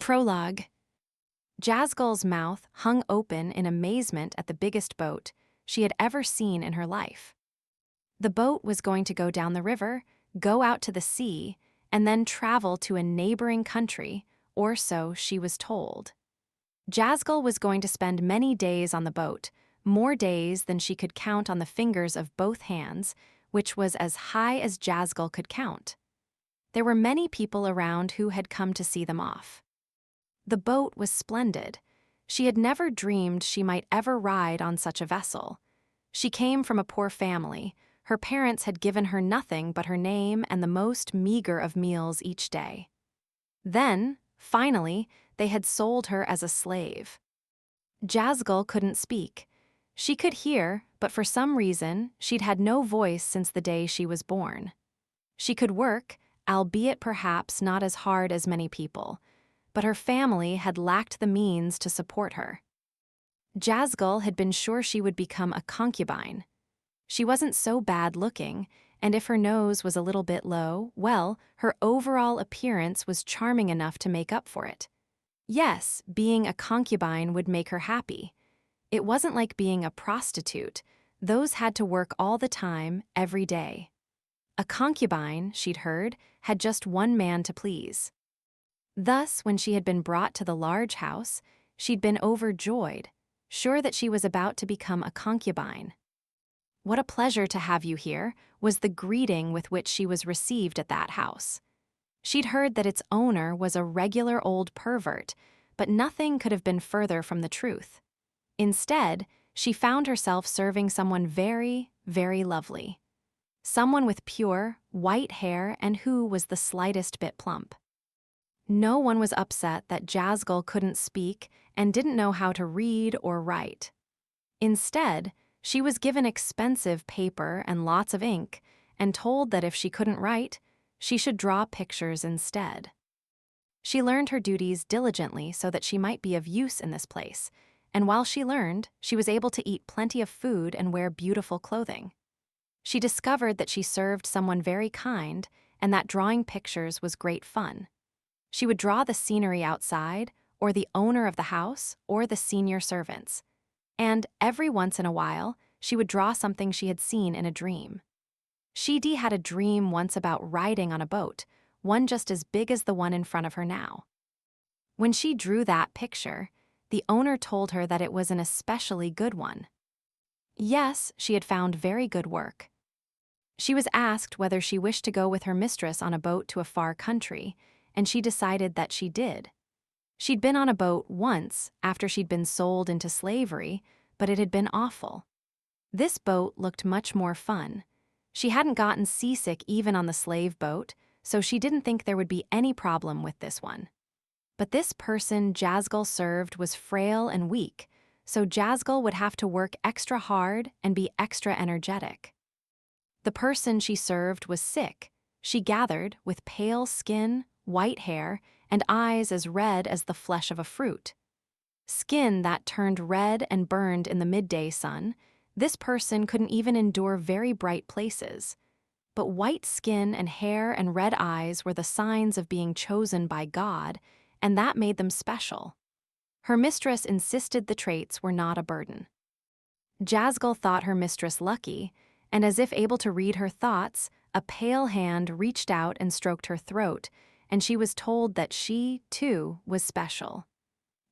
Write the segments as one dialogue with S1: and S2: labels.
S1: Prologue. Jazgul's mouth hung open in amazement at the biggest boat she had ever seen in her life. The boat was going to go down the river, go out to the sea, and then travel to a neighboring country, or so she was told. Jazgul was going to spend many days on the boat, more days than she could count on the fingers of both hands, which was as high as Jazgul could count. There were many people around who had come to see them off. The boat was splendid. She had never dreamed she might ever ride on such a vessel. She came from a poor family. Her parents had given her nothing but her name and the most meager of meals each day. Then, finally, they had sold her as a slave. Jazgul couldn't speak. She could hear, but for some reason, she'd had no voice since the day she was born. She could work, albeit perhaps not as hard as many people, but her family had lacked the means to support her. Jazgul had been sure she would become a concubine. She wasn't so bad looking, and if her nose was a little bit low, well, her overall appearance was charming enough to make up for it. Yes, being a concubine would make her happy. It wasn't like being a prostitute. Those had to work all the time, every day. A concubine, she'd heard, had just one man to please. Thus, when she had been brought to the large house, she'd been overjoyed, sure that she was about to become a concubine. "What a pleasure to have you here," was the greeting with which she was received at that house. She'd heard that its owner was a regular old pervert, but nothing could have been further from the truth. Instead, she found herself serving someone very, very lovely. Someone with pure, white hair and who was the slightest bit plump. No one was upset that Jazgul couldn't speak and didn't know how to read or write. Instead, she was given expensive paper and lots of ink and told that if she couldn't write, she should draw pictures instead. She learned her duties diligently so that she might be of use in this place, and while she learned, she was able to eat plenty of food and wear beautiful clothing. She discovered that she served someone very kind and that drawing pictures was great fun. She would draw the scenery outside, or the owner of the house, or the senior servants. And every once in a while, she would draw something she had seen in a dream. Shidi had a dream once about riding on a boat, one just as big as the one in front of her now. When she drew that picture, the owner told her that it was an especially good one. Yes, she had found very good work. She was asked whether she wished to go with her mistress on a boat to a far country, and she decided that she did. She'd been on a boat once after she'd been sold into slavery, but it had been awful. This boat looked much more fun. She hadn't gotten seasick even on the slave boat, so she didn't think there would be any problem with this one. But this person Jazgul served was frail and weak, so Jazgul would have to work extra hard and be extra energetic. The person she served was sick. She gathered, with pale skin, white hair, and eyes as red as the flesh of a fruit. Skin that turned red and burned in the midday sun, this person couldn't even endure very bright places. But white skin and hair and red eyes were the signs of being chosen by God, and that made them special. Her mistress insisted the traits were not a burden. Jazgul thought her mistress lucky, and as if able to read her thoughts, a pale hand reached out and stroked her throat, and she was told that she, too, was special.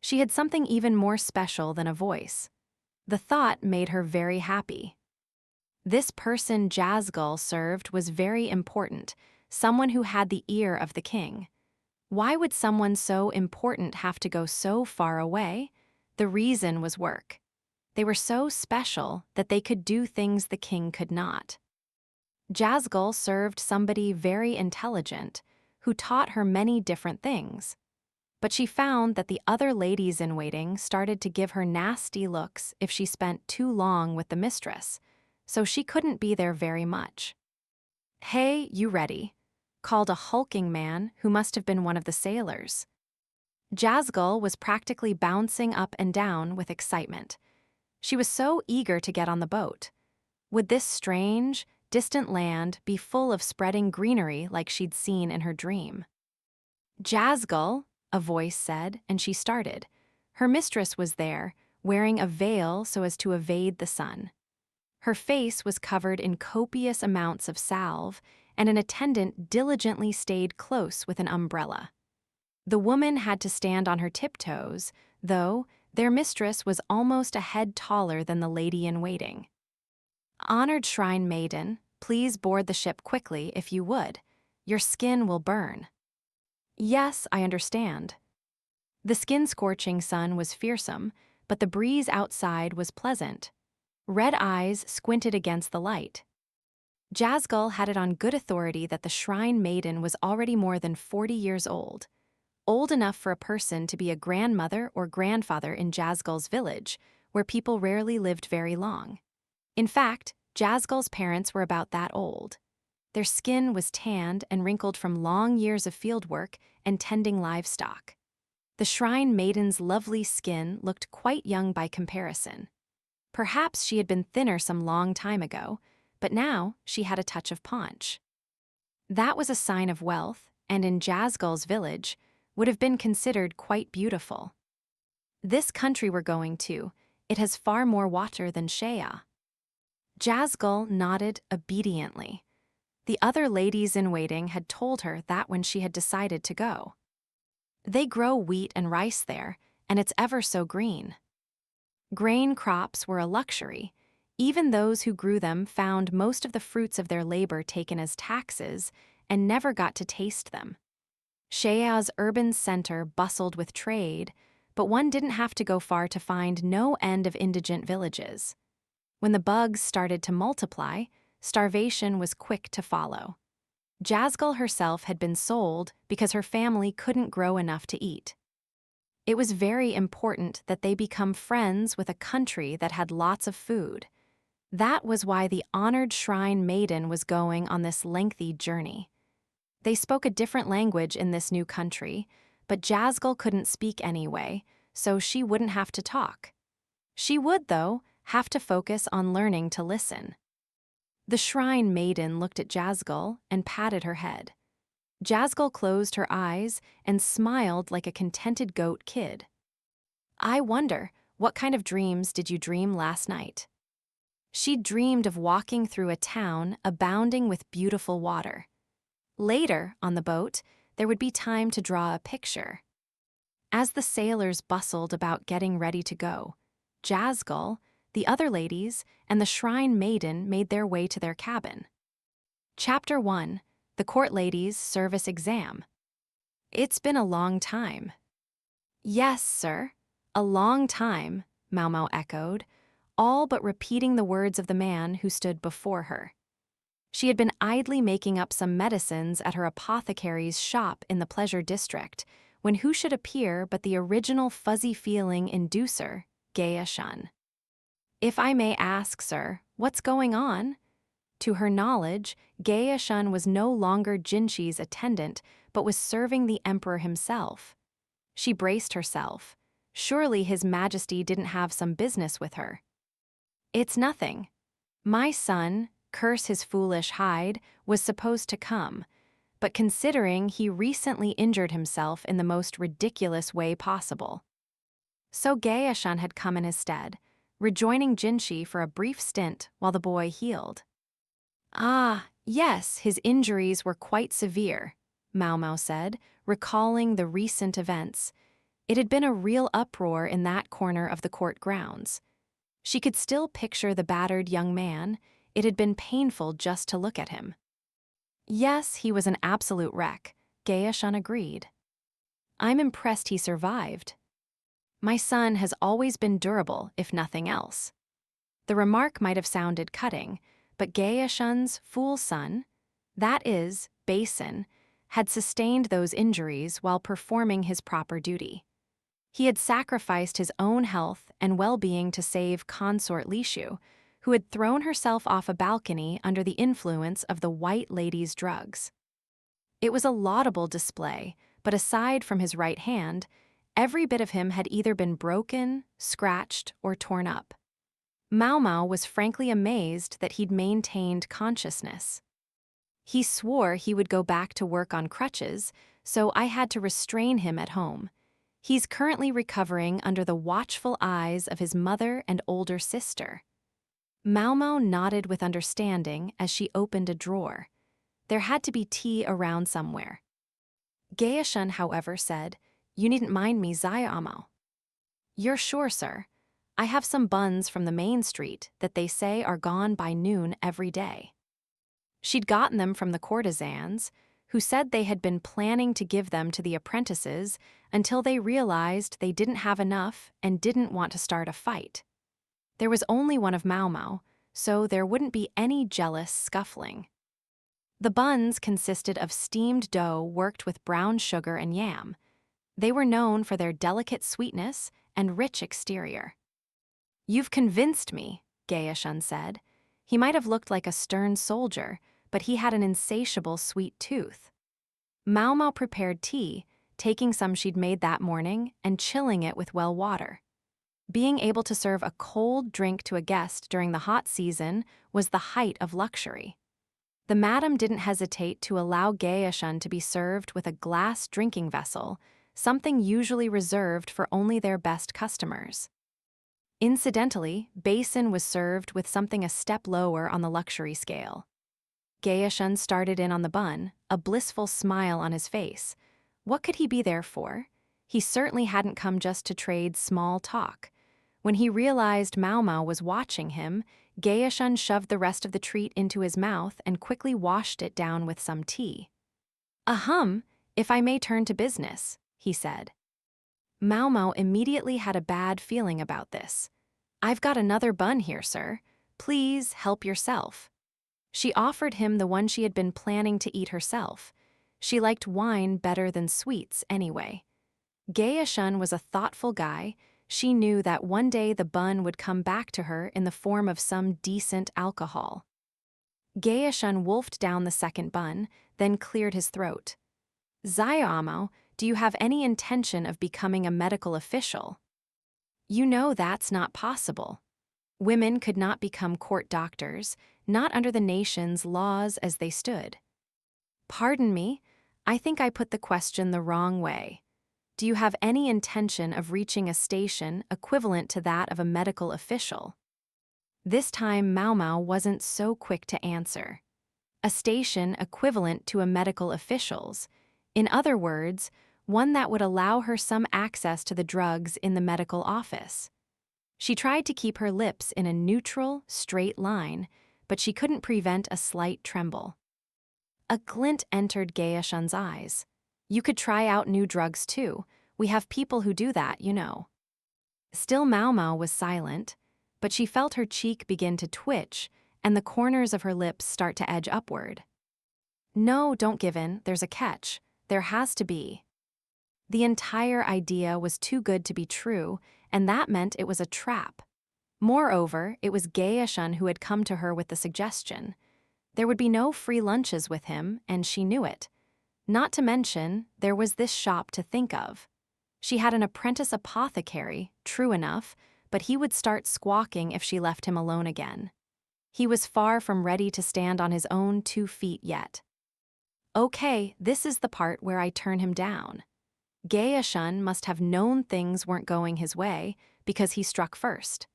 S1: She had something even more special than a voice. The thought made her very happy. This person Jazgul served was very important, someone who had the ear of the king. Why would someone so important have to go so far away? The reason was work. They were so special that they could do things the king could not. Jazgul served somebody very intelligent, who taught her many different things. But she found that the other ladies-in-waiting started to give her nasty looks if she spent too long with the mistress, so she couldn't be there very much. "Hey, you ready?" called a hulking man who must have been one of the sailors. Jazgul was practically bouncing up and down with excitement. She was so eager to get on the boat. Would this strange, distant land be full of spreading greenery like she'd seen in her dream? "Jazgul," a voice said, and she started. Her mistress was there, wearing a veil so as to evade the sun. Her face was covered in copious amounts of salve, and an attendant diligently stayed close with an umbrella. The woman had to stand on her tiptoes, though their mistress was almost a head taller than the lady-in-waiting. "Honored Shrine Maiden, please board the ship quickly if you would. Your skin will burn." "Yes, I understand." The skin-scorching sun was fearsome, but the breeze outside was pleasant. Red eyes squinted against the light. Jazzgull had it on good authority that the Shrine Maiden was already more than 40 years old enough for a person to be a grandmother or grandfather in Jazzgull's village, where people rarely lived very long. In fact, Jazzgull's parents were about that old. Their skin was tanned and wrinkled from long years of fieldwork and tending livestock. The Shrine Maiden's lovely skin looked quite young by comparison. Perhaps she had been thinner some long time ago, but now she had a touch of paunch. That was a sign of wealth, and in Jazzgull's village, would have been considered quite beautiful. "This country we're going to, it has far more water than Shea." Jazzgull nodded obediently. The other ladies-in-waiting had told her that when she had decided to go. "They grow wheat and rice there, and it's ever so green." Grain crops were a luxury. Even those who grew them found most of the fruits of their labor taken as taxes and never got to taste them. Shea's urban center bustled with trade, but one didn't have to go far to find no end of indigent villages. When the bugs started to multiply, starvation was quick to follow. Jazzgull herself had been sold because her family couldn't grow enough to eat. It was very important that they become friends with a country that had lots of food. That was why the Honored Shrine Maiden was going on this lengthy journey. They spoke a different language in this new country, but Jazzgull couldn't speak anyway, so she wouldn't have to talk. She would, though, have to focus on learning to listen. The Shrine Maiden looked at Jazzgull and patted her head. Jazzgull closed her eyes and smiled like a contented goat kid. "I wonder, what kind of dreams did you dream last night?" She dreamed of walking through a town abounding with beautiful water. Later, on the boat, there would be time to draw a picture. As the sailors bustled about getting ready to go, Jazzgull, the other ladies, and the Shrine Maiden made their way to their cabin. Chapter 1: The Court Ladies' Service Exam. "It's been a long time." "Yes, sir, a long time," Maomao echoed, all but repeating the words of the man who stood before her. She had been idly making up some medicines at her apothecary's shop in the Pleasure District, when who should appear but the original fuzzy-feeling inducer, Gaia-shun. "If I may ask, sir, what's going on?" To her knowledge, Gaia-shun was no longer Jinshi's attendant, but was serving the emperor himself. She braced herself. Surely His Majesty didn't have some business with her. "It's nothing. My son, curse his foolish hide, was supposed to come, but considering he recently injured himself in the most ridiculous way possible." So Gaia-shun had come in his stead, rejoining Jinshi for a brief stint while the boy healed. "Ah, yes, his injuries were quite severe," Maomao said, recalling the recent events. It had been a real uproar in that corner of the court grounds. She could still picture the battered young man. It had been painful just to look at him. "Yes, he was an absolute wreck," Gaia-shun agreed. "I'm impressed he survived. My son has always been durable, if nothing else." The remark might have sounded cutting, but Gaia-shun's fool son, that is, Basin, had sustained those injuries while performing his proper duty. He had sacrificed his own health and well-being to save consort Lishu, who had thrown herself off a balcony under the influence of the White Lady's drugs. It was a laudable display, but aside from his right hand, every bit of him had either been broken, scratched, or torn up. Maomao was frankly amazed that he'd maintained consciousness. He swore he would go back to work on crutches, so I had to restrain him at home. He's currently recovering under the watchful eyes of his mother and older sister." Maomao nodded with understanding as she opened a drawer. There had to be tea around somewhere. Gaeshun, however, said, "You needn't mind me, Xiaomao." "You're sure, sir? I have some buns from the main street that they say are gone by noon every day." She'd gotten them from the courtesans, who said they had been planning to give them to the apprentices until they realized they didn't have enough and didn't want to start a fight. There was only one of Maomao, so there wouldn't be any jealous scuffling. The buns consisted of steamed dough worked with brown sugar and yam. They were known for their delicate sweetness and rich exterior. "You've convinced me," Gaeshun said. He might have looked like a stern soldier, but he had an insatiable sweet tooth. Maomao prepared tea, taking some she'd made that morning and chilling it with well water. Being able to serve a cold drink to a guest during the hot season was the height of luxury. The madam didn't hesitate to allow Gaeshun to be served with a glass drinking vessel, something usually reserved for only their best customers. Incidentally, basin was served with something a step lower on the luxury scale. Gaeshun started in on the bun, a blissful smile on his face. What could he be there for? He certainly hadn't come just to trade small talk. When he realized Maomao was watching him, Gaeshun shoved the rest of the treat into his mouth and quickly washed it down with some tea. "Ahem, if I may turn to business," he said. Maomao immediately had a bad feeling about this. "I've got another bun here, sir. Please help yourself." She offered him the one she had been planning to eat herself. She liked wine better than sweets anyway. Gaeshun was a thoughtful guy. She knew that one day the bun would come back to her in the form of some decent alcohol. Gaeshun wolfed down the second bun, then cleared his throat. "Xiaomao, do you have any intention of becoming a medical official?" "You know that's not possible. Women could not become court doctors, not under the nation's laws as they stood." "Pardon me, I think I put the question the wrong way. Do you have any intention of reaching a station equivalent to that of a medical official?" This time Maomao wasn't so quick to answer. A station equivalent to a medical official's. In other words, one that would allow her some access to the drugs in the medical office. She tried to keep her lips in a neutral, straight line, but she couldn't prevent a slight tremble. A glint entered Gaeshun's eyes. "You could try out new drugs too. We have people who do that, you know." Still Maomao was silent, but she felt her cheek begin to twitch and the corners of her lips start to edge upward. "No, don't give in, there's a catch. There has to be." The entire idea was too good to be true, and that meant it was a trap. Moreover, it was Gaeshun who had come to her with the suggestion. There would be no free lunches with him, and she knew it. Not to mention, there was this shop to think of. She had an apprentice apothecary, true enough, but he would start squawking if she left him alone again. He was far from ready to stand on his own 2 feet yet. Okay, this is the part where I turn him down. Gaeshun must have known things weren't going his way because he struck first.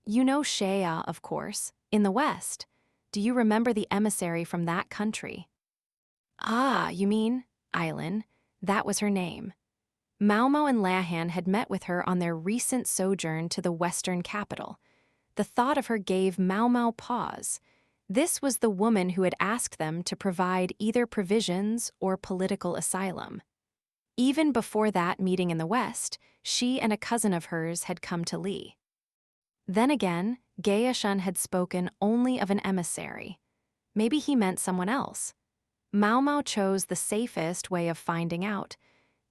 S1: "You know Shea, of course, in the West. Do you remember the emissary from that country?" "Ah, you mean Aylin. That was her name." Maomao and Lahan had met with her on their recent sojourn to the Western capital. The thought of her gave Maomao pause. This was the woman who had asked them to provide either provisions or political asylum. Even before that meeting in the West, she and a cousin of hers had come to Li. Then again, Gaeshun had spoken only of an emissary. Maybe he meant someone else. Maomao chose the safest way of finding out.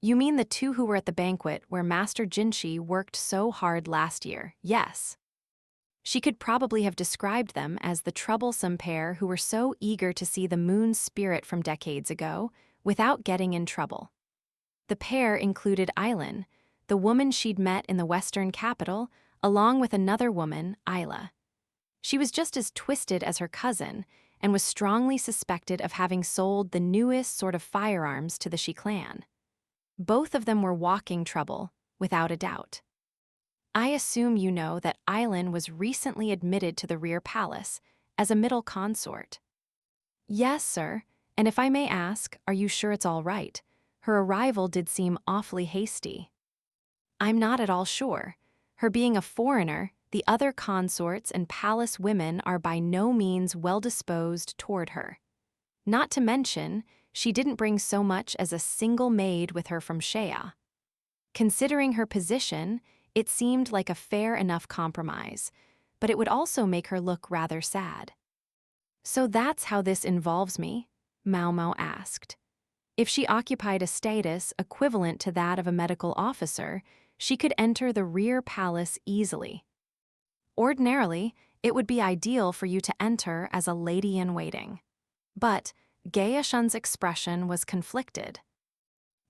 S1: "You mean the two who were at the banquet where Master Jinshi worked so hard last year, yes." She could probably have described them as the troublesome pair who were so eager to see the moon's spirit from decades ago without getting in trouble. The pair included Aylin, the woman she'd met in the Western capital, along with another woman, Isla. She was just as twisted as her cousin, and was strongly suspected of having sold the newest sort of firearms to the Shi clan. Both of them were walking trouble, without a doubt. I assume you know that Aylin was recently admitted to the rear palace as a middle consort. Yes, sir, and if I may ask, are you sure it's all right? Her arrival did seem awfully hasty. I'm not at all sure. Her being a foreigner, the other consorts and palace women are by no means well-disposed toward her. Not to mention, she didn't bring so much as a single maid with her from Shea. Considering her position, it seemed like a fair enough compromise, but it would also make her look rather sad. So that's how this involves me? Maomao asked. If she occupied a status equivalent to that of a medical officer, she could enter the rear palace easily. Ordinarily, it would be ideal for you to enter as a lady-in-waiting. But Gaeshun's expression was conflicted.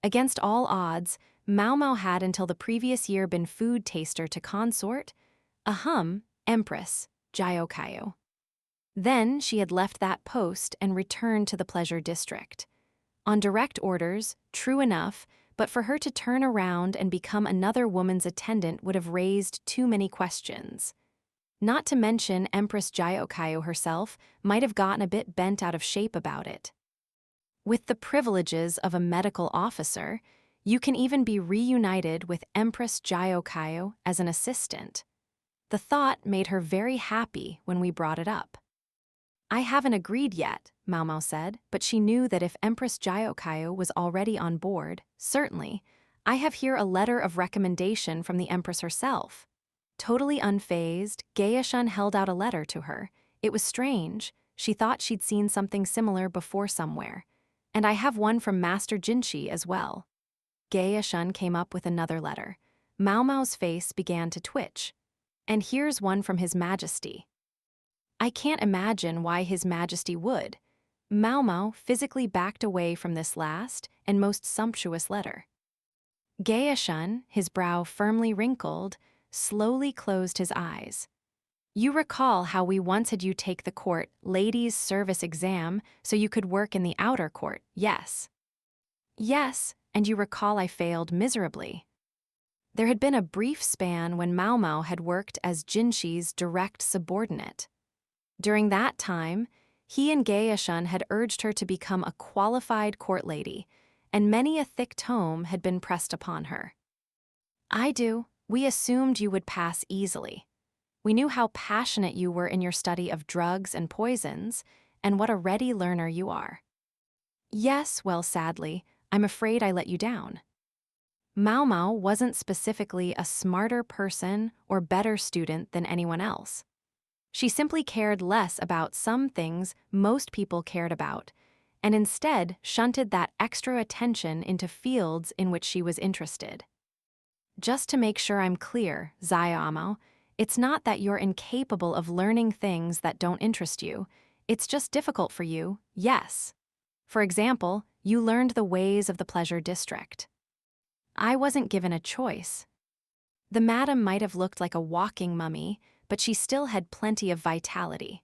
S1: Against all odds, Maomao had until the previous year been food taster to consort, Empress, Jyokayo. Then she had left that post and returned to the pleasure district. On direct orders, true enough, but for her to turn around and become another woman's attendant would have raised too many questions. Not to mention Empress Jyokayo herself might have gotten a bit bent out of shape about it. With the privileges of a medical officer, you can even be reunited with Empress Jyokayo as an assistant. The thought made her very happy when we brought it up. I haven't agreed yet, Maomao said, but she knew that if Empress Jyokayo was already on board, certainly, I have here a letter of recommendation from the Empress herself. Totally unfazed, Gaeshun held out a letter to her. It was strange. She thought she'd seen something similar before somewhere. And I have one from Master Jinshi as well. Gaeshun came up with another letter. Maomao's face began to twitch. And here's one from His Majesty. I can't imagine why His Majesty would. Maomao physically backed away from this last and most sumptuous letter. Gaeshun, his brow firmly wrinkled, slowly closed his eyes. You recall how we once had you take the court ladies' service exam so you could work in the outer court, yes? Yes, and you recall I failed miserably. There had been a brief span when Maomao had worked as Jinshi's direct subordinate. During that time, he and Gaeshun had urged her to become a qualified court lady, and many a thick tome had been pressed upon her. We assumed you would pass easily. We knew how passionate you were in your study of drugs and poisons, and what a ready learner you are. Yes, well, sadly, I'm afraid I let you down. Maomao wasn't specifically a smarter person or better student than anyone else. She simply cared less about some things most people cared about, and instead shunted that extra attention into fields in which she was interested. Just to make sure I'm clear, Xiaomao, it's not that you're incapable of learning things that don't interest you, it's just difficult for you, yes. For example, you learned the ways of the pleasure district. I wasn't given a choice. The madam might have looked like a walking mummy, but she still had plenty of vitality.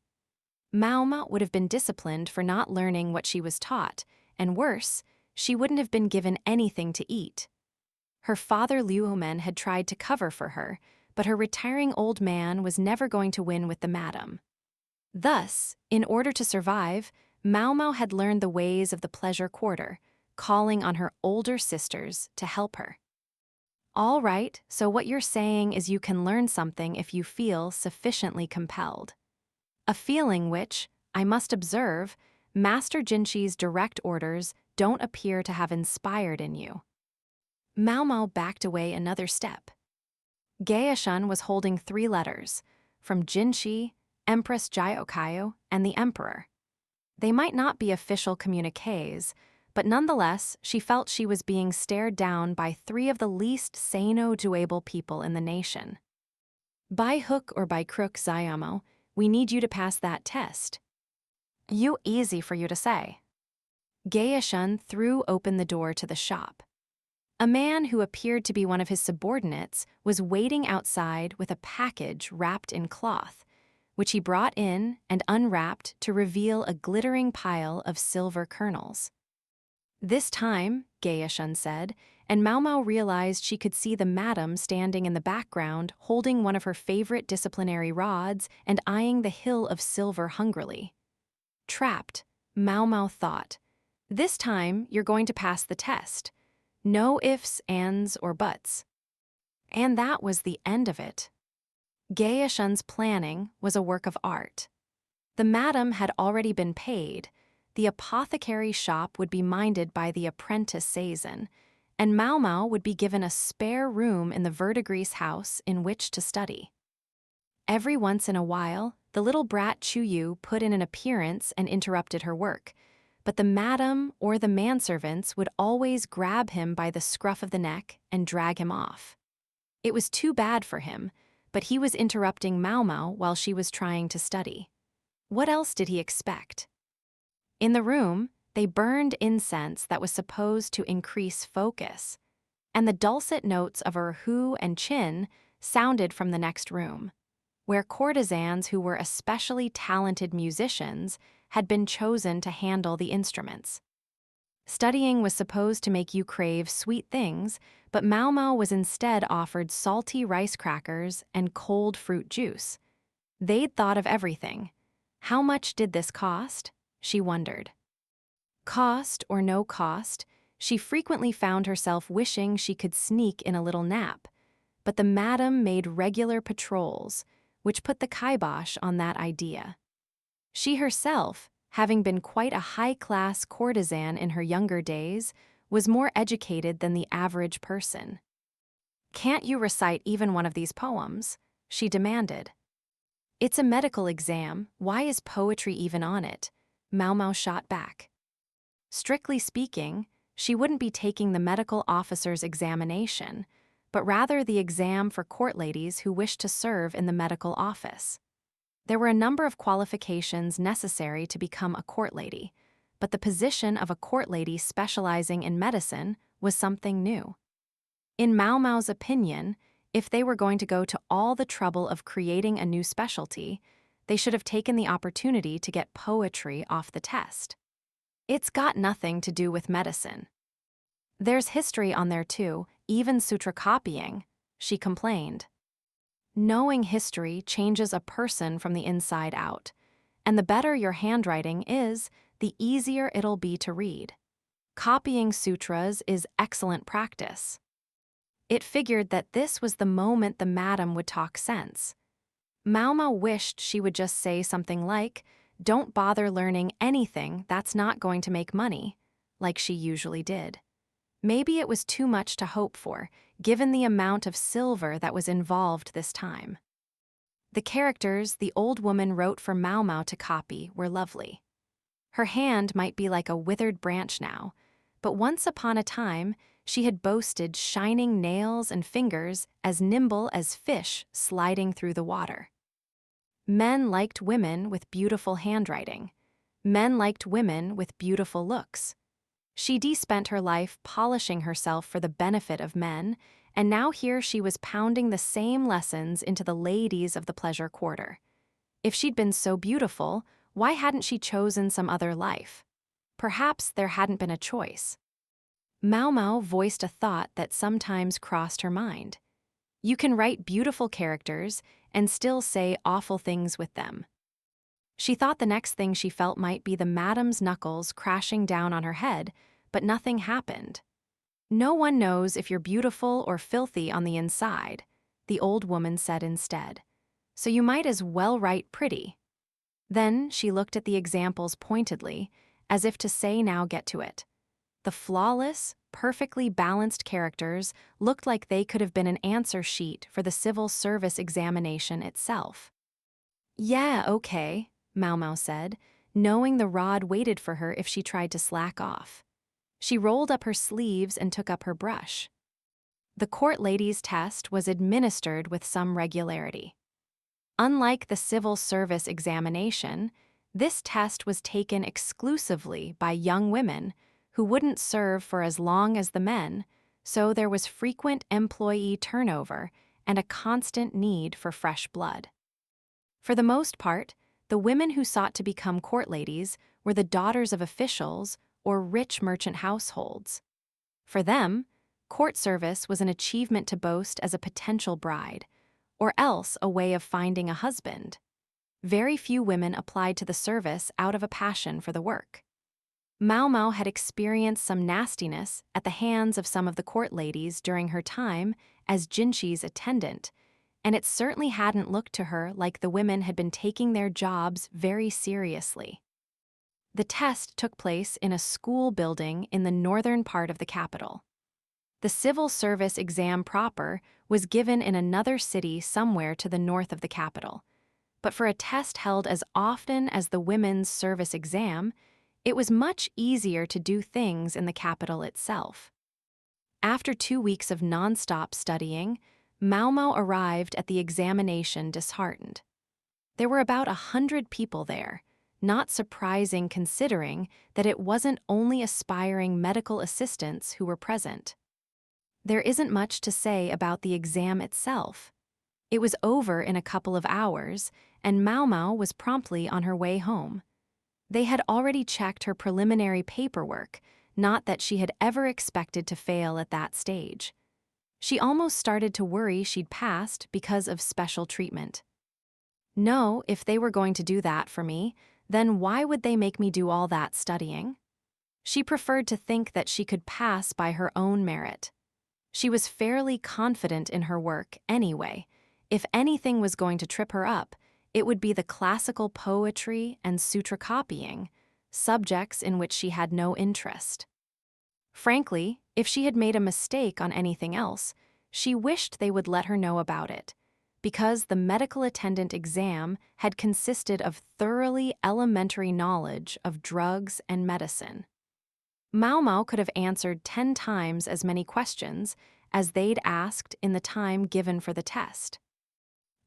S1: Maomao would have been disciplined for not learning what she was taught, and worse, she wouldn't have been given anything to eat. Her father Liuomen had tried to cover for her, but her retiring old man was never going to win with the madam. Thus, in order to survive, Maomao had learned the ways of the pleasure quarter, calling on her older sisters to help her. All right, so what you're saying is you can learn something if you feel sufficiently compelled. A feeling which, I must observe, Master Jinshi's direct orders don't appear to have inspired in you. Maomao backed away another step. Gaeshun was holding 3 letters, from Jinshi, Empress Jyokayo, and the Emperor. They might not be official communiques, but nonetheless, she felt she was being stared down by 3 of the least Seino-doable people in the nation. By hook or by crook, Xiaomao, we need you to pass that test. Easy for you to say. Gaeshun threw open the door to the shop. A man who appeared to be one of his subordinates was waiting outside with a package wrapped in cloth, which he brought in and unwrapped to reveal a glittering pile of silver kernels. "This time," Gaeshun said, and Maomao realized she could see the madam standing in the background holding one of her favorite disciplinary rods and eyeing the hill of silver hungrily. Trapped, Maomao thought. "This time, you're going to pass the test. No ifs, ands, or buts." And that was the end of it. Gaeshun's planning was a work of art. The madam had already been paid. The apothecary shop would be minded by the apprentice Seizhen, and Maomao would be given a spare room in the verdigris house in which to study. Every once in a while, the little brat Chuyu put in an appearance and interrupted her work, but the madam or the manservants would always grab him by the scruff of the neck and drag him off. It was too bad for him, but he was interrupting Maomao while she was trying to study. What else did he expect? In the room, they burned incense that was supposed to increase focus, and the dulcet notes of Erhu and Qin sounded from the next room, where courtesans who were especially talented musicians had been chosen to handle the instruments. Studying was supposed to make you crave sweet things, but Maomao was instead offered salty rice crackers and cold fruit juice. They'd thought of everything. How much did this cost? She wondered. Cost or no cost, she frequently found herself wishing she could sneak in a little nap, but the madam made regular patrols, which put the kibosh on that idea. She herself, having been quite a high-class courtesan in her younger days, was more educated than the average person. "Can't you recite even one of these poems?" she demanded. "It's a medical exam, why is poetry even on it?" Maomao shot back. Strictly speaking, she wouldn't be taking the medical officer's examination, but rather the exam for court ladies who wished to serve in the medical office. There were a number of qualifications necessary to become a court lady, but the position of a court lady specializing in medicine was something new. In Maomao's opinion, if they were going to go to all the trouble of creating a new specialty, they should have taken the opportunity to get poetry off the test. It's got nothing to do with medicine. "There's history on there too, even sutra copying," she complained. Knowing history changes a person from the inside out, and the better your handwriting is, the easier it'll be to read. Copying sutras is excellent practice. It figured that this was the moment the madam would talk sense. Maomao wished she would just say something like, "Don't bother learning anything that's not going to make money," like she usually did. Maybe it was too much to hope for, given the amount of silver that was involved this time. The characters the old woman wrote for Maomao to copy were lovely. Her hand might be like a withered branch now, but once upon a time, she had boasted shining nails and fingers as nimble as fish sliding through the water. Men liked women with beautiful handwriting. Men liked women with beautiful looks. She spent her life polishing herself for the benefit of men, and now here she was pounding the same lessons into the ladies of the pleasure quarter. If she'd been so beautiful, why hadn't she chosen some other life? Perhaps there hadn't been a choice. Maomao voiced a thought that sometimes crossed her mind. You can write beautiful characters and still say awful things with them. She thought the next thing she felt might be the madam's knuckles crashing down on her head, but nothing happened. "No one knows if you're beautiful or filthy on the inside," the old woman said instead. "So you might as well write pretty." Then she looked at the examples pointedly, as if to say, "Now get to it." The flawless, perfectly balanced characters looked like they could have been an answer sheet for the civil service examination itself. "Yeah, okay," Maomao said, knowing the rod waited for her if she tried to slack off. She rolled up her sleeves and took up her brush. The court lady's test was administered with some regularity. Unlike the civil service examination, this test was taken exclusively by young women who wouldn't serve for as long as the men, so there was frequent employee turnover and a constant need for fresh blood. For the most part, the women who sought to become court ladies were the daughters of officials or rich merchant households. For them, court service was an achievement to boast as a potential bride, or else a way of finding a husband. Very few women applied to the service out of a passion for the work. Maomao had experienced some nastiness at the hands of some of the court ladies during her time as Jinxi's attendant, and it certainly hadn't looked to her like the women had been taking their jobs very seriously. The test took place in a school building in the northern part of the capital. The civil service exam proper was given in another city somewhere to the north of the capital, but for a test held as often as the women's service exam, it was much easier to do things in the capital itself. After 2 weeks of non-stop studying, Maomao arrived at the examination disheartened. There were about 100 people there, not surprising considering that it wasn't only aspiring medical assistants who were present. There isn't much to say about the exam itself. It was over in a couple of hours, and Maomao was promptly on her way home. They had already checked her preliminary paperwork, not that she had ever expected to fail at that stage. She almost started to worry she'd passed because of special treatment. No, if they were going to do that for me, then why would they make me do all that studying? She preferred to think that she could pass by her own merit. She was fairly confident in her work anyway. If anything was going to trip her up, it would be the classical poetry and sutra copying, subjects in which she had no interest. Frankly, if she had made a mistake on anything else, she wished they would let her know about it, because the medical attendant exam had consisted of thoroughly elementary knowledge of drugs and medicine. Maomao could have answered 10 times as many questions as they'd asked in the time given for the test.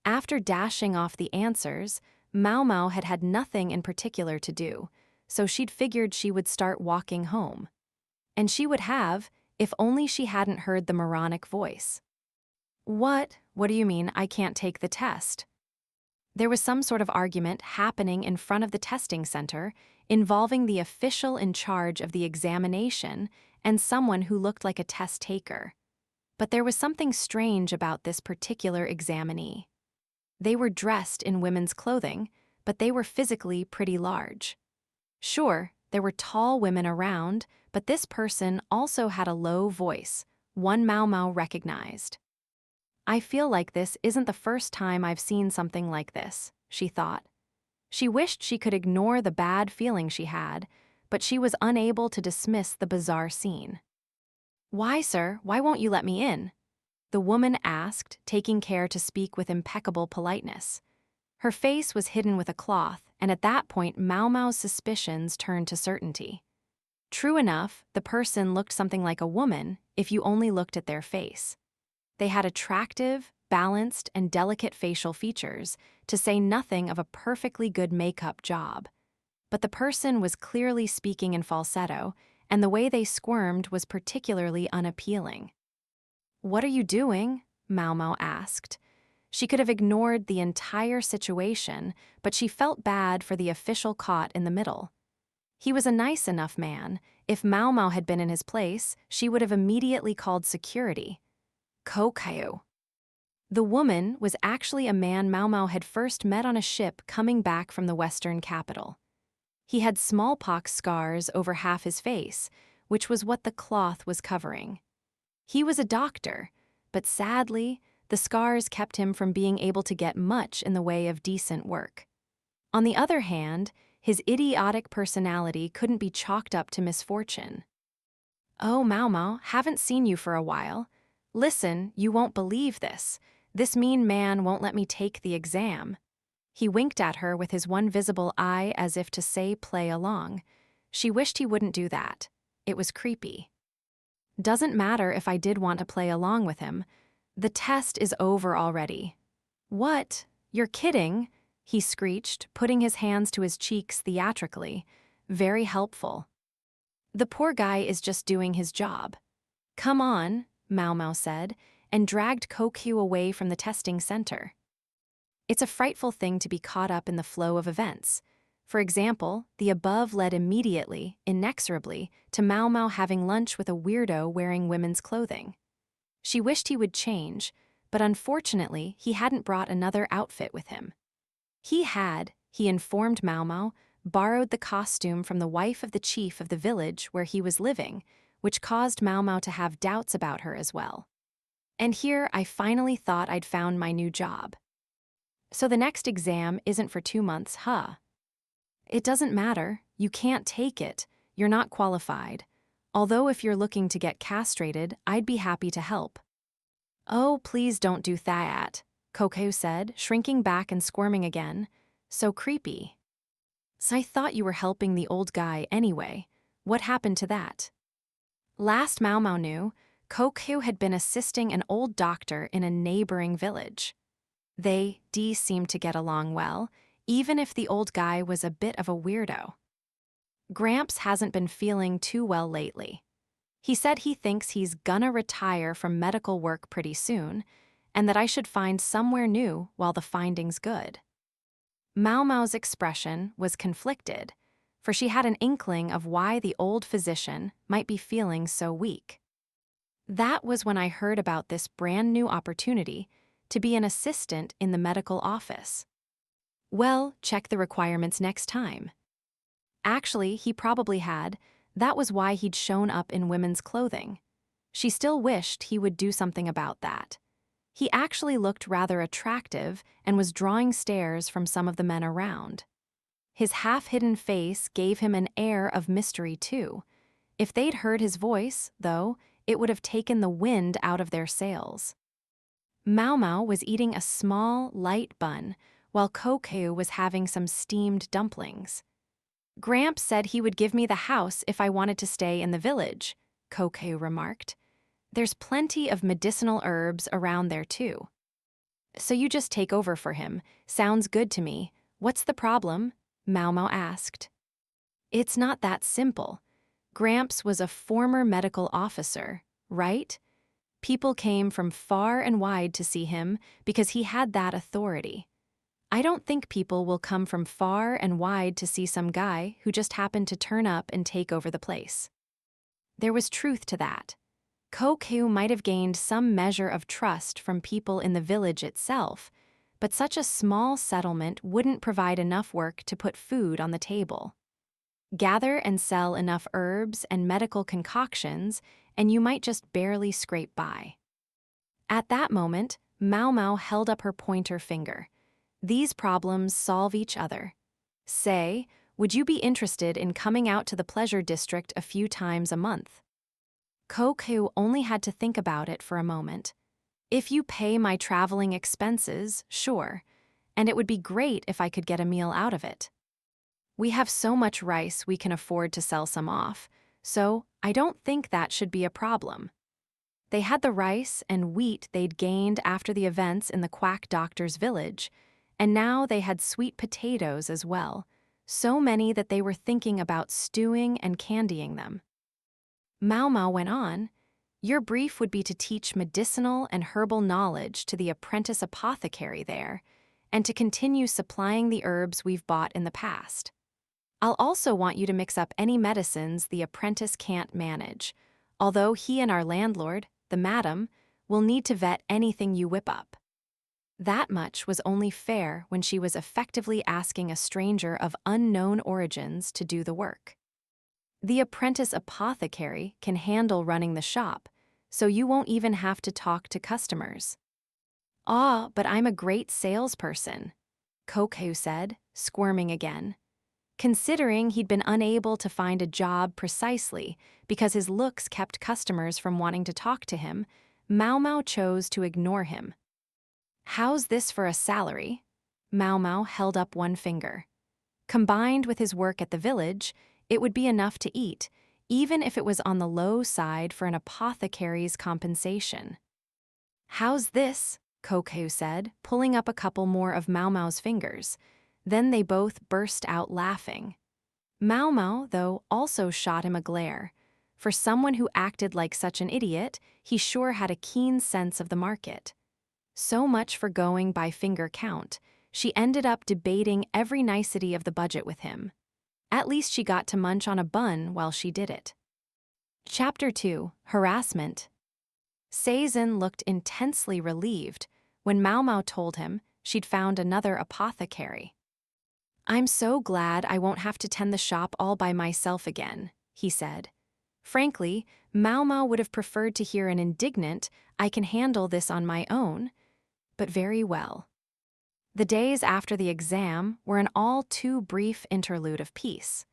S1: After dashing off the answers, Maomao had had nothing in particular to do, so she'd figured she would start walking home. And she would have, if only she hadn't heard the moronic voice. What do you mean I can't take the test? There was some sort of argument happening in front of the testing center involving the official in charge of the examination and someone who looked like a test taker. But there was something strange about this particular examinee. They were dressed in women's clothing, but they were physically pretty large. Sure, there were tall women around, but this person also had a low voice, one Maomao recognized. I feel like this isn't the first time I've seen something like this, she thought. She wished she could ignore the bad feeling she had, but she was unable to dismiss the bizarre scene. Why, sir, why won't you let me in? The woman asked, taking care to speak with impeccable politeness. Her face was hidden with a cloth, and at that point Maomao's suspicions turned to certainty. True enough, the person looked something like a woman if you only looked at their face. They had attractive, balanced, and delicate facial features, to say nothing of a perfectly good makeup job. But the person was clearly speaking in falsetto, and the way they squirmed was particularly unappealing. "What are you doing?" Maomao asked. She could have ignored the entire situation, but she felt bad for the official caught in the middle. He was a nice enough man. If Maomao had been in his place, she would have immediately called security. Kokaiu. The woman was actually a man Maomao had first met on a ship coming back from the western capital. He had smallpox scars over half his face, which was what the cloth was covering. He was a doctor, but sadly, the scars kept him from being able to get much in the way of decent work. On the other hand, his idiotic personality couldn't be chalked up to misfortune. "Oh, Maomao, haven't seen you for a while. Listen, you won't believe this. This mean man won't let me take the exam." He winked at her with his one visible eye as if to say play along. She wished he wouldn't do that. It was creepy. "Doesn't matter if I did want to play along with him. The test is over already." "What? You're kidding?" he screeched, putting his hands to his cheeks theatrically. Very helpful. "The poor guy is just doing his job." "Come on," Maomao said, and dragged Congee away from the testing center. It's a frightful thing to be caught up in the flow of events. For example, the above led immediately, inexorably, to Maomao having lunch with a weirdo wearing women's clothing. She wished he would change, but unfortunately he hadn't brought another outfit with him. He informed Maomao, borrowed the costume from the wife of the chief of the village where he was living, which caused Maomao to have doubts about her as well. And here I finally thought I'd found my new job. So the next exam isn't for 2 months, huh? It doesn't matter. You can't take it. You're not qualified. Although if you're looking to get castrated, I'd be happy to help. Oh, please don't do that, Congee said, shrinking back and squirming again. So creepy. So I thought you were helping the old guy anyway. What happened to that? Last Maomao knew, Congee had been assisting an old doctor in a neighboring village. They seemed to get along well, even if the old guy was a bit of a weirdo. Gramps hasn't been feeling too well lately. He said he thinks he's gonna retire from medical work pretty soon, and that I should find somewhere new while the finding's good. Maomao's expression was conflicted, for she had an inkling of why the old physician might be feeling so weak. That was when I heard about this brand new opportunity to be an assistant in the medical office. Well, check the requirements next time. Actually, he probably had. That was why he'd shown up in women's clothing. She still wished he would do something about that. He actually looked rather attractive and was drawing stares from some of the men around. His half-hidden face gave him an air of mystery, too. If they'd heard his voice, though, it would have taken the wind out of their sails. Maomao was eating a small, light bun, while Congee was having some steamed dumplings. Gramps said he would give me the house if I wanted to stay in the village, Congee remarked. There's plenty of medicinal herbs around there, too. So you just take over for him. Sounds good to me. What's the problem? Maomao asked. It's not that simple. Gramps was a former medical officer, right? People came from far and wide to see him because he had that authority. I don't think people will come from far and wide to see some guy who just happened to turn up and take over the place. There was truth to that. Congee might have gained some measure of trust from people in the village itself, but such a small settlement wouldn't provide enough work to put food on the table. Gather and sell enough herbs and medical concoctions, and you might just barely scrape by. At that moment, Maomao held up her pointer finger. These problems solve each other. Say, would you be interested in coming out to the pleasure district a few times a month? Congee only had to think about it for a moment. If you pay my traveling expenses, sure, and it would be great if I could get a meal out of it. We have so much rice we can afford to sell some off, so I don't think that should be a problem. They had the rice and wheat they'd gained after the events in the quack doctor's village, and now they had sweet potatoes as well, so many that they were thinking about stewing and candying them. Maomao went on, your brief would be to teach medicinal and herbal knowledge to the apprentice apothecary there, and to continue supplying the herbs we've bought in the past. I'll also want you to mix up any medicines the apprentice can't manage, although he and our landlord, the madam, will need to vet anything you whip up. That much was only fair when she was effectively asking a stranger of unknown origins to do the work. The apprentice apothecary can handle running the shop, so you won't even have to talk to customers. Ah, but I'm a great salesperson, Congee said, squirming again. Considering he'd been unable to find a job precisely because his looks kept customers from wanting to talk to him, Maomao chose to ignore him. How's this for a salary? Maomao held up one finger. Combined with his work at the village, it would be enough to eat, even if it was on the low side for an apothecary's compensation. How's this? Congee said, pulling up a couple more of Maomao's fingers. Then they both burst out laughing. Maomao, though, also shot him a glare. For someone who acted like such an idiot, he sure had a keen sense of the market. So much for going by finger count. She ended up debating every nicety of the budget with him. At least she got to munch on a bun while she did it. Chapter 2: Harassment. Seizhen looked intensely relieved when Maomao told him she'd found another apothecary. "I'm so glad I won't have to tend the shop all by myself again," he said. Frankly, Maomao would have preferred to hear an indignant, "I can handle this on my own," but very well. The days after the exam were an all too brief interlude of peace.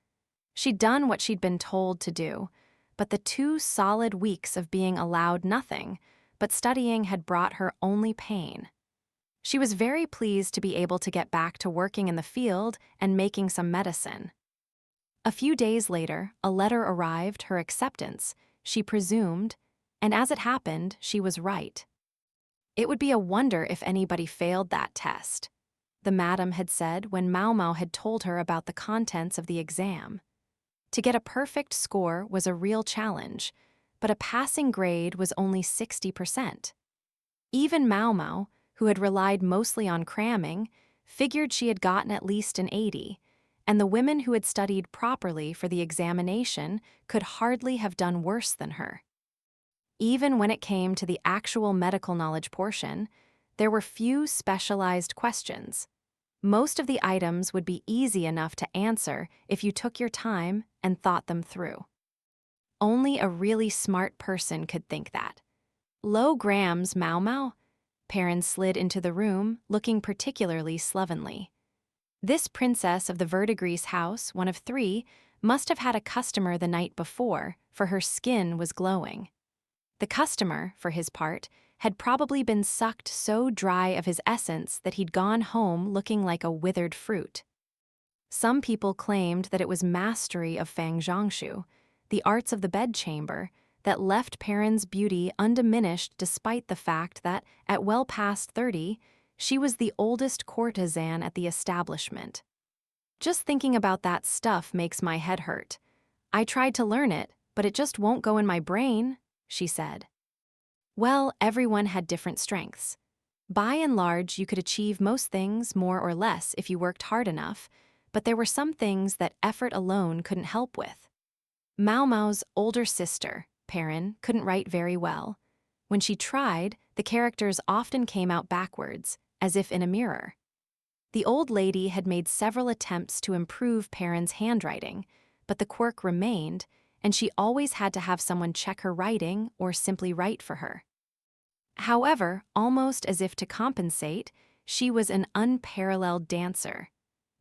S1: She'd done what she'd been told to do, but the 2 solid weeks of being allowed nothing but studying had brought her only pain. She was very pleased to be able to get back to working in the field and making some medicine. A few days later, a letter arrived, her acceptance, she presumed, and as it happened, she was right. It would be a wonder if anybody failed that test, the madam had said when Maomao had told her about the contents of the exam. To get a perfect score was a real challenge, but a passing grade was only 60%. Even Maomao, who had relied mostly on cramming, figured she had gotten at least an 80, and the women who had studied properly for the examination could hardly have done worse than her. Even when it came to the actual medical knowledge portion, there were few specialized questions. Most of the items would be easy enough to answer if you took your time and thought them through. Only a really smart person could think that. "Low grams, Maomao?" Perrin slid into the room, looking particularly slovenly. This princess of the verdigris house, one of 3, must have had a customer the night before, for her skin was glowing. The customer, for his part, had probably been sucked so dry of his essence that he'd gone home looking like a withered fruit. Some people claimed that it was mastery of Fang Zhongshu, the arts of the bedchamber, that left Perrin's beauty undiminished despite the fact that, at well past 30, she was the oldest courtesan at the establishment. "Just thinking about that stuff makes my head hurt. I tried to learn it, but it just won't go in my brain," she said. Well, everyone had different strengths. By and large, you could achieve most things more or less if you worked hard enough, but there were some things that effort alone couldn't help with. Maomao's older sister, Perrin, couldn't write very well. When she tried, the characters often came out backwards, as if in a mirror. The old lady had made several attempts to improve Perrin's handwriting, but the quirk remained, and she always had to have someone check her writing or simply write for her. However, almost as if to compensate, she was an unparalleled dancer.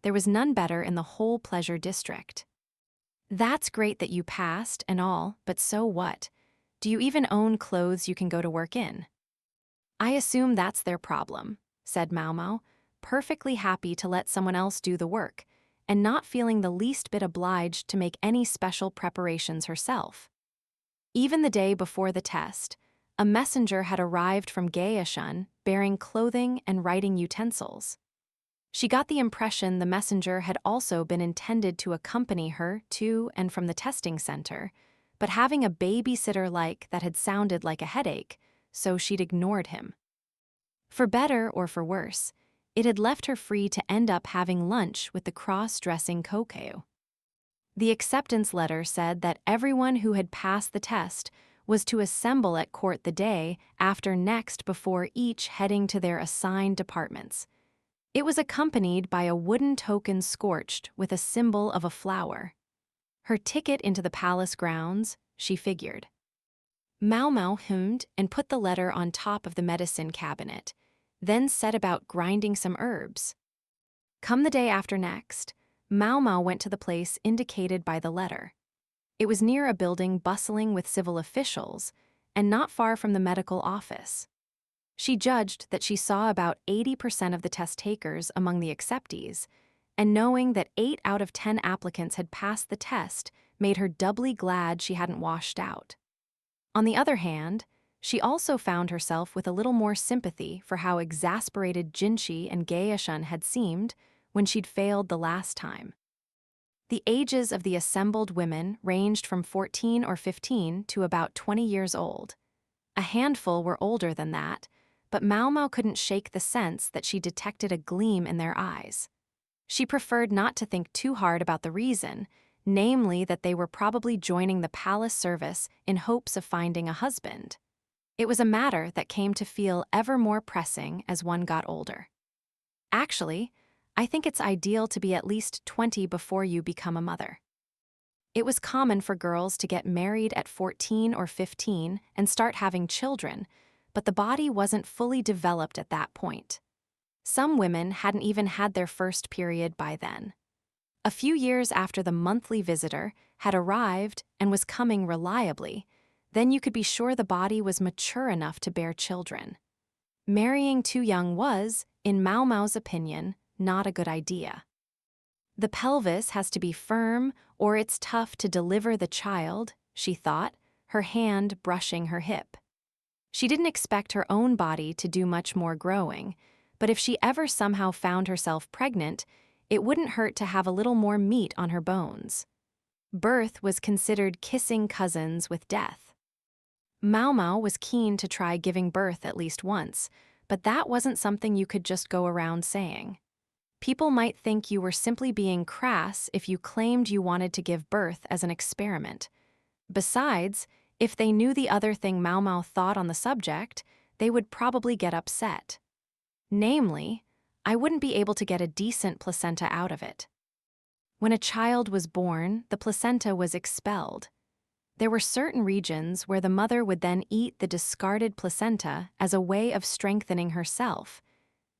S1: There was none better in the whole pleasure district. "That's great that you passed and all, but so what? Do you even own clothes you can go to work in?" "I assume that's their problem," said Maomao, perfectly happy to let someone else do the work, and not feeling the least bit obliged to make any special preparations herself. Even the day before the test, a messenger had arrived from Gaeshun bearing clothing and writing utensils. She got the impression the messenger had also been intended to accompany her to and from the testing center, but having a babysitter that had sounded like a headache, so she'd ignored him. For better or for worse, it had left her free to end up having lunch with the cross-dressing Kokeu. The acceptance letter said that everyone who had passed the test was to assemble at court the day after next before each heading to their assigned departments. It was accompanied by a wooden token scorched with a symbol of a flower. Her ticket into the palace grounds, she figured. Maomao hummed and put the letter on top of the medicine cabinet, then set about grinding some herbs. Come the day after next, Maomao went to the place indicated by the letter. It was near a building bustling with civil officials, and not far from the medical office. She judged that she saw about 80% of the test takers among the acceptees, and knowing that 8 out of 10 applicants had passed the test made her doubly glad she hadn't washed out. On the other hand, she also found herself with a little more sympathy for how exasperated Jinshi and Gaeshun had seemed when she'd failed the last time. The ages of the assembled women ranged from 14 or 15 to about 20 years old. A handful were older than that, but Maomao couldn't shake the sense that she detected a gleam in their eyes. She preferred not to think too hard about the reason, namely that they were probably joining the palace service in hopes of finding a husband. It was a matter that came to feel ever more pressing as one got older. Actually, I think it's ideal to be at least 20 before you become a mother. It was common for girls to get married at 14 or 15 and start having children, but the body wasn't fully developed at that point. Some women hadn't even had their first period by then. A few years after the monthly visitor had arrived and was coming reliably, then you could be sure the body was mature enough to bear children. Marrying too young was, in Maomao's opinion, not a good idea. The pelvis has to be firm or it's tough to deliver the child, she thought, her hand brushing her hip. She didn't expect her own body to do much more growing, but if she ever somehow found herself pregnant, it wouldn't hurt to have a little more meat on her bones. Birth was considered kissing cousins with death. Maomao was keen to try giving birth at least once, but that wasn't something you could just go around saying. People might think you were simply being crass if you claimed you wanted to give birth as an experiment. Besides, if they knew the other thing Maomao thought on the subject, they would probably get upset. Namely, I wouldn't be able to get a decent placenta out of it. When a child was born, the placenta was expelled. There were certain regions where the mother would then eat the discarded placenta as a way of strengthening herself.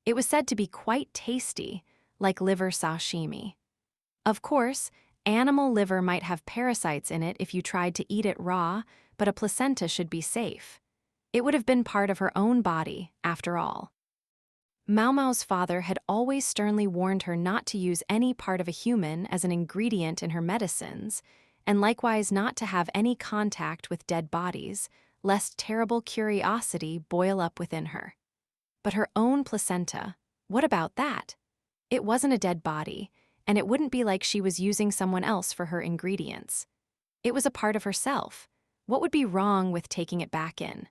S1: It was said to be quite tasty, like liver sashimi. Of course, animal liver might have parasites in it if you tried to eat it raw, but a placenta should be safe. It would have been part of her own body, after all. Maomao's father had always sternly warned her not to use any part of a human as an ingredient in her medicines, and likewise not to have any contact with dead bodies, lest terrible curiosity boil up within her. But her own placenta, what about that? It wasn't a dead body, and it wouldn't be like she was using someone else for her ingredients. It was a part of herself. What would be wrong with taking it back in?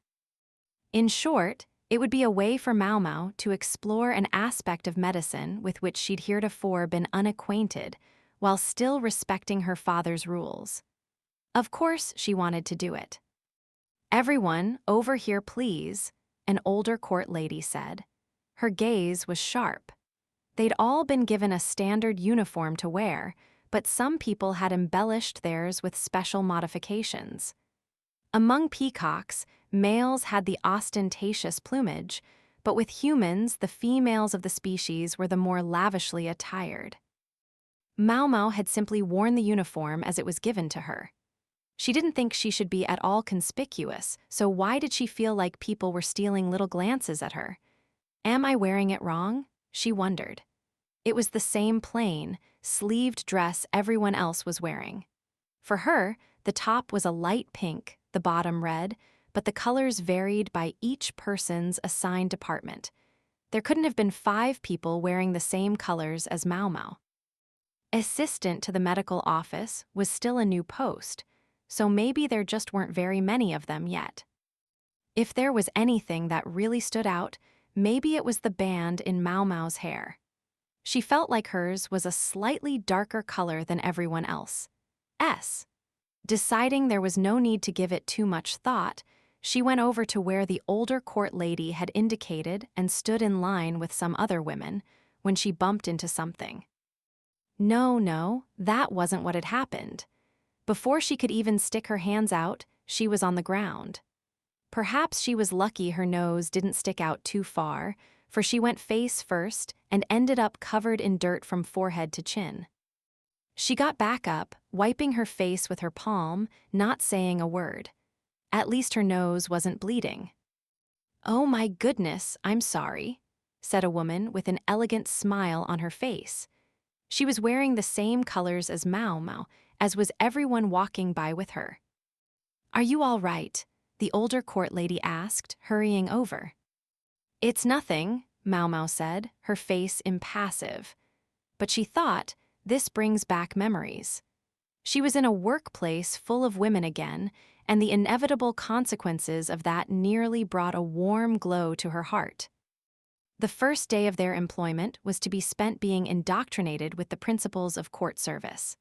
S1: In short, it would be a way for Maomao to explore an aspect of medicine with which she'd heretofore been unacquainted, while still respecting her father's rules. Of course she wanted to do it. "Everyone, over here please," an older court lady said. Her gaze was sharp. They'd all been given a standard uniform to wear, but some people had embellished theirs with special modifications. Among peacocks, males had the ostentatious plumage, but with humans, the females of the species were the more lavishly attired. Maomao had simply worn the uniform as it was given to her. She didn't think she should be at all conspicuous, so why did she feel like people were stealing little glances at her? Am I wearing it wrong? She wondered. It was the same plain, sleeved dress everyone else was wearing. For her, the top was a light pink, the bottom red, but the colors varied by each person's assigned department. There couldn't have been 5 people wearing the same colors as Maomao. Assistant to the medical office was still a new post, so maybe there just weren't very many of them yet. If there was anything that really stood out, maybe it was the band in Maomao's hair. She felt like hers was a slightly darker color than everyone else. Deciding there was no need to give it too much thought, she went over to where the older court lady had indicated and stood in line with some other women when she bumped into something. No, that wasn't what had happened. Before she could even stick her hands out, she was on the ground. Perhaps she was lucky her nose didn't stick out too far, for she went face first and ended up covered in dirt from forehead to chin. She got back up, wiping her face with her palm, not saying a word. At least her nose wasn't bleeding. "Oh my goodness, I'm sorry," said a woman with an elegant smile on her face. She was wearing the same colors as Maomao, as was everyone walking by with her. "Are you all right?" the older court lady asked, hurrying over. "It's nothing," Maomao said, her face impassive. But she thought, this brings back memories. She was in a workplace full of women again, and the inevitable consequences of that nearly brought a warm glow to her heart. The first day of their employment was to be spent being indoctrinated with the principles of court service.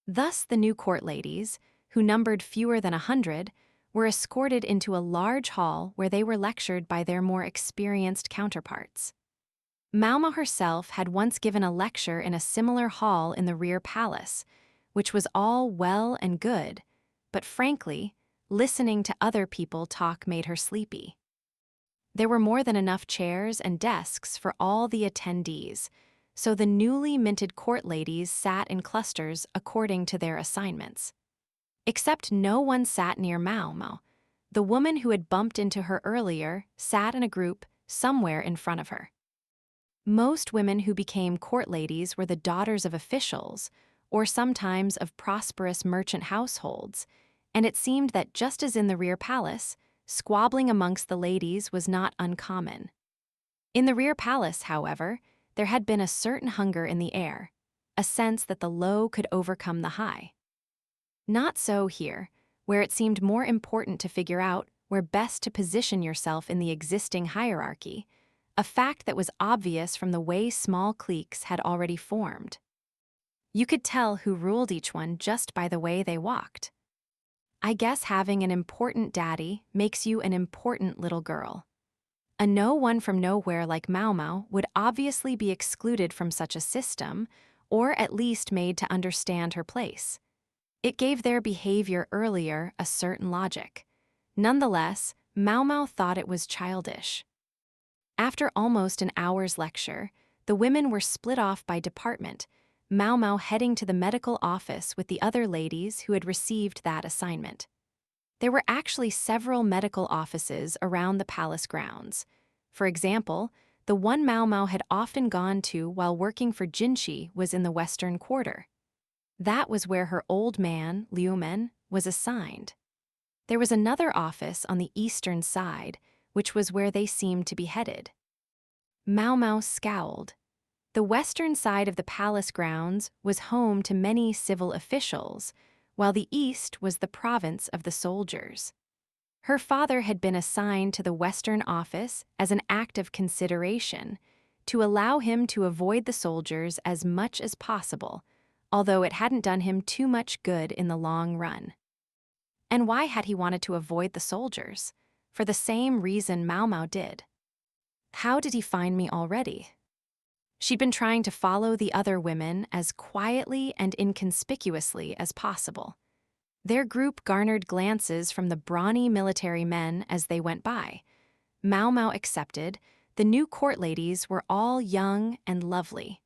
S1: Thus, the new court ladies, who numbered fewer than 100, were escorted into a large hall where they were lectured by their more experienced counterparts. Maomao herself had once given a lecture in a similar hall in the rear palace, which was all well and good, but frankly, listening to other people talk made her sleepy. There were more than enough chairs and desks for all the attendees, so the newly minted court ladies sat in clusters according to their assignments. Except no one sat near Maomao. The woman who had bumped into her earlier sat in a group somewhere in front of her. Most women who became court ladies were the daughters of officials, or sometimes of prosperous merchant households, and it seemed that just as in the rear palace, squabbling amongst the ladies was not uncommon. In the rear palace, however, there had been a certain hunger in the air, a sense that the low could overcome the high. Not so here, where it seemed more important to figure out where best to position yourself in the existing hierarchy, a fact that was obvious from the way small cliques had already formed. You could tell who ruled each one just by the way they walked. I guess having an important daddy makes you an important little girl. A no one from nowhere like Maomao would obviously be excluded from such a system, or at least made to understand her place. It gave their behavior earlier a certain logic. Nonetheless, Maomao thought it was childish. After almost an hour's lecture, the women were split off by department, Maomao heading to the medical office with the other ladies who had received that assignment. There were actually several medical offices around the palace grounds. For example, the one Maomao had often gone to while working for Jinshi was in the western quarter. That was where her old man, Liumen, was assigned. There was another office on the eastern side, which was where they seemed to be headed. Maomao scowled. The western side of the palace grounds was home to many civil officials, while the east was the province of the soldiers. Her father had been assigned to the western office as an act of consideration, to allow him to avoid the soldiers as much as possible, although it hadn't done him too much good in the long run. And why had he wanted to avoid the soldiers? For the same reason Maomao did. How did he find me already? She'd been trying to follow the other women as quietly and inconspicuously as possible. Their group garnered glances from the brawny military men as they went by. Maomao accepted, the new court ladies were all young and lovely.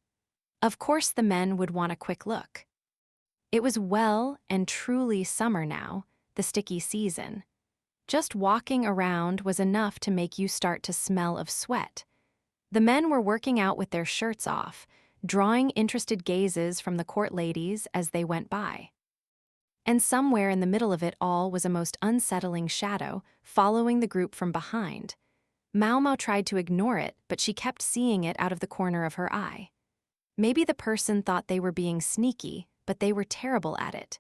S1: Of course the men would want a quick look. It was well and truly summer now, the sticky season. Just walking around was enough to make you start to smell of sweat. The men were working out with their shirts off, drawing interested gazes from the court ladies as they went by. And somewhere in the middle of it all was a most unsettling shadow, following the group from behind. Maomao tried to ignore it, but she kept seeing it out of the corner of her eye. Maybe the person thought they were being sneaky, but they were terrible at it.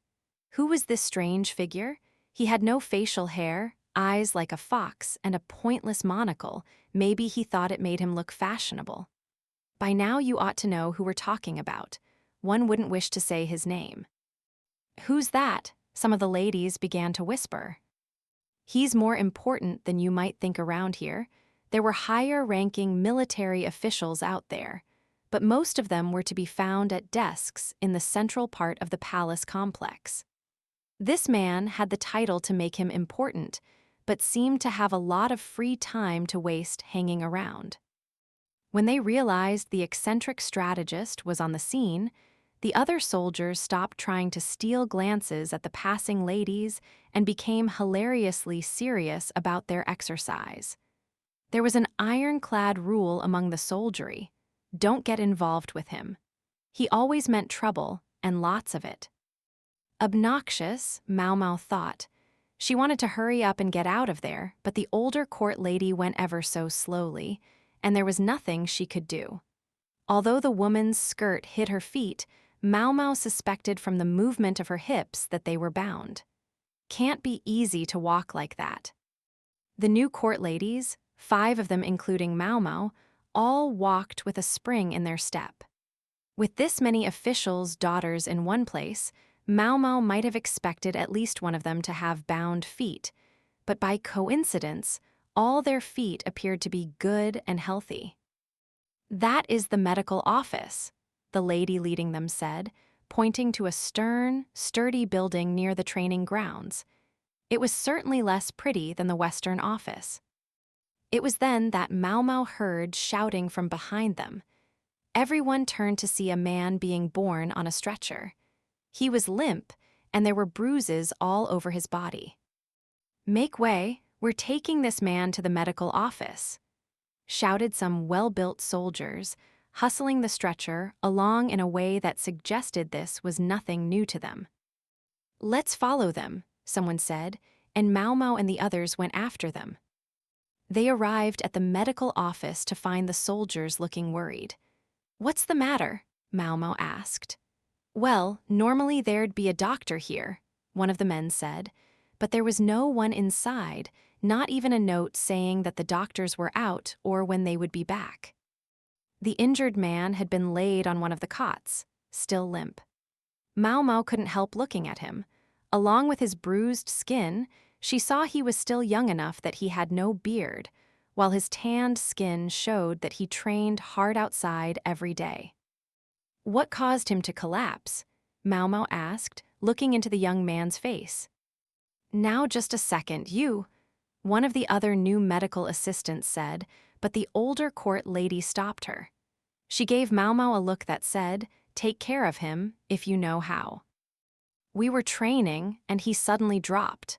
S1: Who was this strange figure? He had no facial hair, eyes like a fox, and a pointless monocle. Maybe he thought it made him look fashionable. By now you ought to know who we're talking about. One wouldn't wish to say his name. "Who's that?" some of the ladies began to whisper. "He's more important than you might think around here. There were higher-ranking military officials out there, but most of them were to be found at desks in the central part of the palace complex. This man had the title to make him important, but seemed to have a lot of free time to waste hanging around. When they realized the eccentric strategist was on the scene, the other soldiers stopped trying to steal glances at the passing ladies and became hilariously serious about their exercise. There was an ironclad rule among the soldiery: don't get involved with him. He always meant trouble, and lots of it. Obnoxious, Maomao thought. She wanted to hurry up and get out of there, but the older court lady went ever so slowly, and there was nothing she could do. Although the woman's skirt hid her feet, Maomao suspected from the movement of her hips that they were bound. Can't be easy to walk like that. The new court ladies, 5 of them including Maomao, all walked with a spring in their step. With this many officials' daughters in one place, Maomao might have expected at least one of them to have bound feet, but by coincidence, all their feet appeared to be good and healthy. "That is the medical office," the lady leading them said, pointing to a stern, sturdy building near the training grounds. It was certainly less pretty than the Western office. It was then that Maomao heard shouting from behind them. Everyone turned to see a man being borne on a stretcher. He was limp, and there were bruises all over his body. "Make way, we're taking this man to the medical office," shouted some well-built soldiers, hustling the stretcher along in a way that suggested this was nothing new to them. "Let's follow them," someone said, and Maomao and the others went after them. They arrived at the medical office to find the soldiers looking worried. "What's the matter?" Maomao asked. "Well, normally there'd be a doctor here," one of the men said, but there was no one inside, not even a note saying that the doctors were out or when they would be back. The injured man had been laid on one of the cots, still limp. Maomao couldn't help looking at him. Along with his bruised skin, she saw he was still young enough that he had no beard, while his tanned skin showed that he trained hard outside every day. "What caused him to collapse?" Maomao asked, looking into the young man's face. "Now just a second, you," one of the other new medical assistants said, but the older court lady stopped her. She gave Maomao a look that said, "Take care of him, if you know how." "We were training, and he suddenly dropped.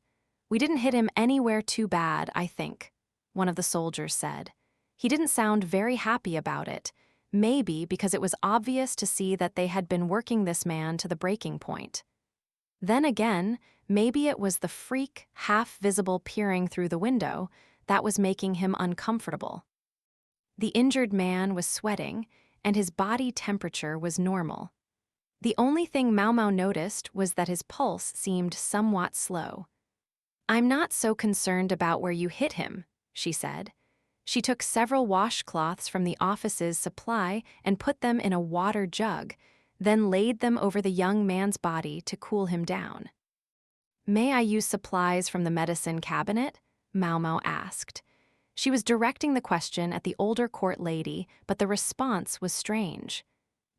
S1: We didn't hit him anywhere too bad, I think," one of the soldiers said. He didn't sound very happy about it, maybe because it was obvious to see that they had been working this man to the breaking point. Then again, maybe it was the freak, half-visible peering through the window that was making him uncomfortable. The injured man was sweating, and his body temperature was normal. The only thing Maomao noticed was that his pulse seemed somewhat slow. "I'm not so concerned about where you hit him," she said. She took several washcloths from the office's supply and put them in a water jug, then laid them over the young man's body to cool him down. "May I use supplies from the medicine cabinet?" Maomao asked. She was directing the question at the older court lady, but the response was strange.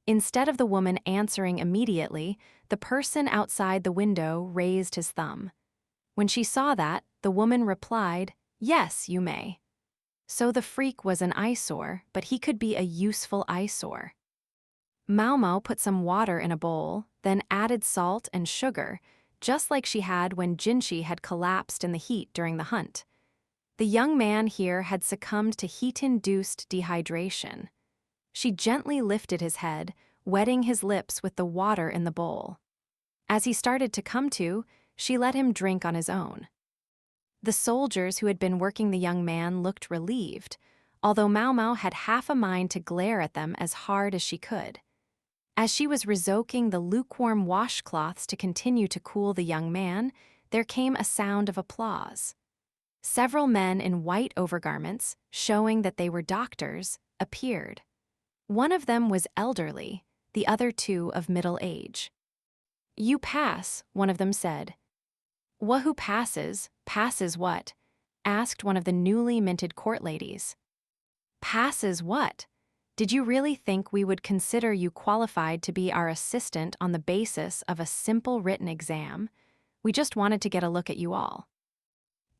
S1: Instead of the woman answering immediately, the person outside the window raised his thumb. When she saw that, the woman replied, "Yes, you may." So the freak was an eyesore, but he could be a useful eyesore. Maomao put some water in a bowl, then added salt and sugar, just like she had when Jinshi had collapsed in the heat during the hunt. The young man here had succumbed to heat-induced dehydration. She gently lifted his head, wetting his lips with the water in the bowl. As he started to come to, she let him drink on his own. The soldiers who had been working the young man looked relieved, although Maomao had half a mind to glare at them as hard as she could. As she was resoaking the lukewarm washcloths to continue to cool the young man, there came a sound of applause. Several men in white overgarments, showing that they were doctors, appeared. One of them was elderly, the other 2 of middle age. "You pass," one of them said. "Who passes what?" asked one of the newly minted court ladies. "Passes what? Did you really think we would consider you qualified to be our assistant on the basis of a simple written exam? We just wanted to get a look at you all."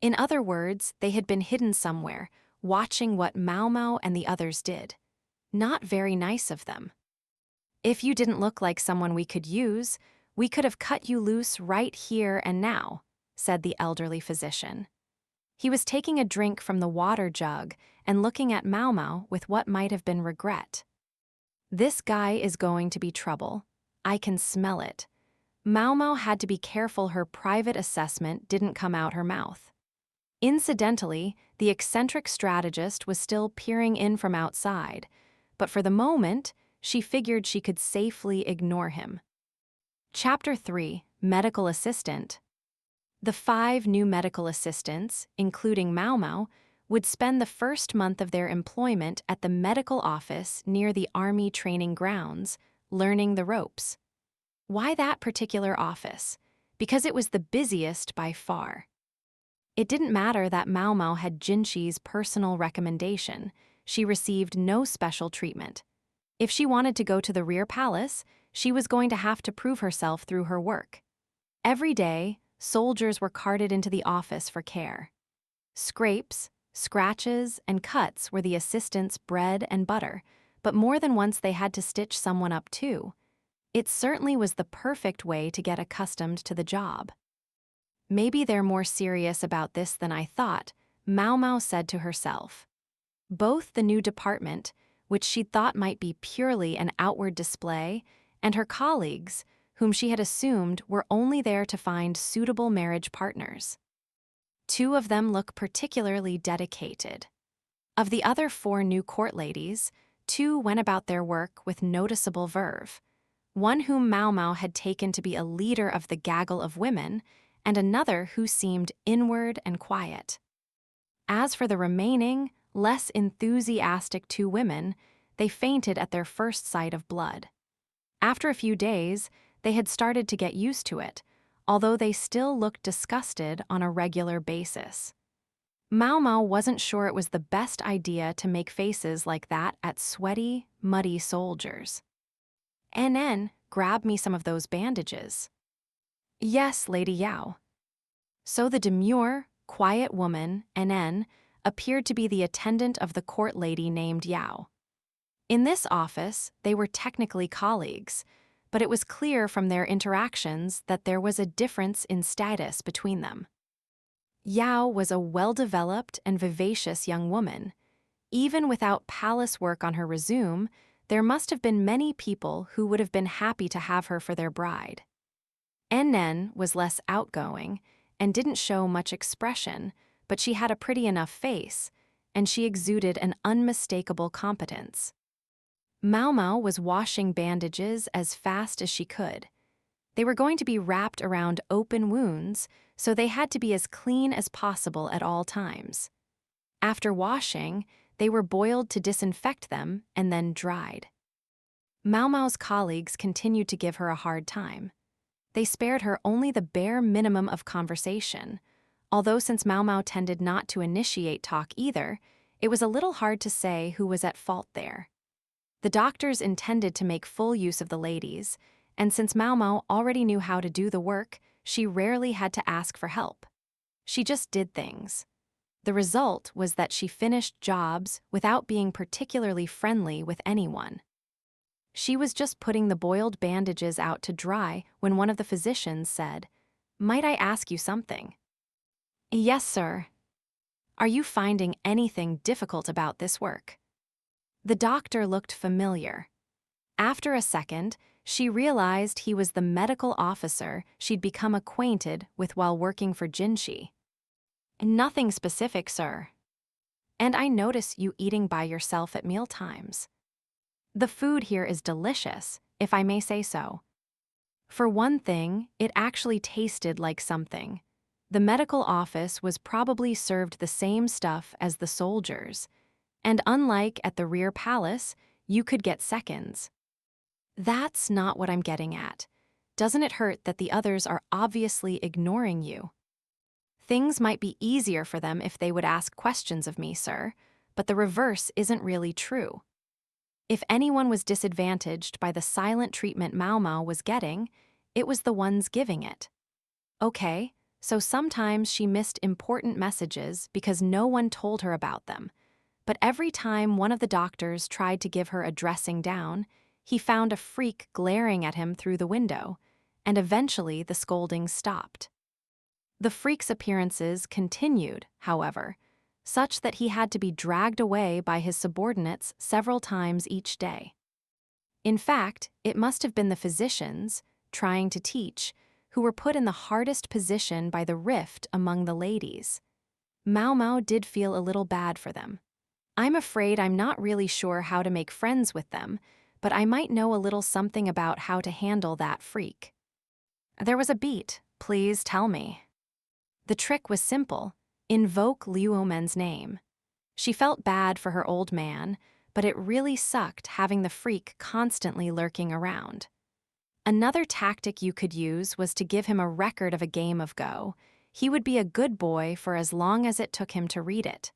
S1: In other words, they had been hidden somewhere, watching what Maomao and the others did. Not very nice of them. "If you didn't look like someone we could use, we could have cut you loose right here and now," said the elderly physician. He was taking a drink from the water jug and looking at Maomao with what might have been regret. "This guy is going to be trouble. I can smell it." Maomao had to be careful her private assessment didn't come out her mouth. Incidentally, the eccentric strategist was still peering in from outside, but for the moment, she figured she could safely ignore him. Chapter 3, Medical Assistant. The 5 new medical assistants, including Maomao, would spend the first month of their employment at the medical office near the army training grounds, learning the ropes. Why that particular office? Because it was the busiest by far. It didn't matter that Maomao had Jinxi's personal recommendation. She received no special treatment. If she wanted to go to the rear palace, she was going to have to prove herself through her work. Every day, soldiers were carted into the office for care. Scrapes, scratches, and cuts were the assistants' bread and butter, but more than once they had to stitch someone up too. It certainly was the perfect way to get accustomed to the job. Maybe they're more serious about this than I thought, Maomao said to herself. Both the new department, which she'd thought might be purely an outward display, and her colleagues, whom she had assumed were only there to find suitable marriage partners. 2 of them look particularly dedicated. Of the other 4 new court ladies, 2 went about their work with noticeable verve. One whom Maomao had taken to be a leader of the gaggle of women, and another who seemed inward and quiet. As for the remaining, less enthusiastic 2 women, they fainted at their first sight of blood. After a few days, they had started to get used to it, although they still looked disgusted on a regular basis. Maomao wasn't sure it was the best idea to make faces like that at sweaty, muddy soldiers. "NN, grab me some of those bandages." "Yes, Lady Yao." So the demure, quiet woman, NN, appeared to be the attendant of the court lady named Yao. In this office, they were technically colleagues, but it was clear from their interactions that there was a difference in status between them. Yao was a well-developed and vivacious young woman. Even without palace work on her resume, there must have been many people who would have been happy to have her for their bride. NN was less outgoing and didn't show much expression, but she had a pretty enough face, and she exuded an unmistakable competence. Maomao was washing bandages as fast as she could. They were going to be wrapped around open wounds, so they had to be as clean as possible at all times. After washing, they were boiled to disinfect them and then dried. Maomao's colleagues continued to give her a hard time. They spared her only the bare minimum of conversation, although since Maomao tended not to initiate talk either, it was a little hard to say who was at fault there. The doctors intended to make full use of the ladies, and since Maomao already knew how to do the work, she rarely had to ask for help. She just did things. The result was that she finished jobs without being particularly friendly with anyone. She was just putting the boiled bandages out to dry when one of the physicians said, "Might I ask you something?" "Yes, sir." "Are you finding anything difficult about this work?" The doctor looked familiar. After a second, she realized he was the medical officer she'd become acquainted with while working for Jinxi. "Nothing specific, sir. And I notice you eating by yourself at mealtimes. The food here is delicious, if I may say so. For one thing, it actually tasted like something. The medical office was probably served the same stuff as the soldiers, and unlike at the rear palace, you could get seconds." "That's not what I'm getting at. Doesn't it hurt that the others are obviously ignoring you?" "Things might be easier for them if they would ask questions of me, sir, but the reverse isn't really true. If anyone was disadvantaged by the silent treatment Maomao was getting, it was the ones giving it." Okay, so sometimes she missed important messages because no one told her about them. But every time one of the doctors tried to give her a dressing down, he found a freak glaring at him through the window, and eventually the scolding stopped. The freak's appearances continued, however, such that he had to be dragged away by his subordinates several times each day. In fact, it must have been the physicians, trying to teach, who were put in the hardest position by the rift among the ladies. Maomao did feel a little bad for them. "I'm afraid I'm not really sure how to make friends with them, but I might know a little something about how to handle that freak." "There was a beat. Please tell me." The trick was simple: invoke Liu Omen's name. She felt bad for her old man, but it really sucked having the freak constantly lurking around. Another tactic you could use was to give him a record of a game of Go. He would be a good boy for as long as it took him to read it.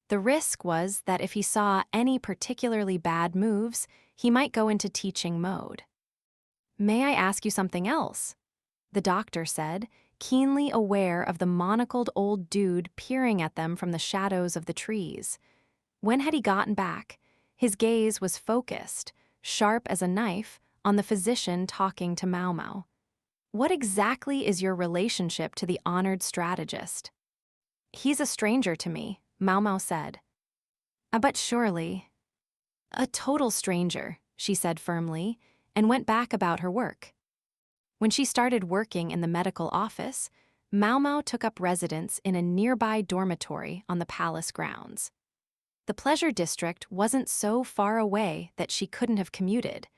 S1: The risk was that if he saw any particularly bad moves, he might go into teaching mode. "May I ask you something else?" the doctor said, keenly aware of the monocled old dude peering at them from the shadows of the trees. When had he gotten back? His gaze was focused, sharp as a knife, on the physician talking to Maomao. "What exactly is your relationship to the honored strategist?" "He's a stranger to me," Maomao said. But surely." "A total stranger," she said firmly, and went back about her work. When she started working in the medical office, Maomao took up residence in a nearby dormitory on the palace grounds. The pleasure district wasn't so far away that she couldn't have commuted,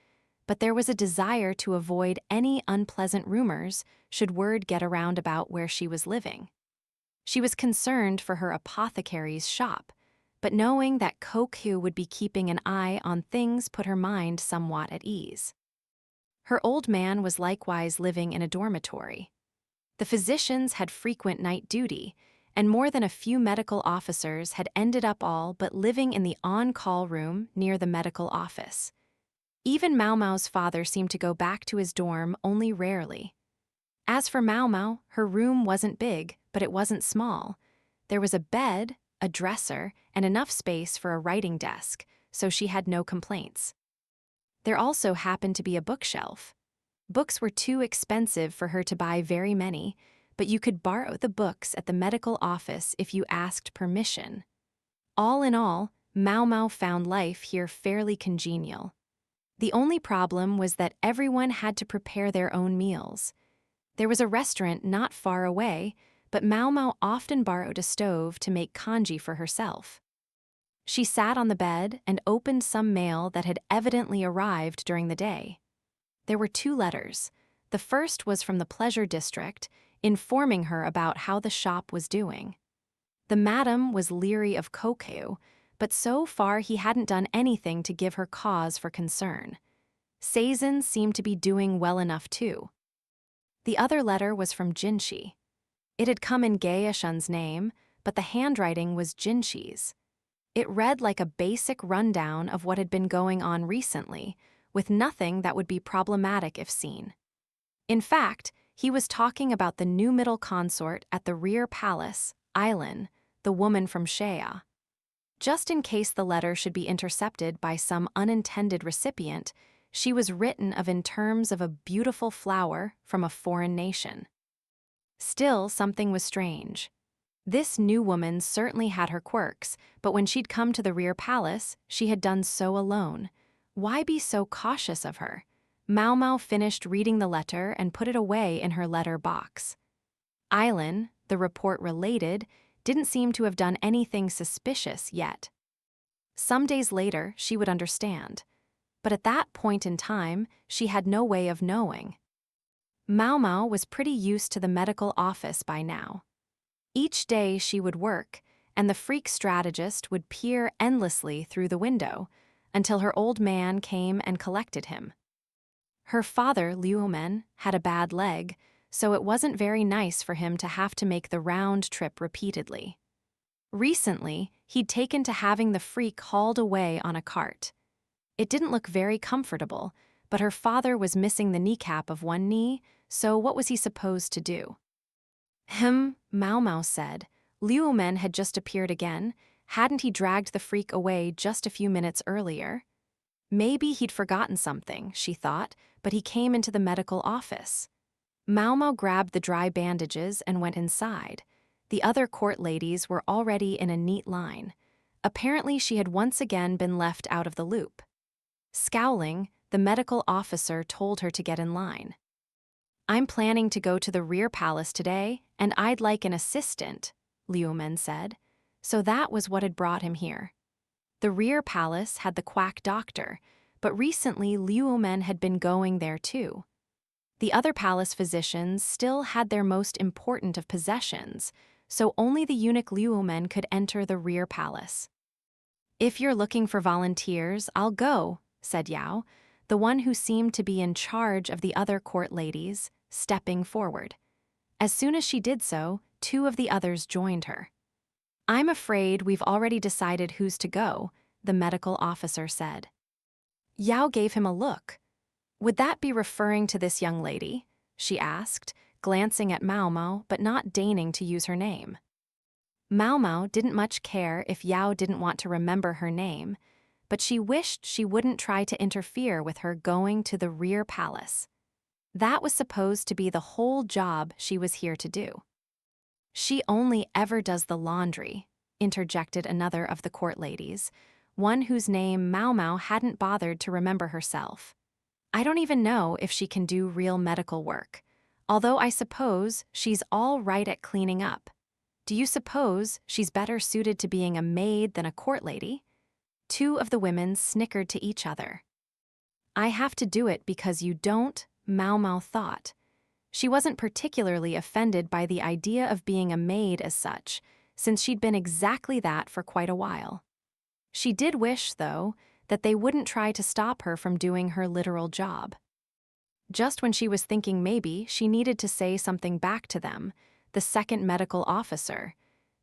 S1: but there was a desire to avoid any unpleasant rumors should word get around about where she was living. She was concerned for her apothecary's shop, but knowing that Congee would be keeping an eye on things put her mind somewhat at ease. Her old man was likewise living in a dormitory. The physicians had frequent night duty, and more than a few medical officers had ended up all but living in the on-call room near the medical office. Even Maomao's father seemed to go back to his dorm only rarely. As for Maomao, her room wasn't big, but it wasn't small. There was a bed, a dresser, and enough space for a writing desk, so she had no complaints. There also happened to be a bookshelf. Books were too expensive for her to buy very many, but you could borrow the books at the medical office if you asked permission. All in all, Maomao found life here fairly congenial. The only problem was that everyone had to prepare their own meals. There was a restaurant not far away, but Maomao often borrowed a stove to make congee for herself. She sat on the bed and opened some mail that had evidently arrived during the day. There were 2 letters. The first was from the pleasure district, informing her about how the shop was doing. The madam was leery of Congee, but so far he hadn't done anything to give her cause for concern. Seizin seemed to be doing well enough too. The other letter was from Jinshi. It had come in Gaeshun's name, but the handwriting was Jinshi's. It read like a basic rundown of what had been going on recently, with nothing that would be problematic if seen. In fact, he was talking about the new middle consort at the rear palace, Aylin, the woman from Shea. Just in case the letter should be intercepted by some unintended recipient, she was written of in terms of a beautiful flower from a foreign nation. Still, something was strange. This new woman certainly had her quirks, but when she'd come to the rear palace, she had done so alone. Why be so cautious of her? Maomao finished reading the letter and put it away in her letter box. Aylin, the report related, didn't seem to have done anything suspicious yet. Some days later, she would understand. But at that point in time, she had no way of knowing. Maomao was pretty used to the medical office by now. Each day she would work, and the freak strategist would peer endlessly through the window until her old man came and collected him. Her father, Liu Omen, had a bad leg, so it wasn't very nice for him to have to make the round trip repeatedly. Recently, he'd taken to having the freak hauled away on a cart. It didn't look very comfortable, but her father was missing the kneecap of one knee, so what was he supposed to do? Maomao said. Liu Omen had just appeared again. Hadn't he dragged the freak away just a few minutes earlier? Maybe he'd forgotten something, she thought, but he came into the medical office. Maomao grabbed the dry bandages and went inside. The other court ladies were already in a neat line. Apparently she had once again been left out of the loop. Scowling, the medical officer told her to get in line. "I'm planning to go to the rear palace today, and I'd like an assistant," Liu Omen said. So that was what had brought him here. The rear palace had the quack doctor, but recently Liu Omen had been going there too. The other palace physicians still had their most important of possessions, so only the eunuch Liumen could enter the rear palace. "If you're looking for volunteers, I'll go," said Yao, the one who seemed to be in charge of the other court ladies, stepping forward. As soon as she did so, two of the others joined her. "I'm afraid we've already decided who's to go," the medical officer said. Yao gave him a look. "Would that be referring to this young lady?" she asked, glancing at Maomao but not deigning to use her name. Maomao didn't much care if Yao didn't want to remember her name, but she wished she wouldn't try to interfere with her going to the rear palace. That was supposed to be the whole job she was here to do. "She only ever does the laundry," interjected another of the court ladies, one whose name Maomao hadn't bothered to remember herself. "I don't even know if she can do real medical work, although I suppose she's all right at cleaning up. Do you suppose she's better suited to being a maid than a court lady?" Two of the women snickered to each other. "I have to do it because you don't," Maomao thought. She wasn't particularly offended by the idea of being a maid as such, since she'd been exactly that for quite a while. She did wish, though, that they wouldn't try to stop her from doing her literal job. Just when she was thinking maybe she needed to say something back to them, the second medical officer,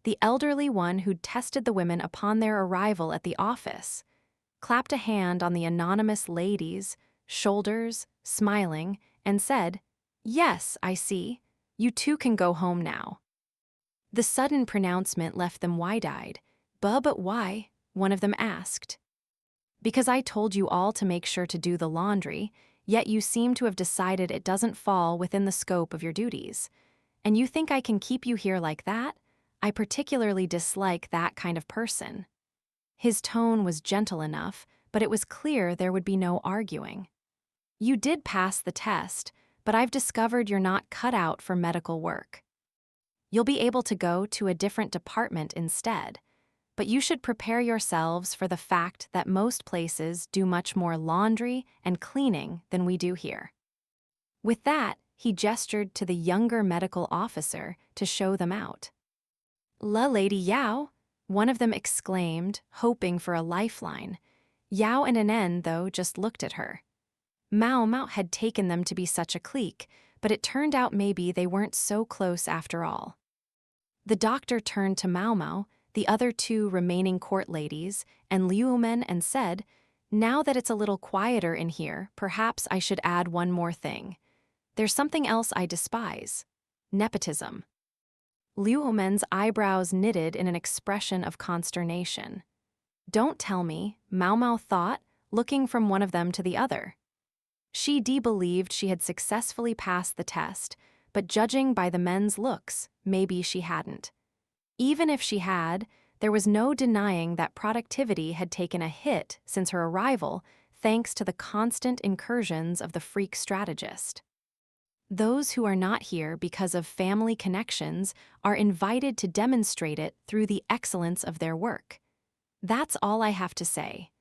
S1: the elderly one who'd tested the women upon their arrival at the office, clapped a hand on the anonymous lady's shoulders, smiling, and said, "Yes, I see. You two can go home now." The sudden pronouncement left them wide-eyed. But why?" one of them asked. "Because I told you all to make sure to do the laundry, yet you seem to have decided it doesn't fall within the scope of your duties. And you think I can keep you here like that? I particularly dislike that kind of person." His tone was gentle enough, but it was clear there would be no arguing. "You did pass the test, but I've discovered you're not cut out for medical work. You'll be able to go to a different department instead, but you should prepare yourselves for the fact that most places do much more laundry and cleaning than we do here." With that, he gestured to the younger medical officer to show them out. "La Lady Yao," one of them exclaimed, hoping for a lifeline. Yao and Anen, though, just looked at her. Maomao had taken them to be such a clique, but it turned out maybe they weren't so close after all. The doctor turned to Maomao, the other two remaining court ladies, and Liumen and said, "Now that it's a little quieter in here, perhaps I should add one more thing. There's something else I despise: nepotism." Liumen's eyebrows knitted in an expression of consternation. "Don't tell me," Maomao thought, looking from one of them to the other. She believed she had successfully passed the test, but judging by the men's looks, maybe she hadn't. Even if she had, there was no denying that productivity had taken a hit since her arrival, thanks to the constant incursions of the freak strategist. Those who are not here because of family connections are invited to demonstrate it through the excellence of their work. That's all I have to say.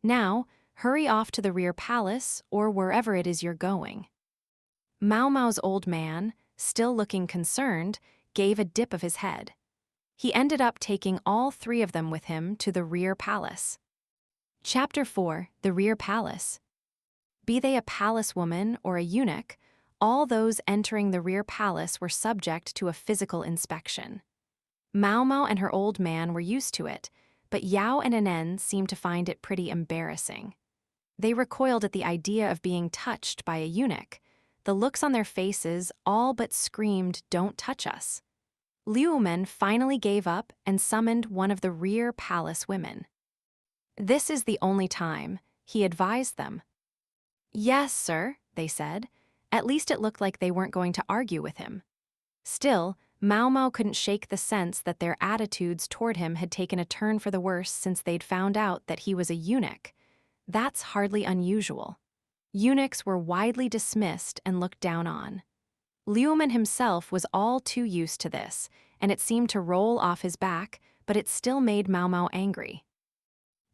S1: Now, hurry off to the rear palace or wherever it is you're going." Maomao's old man, still looking concerned, gave a dip of his head. He ended up taking all three of them with him to the rear palace. Chapter 4: The Rear Palace. Be they a palace woman or a eunuch, all those entering the rear palace were subject to a physical inspection. Maomao and her old man were used to it, but Yao and Anen seemed to find it pretty embarrassing. They recoiled at the idea of being touched by a eunuch. The looks on their faces all but screamed, "Don't touch us." Liumen finally gave up and summoned one of the rear palace women. "This is the only time," he advised them. "Yes, sir," they said. At least it looked like they weren't going to argue with him. Still, Maomao couldn't shake the sense that their attitudes toward him had taken a turn for the worse since they'd found out that he was a eunuch. That's hardly unusual. Eunuchs were widely dismissed and looked down on. Liumen himself was all too used to this, and it seemed to roll off his back, but it still made Maomao angry.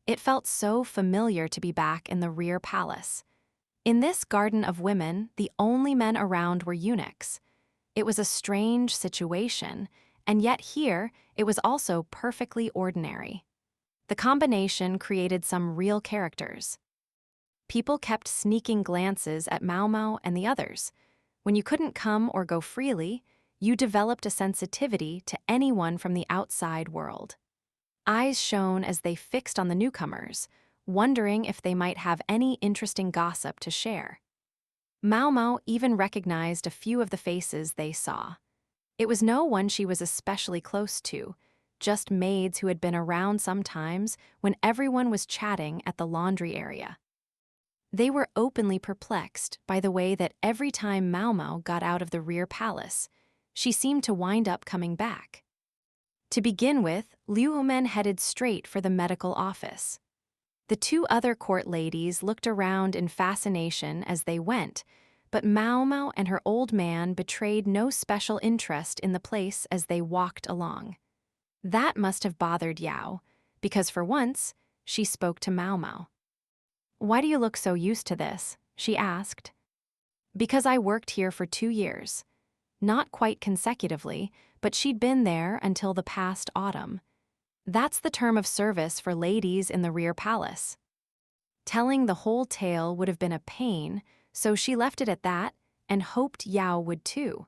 S1: It felt so familiar to be back in the rear palace. In this garden of women, the only men around were eunuchs. It was a strange situation, and yet here it was also perfectly ordinary. The combination created some real characters. People kept sneaking glances at Maomao and the others. When you couldn't come or go freely, you developed a sensitivity to anyone from the outside world. Eyes shone as they fixed on the newcomers, wondering if they might have any interesting gossip to share. Maomao even recognized a few of the faces they saw. It was no one she was especially close to, just maids who had been around sometimes when everyone was chatting at the laundry area. They were openly perplexed by the way that every time Maomao got out of the rear palace, she seemed to wind up coming back. To begin with, Liu Humen headed straight for the medical office. The two other court ladies looked around in fascination as they went, but Maomao and her old man betrayed no special interest in the place as they walked along. That must have bothered Yao, because for once, she spoke to Maomao. "Why do you look so used to this?" she asked. "Because I worked here for 2 years. Not quite consecutively, but she'd been there until the past autumn. That's the term of service for ladies in the rear palace." Telling the whole tale would have been a pain, so she left it at that and hoped Yao would too.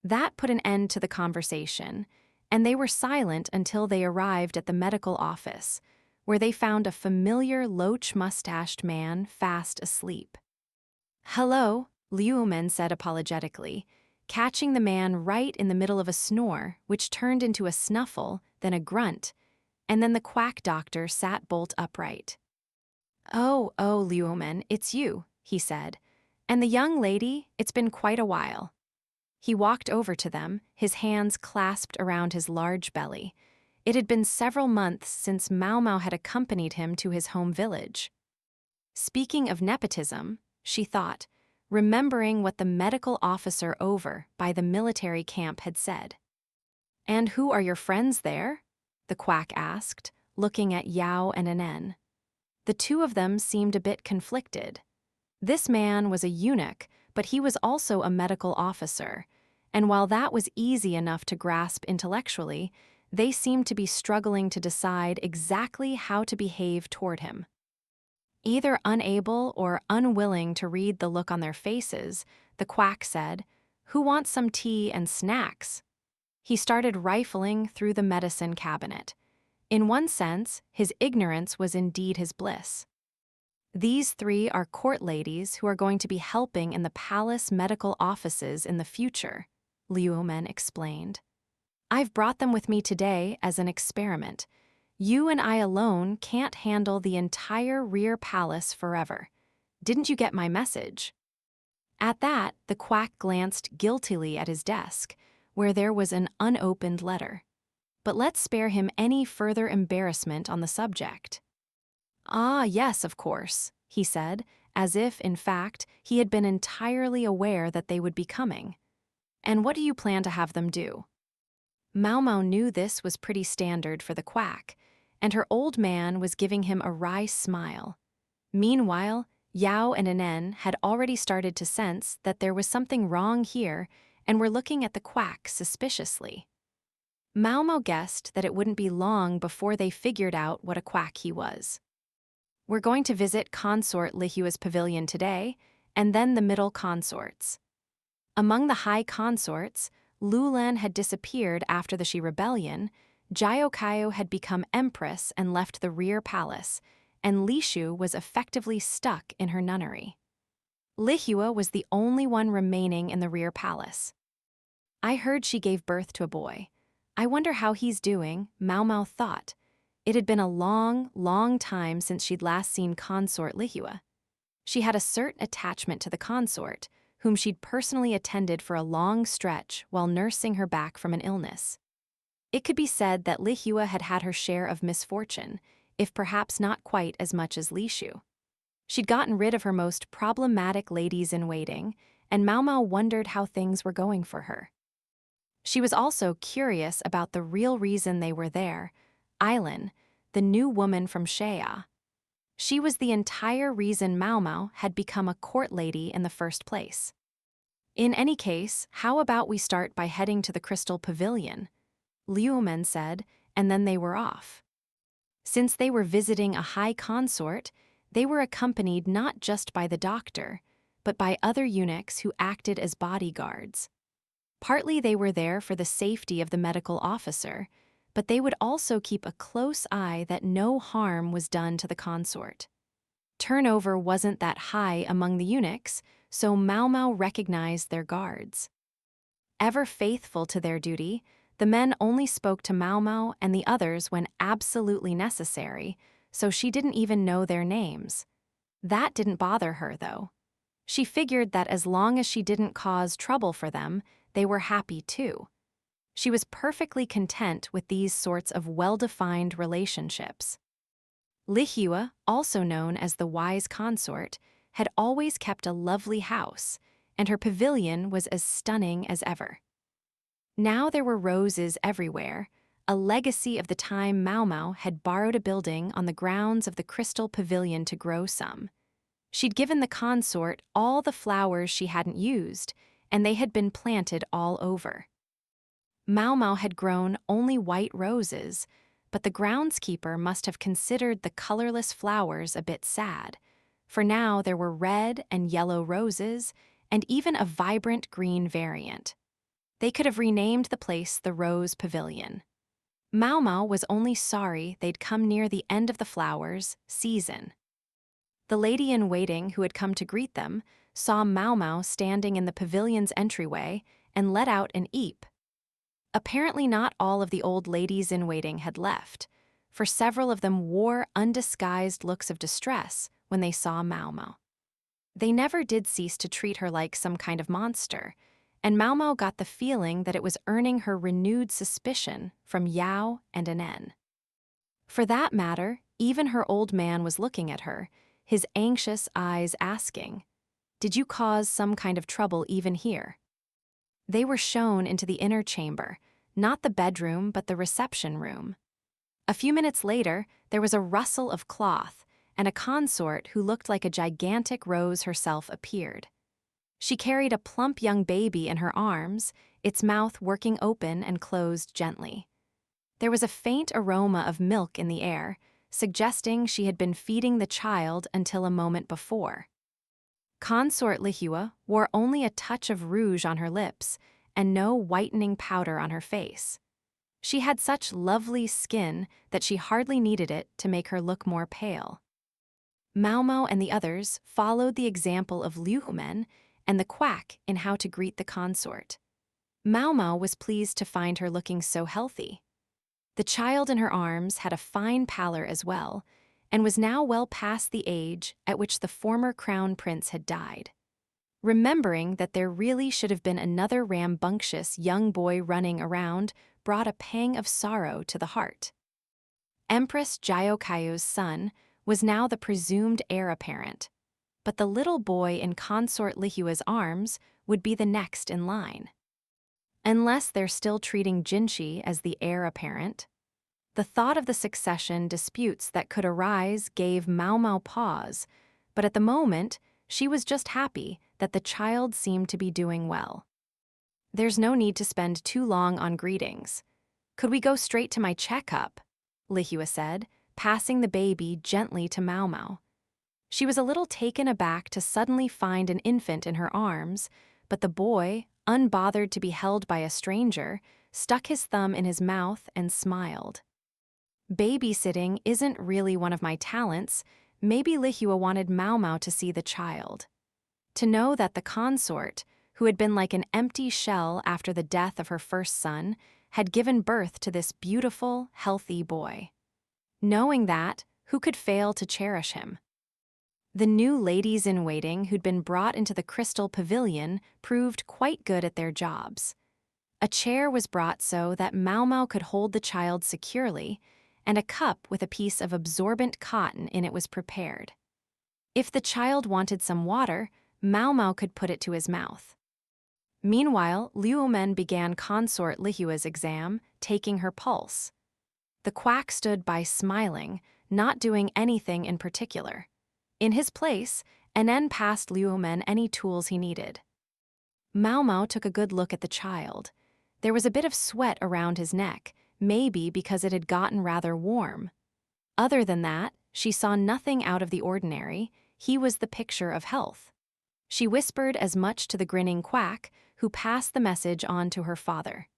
S1: That put an end to the conversation, and they were silent until they arrived at the medical office, where they found a familiar loach-mustached man fast asleep. "Hello," Liu Humen said apologetically, catching the man right in the middle of a snore, which turned into a snuffle, then a grunt, and then the quack doctor sat bolt upright. Oh, Liu Humen, it's you," he said. "And the young lady, it's been quite a while." He walked over to them, his hands clasped around his large belly. It had been several months since Maomao had accompanied him to his home village. Speaking of nepotism, she thought, remembering what the medical officer over by the military camp had said. "And who are your friends there?" the quack asked, looking at Yao and Anen. The two of them seemed a bit conflicted. This man was a eunuch, but he was also a medical officer, and while that was easy enough to grasp intellectually, they seemed to be struggling to decide exactly how to behave toward him. Either unable or unwilling to read the look on their faces, the quack said, "Who wants some tea and snacks?" He started rifling through the medicine cabinet. In one sense, his ignorance was indeed his bliss. "These 3 are court ladies who are going to be helping in the palace medical offices in the future," Liu Humen explained. "I've brought them with me today as an experiment. You and I alone can't handle the entire rear palace forever. Didn't you get my message?" At that, the quack glanced guiltily at his desk, where there was an unopened letter. But let's spare him any further embarrassment on the subject. "Ah, yes, of course," he said, as if, in fact, he had been entirely aware that they would be coming. "And what do you plan to have them do?" Maomao knew this was pretty standard for the quack, and her old man was giving him a wry smile. Meanwhile, Yao and Anen had already started to sense that there was something wrong here and were looking at the quack suspiciously. Maomao guessed that it wouldn't be long before they figured out what a quack he was. "We're going to visit Consort Lihua's pavilion today, and then the middle consorts." Among the high consorts, Lulan had disappeared after the Shi rebellion, Jiokayo had become Empress and left the rear palace, and Lishu was effectively stuck in her nunnery. Lihua was the only one remaining in the rear palace. "I heard she gave birth to a boy. I wonder how he's doing," Maomao thought. It had been a long, long time since she'd last seen Consort Lihua. She had a certain attachment to the consort, whom she'd personally attended for a long stretch while nursing her back from an illness. It could be said that Lihua had had her share of misfortune, if perhaps not quite as much as Lishu. She'd gotten rid of her most problematic ladies-in-waiting, and Maomao wondered how things were going for her. She was also curious about the real reason they were there, Aylin, the new woman from Shea. She was the entire reason Maomao had become a court lady in the first place. In any case, how about we start by heading to the Crystal Pavilion? Liu Men said, and then they were off. Since they were visiting a high consort, they were accompanied not just by the doctor, but by other eunuchs who acted as bodyguards. Partly they were there for the safety of the medical officer, but they would also keep a close eye that no harm was done to the consort. Turnover wasn't that high among the eunuchs, so Maomao recognized their guards. Ever faithful to their duty, the men only spoke to Maomao and the others when absolutely necessary, so she didn't even know their names. That didn't bother her, though. She figured that as long as she didn't cause trouble for them, they were happy too. She was perfectly content with these sorts of well-defined relationships. Lihua, also known as the Wise Consort, had always kept a lovely house, and her pavilion was as stunning as ever. Now there were roses everywhere, a legacy of the time Maomao had borrowed a building on the grounds of the Crystal Pavilion to grow some. She'd given the consort all the flowers she hadn't used, and they had been planted all over. Maomao had grown only white roses, but the groundskeeper must have considered the colorless flowers a bit sad, for now there were red and yellow roses, and even a vibrant green variant. They could have renamed the place the Rose Pavilion. Maomao was only sorry they'd come near the end of the flowers' season. The lady-in-waiting who had come to greet them saw Maomao standing in the pavilion's entryway and let out an eep. Apparently not all of the old ladies-in-waiting had left, for several of them wore undisguised looks of distress when they saw Maomao. They never did cease to treat her like some kind of monster, and Maomao got the feeling that it was earning her renewed suspicion from Yao and Anen. For that matter, even her old man was looking at her, his anxious eyes asking, "Did you cause some kind of trouble even here?" They were shown into the inner chamber, not the bedroom but the reception room. A few minutes later, there was a rustle of cloth, and a consort who looked like a gigantic rose herself appeared. She carried a plump young baby in her arms, its mouth working open and closed gently. There was a faint aroma of milk in the air, suggesting she had been feeding the child until a moment before. Consort Lihua wore only a touch of rouge on her lips and no whitening powder on her face. She had such lovely skin that she hardly needed it to make her look more pale. Maomao and the others followed the example of Liumen and the quack in how to greet the consort. Maomao was pleased to find her looking so healthy. The child in her arms had a fine pallor as well, and was now well past the age at which the former crown prince had died. Remembering that there really should have been another rambunctious young boy running around brought a pang of sorrow to the heart. Empress Jiaokaiu's son was now the presumed heir apparent, but the little boy in Consort Lihua's arms would be the next in line. Unless they're still treating Jinshi as the heir apparent. The thought of the succession disputes that could arise gave Maomao pause, but at the moment, she was just happy that the child seemed to be doing well. "There's no need to spend too long on greetings. Could we go straight to my checkup?" Lihua said, passing the baby gently to Maomao. She was a little taken aback to suddenly find an infant in her arms, but the boy, unbothered to be held by a stranger, stuck his thumb in his mouth and smiled. "Babysitting isn't really one of my talents. Maybe Lihua wanted Maomao to see the child. To know that the consort, who had been like an empty shell after the death of her first son, had given birth to this beautiful, healthy boy. Knowing that, who could fail to cherish him? The new ladies-in-waiting who'd been brought into the Crystal Pavilion proved quite good at their jobs. A chair was brought so that Maomao could hold the child securely, and a cup with a piece of absorbent cotton in it was prepared. If the child wanted some water, Maomao could put it to his mouth. Meanwhile, Liumen began Consort Lihua's exam, taking her pulse. The quack stood by smiling, not doing anything in particular. In his place, Nen passed Liumen any tools he needed. Maomao took a good look at the child. There was a bit of sweat around his neck, maybe because it had gotten rather warm. Other than that, she saw nothing out of the ordinary. He was the picture of health. She whispered as much to the grinning quack, who passed the message on to her father.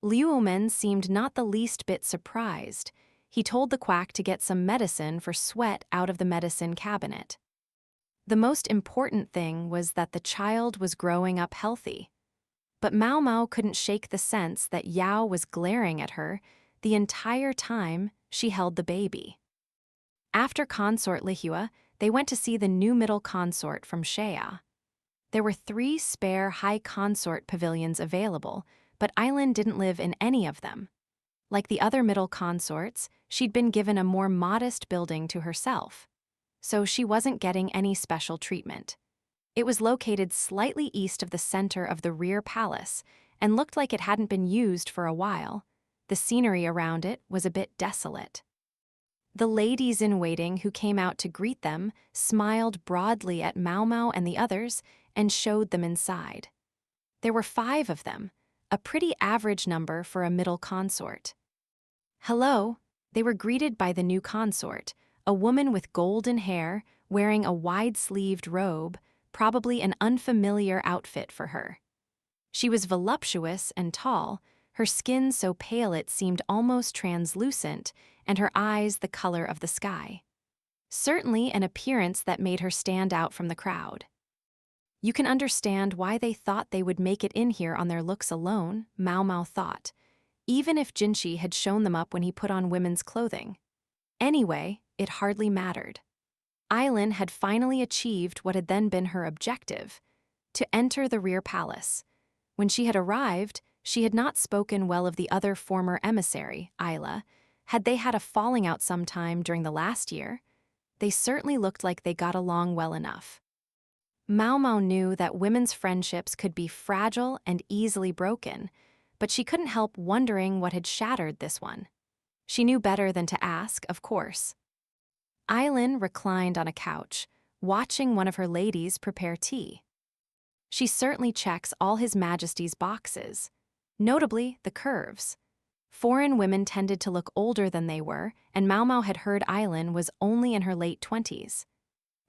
S1: Liumen seemed not the least bit surprised. He told the quack to get some medicine for sweat out of the medicine cabinet. The most important thing was that the child was growing up healthy. But Maomao couldn't shake the sense that Yao was glaring at her the entire time she held the baby. After Consort Lihua, they went to see the new middle consort from Shea. There were 3 spare high consort pavilions available, but Aylin didn't live in any of them. Like the other middle consorts, she'd been given a more modest building to herself, so she wasn't getting any special treatment. It was located slightly east of the center of the rear palace and looked like it hadn't been used for a while. The scenery around it was a bit desolate. The ladies-in-waiting who came out to greet them smiled broadly at Maomao and the others and showed them inside. There were 5 of them, a pretty average number for a middle consort. Hello, they were greeted by the new consort, a woman with golden hair wearing a wide-sleeved robe, probably an unfamiliar outfit for her. She was voluptuous and tall, her skin so pale it seemed almost translucent, and her eyes the color of the sky. Certainly an appearance that made her stand out from the crowd. You can understand why they thought they would make it in here on their looks alone, Maomao thought, even if Jinshi had shown them up when he put on women's clothing. Anyway, it hardly mattered. Aylin had finally achieved what had then been her objective, to enter the rear palace. When she had arrived, she had not spoken well of the other former emissary, Ayla. Had they had a falling out sometime during the last year? They certainly looked like they got along well enough. Maomao knew that women's friendships could be fragile and easily broken, but she couldn't help wondering what had shattered this one. She knew better than to ask, of course. Aylin reclined on a couch, watching one of her ladies prepare tea. She certainly checks all His Majesty's boxes, notably the curves. Foreign women tended to look older than they were, and Maomao had heard Aylin was only in her late 20s.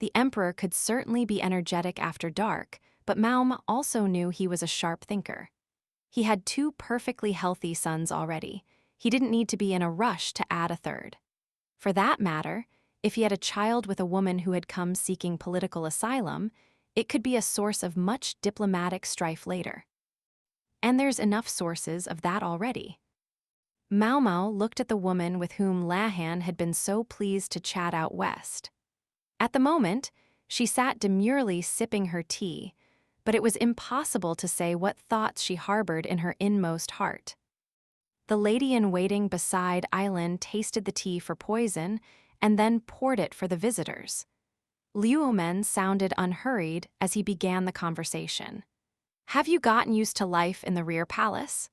S1: The Emperor could certainly be energetic after dark, but Maomao also knew he was a sharp thinker. He had 2 perfectly healthy sons already. He didn't need to be in a rush to add a third. For that matter, if he had a child with a woman who had come seeking political asylum, it could be a source of much diplomatic strife later. And there's enough sources of that already. Maomao looked at the woman with whom Lahan had been so pleased to chat out west. At the moment, she sat demurely sipping her tea, but it was impossible to say what thoughts she harbored in her inmost heart. The lady-in-waiting beside Aylin tasted the tea for poison and then poured it for the visitors. Liumen sounded unhurried as he began the conversation. "Have you gotten used to life in the rear palace?"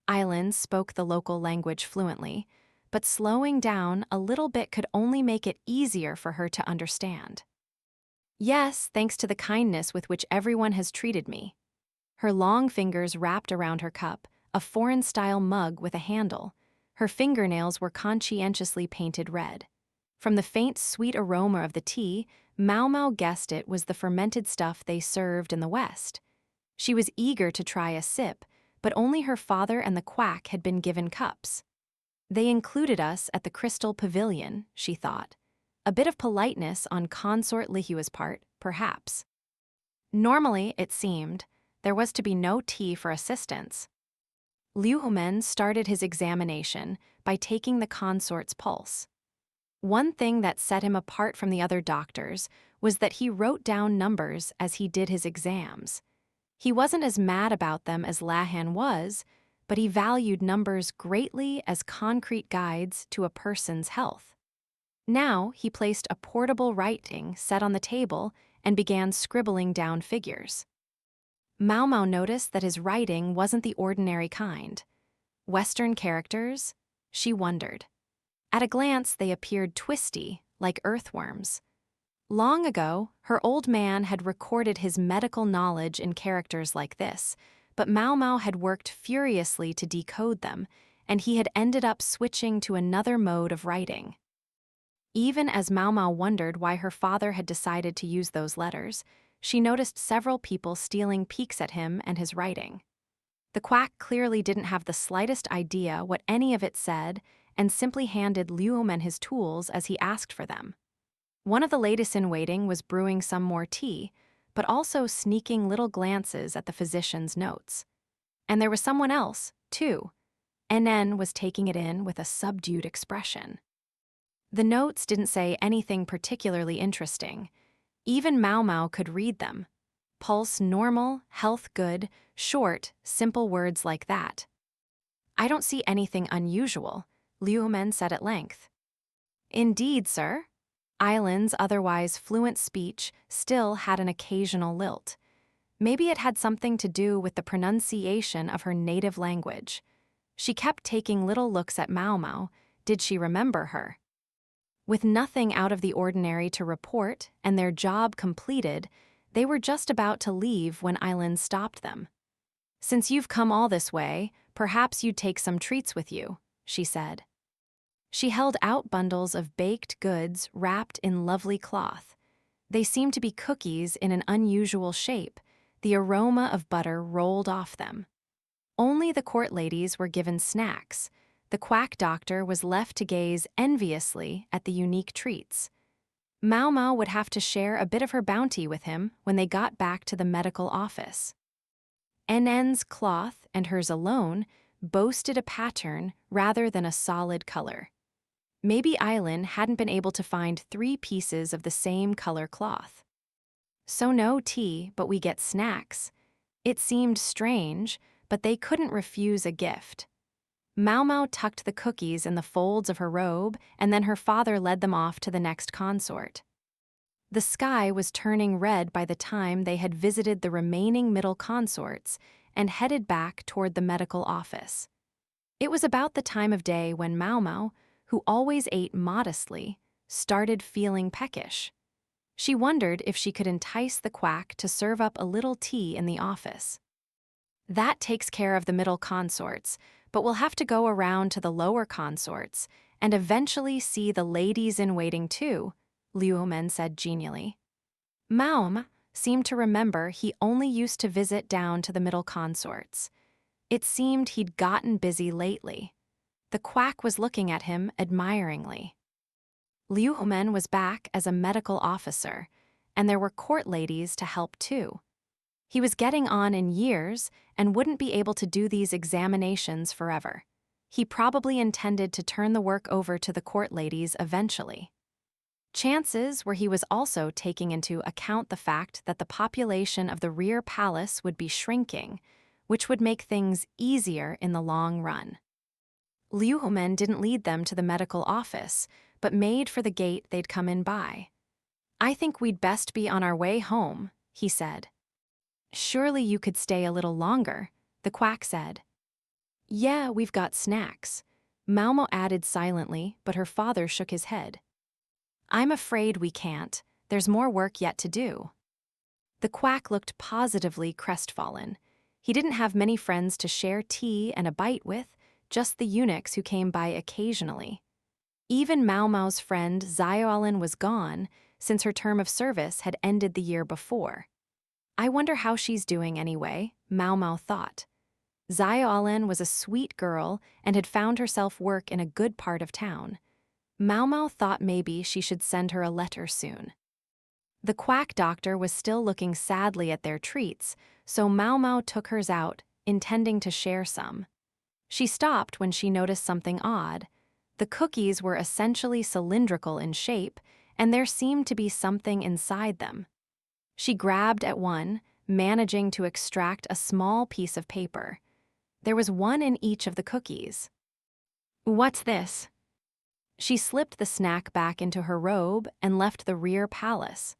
S1: Aylin spoke the local language fluently, but slowing down a little bit could only make it easier for her to understand. "Yes, thanks to the kindness with which everyone has treated me." Her long fingers wrapped around her cup, a foreign-style mug with a handle. Her fingernails were conscientiously painted red. From the faint, sweet aroma of the tea, Maomao guessed it was the fermented stuff they served in the West. She was eager to try a sip, but only her father and the quack had been given cups. They included us at the Crystal Pavilion, she thought. A bit of politeness on Consort Lihua's part, perhaps. Normally, it seemed, there was to be no tea for assistants. Liumen started his examination by taking the consort's pulse. One thing that set him apart from the other doctors was that he wrote down numbers as he did his exams. He wasn't as mad about them as Lahan was, but he valued numbers greatly as concrete guides to a person's health. Now he placed a portable writing set on the table and began scribbling down figures. Maomao noticed that his writing wasn't the ordinary kind. Western characters? She wondered. At a glance, they appeared twisty, like earthworms. Long ago, her old man had recorded his medical knowledge in characters like this, but Maomao had worked furiously to decode them, and he had ended up switching to another mode of writing. Even as Maomao wondered why her father had decided to use those letters, she noticed several people stealing peeks at him and his writing. The quack clearly didn't have the slightest idea what any of it said and simply handed Liumen his tools as he asked for them. One of the ladies-in-waiting was brewing some more tea, but also sneaking little glances at the physician's notes. And there was someone else, too. NN was taking it in with a subdued expression. The notes didn't say anything particularly interesting. Even Maomao could read them. Pulse normal, health good, short, simple words like that. "I don't see anything unusual," Liumen said at length. "Indeed, sir." Aylin's otherwise fluent speech still had an occasional lilt. Maybe it had something to do with the pronunciation of her native language. She kept taking little looks at Maomao. Did she remember her? With nothing out of the ordinary to report and their job completed, they were just about to leave when Aylin stopped them. "Since you've come all this way, perhaps you'd take some treats with you," she said. She held out bundles of baked goods wrapped in lovely cloth. They seemed to be cookies in an unusual shape. The aroma of butter rolled off them. Only the court ladies were given snacks. The quack doctor was left to gaze enviously at the unique treats. Maomao would have to share a bit of her bounty with him when they got back to the medical office. NN's cloth and hers alone boasted a pattern rather than a solid color. Maybe Aylin hadn't been able to find 3 pieces of the same color cloth. "So no tea, but we get snacks." It seemed strange, but they couldn't refuse a gift. Maomao tucked the cookies in the folds of her robe, and then her father led them off to the next consort. The sky was turning red by the time they had visited the remaining middle consorts and headed back toward the medical office. It was about the time of day when Maomao, who always ate modestly, started feeling peckish. She wondered if she could entice the quack to serve up a little tea in the office. "That takes care of the middle consorts, but we'll have to go around to the lower consorts and eventually see the ladies-in-waiting too," Liumen said genially. Maomao seemed to remember he only used to visit down to the middle consorts. It seemed he'd gotten busy lately. The quack was looking at him admiringly. Liumen was back as a medical officer, and there were court ladies to help too. He was getting on in years and wouldn't be able to do these examinations forever. He probably intended to turn the work over to the court ladies eventually. Chances were he was also taking into account the fact that the population of the rear palace would be shrinking, which would make things easier in the long run. Liumen didn't lead them to the medical office, but made for the gate they'd come in by. "I think we'd best be on our way home," he said. "Surely you could stay a little longer," the quack said. "Yeah, we've got snacks," Maomao added silently, but her father shook his head. "I'm afraid we can't. There's more work yet to do." The quack looked positively crestfallen. He didn't have many friends to share tea and a bite with, just the eunuchs who came by occasionally. Even Maomao's friend Aylin was gone, since her term of service had ended the year before. "I wonder how she's doing anyway," Maomao thought. Aylin was a sweet girl and had found herself work in a good part of town. Maomao thought maybe she should send her a letter soon. The quack doctor was still looking sadly at their treats, so Maomao took hers out, intending to share some. She stopped when she noticed something odd. The cookies were essentially cylindrical in shape, and there seemed to be something inside them. She grabbed at one, managing to extract a small piece of paper. There was one in each of the cookies. "What's this?" She slipped the snack back into her robe and left the rear palace.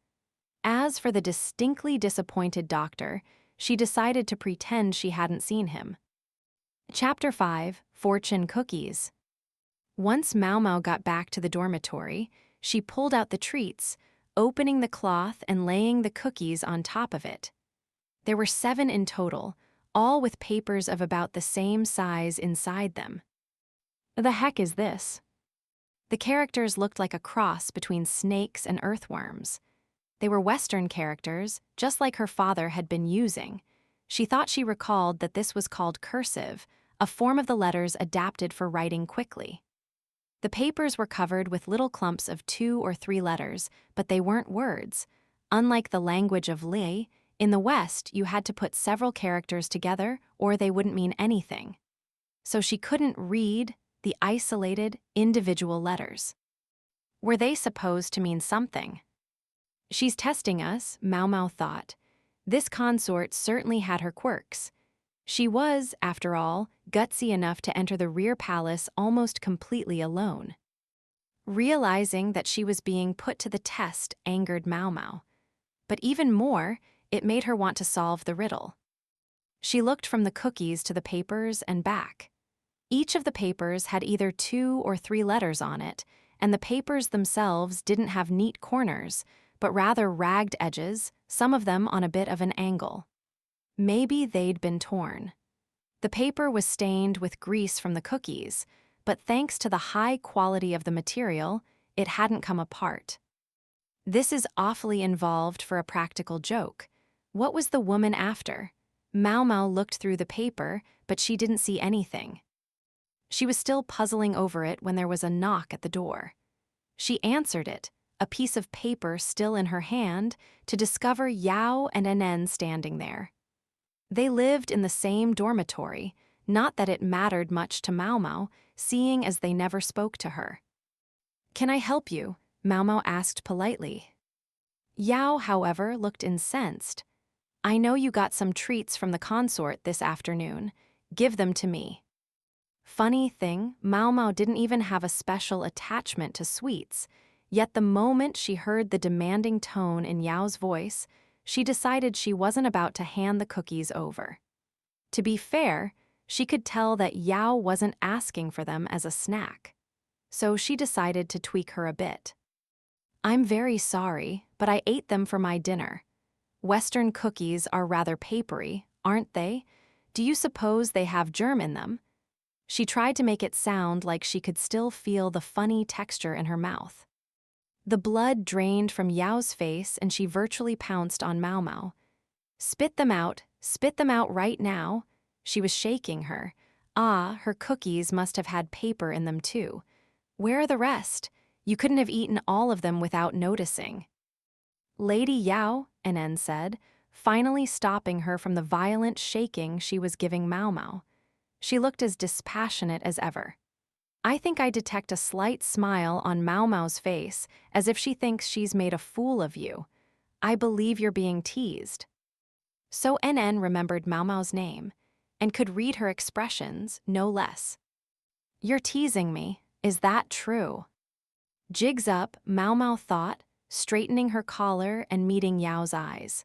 S1: As for the distinctly disappointed doctor, she decided to pretend she hadn't seen him. Chapter 5, Fortune Cookies. Once Maomao got back to the dormitory, she pulled out the treats, opening the cloth and laying the cookies on top of it. There were 7 in total, all with papers of about the same size inside them. The heck is this? The characters looked like a cross between snakes and earthworms. They were Western characters, just like her father had been using. She thought she recalled that this was called cursive, a form of the letters adapted for writing quickly. The papers were covered with little clumps of 2 or 3 letters, but they weren't words. Unlike the language of Lei, in the West you had to put several characters together or they wouldn't mean anything. So she couldn't read the isolated, individual letters. Were they supposed to mean something? She's testing us, Maomao thought. This consort certainly had her quirks. She was, after all, gutsy enough to enter the rear palace almost completely alone. Realizing that she was being put to the test angered Maomao. But even more, it made her want to solve the riddle. She looked from the cookies to the papers and back. Each of the papers had either 2 or 3 letters on it, and the papers themselves didn't have neat corners, but rather ragged edges, some of them on a bit of an angle. Maybe they'd been torn. The paper was stained with grease from the cookies, but thanks to the high quality of the material, it hadn't come apart. This is awfully involved for a practical joke. What was the woman after? Maomao looked through the paper, but she didn't see anything. She was still puzzling over it when there was a knock at the door. She answered it, a piece of paper still in her hand, to discover Yao and Enen standing there. They lived in the same dormitory, not that it mattered much to Maomao, seeing as they never spoke to her. "Can I help you?" Maomao asked politely. Yao, however, looked incensed. "I know you got some treats from the consort this afternoon. Give them to me." Funny thing, Maomao didn't even have a special attachment to sweets, yet the moment she heard the demanding tone in Yao's voice, she decided she wasn't about to hand the cookies over. To be fair, she could tell that Yao wasn't asking for them as a snack. So she decided to tweak her a bit. "I'm very sorry, but I ate them for my dinner. Western cookies are rather papery, aren't they? Do you suppose they have germ in them?" She tried to make it sound like she could still feel the funny texture in her mouth. The blood drained from Yao's face and she virtually pounced on Maomao. Spit them out right now." She was shaking her. Her cookies must have had paper in them too. "Where are the rest? You couldn't have eaten all of them without noticing." "Lady Yao," Enen said, finally stopping her from the violent shaking she was giving Maomao. She looked as dispassionate as ever. I think I detect a slight smile on Maomao's face, as if she thinks she's made a fool of you. "I believe you're being teased." So Enen remembered Maomao's name, and could read her expressions, no less. "You're teasing me, is that true?" Jigs up, Maomao thought, straightening her collar and meeting Yao's eyes.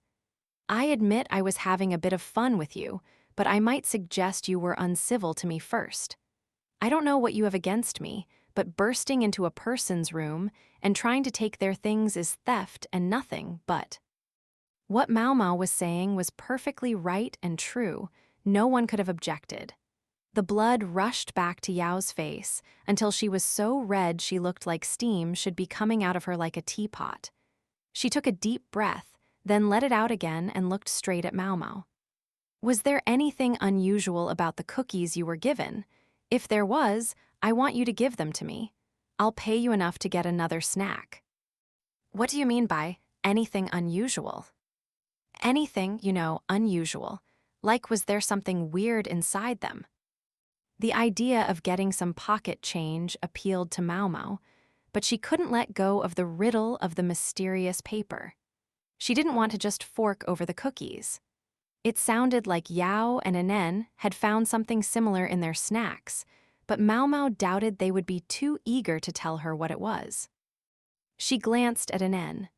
S1: "I admit I was having a bit of fun with you, but I might suggest you were uncivil to me first. I don't know what you have against me, but bursting into a person's room and trying to take their things is theft and nothing but." What Maomao was saying was perfectly right and true. No one could have objected. The blood rushed back to Yao's face until she was so red she looked like steam should be coming out of her like a teapot. She took a deep breath, then let it out again and looked straight at Maomao. "Was there anything unusual about the cookies you were given? If there was, I want you to give them to me. I'll pay you enough to get another snack." "What do you mean by anything unusual?" "Anything, unusual. Like, was there something weird inside them?" The idea of getting some pocket change appealed to Maomao, but she couldn't let go of the riddle of the mysterious paper. She didn't want to just fork over the cookies. It sounded like Yao and Enen had found something similar in their snacks, but Maomao doubted they would be too eager to tell her what it was. She glanced at Enen.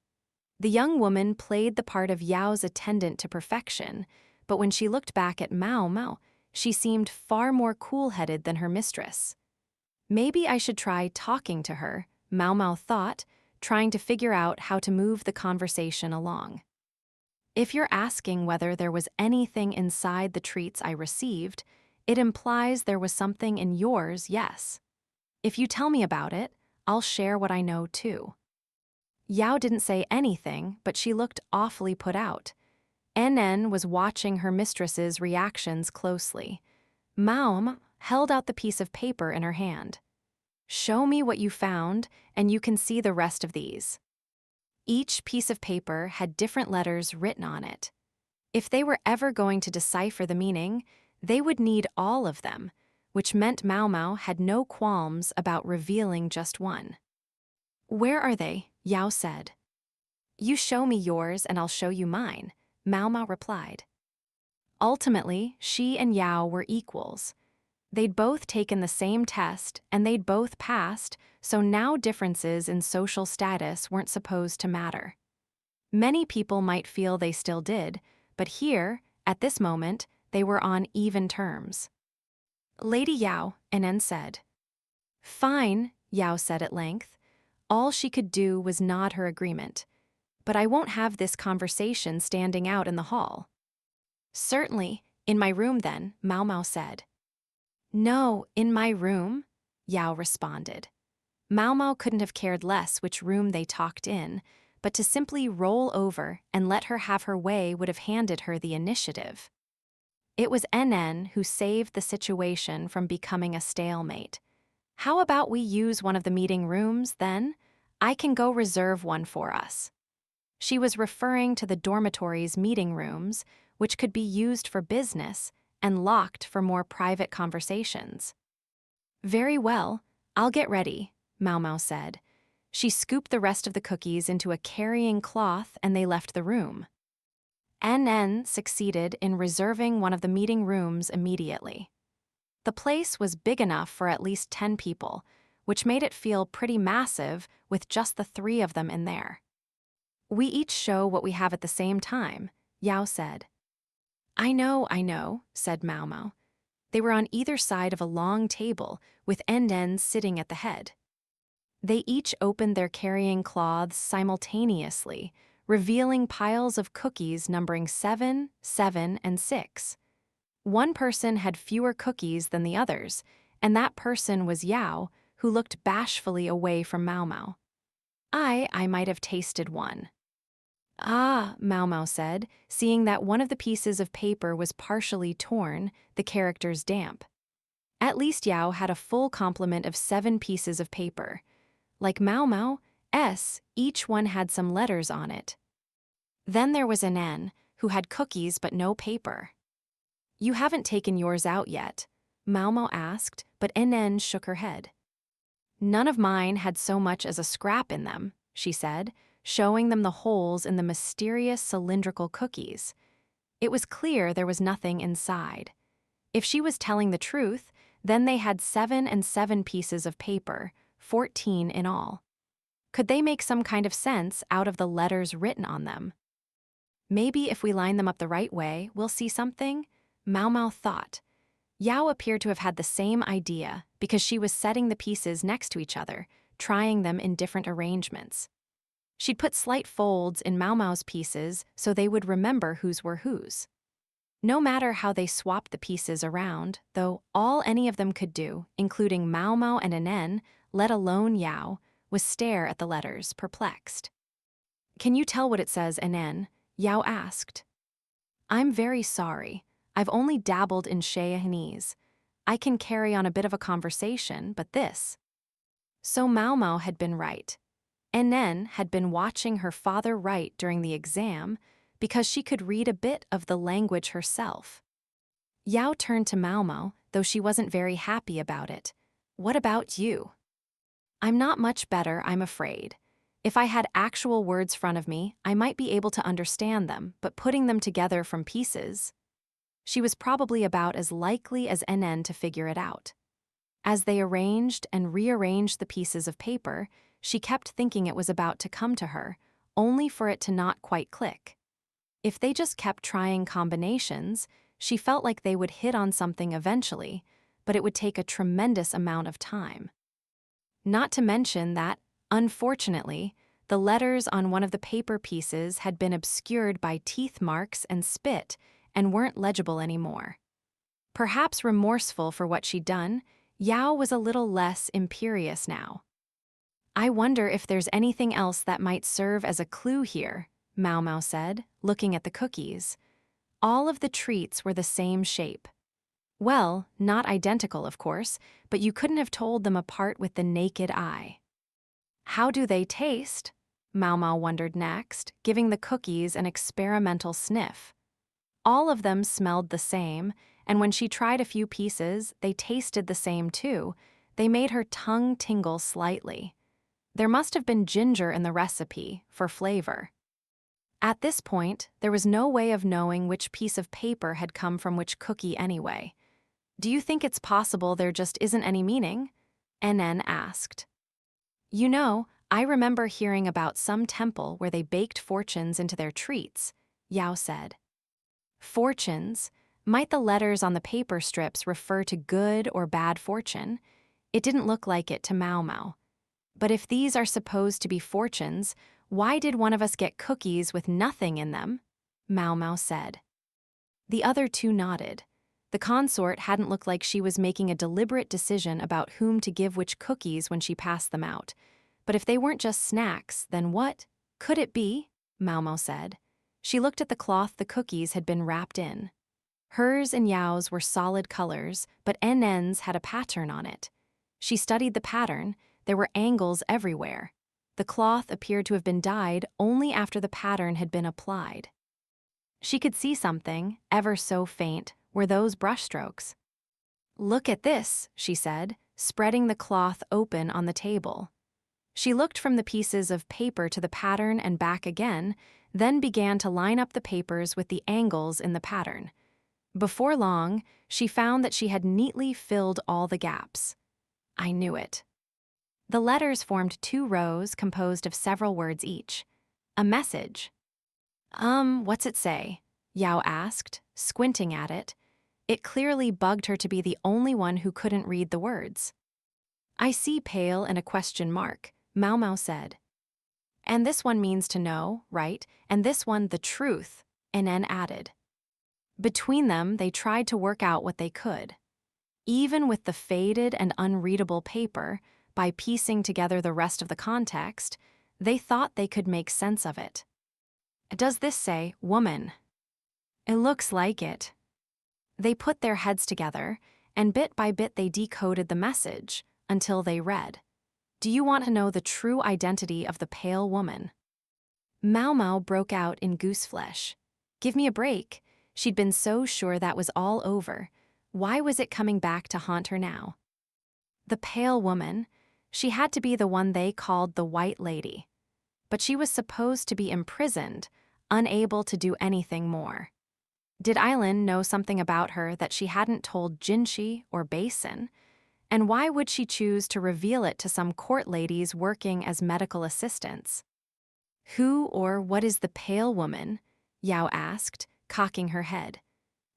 S1: The young woman played the part of Yao's attendant to perfection, but when she looked back at Maomao, she seemed far more cool-headed than her mistress. Maybe I should try talking to her, Maomao thought, trying to figure out how to move the conversation along. If you're asking whether there was anything inside the treats I received, it implies there was something in yours, yes. If you tell me about it, I'll share what I know too. Yao didn't say anything, but she looked awfully put out. NN was watching her mistress's reactions closely. Maom held out the piece of paper in her hand. Show me what you found, and you can see the rest of these. Each piece of paper had different letters written on it. If they were ever going to decipher the meaning, they would need all of them, which meant Maomao had no qualms about revealing just one. Where are they? Yao said. You show me yours and I'll show you mine, Maomao replied. Ultimately, she and Yao were equals. They'd both taken the same test and they'd both passed, so now differences in social status weren't supposed to matter. Many people might feel they still did, but here, at this moment, they were on even terms. Lady Yao, NN said. Fine, Yao said at length. All she could do was nod her agreement. But I won't have this conversation standing out in the hall. Certainly, in my room then, Maomao said. No, in my room, Yao responded. Maomao couldn't have cared less which room they talked in, but to simply roll over and let her have her way would have handed her the initiative. It was NN who saved the situation from becoming a stalemate. How about we use one of the meeting rooms, then? I can go reserve one for us. She was referring to the dormitory's meeting rooms, which could be used for business and locked for more private conversations. Very well, I'll get ready, Maomao said. She scooped the rest of the cookies into a carrying cloth and they left the room. NN succeeded in reserving one of the meeting rooms immediately. The place was big enough for at least 10 people, which made it feel pretty massive with just the 3 of them in there. We each show what we have at the same time, Yao said. I know, said Maomao. They were on either side of a long table, with NN sitting at the head. They each opened their carrying cloths simultaneously, revealing piles of cookies numbering 7, 7, and 6. One person had fewer cookies than the others, and that person was Yao, who looked bashfully away from Maomao. I might have tasted one. Ah, Maomao said, seeing that one of the pieces of paper was partially torn, the characters damp. At least Yao had a full complement of 7 pieces of paper. Like Maomao, each one had some letters on it. Then there was NN, who had cookies but no paper. You haven't taken yours out yet, Maomao asked, but NN shook her head. None of mine had so much as a scrap in them, she said, showing them the holes in the mysterious cylindrical cookies. It was clear there was nothing inside. If she was telling the truth, then they had 7 and 7 pieces of paper, 14 in all. Could they make some kind of sense out of the letters written on them? Maybe if we line them up the right way, we'll see something, Maomao thought. Yao appeared to have had the same idea because she was setting the pieces next to each other, trying them in different arrangements. She'd put slight folds in Maomao's pieces so they would remember whose were whose. No matter how they swapped the pieces around, though, all any of them could do, including Maomao and NN, let alone Yao, was stare at the letters, perplexed. Can you tell what it says, NN? Yao asked. I'm very sorry. I've only dabbled in Shayahese. I can carry on a bit of a conversation, but this. So Maomao had been right. NN had been watching her father write during the exam because she could read a bit of the language herself. Yao turned to Maomao, though she wasn't very happy about it. What about you? I'm not much better, I'm afraid. If I had actual words front of me, I might be able to understand them, but putting them together from pieces. She was probably about as likely as NN to figure it out. As they arranged and rearranged the pieces of paper, she kept thinking it was about to come to her, only for it to not quite click. If they just kept trying combinations, she felt like they would hit on something eventually, but it would take a tremendous amount of time. Not to mention that, unfortunately, the letters on one of the paper pieces had been obscured by teeth marks and spit and weren't legible anymore. Perhaps remorseful for what she'd done, Yao was a little less imperious now. "I wonder if there's anything else that might serve as a clue here," Maomao said, looking at the cookies. All of the treats were the same shape. Well, not identical, of course, but you couldn't have told them apart with the naked eye. "How do they taste?" Maomao wondered next, giving the cookies an experimental sniff. All of them smelled the same, and when she tried a few pieces, they tasted the same too. They made her tongue tingle slightly. There must have been ginger in the recipe, for flavor. At this point, there was no way of knowing which piece of paper had come from which cookie anyway. "Do you think it's possible there just isn't any meaning?" NN asked. "You know, I remember hearing about some temple where they baked fortunes into their treats," Yao said. Fortunes? Might the letters on the paper strips refer to good or bad fortune? It didn't look like it to Maomao. But if these are supposed to be fortunes, why did one of us get cookies with nothing in them? Maomao said. The other two nodded. The consort hadn't looked like she was making a deliberate decision about whom to give which cookies when she passed them out. But if they weren't just snacks, then what could it be? Maomao said. She looked at the cloth the cookies had been wrapped in. Hers and Yao's were solid colors, but NN's had a pattern on it. She studied the pattern. There were angles everywhere. The cloth appeared to have been dyed only after the pattern had been applied. She could see something, ever so faint, were those brushstrokes. "Look at this," she said, spreading the cloth open on the table. She looked from the pieces of paper to the pattern and back again, then began to line up the papers with the angles in the pattern. Before long, she found that she had neatly filled all the gaps. I knew it. The letters formed 2 rows composed of several words each. A message. What's it say?" Yao asked, squinting at it. It clearly bugged her to be the only one who couldn't read the words. "I see pale and a question mark," Maomao said. "And this one means to know, right? And this one the truth," NN added. Between them, they tried to work out what they could. Even with the faded and unreadable paper, by piecing together the rest of the context, they thought they could make sense of it. "Does this say woman?" "It looks like it." They put their heads together, and bit by bit they decoded the message, until they read, "Do you want to know the true identity of the pale woman?" Maomao broke out in gooseflesh. Give me a break. She'd been so sure that was all over. Why was it coming back to haunt her now? The pale woman, she had to be the one they called the White Lady. But she was supposed to be imprisoned, unable to do anything more. Did Aylin know something about her that she hadn't told Jinshi or Basin? And why would she choose to reveal it to some court ladies working as medical assistants? "Who or what is the pale woman?" Yao asked, cocking her head.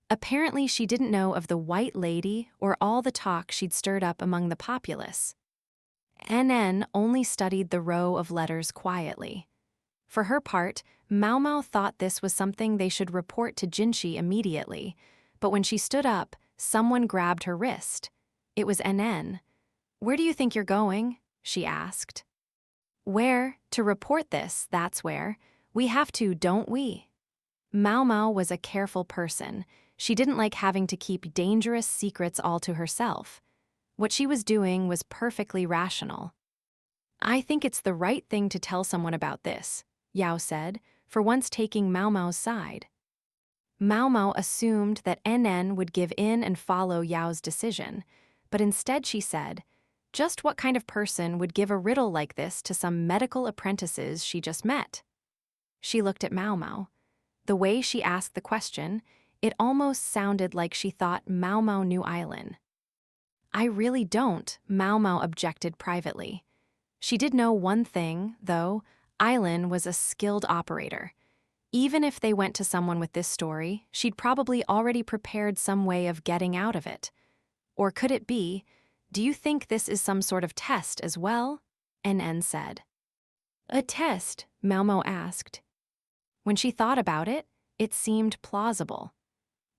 S1: Apparently she didn't know of the White Lady or all the talk she'd stirred up among the populace. NN only studied the row of letters quietly. For her part, Maomao thought this was something they should report to Jinshi immediately, but when she stood up, someone grabbed her wrist. It was NN. "Where do you think you're going?" she asked. "Where? To report this, that's where. We have to, don't we?" Maomao was a careful person. She didn't like having to keep dangerous secrets all to herself. What she was doing was perfectly rational. "I think it's the right thing to tell someone about this," Yao said, for once taking Maomao's side. Maomao assumed that NN would give in and follow Yao's decision, but instead she said, just what kind of person would give a riddle like this to some medical apprentices she just met? She looked at Maomao. The way she asked the question, it almost sounded like she thought Maomao knew Aylin. "I really don't," Maomao objected privately. She did know one thing, though. Aylin was a skilled operator. Even if they went to someone with this story, she'd probably already prepared some way of getting out of it. Or could it be, Do you think this is some sort of test as well? NN said. A test? Maomao asked. When she thought about it, it seemed plausible.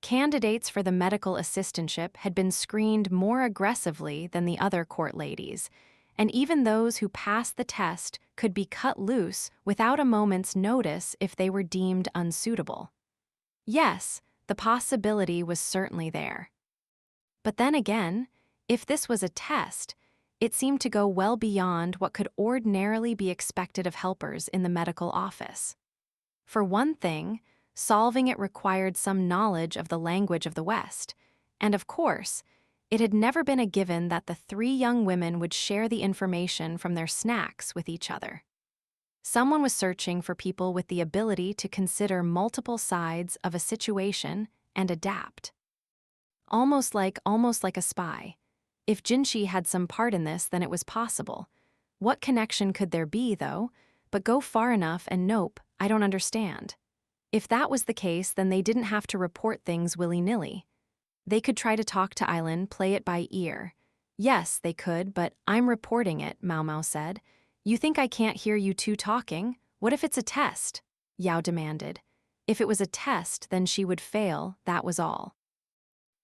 S1: Candidates for the medical assistantship had been screened more aggressively than the other court ladies, and even those who passed the test could be cut loose without a moment's notice if they were deemed unsuitable. Yes, the possibility was certainly there. But then again, if this was a test, it seemed to go well beyond what could ordinarily be expected of helpers in the medical office. For one thing, solving it required some knowledge of the language of the West, and of course, it had never been a given that the three young women would share the information from their snacks with each other. Someone was searching for people with the ability to consider multiple sides of a situation and adapt. Almost like a spy. If Jinshi had some part in this, then it was possible. What connection could there be, though? But go far enough and nope, I don't understand. If that was the case, then they didn't have to report things willy-nilly. They could try to talk to Aylin, play it by ear. Yes, they could, but I'm reporting it, Maomao said. You think I can't hear you two talking? What if it's a test? Yao demanded. If it was a test, then she would fail, that was all.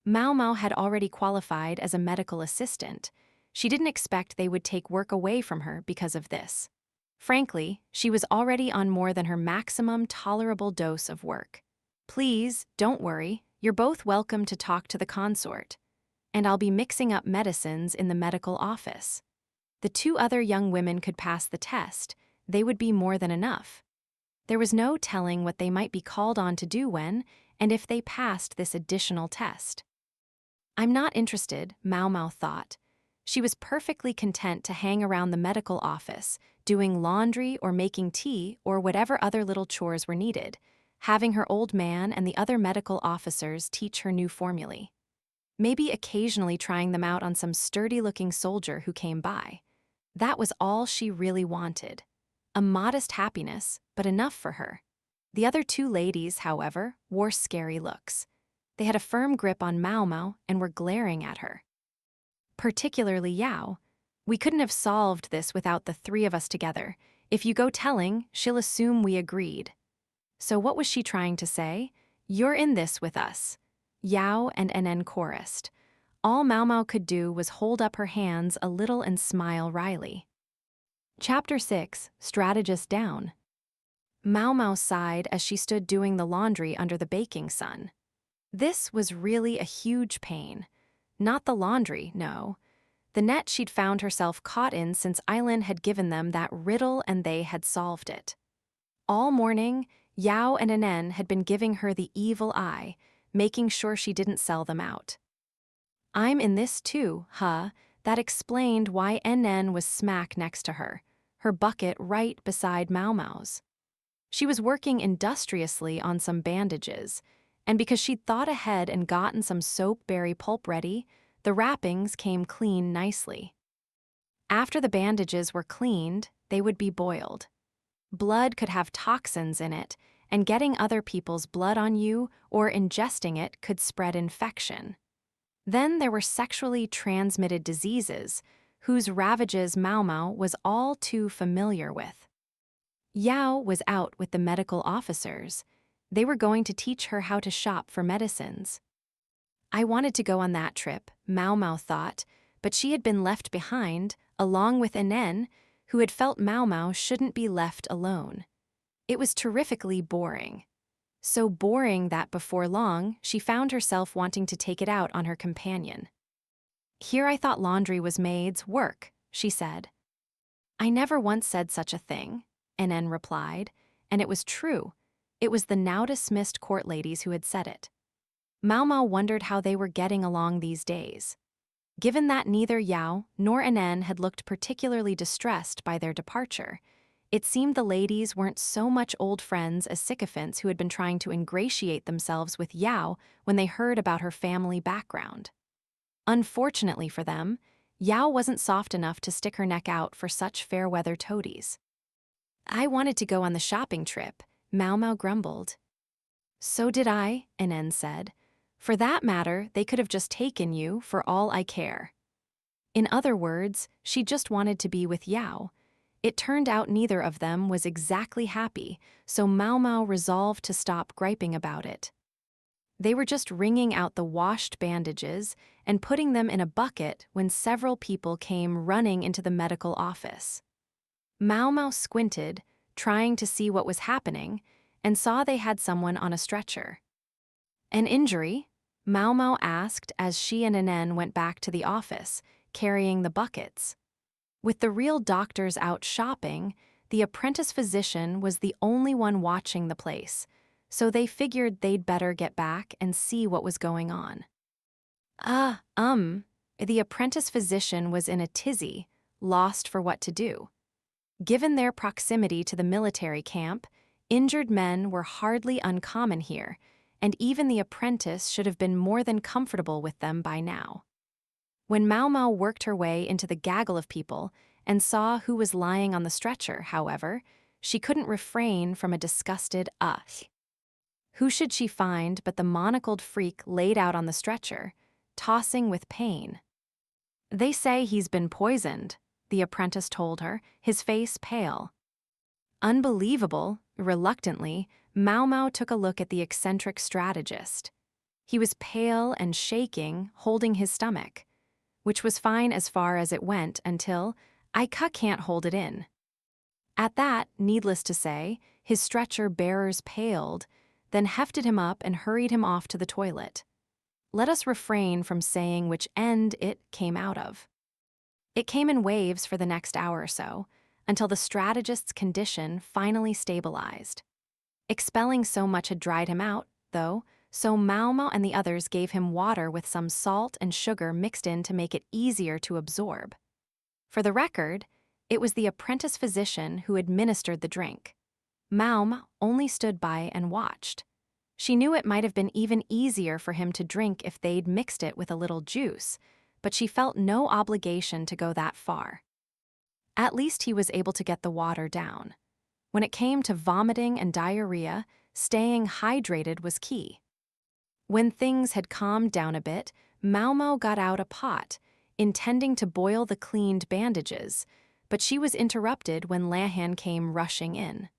S1: Maomao had already qualified as a medical assistant. She didn't expect they would take work away from her because of this. Frankly, she was already on more than her maximum tolerable dose of work. Please, don't worry, you're both welcome to talk to the consort. And I'll be mixing up medicines in the medical office. The two other young women could pass the test. They would be more than enough. There was no telling what they might be called on to do when, and if they passed this additional test. I'm not interested, Maomao thought. She was perfectly content to hang around the medical office, doing laundry or making tea or whatever other little chores were needed, having her old man and the other medical officers teach her new formulae. Maybe occasionally trying them out on some sturdy-looking soldier who came by. That was all she really wanted. A modest happiness, but enough for her. The other two ladies, however, wore scary looks. They had a firm grip on Maomao and were glaring at her. Particularly Yao. We couldn't have solved this without the three of us together. If you go telling, she'll assume we agreed. So what was she trying to say? You're in this with us. Yao and NN chorused. All Maomao could do was hold up her hands a little and smile wryly. Chapter 6, Strategist Down. Maomao sighed as she stood doing the laundry under the baking sun. This was really a huge pain. Not the laundry, no. The net she'd found herself caught in since Aylin had given them that riddle and they had solved it. All morning, Yao and NN had been giving her the evil eye, making sure she didn't sell them out. I'm in this too, huh? That explained why NN was smack next to her, her bucket right beside Maomao's. She was working industriously on some bandages, and because she'd thought ahead and gotten some soapberry pulp ready, the wrappings came clean nicely. After the bandages were cleaned, they would be boiled. Blood could have toxins in it, and getting other people's blood on you or ingesting it could spread infection. Then there were sexually transmitted diseases, whose ravages Maomao was all too familiar with. Yao was out with the medical officers. They were going to teach her how to shop for medicines. I wanted to go on that trip, Maomao thought, but she had been left behind, along with NN, who had felt Maomao shouldn't be left alone. It was terrifically boring. So boring that before long, she found herself wanting to take it out on her companion. Here I thought laundry was maid's work, she said. I never once said such a thing, NN replied, and it was true. It was the now-dismissed court ladies who had said it. Maomao wondered how they were getting along these days. Given that neither Yao nor NN had looked particularly distressed by their departure, it seemed the ladies weren't so much old friends as sycophants who had been trying to ingratiate themselves with Yao when they heard about her family background. Unfortunately for them, Yao wasn't soft enough to stick her neck out for such fair-weather toadies. I wanted to go on the shopping trip, Maomao grumbled. So did I, NN said. For that matter, they could have just taken you, for all I care. In other words, she just wanted to be with Yao. It turned out neither of them was exactly happy, so Maomao resolved to stop griping about it. They were just wringing out the washed bandages and putting them in a bucket when several people came running into the medical office. Maomao squinted, trying to see what was happening, and saw they had someone on a stretcher. "An injury?" Maomao asked as she and Anen went back to the office, carrying the buckets. With the real doctors out shopping, the apprentice physician was the only one watching the place, so they figured they'd better get back and see what was going on. The apprentice physician was in a tizzy, lost for what to do. Given their proximity to the military camp, injured men were hardly uncommon here, and even the apprentice should have been more than comfortable with them by now. When Maomao worked her way into the gaggle of people and saw who was lying on the stretcher, however, she couldn't refrain from a disgusted Who should she find but the monocled freak laid out on the stretcher, tossing with pain? "They say he's been poisoned," the apprentice told her, his face pale. Unbelievable, reluctantly, Maomao took a look at the eccentric strategist. He was pale and shaking, holding his stomach, which was fine as far as it went until, "I can't hold it in." At that, needless to say, his stretcher bearers paled, then hefted him up and hurried him off to the toilet. Let us refrain from saying which end it came out of. It came in waves for the next hour or so, until the strategist's condition finally stabilized. Expelling so much had dried him out, though, so Maomao and the others gave him water with some salt and sugar mixed in to make it easier to absorb. For the record, it was the apprentice physician who administered the drink. Maomao only stood by and watched. She knew it might have been even easier for him to drink if they'd mixed it with a little juice, but she felt no obligation to go that far. At least he was able to get the water down. When it came to vomiting and diarrhea, staying hydrated was key. When things had calmed down a bit, Maomao got out a pot, intending to boil the cleaned bandages, but she was interrupted when Lahan came rushing in.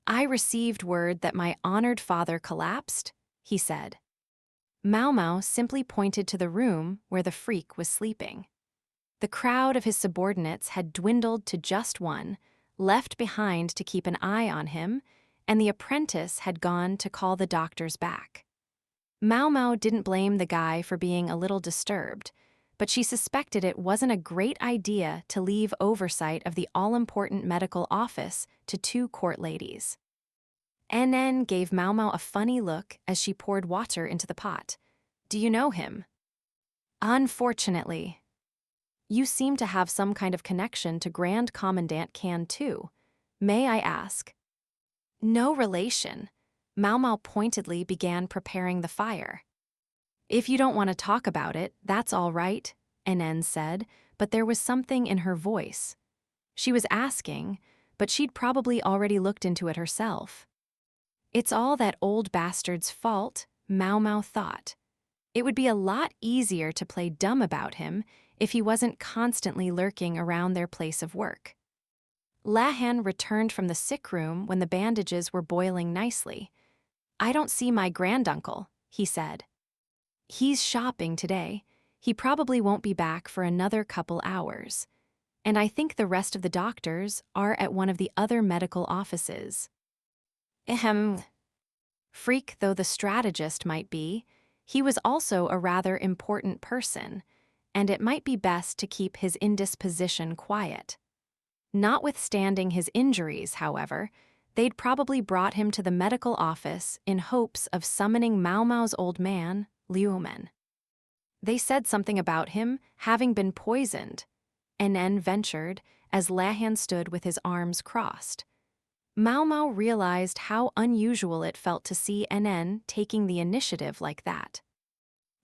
S1: "I received word that my honored father collapsed," he said. Maomao simply pointed to the room where the freak was sleeping. The crowd of his subordinates had dwindled to just one, left behind to keep an eye on him, and the apprentice had gone to call the doctors back. Maomao didn't blame the guy for being a little disturbed, but she suspected it wasn't a great idea to leave oversight of the all-important medical office to two court ladies. Nen gave Maomao a funny look as she poured water into the pot. "Do you know him?" "Unfortunately." "You seem to have some kind of connection to Grand Commandant Can too. May I ask?" "No relation." Maomao pointedly began preparing the fire. "If you don't want to talk about it, that's all right," Nen said, but there was something in her voice. She was asking, but she'd probably already looked into it herself. It's all that old bastard's fault, Maomao thought. It would be a lot easier to play dumb about him if he wasn't constantly lurking around their place of work. Lahan returned from the sick room when the bandages were boiling nicely. "I don't see my granduncle," he said. "He's shopping today. He probably won't be back for another couple hours. And I think the rest of the doctors are at one of the other medical offices." Freak though the strategist might be, he was also a rather important person, and it might be best to keep his indisposition quiet. Notwithstanding his injuries, however, they'd probably brought him to the medical office in hopes of summoning Maomao's old man, Liumen. "They said something about him having been poisoned," Nen ventured as Lahan stood with his arms crossed. Maomao realized how unusual it felt to see Nen taking the initiative like that.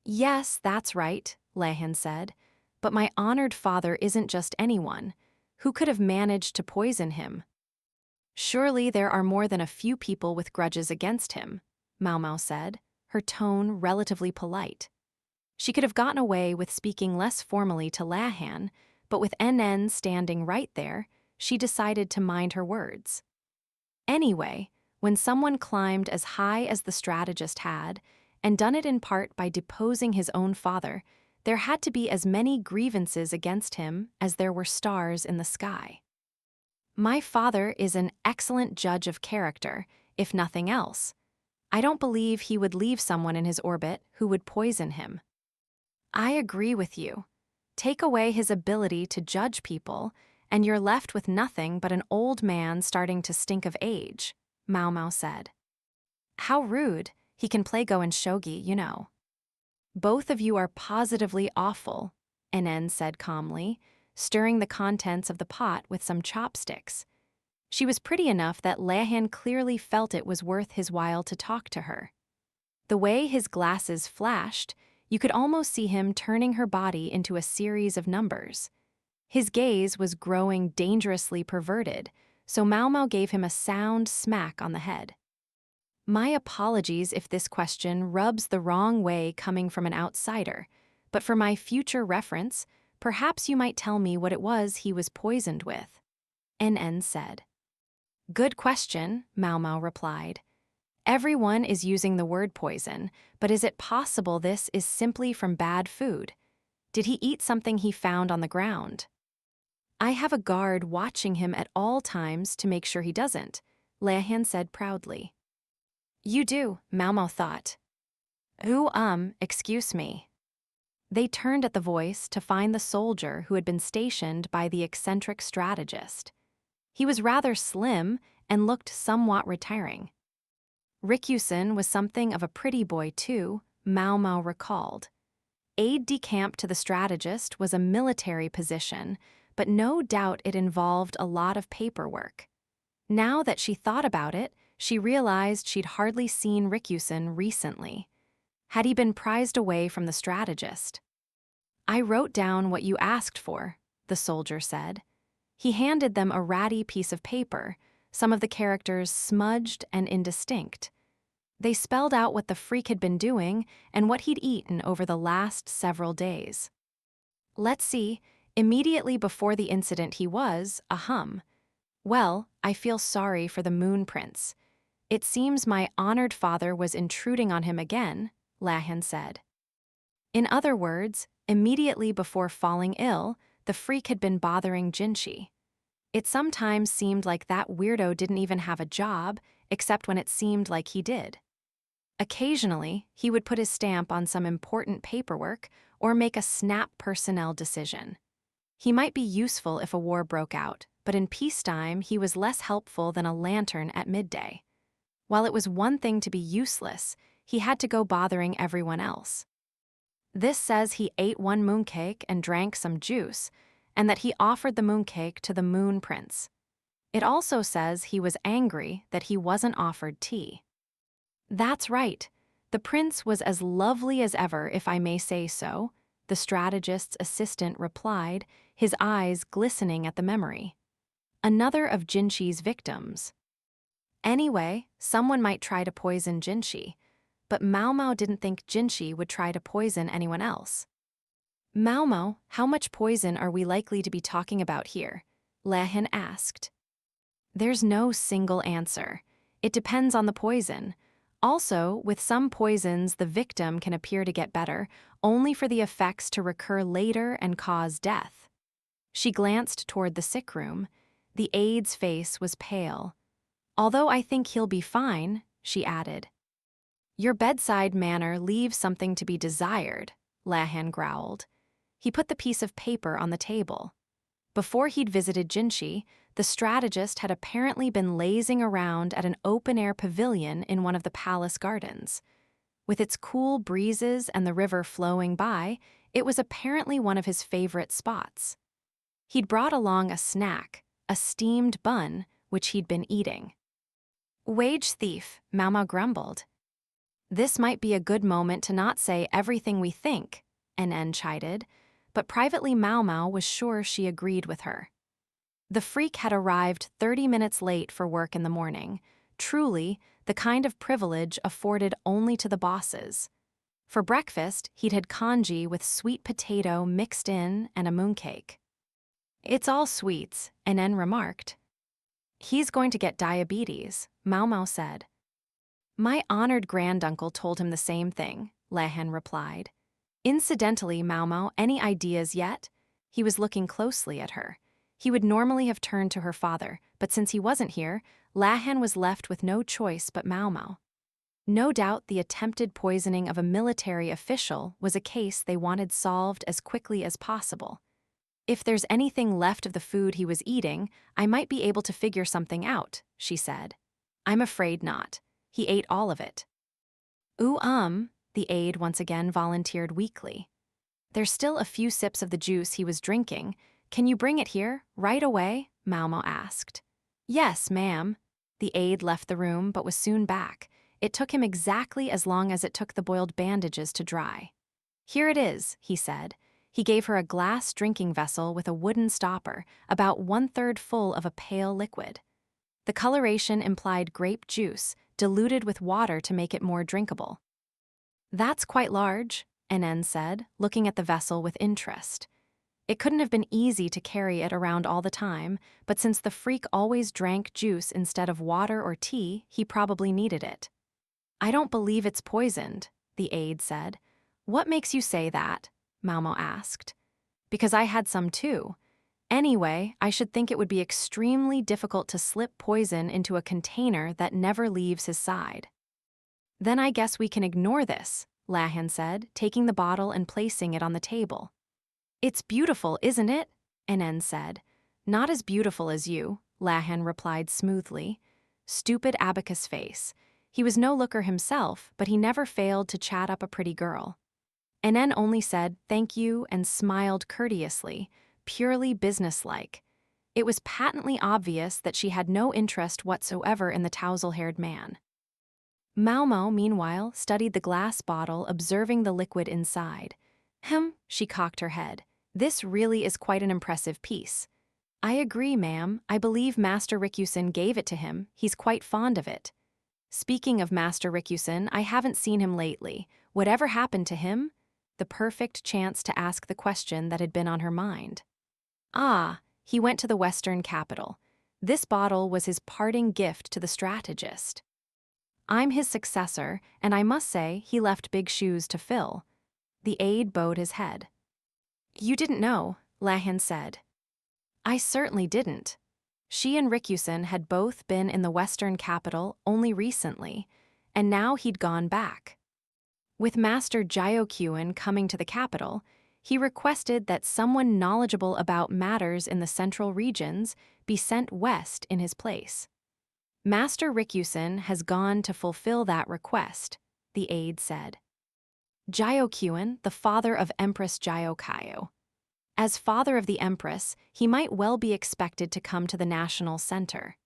S1: "Yes, that's right," Lahan said, "but my honored father isn't just anyone. Who could have managed to poison him?" "Surely there are more than a few people with grudges against him," Maomao said, her tone relatively polite. She could have gotten away with speaking less formally to Lahan, but with NN standing right there, she decided to mind her words. Anyway, when someone climbed as high as the strategist had, and done it in part by deposing his own father, there had to be as many grievances against him as there were stars in the sky. My father is an excellent judge of character, if nothing else. I don't believe he would leave someone in his orbit who would poison him. I agree with you. Take away his ability to judge people, and you're left with nothing but an old man starting to stink of age, Maomao said. How rude. He can play Go and shogi, you know. Both of you are positively awful, NN said calmly, stirring the contents of the pot with some chopsticks. She was pretty enough that Lahan clearly felt it was worth his while to talk to her. The way his glasses flashed, you could almost see him turning her body into a series of numbers. His gaze was growing dangerously perverted, so Maomao gave him a sound smack on the head. My apologies if this question rubs the wrong way coming from an outsider, but for my future reference, perhaps you might tell me what it was he was poisoned with, NN said. Good question, Maomao replied. Everyone is using the word poison, but is it possible this is simply from bad food? Did he eat something he found on the ground? I have a guard watching him at all times to make sure he doesn't, Lahan said proudly. You do, Maomao thought. Excuse me. They turned at the voice to find the soldier who had been stationed by the eccentric strategist. He was rather slim and looked somewhat retiring. Rikyusen was something of a pretty boy too, Maomao recalled. Aide-de-camp to the strategist was a military position, but no doubt it involved a lot of paperwork. Now that she thought about it, she realized she'd hardly seen Rikyusen recently. Had he been prized away from the strategist? I wrote down what you asked for, the soldier said. He handed them a ratty piece of paper, some of the characters smudged and indistinct. They spelled out what the freak had been doing and what he'd eaten over the last several days. Let's see, immediately before the incident he was, Well, I feel sorry for the Moon Prince. It seems my honored father was intruding on him again, Lahan said. In other words, immediately before falling ill, the freak had been bothering Jinshi. It sometimes seemed like that weirdo didn't even have a job, except when it seemed like he did. Occasionally, he would put his stamp on some important paperwork or make a snap personnel decision. He might be useful if a war broke out, but in peacetime he was less helpful than a lantern at midday. While it was one thing to be useless, he had to go bothering everyone else. This says he ate one mooncake and drank some juice, and that he offered the mooncake to the Moon Prince. It also says he was angry that he wasn't offered tea. That's right. The prince was as lovely as ever, if I may say so, the strategist's assistant replied, his eyes glistening at the memory. Another of Jinshi's victims. Anyway, someone might try to poison Jinshi, but Maomao didn't think Jinshi would try to poison anyone else. Maomao, how much poison are we likely to be talking about here? Lahan asked. There's no single answer. It depends on the poison. Also, with some poisons, the victim can appear to get better, only for the effects to recur later and cause death. She glanced toward the sick room. The aide's face was pale. Although I think he'll be fine, she added. Your bedside manner leaves something to be desired, Lahan growled. He put the piece of paper on the table. Before he'd visited Jinshi, the strategist had apparently been lazing around at an open-air pavilion in one of the palace gardens. With its cool breezes and the river flowing by, it was apparently one of his favorite spots. He'd brought along a snack, a steamed bun, which he'd been eating. Wage thief, Maomao grumbled. This might be a good moment to not say everything we think, NN chided, but privately Maomao was sure she agreed with her. The freak had arrived 30 minutes late for work in the morning, truly the kind of privilege afforded only to the bosses. For breakfast, he'd had congee with sweet potato mixed in and a mooncake. It's all sweets, Aylin remarked. He's going to get diabetes, Maomao said. My honored granduncle told him the same thing, Aylin replied. Incidentally, Maomao, any ideas yet? He was looking closely at her. He would normally have turned to her father, but since he wasn't here, Aylin was left with no choice but Maomao. No doubt the attempted poisoning of a military official was a case they wanted solved as quickly as possible. If there's anything left of the food he was eating, I might be able to figure something out, she said. I'm afraid not. He ate all of it. The aide once again volunteered weakly. There's still a few sips of the juice he was drinking. Can you bring it here, right away? Maomao asked. Yes, ma'am. The aide left the room but was soon back. It took him exactly as long as it took the boiled bandages to dry. Here it is, he said. He gave her a glass drinking vessel with a wooden stopper, about 1/3 full of a pale liquid. The coloration implied grape juice, diluted with water to make it more drinkable. That's quite large, Aylin said, looking at the vessel with interest. It couldn't have been easy to carry it around all the time, but since the freak always drank juice instead of water or tea, he probably needed it. I don't believe it's poisoned, the aide said. What makes you say that? Maomao asked. Because I had some too. Anyway, I should think it would be extremely difficult to slip poison into a container that never leaves his side. Then I guess we can ignore this, Aylin said, taking the bottle and placing it on the table. It's beautiful, isn't it? Aylin said. Not as beautiful as you, Aylin replied smoothly. Stupid abacus face. He was no looker himself, but he never failed to chat up a pretty girl. Aylin only said thank you and smiled courteously, purely businesslike. It was patently obvious that she had no interest whatsoever in the tousle-haired man. Maomao, meanwhile, studied the glass bottle, observing the liquid inside. She cocked her head. This really is quite an impressive piece. I agree, ma'am. I believe Master Rikusen gave it to him. He's quite fond of it. Speaking of Master Rikusen, I haven't seen him lately. Whatever happened to him? The perfect chance to ask the question that had been on her mind. He went to the Western capital. This bottle was his parting gift to the strategist. I'm his successor, and I must say he left big shoes to fill. The aide bowed his head. You didn't know, Aylin said. I certainly didn't. She and Rikusen had both been in the Western capital only recently, and now he'd gone back. With Master Gyokuen coming to the capital, he requested that someone knowledgeable about matters in the central regions be sent west in his place. Master Rikusen has gone to fulfill that request, the aide said. Gyokuen, the father of Empress Gyokyu. As father of the Empress, he might well be expected to come to the national center.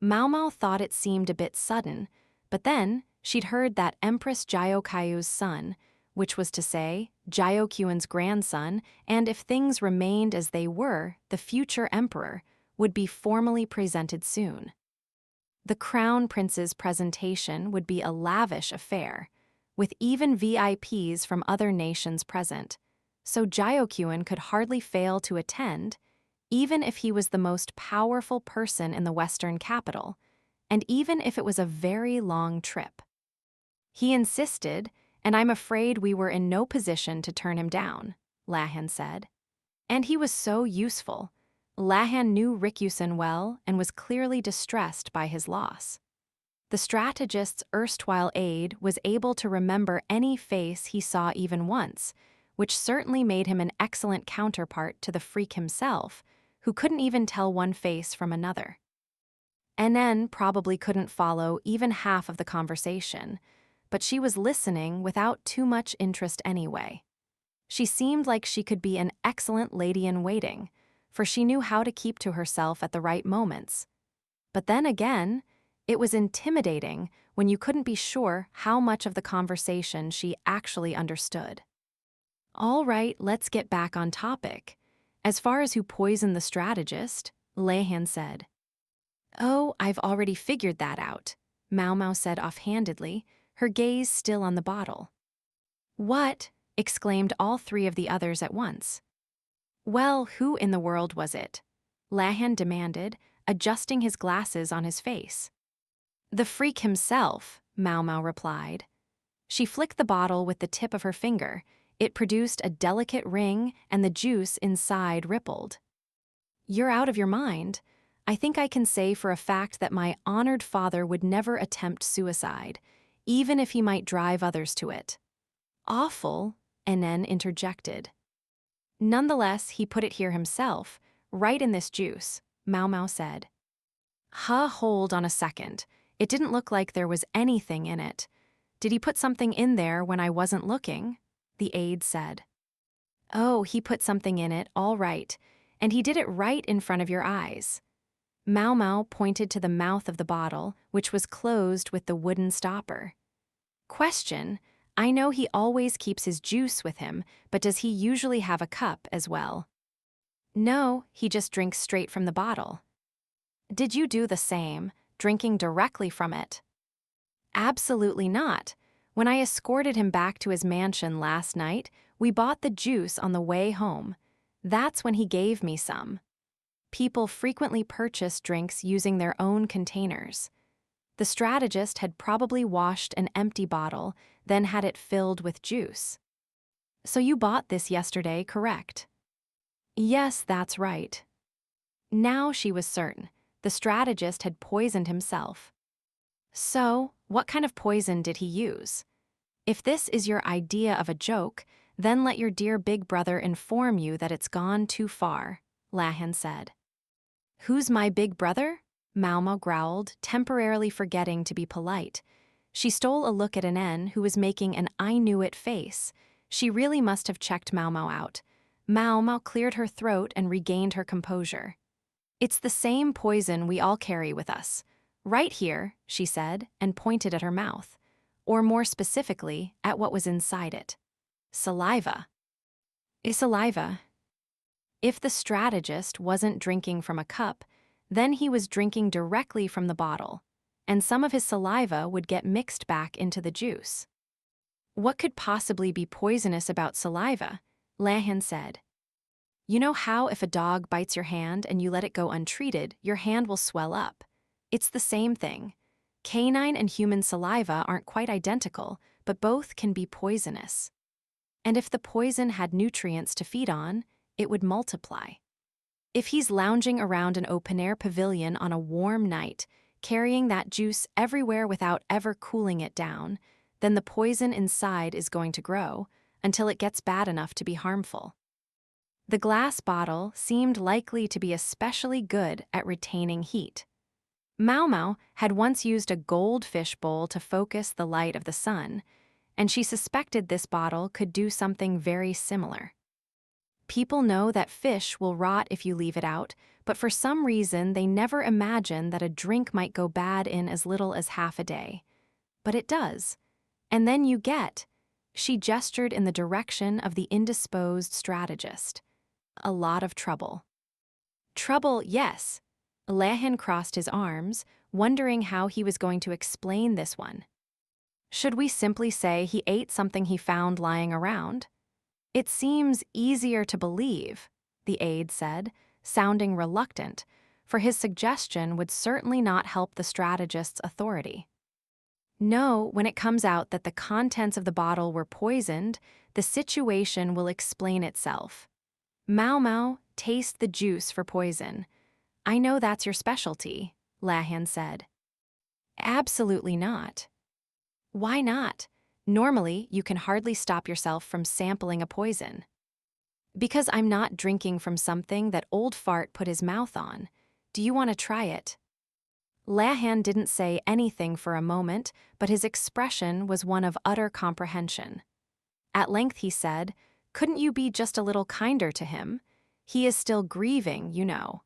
S1: Maomao thought it seemed a bit sudden, but then she'd heard that Empress Gyokyu's son, which was to say, Gyokuen's grandson, and if things remained as they were, the future emperor, would be formally presented soon. The crown prince's presentation would be a lavish affair, with even VIPs from other nations present, so Gyokuen could hardly fail to attend, even if he was the most powerful person in the Western capital, and even if it was a very long trip. He insisted, and I'm afraid we were in no position to turn him down, Aylin said. And he was so useful. Aylin knew Rikusen well and was clearly distressed by his loss. The strategist's erstwhile aide was able to remember any face he saw even once, which certainly made him an excellent counterpart to the freak himself, who couldn't even tell one face from another. Aylin probably couldn't follow even half of the conversation, but she was listening without too much interest anyway. She seemed like she could be an excellent lady-in-waiting, for she knew how to keep to herself at the right moments. But then again, it was intimidating when you couldn't be sure how much of the conversation she actually understood. All right, let's get back on topic. As far as who poisoned the strategist, Aylin said. Oh, I've already figured that out, Maomao said offhandedly, her gaze still on the bottle. What? Exclaimed all three of the others at once. Well, who in the world was it? Lahan demanded, adjusting his glasses on his face. The freak himself, Maomao replied. She flicked the bottle with the tip of her finger. It produced a delicate ring, and the juice inside rippled. You're out of your mind. I think I can say for a fact that my honored father would never attempt suicide, even if he might drive others to it. Awful, Enen interjected. Nonetheless, he put it here himself, right in this juice, Maomao said. Hold on a second. It didn't look like there was anything in it. Did he put something in there when I wasn't looking? The aide said. Oh, he put something in it, all right, and he did it right in front of your eyes. Maomao pointed to the mouth of the bottle, which was closed with the wooden stopper. Question: I know he always keeps his juice with him, but does he usually have a cup as well? No, he just drinks straight from the bottle. Did you do the same, drinking directly from it? Absolutely not. When I escorted him back to his mansion last night, we bought the juice on the way home. That's when he gave me some. People frequently purchase drinks using their own containers. The strategist had probably washed an empty bottle, then had it filled with juice. So you bought this yesterday, correct? Yes, that's right. Now she was certain. The strategist had poisoned himself. So, what kind of poison did he use? If this is your idea of a joke, then let your dear big brother inform you that it's gone too far, Lahan said. Who's my big brother? Maomao growled, temporarily forgetting to be polite. She stole a look at Enen, who was making an I knew it face. She really must have checked Maomao out. Maomao cleared her throat and regained her composure. It's the same poison we all carry with us. Right here, she said, and pointed at her mouth. Or more specifically, at what was inside it. Saliva. Saliva. If the strategist wasn't drinking from a cup, then he was drinking directly from the bottle, and some of his saliva would get mixed back into the juice. What could possibly be poisonous about saliva? Lahan said. You know how if a dog bites your hand and you let it go untreated, your hand will swell up. It's the same thing. Canine and human saliva aren't quite identical, but both can be poisonous. And if the poison had nutrients to feed on, it would multiply. If he's lounging around an open-air pavilion on a warm night, carrying that juice everywhere without ever cooling it down, then the poison inside is going to grow until it gets bad enough to be harmful. The glass bottle seemed likely to be especially good at retaining heat. Maomao had once used a goldfish bowl to focus the light of the sun, and she suspected this bottle could do something very similar. People know that fish will rot if you leave it out, but for some reason they never imagine that a drink might go bad in as little as half a day. But it does. And then you get, she gestured in the direction of the indisposed strategist, a lot of trouble. Trouble, yes. Lahan crossed his arms, wondering how he was going to explain this one. Should we simply say he ate something he found lying around? It seems easier to believe, the aide said, sounding reluctant, for his suggestion would certainly not help the strategist's authority. No, when it comes out that the contents of the bottle were poisoned, the situation will explain itself. Maomao, taste the juice for poison. I know that's your specialty, Lahan said. Absolutely not. Why not? Normally, you can hardly stop yourself from sampling a poison. Because I'm not drinking from something that old fart put his mouth on. Do you want to try it? Lahan didn't say anything for a moment, but his expression was one of utter comprehension. At length he said, couldn't you be just a little kinder to him? He is still grieving, you know.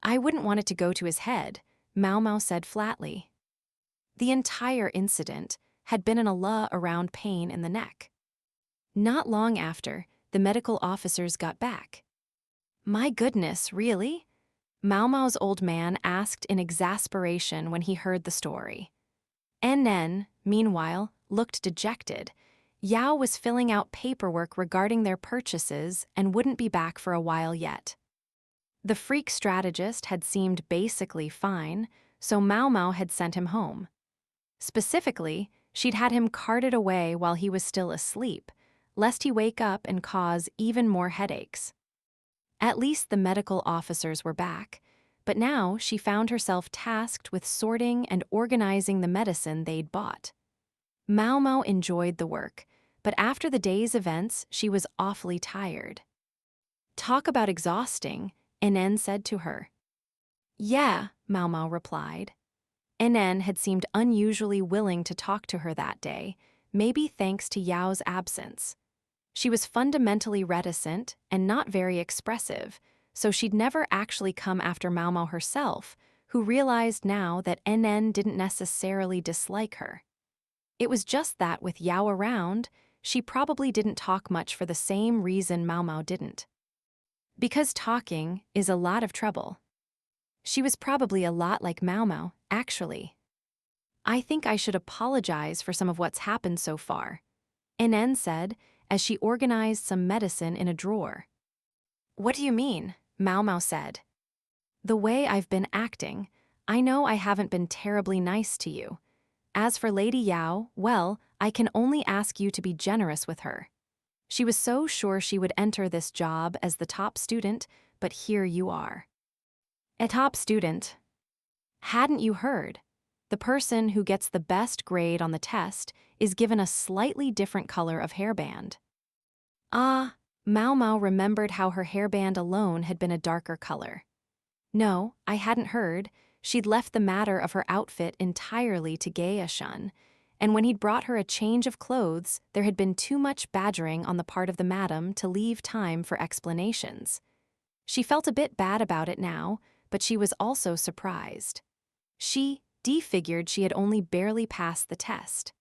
S1: I wouldn't want it to go to his head, Maomao said flatly. The entire incident had been an Allah around pain in the neck. Not long after, the medical officers got back. My goodness, really? Maomao's old man asked in exasperation when he heard the story. Nen, meanwhile, looked dejected. Yao was filling out paperwork regarding their purchases and wouldn't be back for a while yet. The freak strategist had seemed basically fine, so Maomao had sent him home. Specifically, she'd had him carted away while he was still asleep, lest he wake up and cause even more headaches. At least the medical officers were back, but now she found herself tasked with sorting and organizing the medicine they'd bought. Maomao enjoyed the work, but after the day's events, she was awfully tired. "Talk about exhausting," Enen said to her. "Yeah," Maomao replied. Enen had seemed unusually willing to talk to her that day, maybe thanks to Yao's absence. She was fundamentally reticent and not very expressive, so she'd never actually come after Maomao herself, who realized now that Enen didn't necessarily dislike her. It was just that with Yao around, she probably didn't talk much for the same reason Maomao didn't. Because talking is a lot of trouble. She was probably a lot like Maomao, actually. "I think I should apologize for some of what's happened so far," Enen said as she organized some medicine in a drawer. "What do you mean?" Maomao said. "The way I've been acting, I know I haven't been terribly nice to you. As for Lady Yao, well, I can only ask you to be generous with her. She was so sure she would enter this job as the top student, but here you are." "A top student? Hadn't you heard? The person who gets the best grade on the test is given a slightly different color of hairband." Ah, Maomao remembered how her hairband alone had been a darker color. No, I hadn't heard. She'd left the matter of her outfit entirely to Gaia-shun, and when he'd brought her a change of clothes, there had been too much badgering on the part of the madam to leave time for explanations. She felt a bit bad about it now, but she was also surprised. She figured she had only barely passed the test.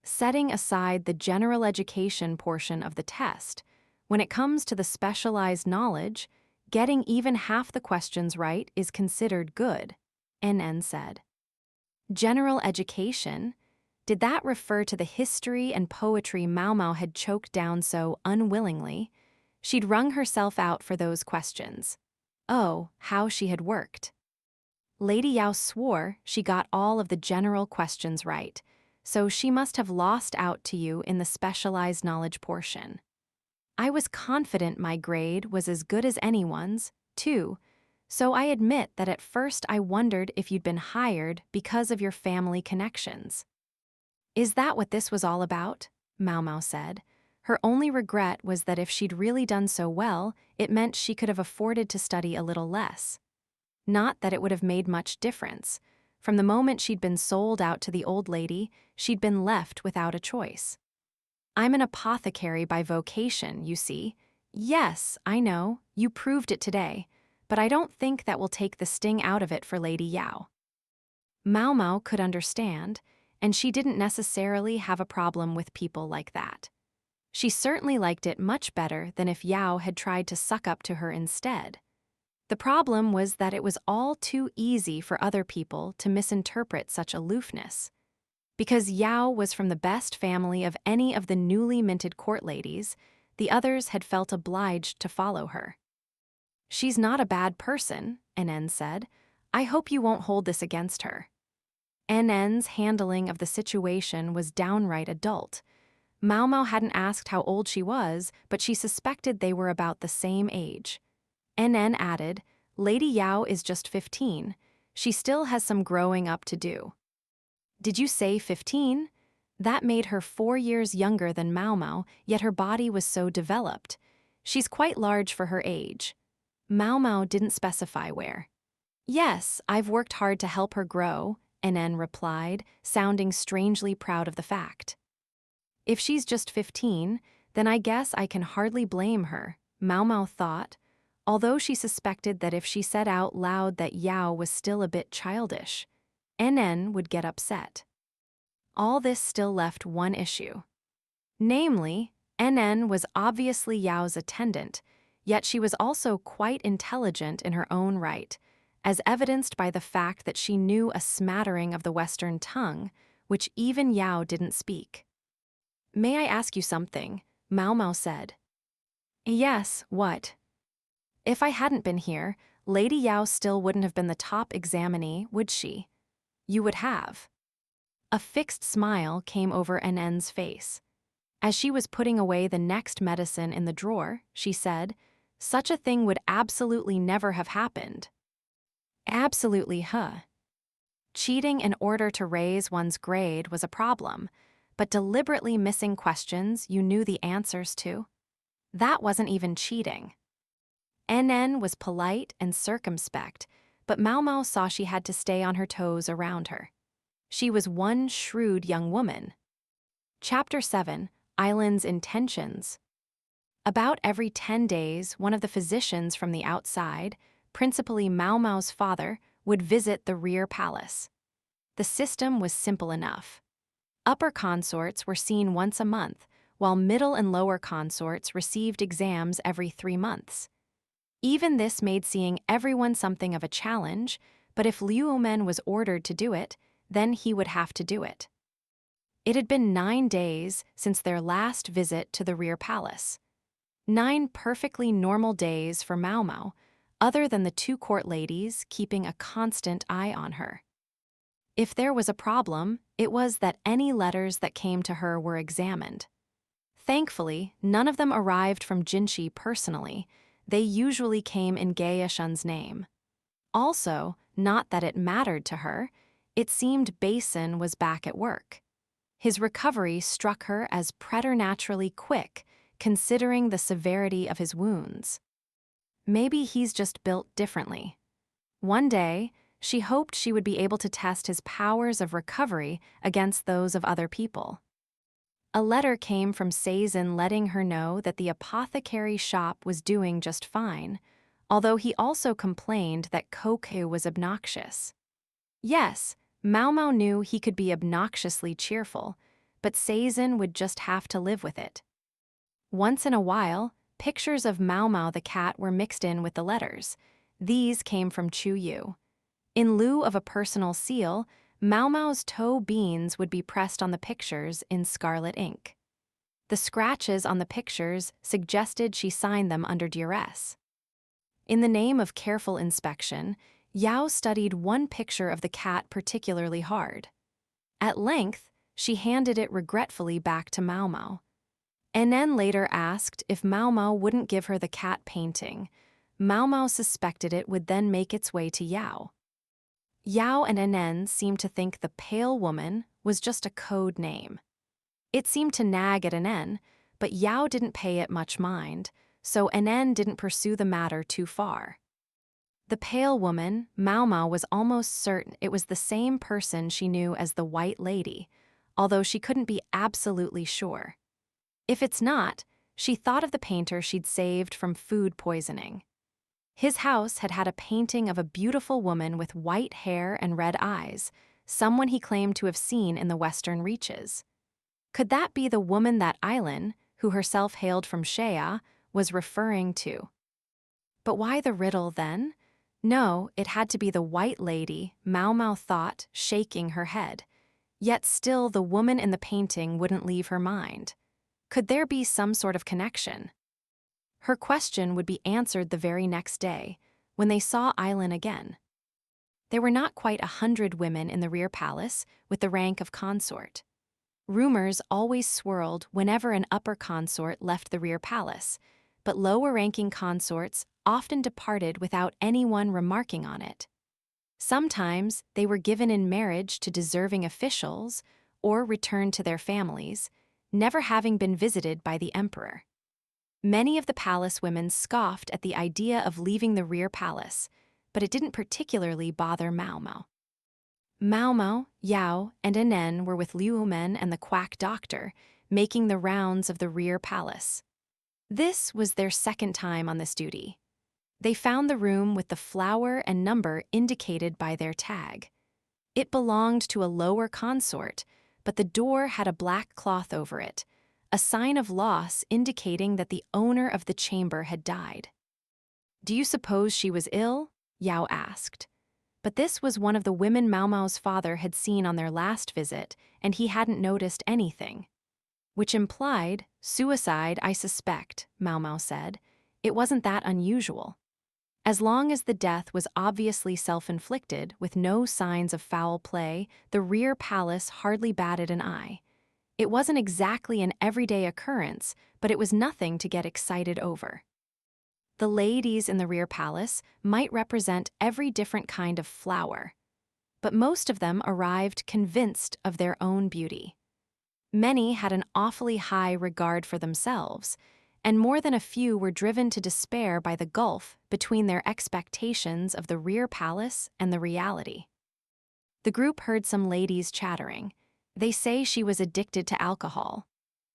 S1: Setting aside the general education portion of the test, when it comes to the specialized knowledge, getting even half the questions right is considered good, Nen said. General education? Did that refer to the history and poetry Maomao had choked down so unwillingly? She'd wrung herself out for those questions. Oh, how she had worked. Lady Yao swore she got all of the general questions right, so she must have lost out to you in the specialized knowledge portion. I was confident my grade was as good as anyone's, too, so I admit that at first I wondered if you'd been hired because of your family connections. Is that what this was all about? Maomao said. Her only regret was that if she'd really done so well, it meant she could have afforded to study a little less. Not that it would have made much difference. From the moment she'd been sold out to the old lady, she'd been left without a choice. I'm an apothecary by vocation, you see. Yes, I know, you proved it today, but I don't think that will take the sting out of it for Lady Yao. Maomao could understand, and she didn't necessarily have a problem with people like that. She certainly liked it much better than if Yao had tried to suck up to her instead. The problem was that it was all too easy for other people to misinterpret such aloofness. Because Yao was from the best family of any of the newly minted court ladies, the others had felt obliged to follow her. She's not a bad person, Nen said. I hope you won't hold this against her. Nen's handling of the situation was downright adult. Maomao hadn't asked how old she was, but she suspected they were about the same age. Nen added, Lady Yao is just 15. She still has some growing up to do. Did you say 15? That made her 4 years younger than Maomao, yet her body was so developed. She's quite large for her age. Maomao didn't specify where. Yes, I've worked hard to help her grow, Nen replied, sounding strangely proud of the fact. If she's just 15, then I guess I can hardly blame her, Maomao thought, although she suspected that if she said out loud that Yao was still a bit childish, Nen would get upset. All this still left one issue. Namely, Nen was obviously Yao's attendant, yet she was also quite intelligent in her own right, as evidenced by the fact that she knew a smattering of the Western tongue, which even Yao didn't speak. May I ask you something? Maomao said. Yes, what? If I hadn't been here, Lady Yao still wouldn't have been the top examinee, would she? You would have. A fixed smile came over Annen's face. As she was putting away the next medicine in the drawer, she said, such a thing would absolutely never have happened. Absolutely, huh? Cheating in order to raise one's grade was a problem, but deliberately missing questions you knew the answers to? That wasn't even cheating. NN was polite and circumspect, but Maomao saw she had to stay on her toes around her. She was one shrewd young woman. Chapter 7, Aylin's Intentions. About every 10 days, one of the physicians from the outside, principally Maomao's father, would visit the rear palace. The system was simple enough. Upper consorts were seen once a month, while middle and lower consorts received exams every 3 months. Even this made seeing everyone something of a challenge, but if Liu Omen was ordered to do it, then he would have to do it. It had been 9 days since their last visit to the rear palace. 9 perfectly normal days for Maomao, other than the 2 court ladies keeping a constant eye on her. If there was a problem, it was that any letters that came to her were examined. Thankfully, none of them arrived from Jinshi personally. They usually came in Gaeshun's name. Also, not that it mattered to her, it seemed Basin was back at work. His recovery struck her as preternaturally quick, considering the severity of his wounds. Maybe he's just built differently. One day, she hoped she would be able to test his powers of recovery against those of other people. A letter came from Seizin letting her know that the apothecary shop was doing just fine, although he also complained that Congee was obnoxious. Yes, Maomao knew he could be obnoxiously cheerful, but Seizin would just have to live with it. Once in a while, pictures of Maomao the cat were mixed in with the letters. These came from Chu Yu. In lieu of a personal seal, Maomao's toe beans would be pressed on the pictures in scarlet ink. The scratches on the pictures suggested she signed them under duress. In the name of careful inspection, Yao studied one picture of the cat particularly hard. At length, she handed it regretfully back to Maomao. Nen later asked if Maomao wouldn't give her the cat painting. Maomao suspected it would then make its way to Yao. Yao and Nen seemed to think the Pale Woman was just a code name. It seemed to nag at Nen, but Yao didn't pay it much mind, so Nen didn't pursue the matter too far. The Pale Woman, Maomao was almost certain it was the same person she knew as the White Lady, although she couldn't be absolutely sure. If it's not, she thought of the painter she'd saved from food poisoning. His house had had a painting of a beautiful woman with white hair and red eyes, someone he claimed to have seen in the Western Reaches. Could that be the woman that Aylin, who herself hailed from Shea, was referring to? But why the riddle then? No, it had to be the White Lady, Maomao thought, shaking her head. Yet still the woman in the painting wouldn't leave her mind. Could there be some sort of connection? Her question would be answered the very next day, when they saw Aylin again. There were not quite 100 women in the rear palace with the rank of consort. Rumors always swirled whenever an upper consort left the rear palace, but lower-ranking consorts often departed without anyone remarking on it. Sometimes they were given in marriage to deserving officials or returned to their families, never having been visited by the emperor. Many of the palace women scoffed at the idea of leaving the rear palace, but it didn't particularly bother Maomao. Maomao, Yao, and Nen were with Liu Men and the quack doctor, making the rounds of the rear palace. This was their second time on this duty. They found the room with the flower and number indicated by their tag. It belonged to a lower consort, but the door had a black cloth over it, a sign of loss indicating that the owner of the chamber had died. "Do you suppose she was ill?" Yao asked. But this was one of the women Maomao's father had seen on their last visit, and he hadn't noticed anything. which implied suicide, I suspect, Maomao said. It wasn't that unusual. As long as the death was obviously self-inflicted, with no signs of foul play, the rear palace hardly batted an eye. It wasn't exactly an everyday occurrence, but it was nothing to get excited over. The ladies in the rear palace might represent every different kind of flower, but most of them arrived convinced of their own beauty. Many had an awfully high regard for themselves, and more than a few were driven to despair by the gulf between their expectations of the rear palace and the reality. The group heard some ladies chattering. They say she was addicted to alcohol.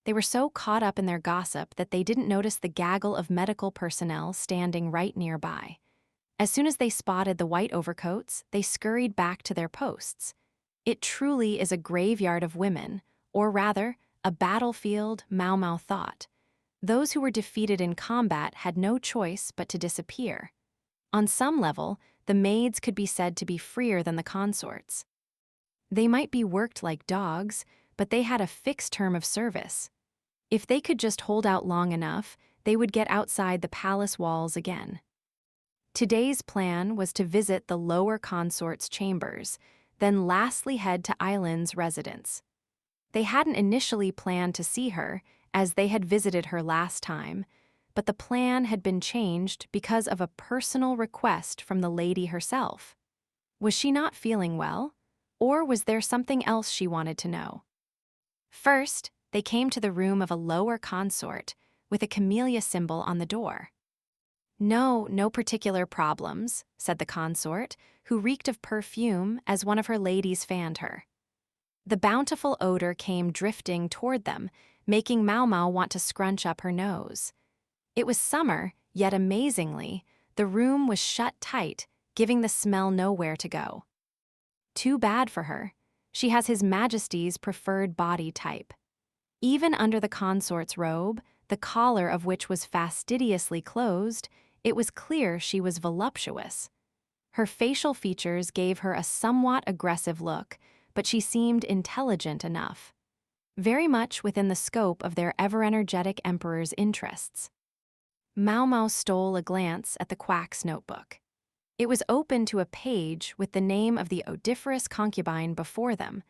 S1: They were so caught up in their gossip that they didn't notice the gaggle of medical personnel standing right nearby. As soon as they spotted the white overcoats, they scurried back to their posts. It truly is a graveyard of women, or rather, a battlefield, Maomao thought. Those who were defeated in combat had no choice but to disappear. On some level, the maids could be said to be freer than the consorts. They might be worked like dogs, but they had a fixed term of service. If they could just hold out long enough, they would get outside the palace walls again. Today's plan was to visit the lower consort's chambers, then lastly head to Aylin's residence. They hadn't initially planned to see her, as they had visited her last time, but the plan had been changed because of a personal request from the lady herself. Was she not feeling well? Or was there something else she wanted to know? First, they came to the room of a lower consort, with a camellia symbol on the door. No particular problems, said the consort, who reeked of perfume as one of her ladies fanned her. The bountiful odor came drifting toward them, making Maomao want to scrunch up her nose. It was summer, yet amazingly, the room was shut tight, giving the smell nowhere to go. Too bad for her. She has His Majesty's preferred body type. Even under the consort's robe, the collar of which was fastidiously closed, it was clear she was voluptuous. Her facial features gave her a somewhat aggressive look, but she seemed intelligent enough. Very much within the scope of their ever-energetic emperor's interests. Maomao stole a glance at the quack's notebook. It was open to a page with the name of the odoriferous concubine before them,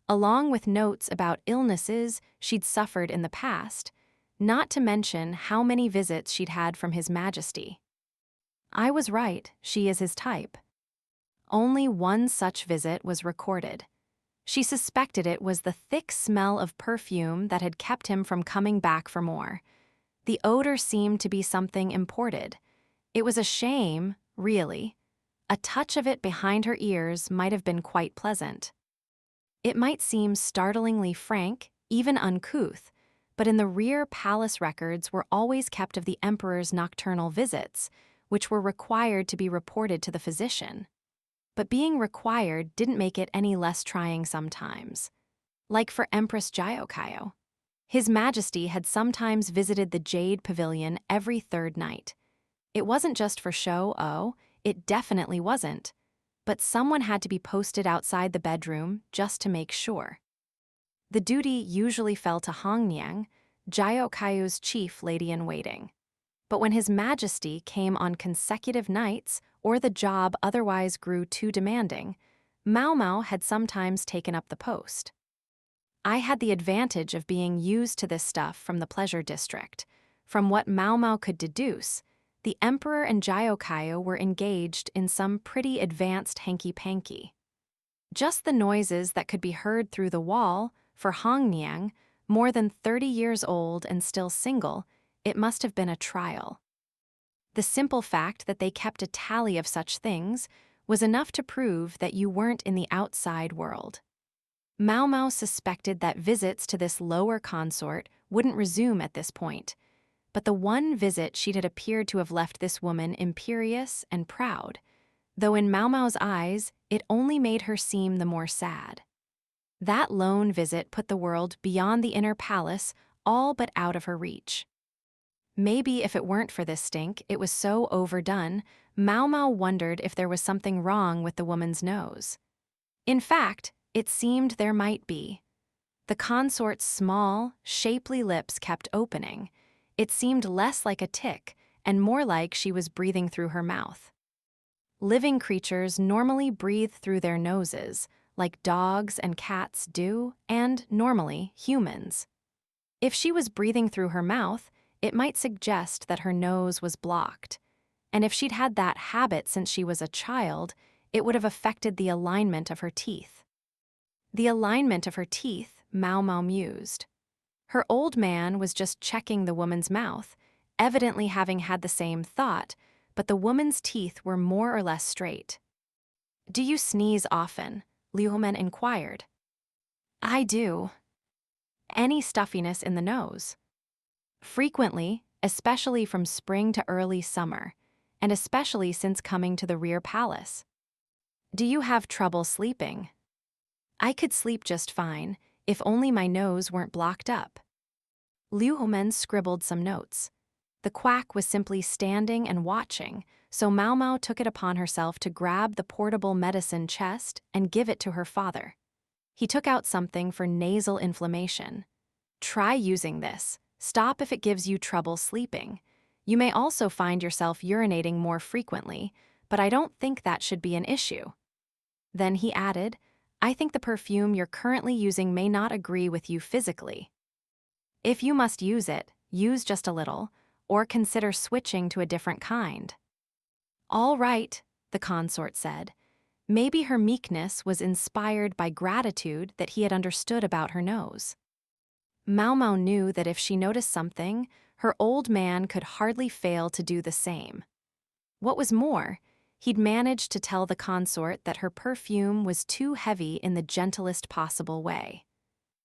S1: along with notes about illnesses she'd suffered in the past, not to mention how many visits she'd had from His Majesty. I was right, she is his type. Only one such visit was recorded. She suspected it was the thick smell of perfume that had kept him from coming back for more. The odor seemed to be something imported. It was a shame, really. A touch of it behind her ears might have been quite pleasant. It might seem startlingly frank, even uncouth, but in the rear palace records were always kept of the emperor's nocturnal visits, which were required to be reported to the physician. But being required didn't make it any less trying sometimes. Like for Empress Jyokayo. His Majesty had sometimes visited the Jade Pavilion every third night. It wasn't just for show, it definitely wasn't. But someone had to be posted outside the bedroom just to make sure. The duty usually fell to Hongniang, Jyokayo's chief lady-in-waiting. But when His Majesty came on consecutive nights, or the job otherwise grew too demanding, Maomao had sometimes taken up the post. I had the advantage of being used to this stuff from the pleasure district. From what Maomao could deduce, the Emperor and Jyokayo were engaged in some pretty advanced hanky-panky. Just the noises that could be heard through the wall, for Hongniang, more than 30 years old and still single, it must have been a trial. The simple fact that they kept a tally of such things was enough to prove that you weren't in the outside world. Maomao suspected that visits to this lower consort wouldn't resume at this point, but the one visit she'd had appeared to have left this woman imperious and proud, though in Maomao's eyes it only made her seem the more sad. That lone visit put the world beyond the inner palace, all but out of her reach. Maybe if it weren't for this stink, it was so overdone, Maomao wondered if there was something wrong with the woman's nose. In fact, it seemed there might be. The consort's small, shapely lips kept opening. It seemed less like a tick and more like she was breathing through her mouth. Living creatures normally breathe through their noses, like dogs and cats do, and, normally, humans. If she was breathing through her mouth, it might suggest that her nose was blocked. And if she'd had that habit since she was a child, it would have affected the alignment of her teeth. The alignment of her teeth, Maomao mused. Her old man was just checking the woman's mouth, evidently having had the same thought, but the woman's teeth were more or less straight. "Do you sneeze often?" Liu Homen inquired. "I do." "Any stuffiness in the nose?" "Frequently, especially from spring to early summer, and especially since coming to the rear palace." "Do you have trouble sleeping?" "I could sleep just fine, if only my nose weren't blocked up." Liu Homen scribbled some notes. The quack was simply standing and watching, so Maomao took it upon herself to grab the portable medicine chest and give it to her father. He took out something for nasal inflammation. "Try using this. Stop if it gives you trouble sleeping. You may also find yourself urinating more frequently, but I don't think that should be an issue." Then he added, "I think the perfume you're currently using may not agree with you physically. If you must use it, use just a little, or consider switching to a different kind." "All right," the consort said. Maybe her meekness was inspired by gratitude that he had understood about her nose. Maomao knew that if she noticed something, her old man could hardly fail to do the same. What was more, he'd managed to tell the consort that her perfume was too heavy in the gentlest possible way.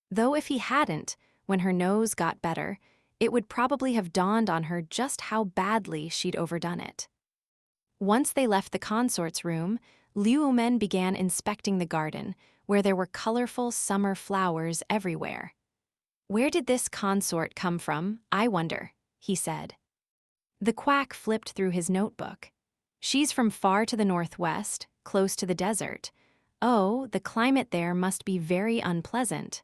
S1: Though if he hadn't, when her nose got better, it would probably have dawned on her just how badly she'd overdone it. Once they left the consort's room, Liu Omen began inspecting the garden, where there were colorful summer flowers everywhere. "Where did this consort come from, I wonder?" he said. The quack flipped through his notebook. "She's from far to the northwest, close to the desert. Oh, the climate there must be very unpleasant."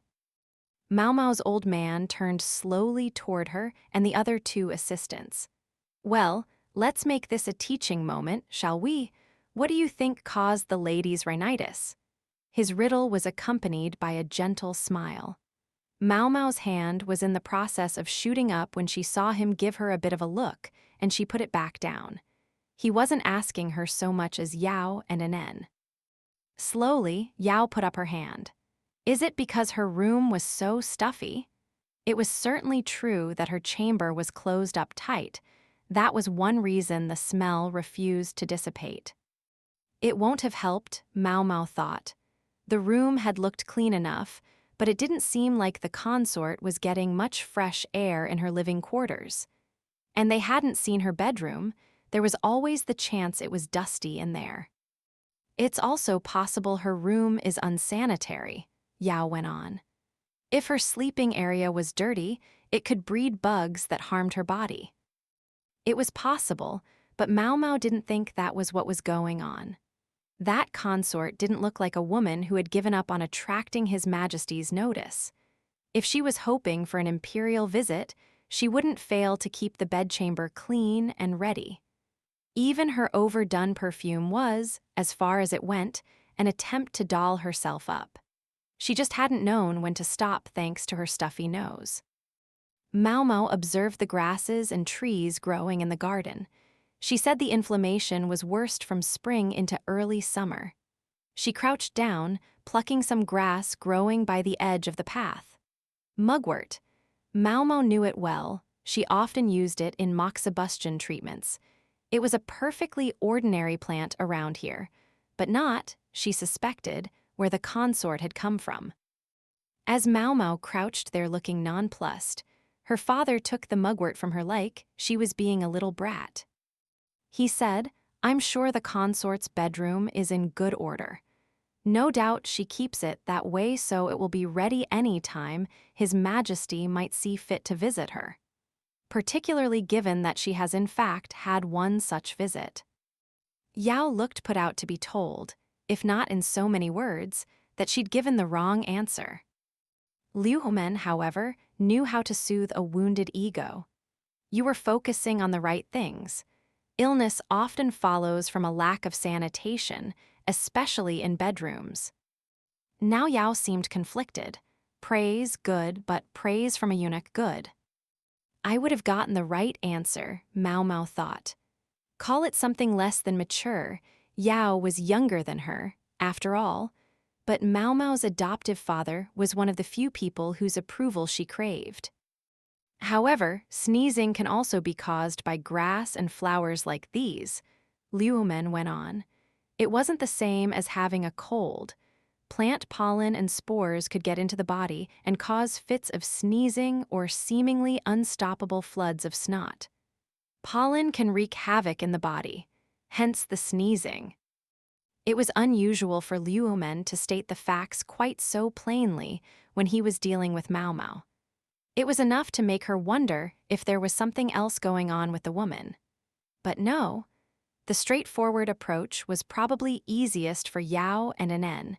S1: Maomao's old man turned slowly toward her and the other two assistants. "Well, let's make this a teaching moment, shall we? What do you think caused the lady's rhinitis?" His riddle was accompanied by a gentle smile. Maomao's hand was in the process of shooting up when she saw him give her a bit of a look, and she put it back down. He wasn't asking her so much as Yao and an N. Slowly, Yao put up her hand. "Is it because her room was so stuffy?" It was certainly true that her chamber was closed up tight. That was one reason the smell refused to dissipate. It won't have helped, Maomao thought. The room had looked clean enough, but it didn't seem like the consort was getting much fresh air in her living quarters. And they hadn't seen her bedroom. There was always the chance it was dusty in there. "It's also possible her room is unsanitary," Yao went on. "If her sleeping area was dirty, it could breed bugs that harmed her body." It was possible, but Maomao didn't think that was what was going on. That consort didn't look like a woman who had given up on attracting His Majesty's notice. If she was hoping for an imperial visit, she wouldn't fail to keep the bedchamber clean and ready. Even her overdone perfume was, as far as it went, an attempt to doll herself up. She just hadn't known when to stop thanks to her stuffy nose. Maomao observed the grasses and trees growing in the garden. She said the inflammation was worst from spring into early summer. She crouched down, plucking some grass growing by the edge of the path. Mugwort. Maomao knew it well. She often used it in moxibustion treatments. It was a perfectly ordinary plant around here, but not, she suspected, where the consort had come from. As Maomao crouched there looking nonplussed, her father took the mugwort from her like she was being a little brat. He said, "I'm sure the consort's bedroom is in good order. No doubt she keeps it that way so it will be ready any time His Majesty might see fit to visit her, particularly given that she has in fact had one such visit." Yao looked put out to be told, if not in so many words, that she'd given the wrong answer. Liu Homen, however, knew how to soothe a wounded ego. You were focusing on the right things. Illness often follows from a lack of sanitation, especially in bedrooms. Now Yao seemed conflicted. Praise, good, but praise from a eunuch, good. I would have gotten the right answer, Maomao thought. Call it something less than mature. Yao was younger than her, after all. But Maomao's adoptive father was one of the few people whose approval she craved. However, sneezing can also be caused by grass and flowers like these, Liu Homen went on. It wasn't the same as having a cold. Plant pollen and spores could get into the body and cause fits of sneezing or seemingly unstoppable floods of snot. Pollen can wreak havoc in the body, hence the sneezing. It was unusual for Liu Homen to state the facts quite so plainly when he was dealing with Maomao. It was enough to make her wonder if there was something else going on with the woman. But no, the straightforward approach was probably easiest for Yao and Anen.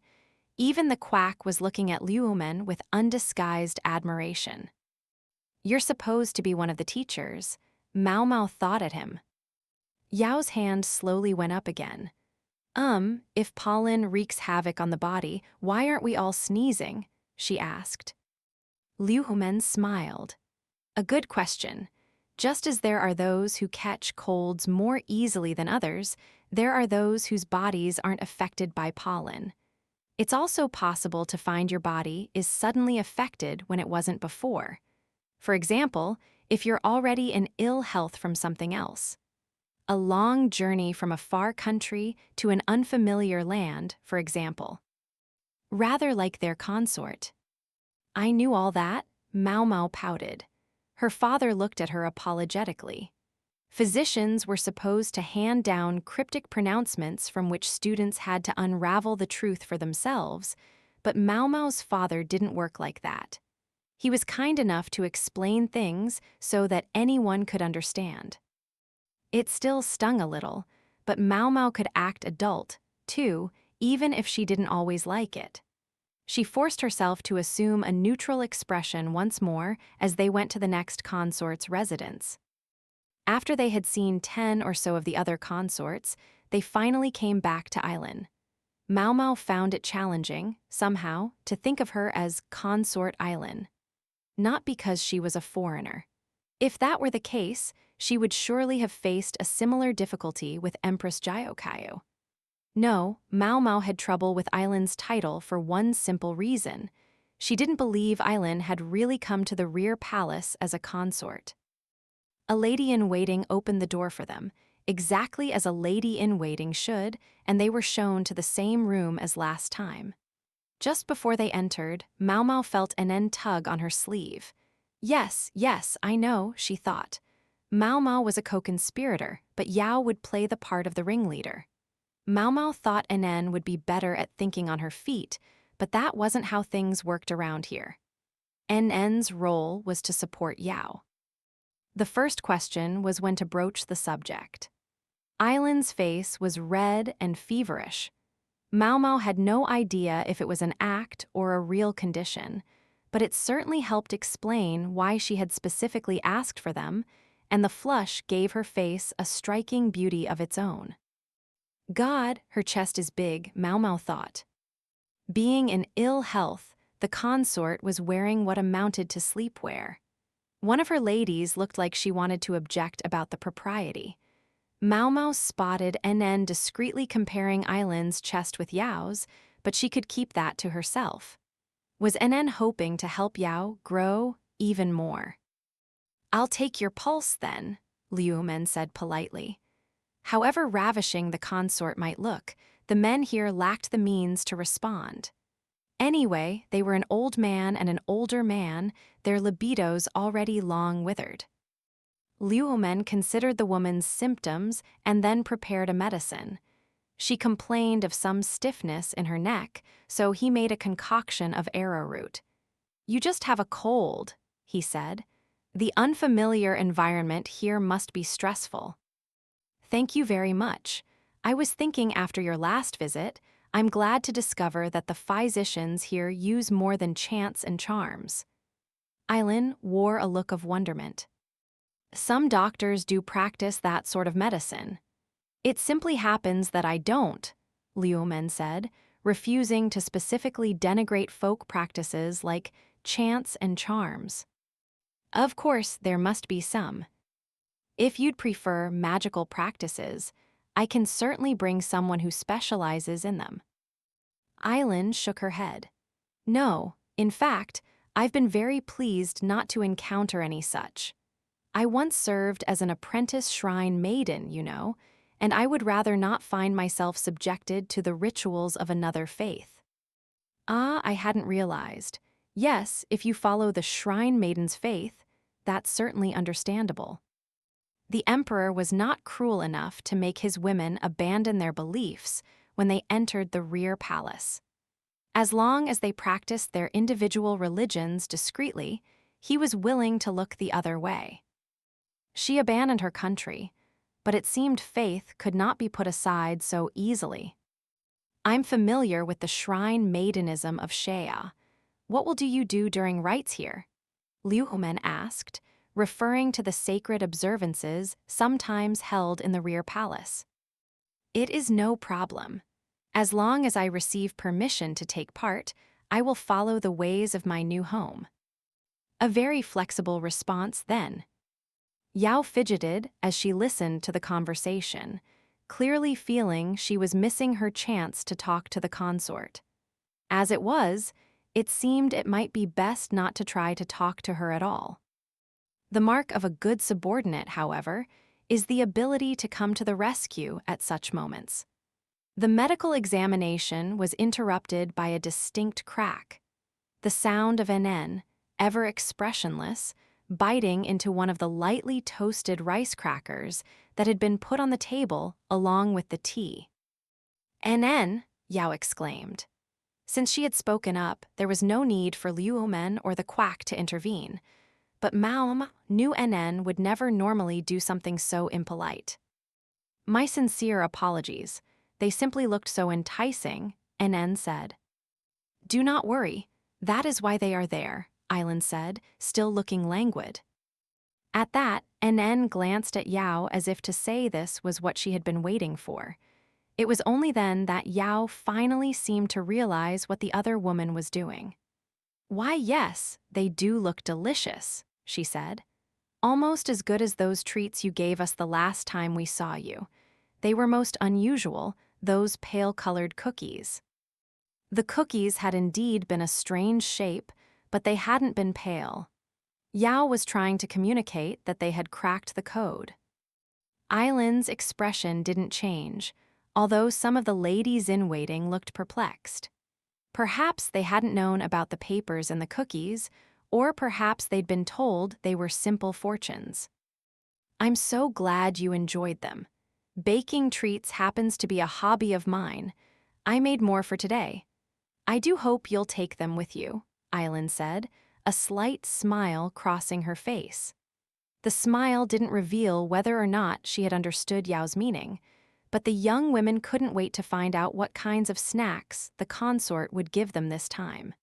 S1: Even the quack was looking at Liu Homen with undisguised admiration. You're supposed to be one of the teachers, Maomao thought at him. Yao's hand slowly went up again. If pollen wreaks havoc on the body, why aren't we all sneezing? She asked. Liu Homen smiled. A good question. Just as there are those who catch colds more easily than others, there are those whose bodies aren't affected by pollen. It's also possible to find your body is suddenly affected when it wasn't before. For example, if you're already in ill health from something else. A long journey from a far country to an unfamiliar land, for example. Rather like their consort. I knew all that, Maomao pouted. Her father looked at her apologetically. Physicians were supposed to hand down cryptic pronouncements from which students had to unravel the truth for themselves, but Maomao's father didn't work like that. He was kind enough to explain things so that anyone could understand. It still stung a little, but Maomao could act adult, too, even if she didn't always like it. She forced herself to assume a neutral expression once more as they went to the next consort's residence. After they had seen 10 or so of the other consorts, they finally came back to Aylin. Maomao found it challenging, somehow, to think of her as Consort Aylin. Not because she was a foreigner. If that were the case, she would surely have faced a similar difficulty with Empress Jyokayu. No, Maomao had trouble with Aylin's title for one simple reason. She didn't believe Aylin had really come to the rear palace as a consort. A lady-in-waiting opened the door for them, exactly as a lady-in-waiting should, and they were shown to the same room as last time. Just before they entered, Maomao felt Anen tug on her sleeve. Yes, I know, she thought. Maomao was a co-conspirator, but Yao would play the part of the ringleader. Maomao thought Anen would be better at thinking on her feet, but that wasn't how things worked around here. Anen's role was to support Yao. The first question was when to broach the subject. Aylin's face was red and feverish. Maomao had no idea if it was an act or a real condition, but it certainly helped explain why she had specifically asked for them, and the flush gave her face a striking beauty of its own. God, her chest is big, Maomao thought. Being in ill health, the consort was wearing what amounted to sleepwear. One of her ladies looked like she wanted to object about the propriety. Maomao spotted Anen discreetly comparing Aylin's chest with Yao's, but she could keep that to herself. Was Anen hoping to help Yao grow even more? I'll take your pulse then, Liu Men said politely. However ravishing the consort might look, the men here lacked the means to respond. Anyway, they were an old man and an older man, their libidos already long withered. Liu Homen considered the woman's symptoms and then prepared a medicine. She complained of some stiffness in her neck, so he made a concoction of arrowroot. You just have a cold, he said. The unfamiliar environment here must be stressful. Thank you very much. I was thinking after your last visit, I'm glad to discover that the physicians here use more than chants and charms. Aylin wore a look of wonderment. Some doctors do practice that sort of medicine. It simply happens that I don't, Liu Men said, refusing to specifically denigrate folk practices like chants and charms. Of course, there must be some. If you'd prefer magical practices, I can certainly bring someone who specializes in them. Aylin shook her head. No, in fact, I've been very pleased not to encounter any such. I once served as an apprentice shrine maiden, you know, and I would rather not find myself subjected to the rituals of another faith. Ah, I hadn't realized. Yes, if you follow the shrine maiden's faith, that's certainly understandable. The emperor was not cruel enough to make his women abandon their beliefs when they entered the rear palace. As long as they practiced their individual religions discreetly, he was willing to look the other way. She abandoned her country, but it seemed faith could not be put aside so easily. I'm familiar with the shrine maidenism of Shea. What will you do during rites here? Liu Men asked, referring to the sacred observances sometimes held in the rear palace. It is no problem. As long as I receive permission to take part, I will follow the ways of my new home. A very flexible response then. Yao fidgeted as she listened to the conversation, clearly feeling she was missing her chance to talk to the consort. As it was, it seemed it might be best not to try to talk to her at all. The mark of a good subordinate, however, is the ability to come to the rescue at such moments. The medical examination was interrupted by a distinct crack. The sound of NN, ever expressionless, biting into one of the lightly toasted rice crackers that had been put on the table along with the tea. NN, Yao exclaimed. Since she had spoken up, there was no need for Liu Men or the quack to intervene, but Maomao knew NN would never normally do something so impolite. My sincere apologies. They simply looked so enticing, NN said. Do not worry. That is why they are there, Aylin said, still looking languid. At that, NN glanced at Yao as if to say this was what she had been waiting for. It was only then that Yao finally seemed to realize what the other woman was doing. Why, yes, they do look delicious, she said. Almost as good as those treats you gave us the last time we saw you. They were most unusual, those pale-colored cookies. The cookies had indeed been a strange shape, but they hadn't been pale. Yao was trying to communicate that they had cracked the code. Aylin's expression didn't change, although some of the ladies-in-waiting looked perplexed. Perhaps they hadn't known about the papers and the cookies, or perhaps they'd been told they were simple fortunes. I'm so glad you enjoyed them. Baking treats happens to be a hobby of mine. I made more for today. I do hope you'll take them with you, Aylin said, a slight smile crossing her face. The smile didn't reveal whether or not she had understood Yao's meaning, but the young women couldn't wait to find out what kinds of snacks the consort would give them this time.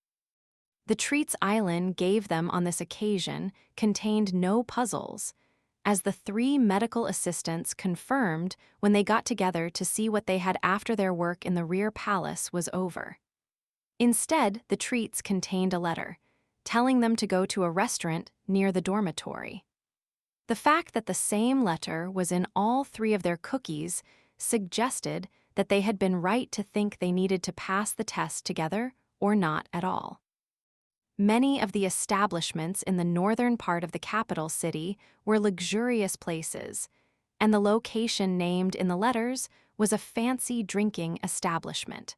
S1: The treats Aylin gave them on this occasion contained no puzzles, as the 3 medical assistants confirmed when they got together to see what they had after their work in the rear palace was over. Instead, the treats contained a letter, telling them to go to a restaurant near the dormitory. The fact that the same letter was in all 3 of their cookies suggested that they had been right to think they needed to pass the test together or not at all. Many of the establishments in the northern part of the capital city were luxurious places, and the location named in the letters was a fancy drinking establishment.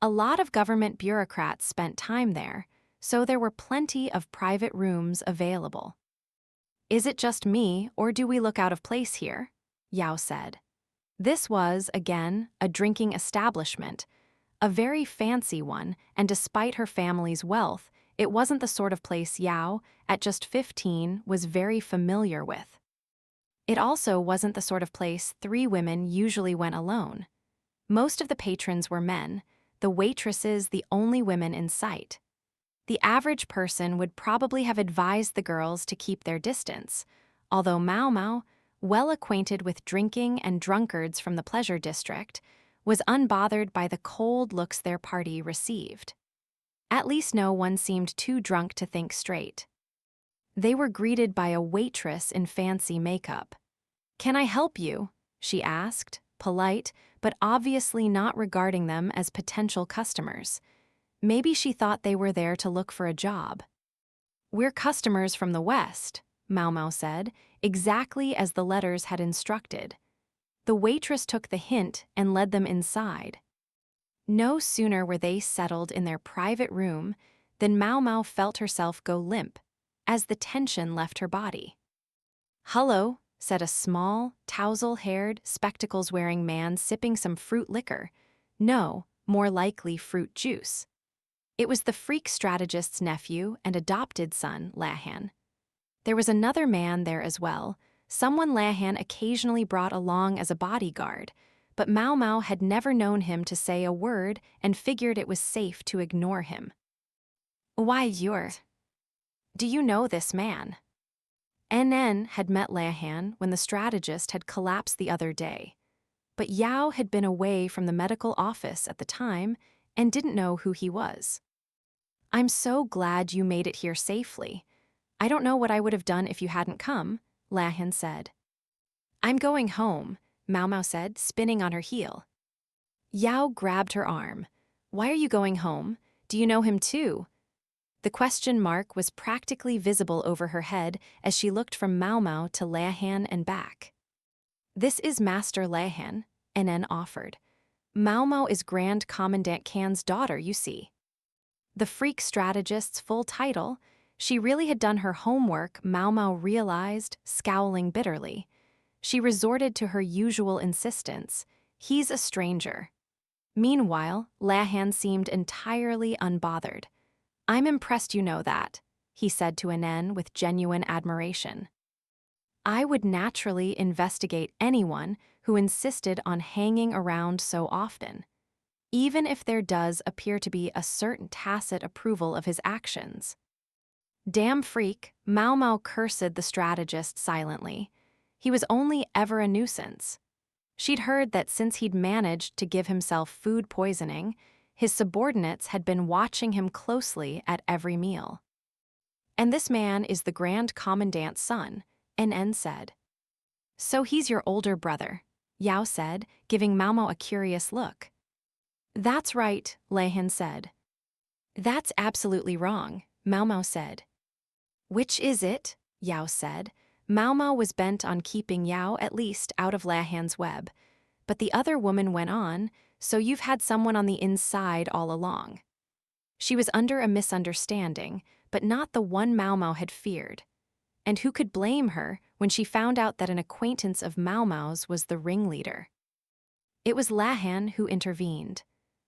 S1: A lot of government bureaucrats spent time there, so there were plenty of private rooms available. Is it just me, or do we look out of place here? Yao said. This was, again, a drinking establishment, a very fancy one, and despite her family's wealth, it wasn't the sort of place Yao, at just 15, was very familiar with. It also wasn't the sort of place 3 women usually went alone. Most of the patrons were men, the waitresses the only women in sight. The average person would probably have advised the girls to keep their distance, although Maomao, well acquainted with drinking and drunkards from the pleasure district, was unbothered by the cold looks their party received. At least no one seemed too drunk to think straight. They were greeted by a waitress in fancy makeup. "Can I help you?" she asked, polite, but obviously not regarding them as potential customers. Maybe she thought they were there to look for a job. "We're customers from the West," Maomao said, exactly as the letters had instructed. The waitress took the hint and led them inside. No sooner were they settled in their private room than Maomao felt herself go limp, as the tension left her body. "Hello," said a small, tousle-haired, spectacles-wearing man sipping some fruit liquor. No, more likely fruit juice. It was the freak strategist's nephew and adopted son, Lahan. There was another man there as well, someone Lahan occasionally brought along as a bodyguard, but Maomao had never known him to say a word and figured it was safe to ignore him. "Why, do you know this man?" NN had met Lahan when the strategist had collapsed the other day, but Yao had been away from the medical office at the time and didn't know who he was. "I'm so glad you made it here safely. I don't know what I would have done if you hadn't come," Lahan said. "I'm going home," Maomao said, spinning on her heel. Yao grabbed her arm. "Why are you going home? Do you know him too?" The question mark was practically visible over her head as she looked from Maomao to Lahan and back. "This is Master Lahan," NN offered. "Maomao is Grand Commandant Khan's daughter, you see." The freak strategist's full title, she really had done her homework, Maomao realized, scowling bitterly. She resorted to her usual insistence. "He's a stranger." Meanwhile, Lahan seemed entirely unbothered. "I'm impressed you know that," he said to NN with genuine admiration. "I would naturally investigate anyone who insisted on hanging around so often, even if there does appear to be a certain tacit approval of his actions." "Damn freak," Maomao cursed the strategist silently. He was only ever a nuisance. She'd heard that since he'd managed to give himself food poisoning, his subordinates had been watching him closely at every meal. "And this man is the Grand Commandant's son," NN said. "So he's your older brother," Yao said, giving Maomao a curious look. "That's right," Lahan said. "That's absolutely wrong," Maomao said. "Which is it?" Yao said. Maomao was bent on keeping Yao at least out of Lahan's web. But the other woman went on, "So you've had someone on the inside all along." She was under a misunderstanding, but not the one Maomao had feared. And who could blame her when she found out that an acquaintance of Maomao's was the ringleader? It was Lahan who intervened.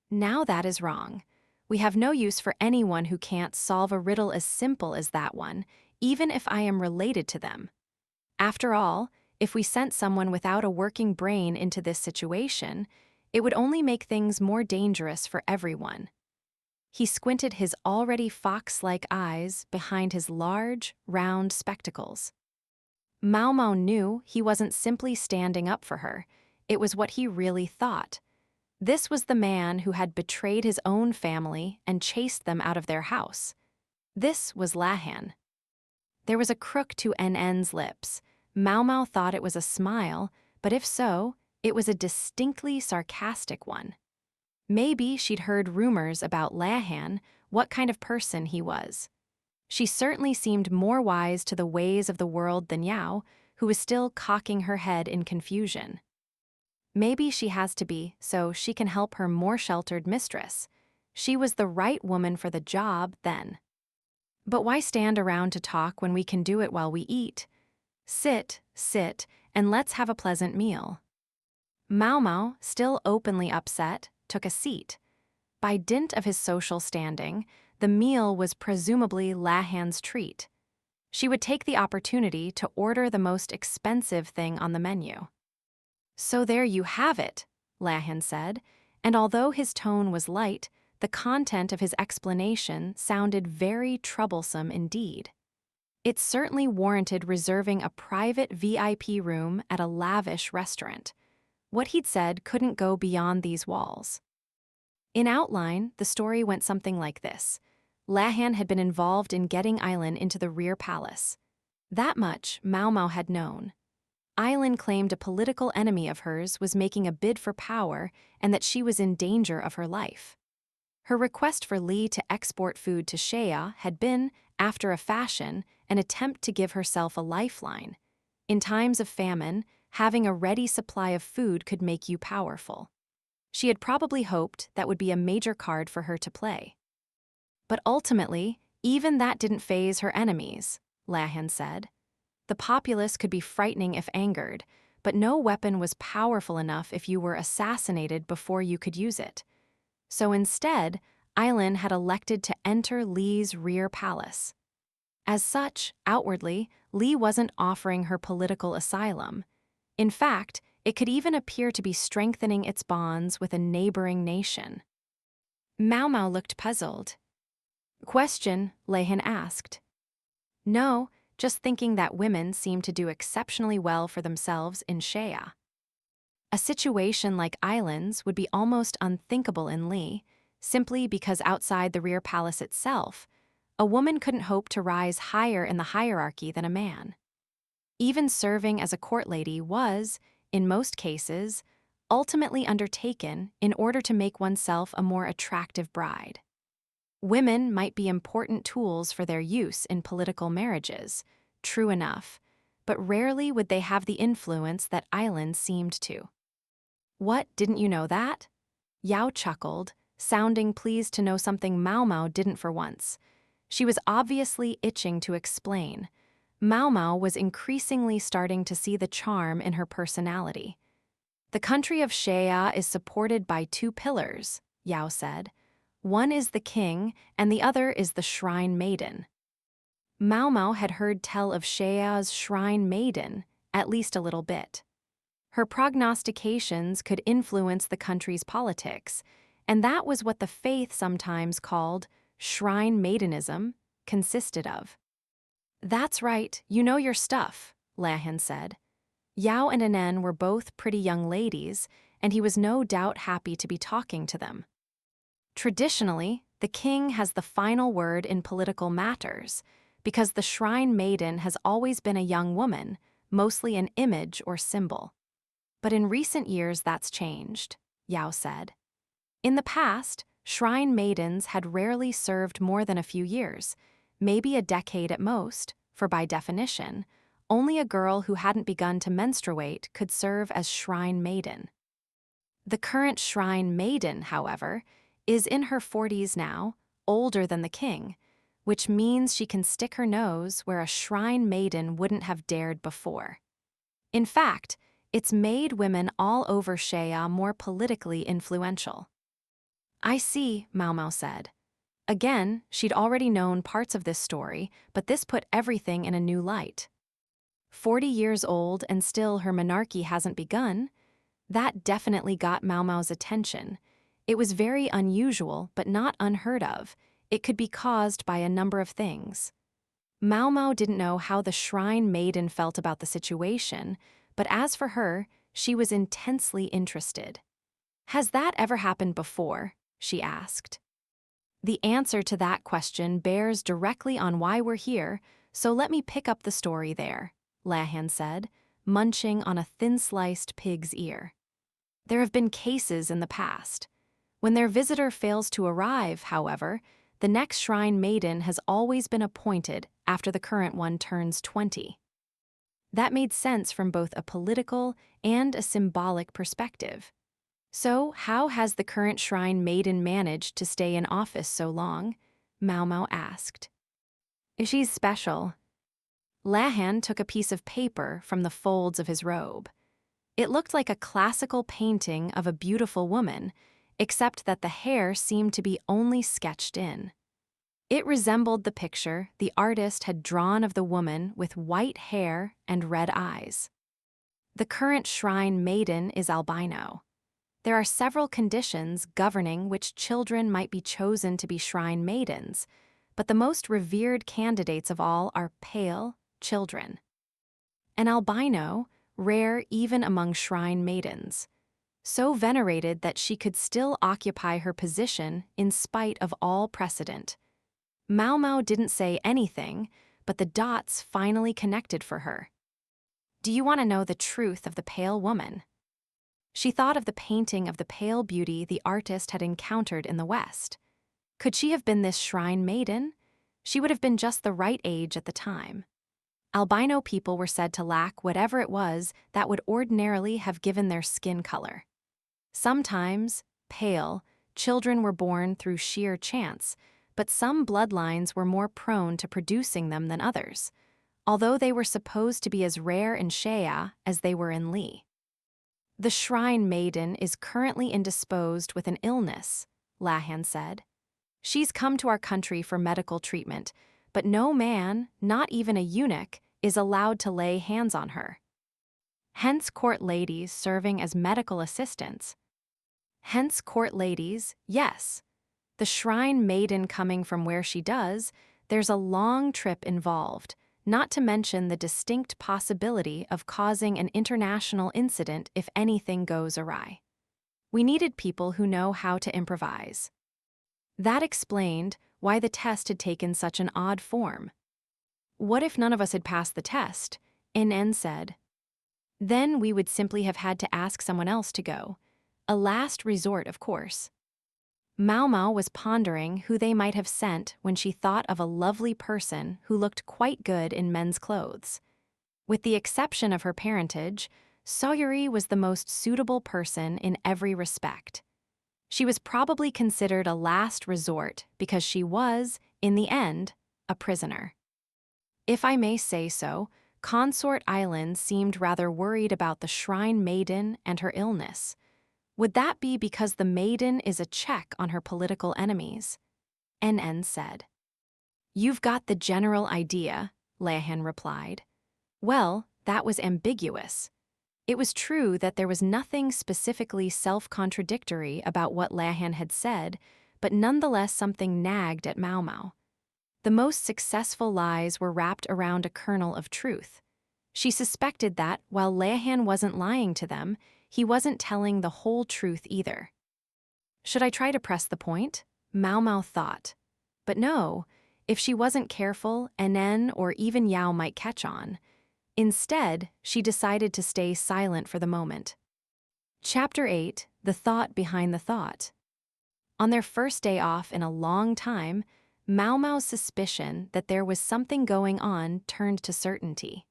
S1: "Now that is wrong. We have no use for anyone who can't solve a riddle as simple as that one, even if I am related to them. After all, if we sent someone without a working brain into this situation, it would only make things more dangerous for everyone." He squinted his already fox-like eyes behind his large, round spectacles. Maomao knew he wasn't simply standing up for her. It was what he really thought. This was the man who had betrayed his own family and chased them out of their house. This was Lahan. There was a crook to NN's lips. Maomao thought it was a smile, but if so, it was a distinctly sarcastic one. Maybe she'd heard rumors about Lahan, what kind of person he was. She certainly seemed more wise to the ways of the world than Yao, who was still cocking her head in confusion. Maybe she has to be, so she can help her more sheltered mistress. She was the right woman for the job then. But why stand around to talk when we can do it while we eat? Sit, and let's have a pleasant meal." Maomao, still openly upset, took a seat. By dint of his social standing, the meal was presumably Lahan's treat. She would take the opportunity to order the most expensive thing on the menu. "So there you have it," Lahan said, And although his tone was light, the content of his explanation sounded very troublesome indeed. It certainly warranted reserving a private VIP room at a lavish restaurant. What he'd said couldn't go beyond these walls. In outline, the story went something like this. Lahan had been involved in getting Aylin into the rear palace. That much Maomao had known. Aylin claimed a political enemy of hers was making a bid for power and that she was in danger of her life. Her request for Li to export food to Shea had been, after a fashion, an attempt to give herself a lifeline. In times of famine, having a ready supply of food could make you powerful. She had probably hoped that would be a major card for her to play. But ultimately, even that didn't faze her enemies, Lahan said. The populace could be frightening if angered, but no weapon was powerful enough if you were assassinated before you could use it. So instead, Aylin had elected to enter Li's rear palace. As such, outwardly, Li wasn't offering her political asylum. In fact, it could even appear to be strengthening its bonds with a neighboring nation. Maomao looked puzzled. "Question?" Lahan asked. "No, just thinking that women seem to do exceptionally well for themselves in Shea. A situation like Aylin's would be almost unthinkable in Li, simply because outside the rear palace itself, a woman couldn't hope to rise higher in the hierarchy than a man. Even serving as a court lady was, in most cases, ultimately undertaken in order to make oneself a more attractive bride. Women might be important tools for their use in political marriages, true enough, but rarely would they have the influence that Aylin seemed to." "What, didn't you know that?" Yao chuckled, sounding pleased to know something Maomao didn't for once. She was obviously itching to explain. Maomao was increasingly starting to see the charm in her personality. "The country of Shea is supported by two pillars," Yao said. "One is the king, and the other is the shrine maiden." Maomao had heard tell of Shea's shrine maiden, at least a little bit. Her prognostications could influence the country's politics, and that was what the faith sometimes called shrine maidenism consisted of. "That's right, you know your stuff," Lahan said. Yao and Anen were both pretty young ladies, and he was no doubt happy to be talking to them. "Traditionally, the king has the final word in political matters, because the shrine maiden has always been a young woman, mostly an image or symbol. But in recent years that's changed," Yao said. "In the past, shrine maidens had rarely served more than a few years, maybe a decade at most, for by definition, only a girl who hadn't begun to menstruate could serve as shrine maiden. The current shrine maiden, however, is in her 40s now, older than the king, which means she can stick her nose where a shrine maiden wouldn't have dared before. In fact, it's made women all over Shea more politically influential." "I see," Maomao said. Again, she'd already known parts of this story, but this put everything in a new light. 40 years old and still her monarchy hasn't begun? That definitely got Maomao's attention. It was very unusual, but not unheard of. It could be caused by a number of things. Maomao didn't know how the shrine maiden felt about the situation, but as for her, she was intensely interested. "Has that ever happened before?" she asked. "The answer to that question bears directly on why we're here, so let me pick up the story there," Lahan said, munching on a thin-sliced pig's ear. "There have been cases in the past. When their visitor fails to arrive, however, the next shrine maiden has always been appointed after the current one turns 20. That made sense from both a political and a symbolic perspective. So how has the current shrine maiden managed to stay in office so long?" Maomao asked. "She's special." Lahan took a piece of paper from the folds of his robe. It looked like a classical painting of a beautiful woman, except that the hair seemed to be only sketched in. It resembled the picture the artist had drawn of the woman with white hair and red eyes. "The current shrine maiden is albino. There are several conditions governing which children might be chosen to be shrine maidens, but the most revered candidates of all are pale children. An albino, rare even among shrine maidens, so venerated that she could still occupy her position in spite of all precedent. Maomao didn't say anything, but the dots finally connected for her. Do you want to know the truth of the pale woman? She thought of the painting of the pale beauty the artist had encountered in the West. Could she have been this shrine maiden? She would have been just the right age at the time. Albino people were said to lack whatever it was that would ordinarily have given their skin color. Sometimes, pale, children were born through sheer chance, but some bloodlines were more prone to producing them than others, although they were supposed to be as rare in Shea as they were in Li. The shrine maiden is currently indisposed with an illness, Lahan said. She's come to our country for medical treatment, but no man, not even a eunuch, is allowed to lay hands on her. Hence court ladies serving as medical assistants. Hence court ladies, yes. The shrine maiden coming from where she does, there's a long trip involved, not to mention the distinct possibility of causing an international incident if anything goes awry. We needed people who know how to improvise. That explained why the test had taken such an odd form. What if none of us had passed the test? NN said. Then we would simply have had to ask someone else to go. A last resort, of course. Maomao was pondering who they might have sent when she thought of a lovely person who looked quite good in men's clothes. With the exception of her parentage, Sawyeri was the most suitable person in every respect. She was probably considered a last resort because she was, in the end, a prisoner. If I may say so, Consort Aylin seemed rather worried about the shrine maiden and her illness. Would that be because the maiden is a check on her political enemies? NN said. You've got the general idea, Lahan replied. Well, that was ambiguous. It was true that there was nothing specifically self-contradictory about what Lahan had said, but nonetheless something nagged at Maomao. The most successful lies were wrapped around a kernel of truth. She suspected that, while Lahan wasn't lying to them, he wasn't telling the whole truth either. Should I try to press the point? Maomao thought. But no, if she wasn't careful, NN or even Yao might catch on. Instead, she decided to stay silent for the moment. Chapter 8, The Thought Behind the Thought. On their first day off in a long time, Maomao's suspicion that there was something going on turned to certainty.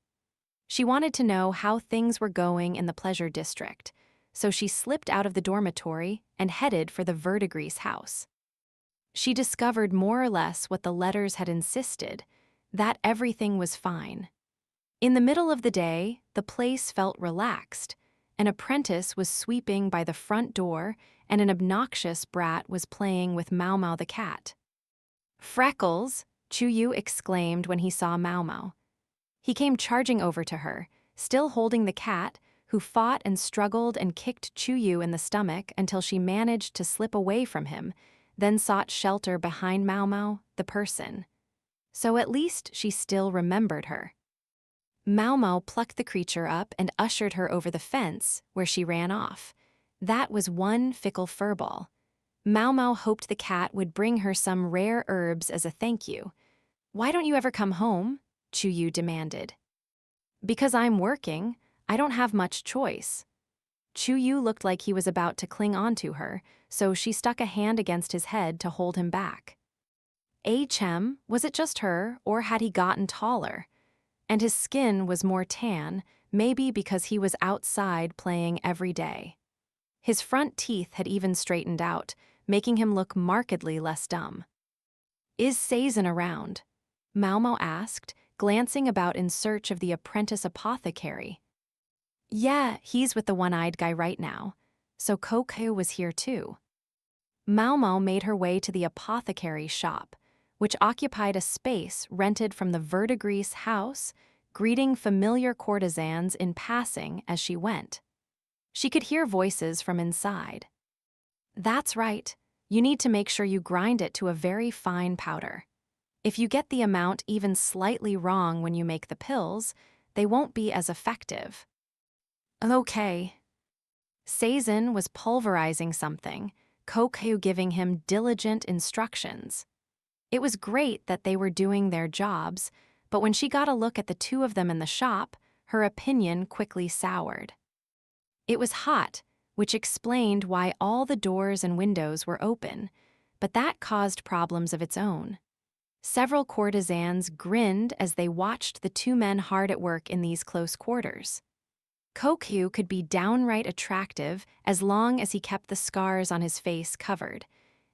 S1: She wanted to know how things were going in the pleasure district, so she slipped out of the dormitory and headed for the verdigris house. She discovered more or less what the letters had insisted, that everything was fine. In the middle of the day, the place felt relaxed. An apprentice was sweeping by the front door, and an obnoxious brat was playing with Maomao the cat. Freckles, Chuyu exclaimed when he saw Maomao. He came charging over to her, still holding the cat, who fought and struggled and kicked Chuyu in the stomach until she managed to slip away from him, then sought shelter behind Maomao, the person. So at least she still remembered her. Maomao plucked the creature up and ushered her over the fence, where she ran off. That was one fickle furball. Maomao hoped the cat would bring her some rare herbs as a thank you. Why don't you ever come home? Chuyu demanded. Because I'm working, I don't have much choice. Chuyu looked like he was about to cling onto her, so she stuck a hand against his head to hold him back. Chem, was it just her, or had he gotten taller? And his skin was more tan, maybe because he was outside playing every day. His front teeth had even straightened out, making him look markedly less dumb. Is Sazin around? Maomao asked, glancing about in search of the apprentice apothecary. Yeah, he's with the one-eyed guy right now. So Congee was here too. Maomao made her way to the apothecary shop, which occupied a space rented from the verdigris house, greeting familiar courtesans in passing as she went. She could hear voices from inside. That's right. You need to make sure you grind it to a very fine powder. If you get the amount even slightly wrong when you make the pills, they won't be as effective. Okay. Sazin was pulverizing something, Congee giving him diligent instructions. It was great that they were doing their jobs, but when she got a look at the two of them in the shop, her opinion quickly soured. It was hot, which explained why all the doors and windows were open, but that caused problems of its own. Several courtesans grinned as they watched the two men hard at work in these close quarters. Congee could be downright attractive as long as he kept the scars on his face covered,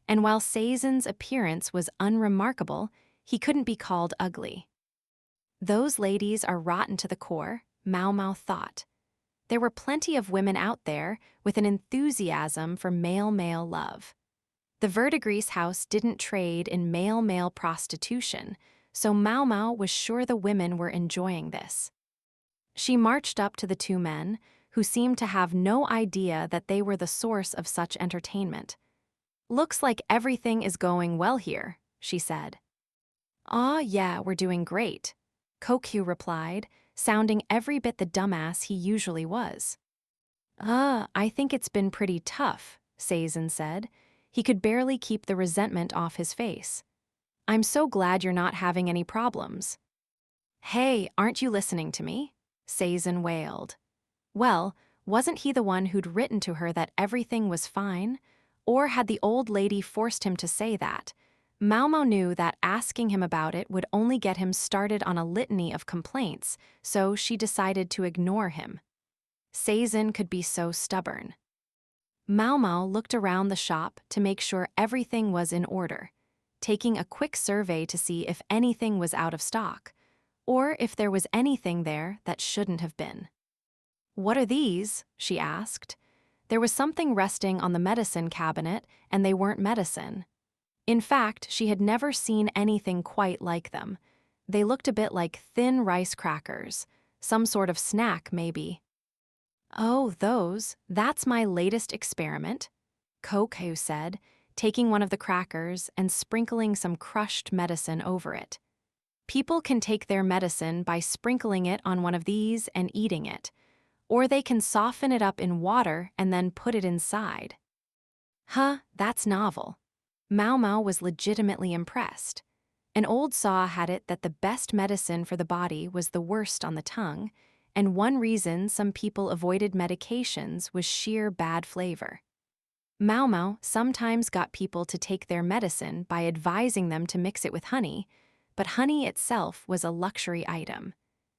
S1: and while Sazin's appearance was unremarkable, he couldn't be called ugly. Those ladies are rotten to the core, Maomao thought. There were plenty of women out there with an enthusiasm for male-male love. The Verdigris house didn't trade in male-male prostitution, so Maomao was sure the women were enjoying this. She marched up to the two men, who seemed to have no idea that they were the source of such entertainment. "Looks like everything is going well here," she said. "Aw, yeah, we're doing great," Congee replied, sounding every bit the dumbass he usually was. I think it's been pretty tough," Sazin said. He could barely keep the resentment off his face. "I'm so glad you're not having any problems." "Hey, aren't you listening to me?" Sazin wailed. Well, wasn't he the one who'd written to her that everything was fine? Or had the old lady forced him to say that? Maomao knew that asking him about it would only get him started on a litany of complaints, so she decided to ignore him. Sazin could be so stubborn. Maomao looked around the shop to make sure everything was in order, taking a quick survey to see if anything was out of stock, or if there was anything there that shouldn't have been. "What are these?" she asked. There was something resting on the medicine cabinet, and they weren't medicine. In fact, she had never seen anything quite like them. They looked a bit like thin rice crackers, some sort of snack maybe. "Oh, that's my latest experiment," Congee said, taking one of the crackers and sprinkling some crushed medicine over it. "People can take their medicine by sprinkling it on one of these and eating it, or they can soften it up in water and then put it inside." Huh, that's novel. Maomao was legitimately impressed. An old saw had it that the best medicine for the body was the worst on the tongue, and one reason some people avoided medications was sheer bad flavor. Maomao sometimes got people to take their medicine by advising them to mix it with honey, but honey itself was a luxury item.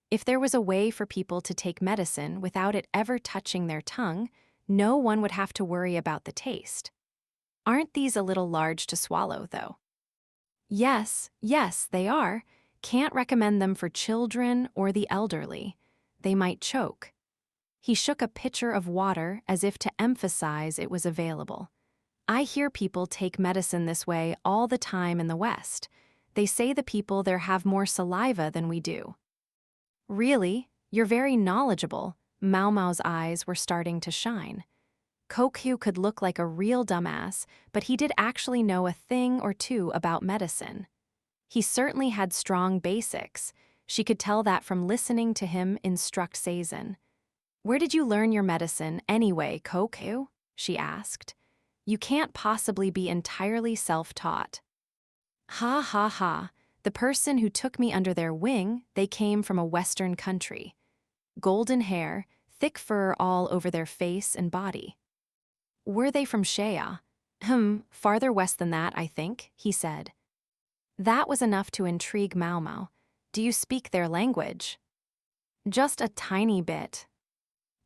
S1: If there was a way for people to take medicine without it ever touching their tongue, no one would have to worry about the taste. Aren't these a little large to swallow, though? Yes, they are. Can't recommend them for children or the elderly. They might choke. He shook a pitcher of water as if to emphasize it was available. "I hear people take medicine this way all the time in the West. They say the people there have more saliva than we do." "Really? You're very knowledgeable." Maomao's eyes were starting to shine. Congee could look like a real dumbass, but he did actually know a thing or two about medicine. He certainly had strong basics. She could tell that from listening to him instruct Sazin. "Where did you learn your medicine anyway, Congee?" she asked. "You can't possibly be entirely self-taught." "Ha ha ha. The person who took me under their wing, they came from a Western country. Golden hair, thick fur all over their face and body." "Were they from Shea?" Farther west than that, I think," he said. That was enough to intrigue Maomao. "Do you speak their language?" "Just a tiny bit."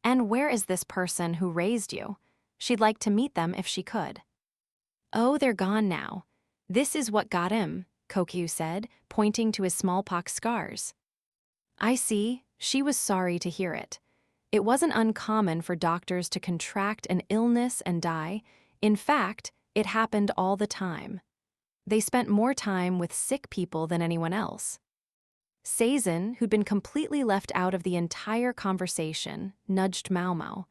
S1: "And where is this person who raised you? She'd like to meet them if she could." "Oh, they're gone now. This is what got him," Congee said, pointing to his smallpox scars. "I see." She was sorry to hear it. It wasn't uncommon for doctors to contract an illness and die. In fact, it happened all the time. They spent more time with sick people than anyone else. Sazin, who'd been completely left out of the entire conversation, nudged Maomao.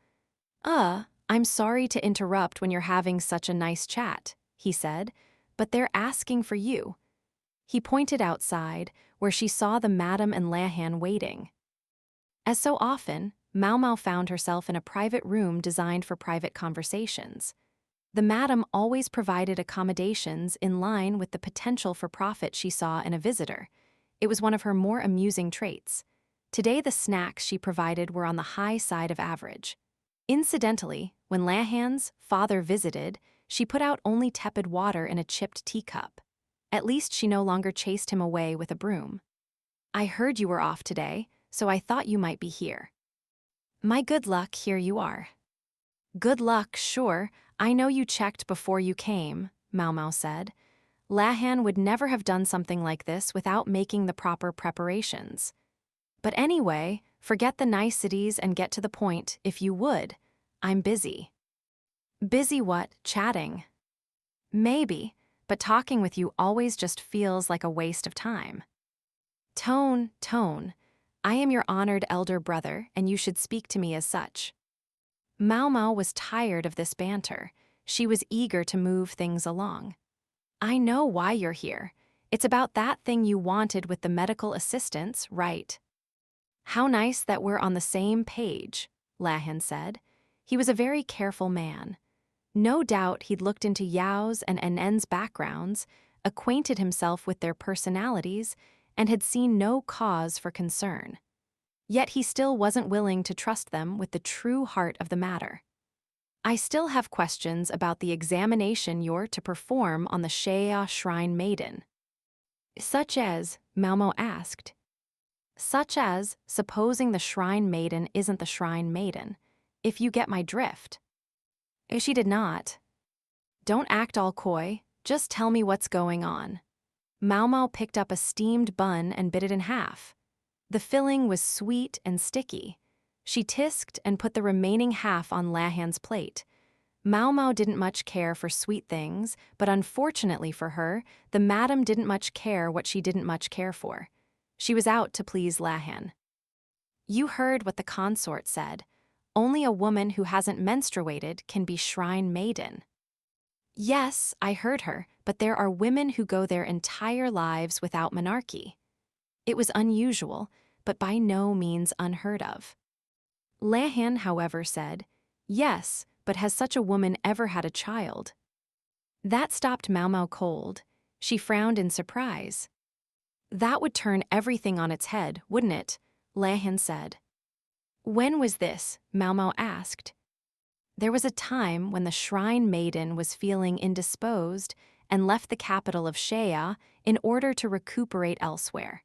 S1: I'm sorry to interrupt when you're having such a nice chat, he said, but they're asking for you. He pointed outside, where she saw the madam and Lahan waiting. As so often, Maomao found herself in a private room designed for private conversations. The madam always provided accommodations in line with the potential for profit she saw in a visitor. It was one of her more amusing traits. Today the snacks she provided were on the high side of average. Incidentally, when Lahan's father visited, she put out only tepid water in a chipped teacup. At least she no longer chased him away with a broom. I heard you were off today, so I thought you might be here. My good luck, here you are. Good luck, sure. I know you checked before you came, Maomao said. Lahan would never have done something like this without making the proper preparations. But anyway, forget the niceties and get to the point, if you would. I'm busy. Busy what? Chatting? Maybe, but talking with you always just feels like a waste of time. Tone. I am your honored elder brother, and you should speak to me as such. Maomao was tired of this banter. She was eager to move things along. I know why you're here. It's about that thing you wanted with the medical assistants, right? How nice that we're on the same page, Lahan said. He was a very careful man. No doubt he'd looked into Yao's and Nn's backgrounds, acquainted himself with their personalities, and had seen no cause for concern. Yet he still wasn't willing to trust them with the true heart of the matter. I still have questions about the examination you're to perform on the Shea Shrine Maiden. Such as, Maomao asked. Such as, supposing the Shrine Maiden isn't the Shrine Maiden, if you get my drift. She did not. Don't act all coy, just tell me what's going on. Maomao picked up a steamed bun and bit it in half. The filling was sweet and sticky. She tisked and put the remaining half on Lahan's plate. Maomao didn't much care for sweet things, but unfortunately for her, the madam didn't much care what she didn't much care for. She was out to please Lahan. You heard what the consort said. Only a woman who hasn't menstruated can be Shrine Maiden. Yes, I heard her, but there are women who go their entire lives without menarche. It was unusual, but by no means unheard of. Lahan, however, said, yes, but has such a woman ever had a child? That stopped Maomao cold. She frowned in surprise. That would turn everything on its head, wouldn't it? Lahan said. When was this? Maomao asked. There was a time when the Shrine Maiden was feeling indisposed and left the capital of Shea in order to recuperate elsewhere.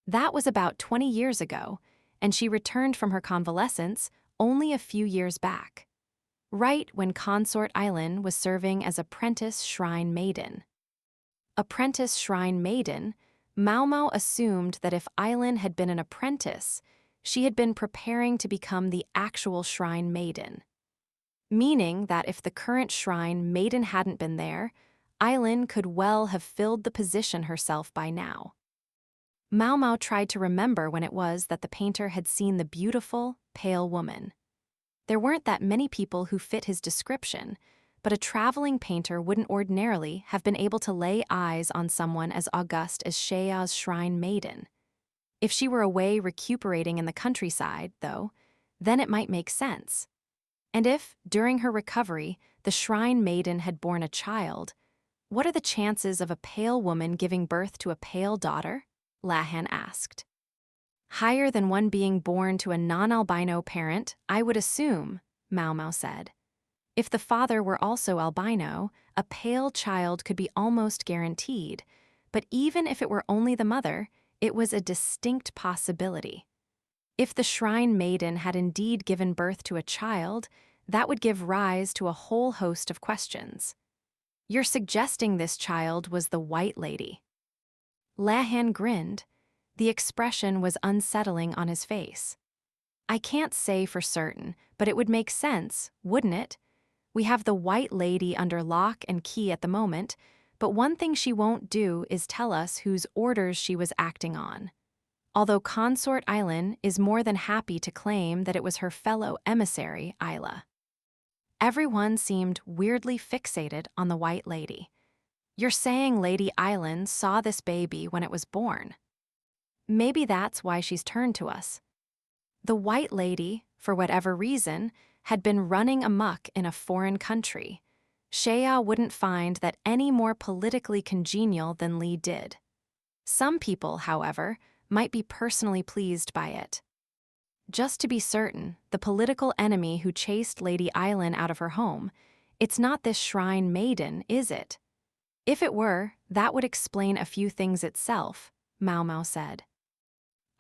S1: That was about 20 years ago, and she returned from her convalescence only a few years back, right when consort Aylin was serving as apprentice Shrine Maiden. Apprentice Shrine Maiden, Maomao assumed that if Aylin had been an apprentice, she had been preparing to become the actual Shrine Maiden. Meaning that if the current Shrine Maiden hadn't been there, Aylin could well have filled the position herself by now. Maomao tried to remember when it was that the painter had seen the beautiful, pale woman. There weren't that many people who fit his description, but a traveling painter wouldn't ordinarily have been able to lay eyes on someone as august as Shea's Shrine Maiden. If she were away recuperating in the countryside, though, then it might make sense. And if, during her recovery, the Shrine Maiden had borne a child, what are the chances of a pale woman giving birth to a pale daughter? Lahan asked. Higher than one being born to a non-albino parent, I would assume, Maomao said. If the father were also albino, a pale child could be almost guaranteed, but even if it were only the mother, it was a distinct possibility. If the Shrine Maiden had indeed given birth to a child, that would give rise to a whole host of questions. You're suggesting this child was the White Lady. Lahan grinned. The expression was unsettling on his face. I can't say for certain, but it would make sense, wouldn't it? We have the White Lady under lock and key at the moment, but one thing she won't do is tell us whose orders she was acting on. Although consort Aylin is more than happy to claim that it was her fellow emissary, Isla. Everyone seemed weirdly fixated on the White Lady. You're saying Lady Aylin saw this baby when it was born. Maybe that's why she's turned to us. The White Lady, for whatever reason, had been running amok in a foreign country. Shea wouldn't find that any more politically congenial than Lee did. Some people, however, might be personally pleased by it. Just to be certain, the political enemy who chased Lady Aylin out of her home, it's not this shrine maiden, is it? If it were, that would explain a few things itself, Maomao said.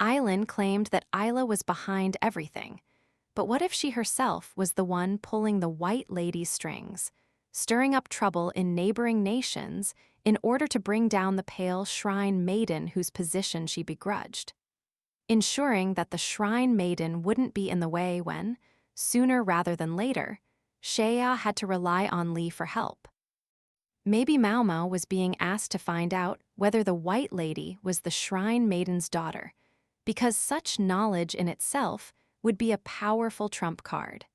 S1: Aylin claimed that Isla was behind everything, but what if she herself was the one pulling the White Lady's strings, stirring up trouble in neighboring nations in order to bring down the pale shrine maiden whose position she begrudged, ensuring that the shrine maiden wouldn't be in the way when, sooner rather than later, Shea had to rely on Lee for help. Maybe Maomao was being asked to find out whether the White Lady was the shrine maiden's daughter, because such knowledge in itself would be a powerful trump card.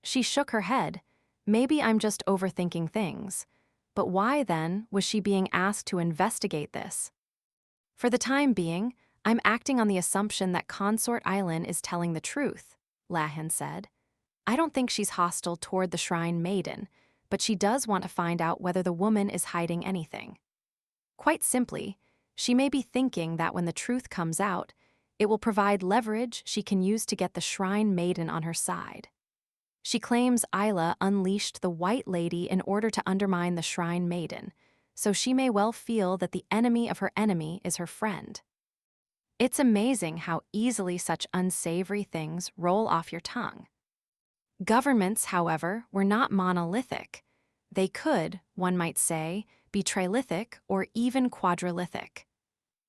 S1: She shook her head. Maybe I'm just overthinking things. But why, then, was she being asked to investigate this? For the time being, I'm acting on the assumption that Consort Aylin is telling the truth, Lahan said. I don't think she's hostile toward the shrine maiden, but she does want to find out whether the woman is hiding anything. Quite simply, she may be thinking that when the truth comes out, it will provide leverage she can use to get the shrine maiden on her side. She claims Isla unleashed the White Lady in order to undermine the shrine maiden, so she may well feel that the enemy of her enemy is her friend. It's amazing how easily such unsavory things roll off your tongue. Governments, however, were not monolithic. They could, one might say, be trilithic or even quadrilithic.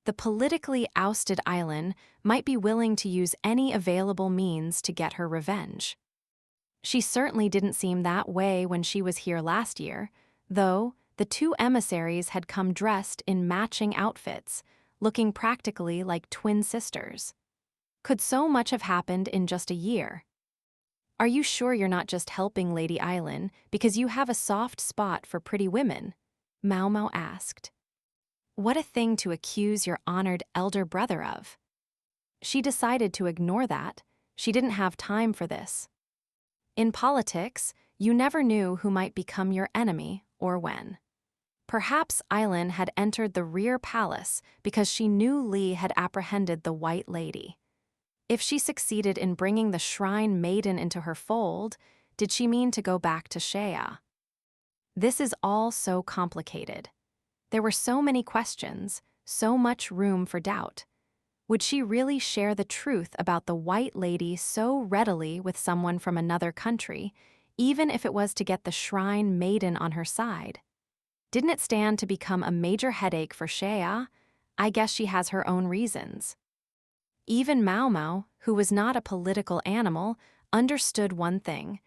S1: The politically ousted Aylin might be willing to use any available means to get her revenge. She certainly didn't seem that way when she was here last year, though the two emissaries had come dressed in matching outfits, looking practically like twin sisters. Could so much have happened in just a year? Are you sure you're not just helping Lady Aylin because you have a soft spot for pretty women? Maomao asked. What a thing to accuse your honored elder brother of. She decided to ignore that. She didn't have time for this. In politics, you never knew who might become your enemy or when. Perhaps Aylin had entered the rear palace because she knew Lee had apprehended the White Lady. If she succeeded in bringing the shrine maiden into her fold, did she mean to go back to Shea? This is all so complicated. There were so many questions, so much room for doubt. Would she really share the truth about the White Lady so readily with someone from another country, even if it was to get the shrine maiden on her side? Didn't it stand to become a major headache for Shea? I guess she has her own reasons. Even Maomao, who was not a political animal, understood one thing.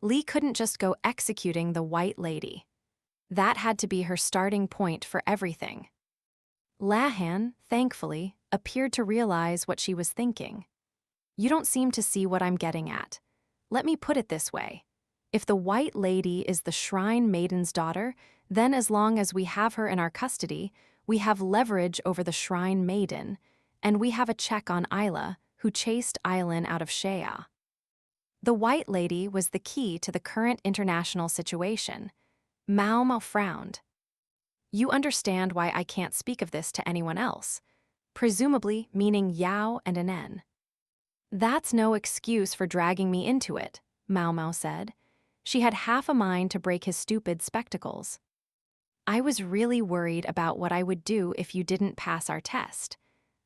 S1: Lee couldn't just go executing the White Lady. That had to be her starting point for everything. Lahan, thankfully, appeared to realize what she was thinking. You don't seem to see what I'm getting at. Let me put it this way. If the White Lady is the shrine maiden's daughter, then as long as we have her in our custody, we have leverage over the shrine maiden, and we have a check on Isla, who chased Aylin out of Shea. The White Lady was the key to the current international situation. Maomao frowned. You understand why I can't speak of this to anyone else, presumably meaning Yao and Anen. That's no excuse for dragging me into it, Maomao said. She had half a mind to break his stupid spectacles. I was really worried about what I would do if you didn't pass our test.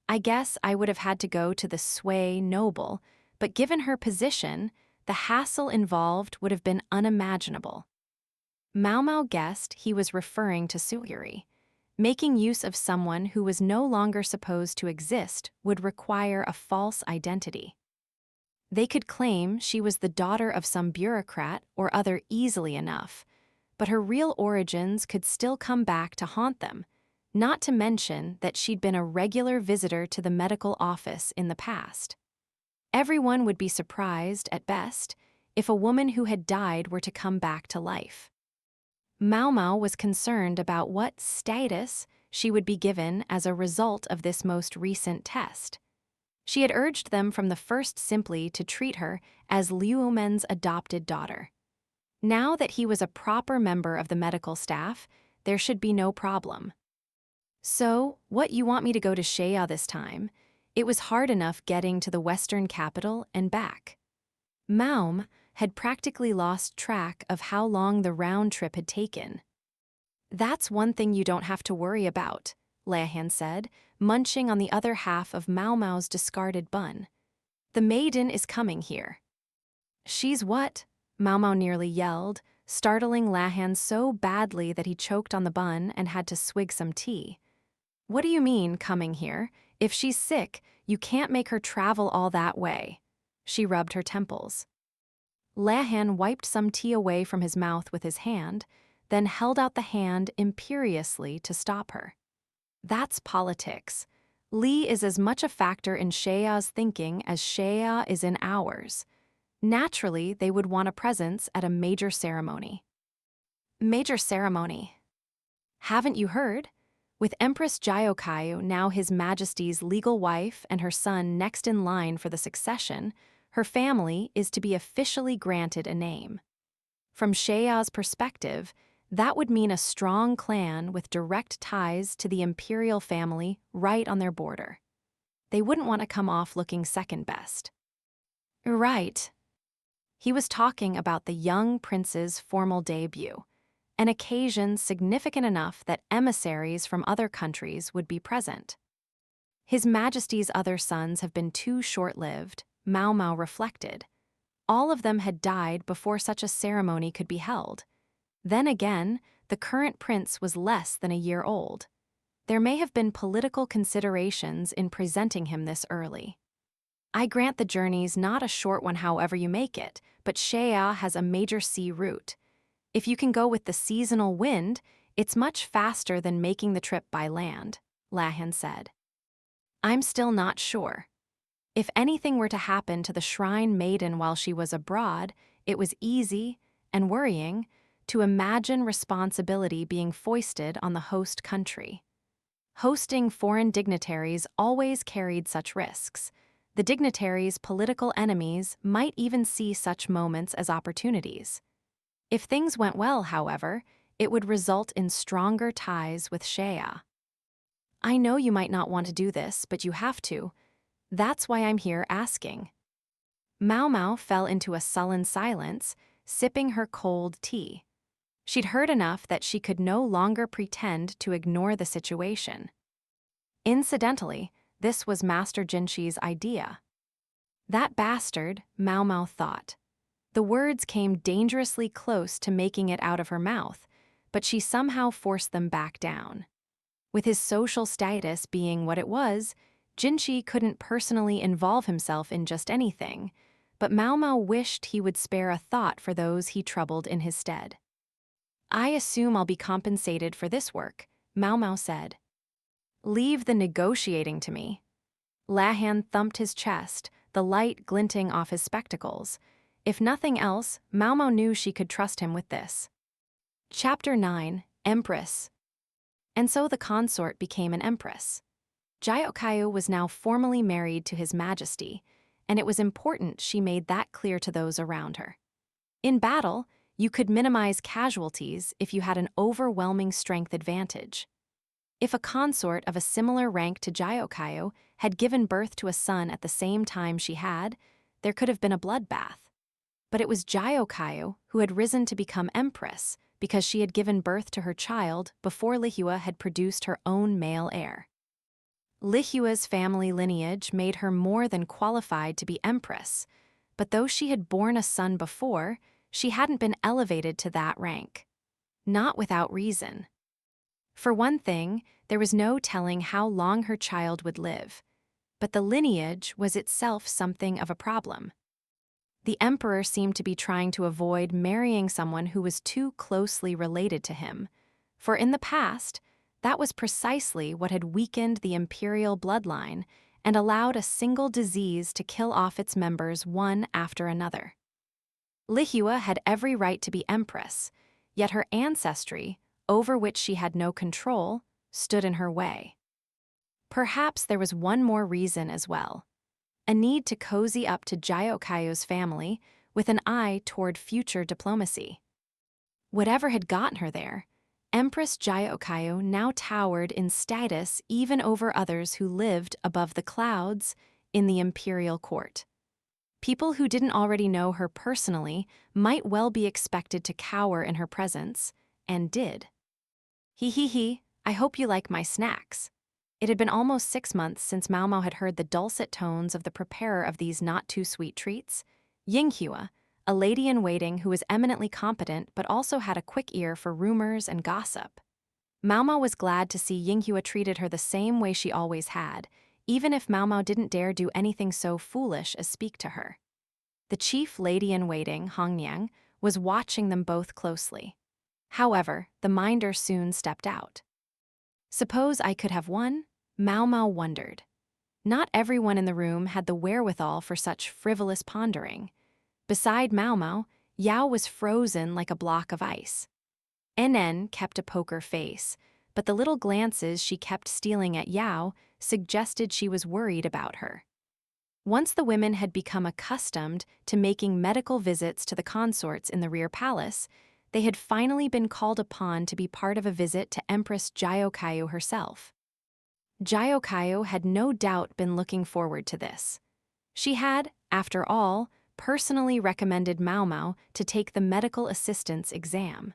S1: I guess I would have had to go to the Sway noble, but given her position, the hassle involved would have been unimaginable. Maomao guessed he was referring to Suyuri. Making use of someone who was no longer supposed to exist would require a false identity. They could claim she was the daughter of some bureaucrat or other easily enough, but her real origins could still come back to haunt them, not to mention that she'd been a regular visitor to the medical office in the past. Everyone would be surprised, at best, if a woman who had died were to come back to life. Maomao was concerned about what status she would be given as a result of this most recent test. She had urged them from the first simply to treat her as Liumen's adopted daughter. Now that he was a proper member of the medical staff, there should be no problem. So, what, you want me to go to Shea this time? It was hard enough getting to the western capital and back. Maom had practically lost track of how long the round trip had taken. That's one thing you don't have to worry about, Lehan said, munching on the other half of Maomao's discarded bun. The Maiden is coming here. She's what? Maomao nearly yelled, startling Lehan so badly that he choked on the bun and had to swig some tea. What do you mean, coming here? If she's sick, you can't make her travel all that way. She rubbed her temples. Lehan wiped some tea away from his mouth with his hand, then held out the hand imperiously to stop her. That's politics. Li is as much a factor in Shea's thinking as Shea is in ours. Naturally, they would want a presence at a major ceremony. Major ceremony. Haven't you heard? With Empress Jyokayu, now His Majesty's legal wife, and her son next in line for the succession, her family is to be officially granted a name. From Shea's perspective, that would mean a strong clan with direct ties to the imperial family right on their border. They wouldn't want to come off looking second best. Right. He was talking about the young prince's formal debut, an occasion significant enough that emissaries from other countries would be present. His Majesty's other sons have been too short-lived, Maomao reflected. All of them had died before such a ceremony could be held. Then again, the current prince was less than a year old. There may have been political considerations in presenting him this early. I grant the journey's not a short one however you make it, but Shea has a major sea route. If you can go with the seasonal wind, it's much faster than making the trip by land, Lehan said. I'm still not sure. If anything were to happen to the Shrine Maiden while she was abroad, it was easy, and worrying, to imagine responsibility being foisted on the host country. Hosting foreign dignitaries always carried such risks. The dignitaries' political enemies might even see such moments as opportunities. If things went well, however, it would result in stronger ties with Shea. I know you might not want to do this, but you have to. That's why I'm here asking. Maomao fell into a sullen silence, sipping her cold tea. She'd heard enough that she could no longer pretend to ignore the situation. Incidentally, this was Master Jinshi's idea. That bastard, Maomao thought. The words came dangerously close to making it out of her mouth, but she somehow forced them back down. With his social status being what it was, Jinshi couldn't personally involve himself in just anything, but Maomao wished he would spare a thought for those he troubled in his stead. I assume I'll be compensated for this work, Maomao said. Leave the negotiating to me. Lehan thumped his chest, the light glinting off his spectacles. If nothing else, Maomao knew she could trust him with this. Chapter 9, Empress. And so the consort became an empress. Jyokayu was now formally married to His Majesty, and it was important she made that clear to those around her. In battle, you could minimize casualties if you had an overwhelming strength advantage. If a consort of a similar rank to Jyokayu had given birth to a son at the same time she had, there could have been a bloodbath. But it was Jyokayu who had risen to become empress because she had given birth to her child before Lihua had produced her own male heir. Lihua's family lineage made her more than qualified to be empress, but though she had borne a son before, she hadn't been elevated to that rank. Not without reason. For one thing, there was no telling how long her child would live, but the lineage was itself something of a problem. The emperor seemed to be trying to avoid marrying someone who was too closely related to him, for in the past, that was precisely what had weakened the imperial bloodline and allowed a single disease to kill off its members one after another. Lihua had every right to be Empress, yet her ancestry, over which she had no control, stood in her way. Perhaps there was one more reason as well: a need to cozy up to Jyokayo's family with an eye toward future diplomacy. Whatever had gotten her there, Empress Jyokayo now towered in status even over others who lived above the clouds in the imperial court. People who didn't already know her personally might well be expected to cower in her presence, and did. He, I hope you like my snacks. It had been almost 6 months since Maomao had heard the dulcet tones of the preparer of these not-too-sweet treats, Yinghua, a lady-in-waiting who was eminently competent but also had a quick ear for rumors and gossip. Maomao was glad to see Yinghua treated her the same way she always had, even if Maomao didn't dare do anything so foolish as speak to her. The chief lady-in-waiting, Hongniang, was watching them both closely. However, the minder soon stepped out. Suppose I could have one? Maomao wondered. Not everyone in the room had the wherewithal for such frivolous pondering. Beside Maomao, Yao was frozen like a block of ice. NN kept a poker face, but the little glances she kept stealing at Yao suggested she was worried about her. Once the women had become accustomed to making medical visits to the consorts in the rear palace, they had finally been called upon to be part of a visit to Empress Jyokayo herself. Jyokayo had no doubt been looking forward to this. She had, after all, personally recommended Maomao to take the medical assistance exam.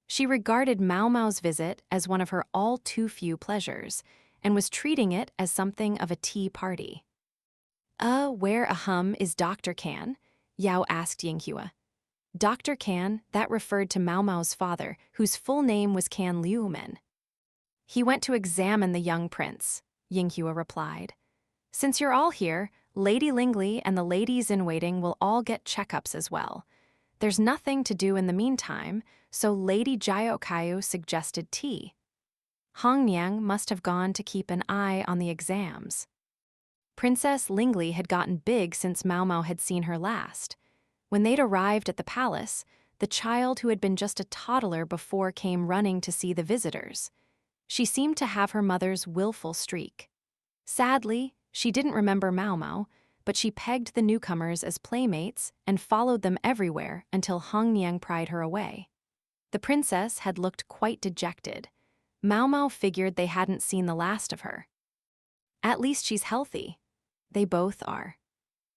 S1: She regarded Maomao's visit as one of her all-too-few pleasures, and was treating it as something of a tea party. Where is Dr. Kan? Yao asked Yinghua. Dr. Kan, that referred to Maomao's father, whose full name was Kan Liumen. He went to examine the young prince, Yinghua replied. Since you're all here, Lady Lingley and the ladies-in-waiting will all get checkups as well. There's nothing to do in the meantime, so Lady Jyokayo suggested tea. Hongniang must have gone to keep an eye on the exams. Princess Lingley had gotten big since Maomao had seen her last. When they'd arrived at the palace, the child who had been just a toddler before came running to see the visitors. She seemed to have her mother's willful streak. Sadly, she didn't remember Maomao, but she pegged the newcomers as playmates and followed them everywhere until Hongniang pried her away. The princess had looked quite dejected. Maomao figured they hadn't seen the last of her. At least she's healthy. They both are.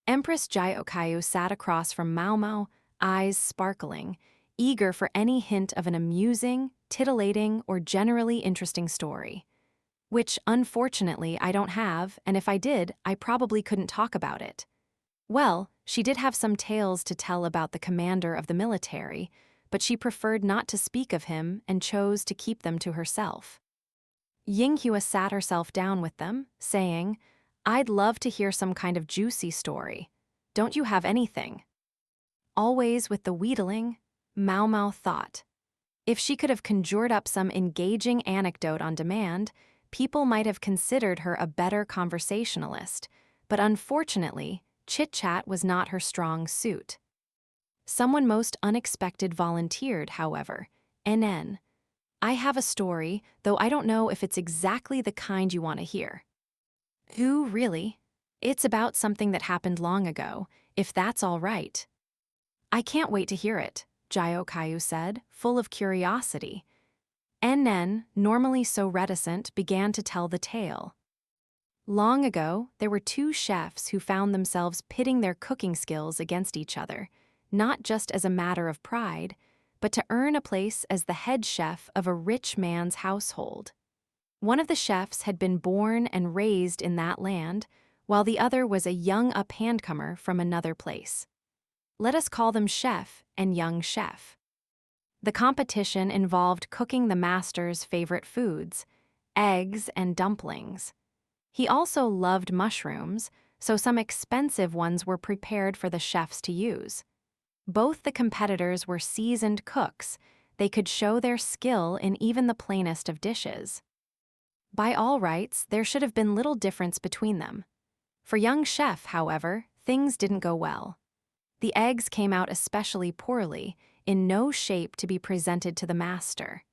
S1: Empress Jyokayo sat across from Maomao, eyes sparkling, eager for any hint of an amusing, titillating, or generally interesting story. Which, unfortunately, I don't have, and if I did, I probably couldn't talk about it. Well, she did have some tales to tell about the commander of the military, but she preferred not to speak of him and chose to keep them to herself. Yinghua sat herself down with them, saying, I'd love to hear some kind of juicy story. Don't you have anything? Always with the wheedling, Maomao thought. If she could have conjured up some engaging anecdote on demand, people might have considered her a better conversationalist, but unfortunately, chit-chat was not her strong suit. Someone most unexpected volunteered, however, NN. I have a story, though I don't know if it's exactly the kind you want to hear. Ooh, really? It's about something that happened long ago, if that's all right. I can't wait to hear it, Jyokayo said, full of curiosity. NN, normally so reticent, began to tell the tale. Long ago, there were two chefs who found themselves pitting their cooking skills against each other, not just as a matter of pride, but to earn a place as the head chef of a rich man's household. One of the chefs had been born and raised in that land, while the other was a young-up handcomer from another place. Let us call them chef and young chef. The competition involved cooking the master's favorite foods, eggs and dumplings. He also loved mushrooms, so some expensive ones were prepared for the chefs to use. Both the competitors were seasoned cooks. They could show their skill in even the plainest of dishes. By all rights, there should have been little difference between them. For young chef, however, things didn't go well. The eggs came out especially poorly, in no shape to be presented to the master.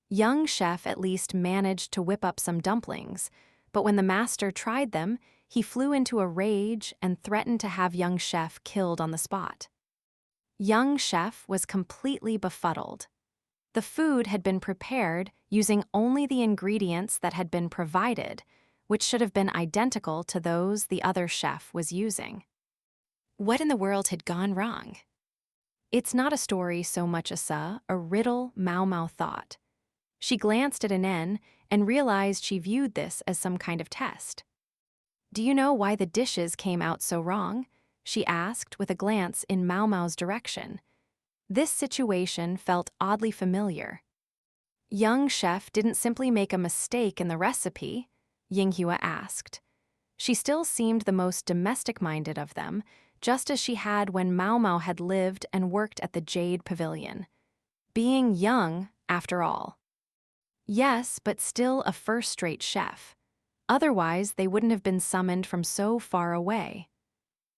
S1: Young chef at least managed to whip up some dumplings, but when the master tried them, he flew into a rage and threatened to have young chef killed on the spot. Young chef was completely befuddled. The food had been prepared using only the ingredients that had been provided, which should have been identical to those the other chef was using. What in the world had gone wrong? It's not a story so much as a riddle, Maomao thought. She glanced at Aylin and realized she viewed this as some kind of test. "Do you know why the dishes came out so wrong?" she asked with a glance in Maomao's direction. This situation felt oddly familiar. "Young chef didn't simply make a mistake in the recipe?" Yinghua asked. She still seemed the most domestic-minded of them, just as she had when Maomao had lived and worked at the Jade Pavilion. Being young, after all. Yes, but still a first-rate chef. Otherwise, they wouldn't have been summoned from so far away.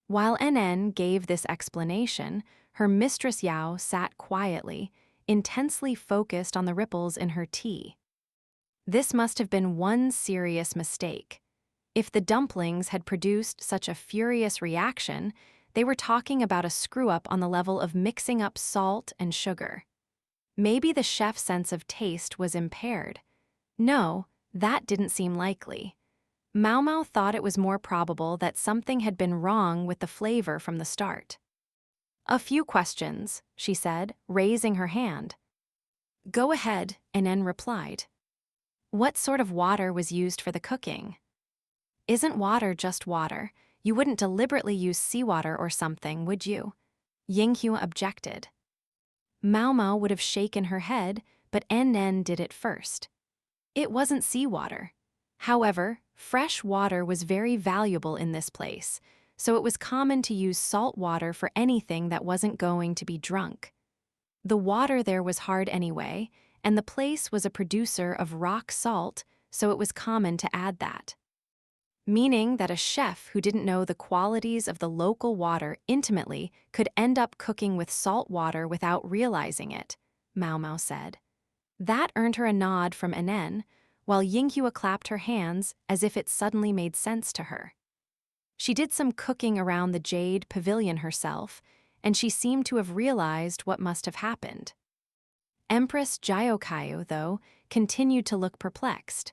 S1: While Aylin gave this explanation, her mistress Yao sat quietly, intensely focused on the ripples in her tea. This must have been one serious mistake. If the dumplings had produced such a furious reaction, they were talking about a screw-up on the level of mixing up salt and sugar. Maybe the chef's sense of taste was impaired. No, that didn't seem likely. Maomao thought it was more probable that something had been wrong with the flavor from the start. "A few questions," she said, raising her hand. "Go ahead," Aylin replied. "What sort of water was used for the cooking?" "Isn't water just water? You wouldn't deliberately use seawater or something, would you?" Yinghua objected. Maomao would have shaken her head, but Aylin did it first. It wasn't seawater. However, fresh water was very valuable in this place, so it was common to use salt water for anything that wasn't going to be drunk. The water there was hard anyway, and the place was a producer of rock salt, so it was common to add that. Meaning that a chef who didn't know the qualities of the local water intimately could end up cooking with salt water without realizing it, Maomao said. That earned her a nod from Aylin, while Yinghua clapped her hands as if it suddenly made sense to her. She did some cooking around the Jade Pavilion herself, and she seemed to have realized what must have happened. Empress Jiokayu, though, continued to look perplexed.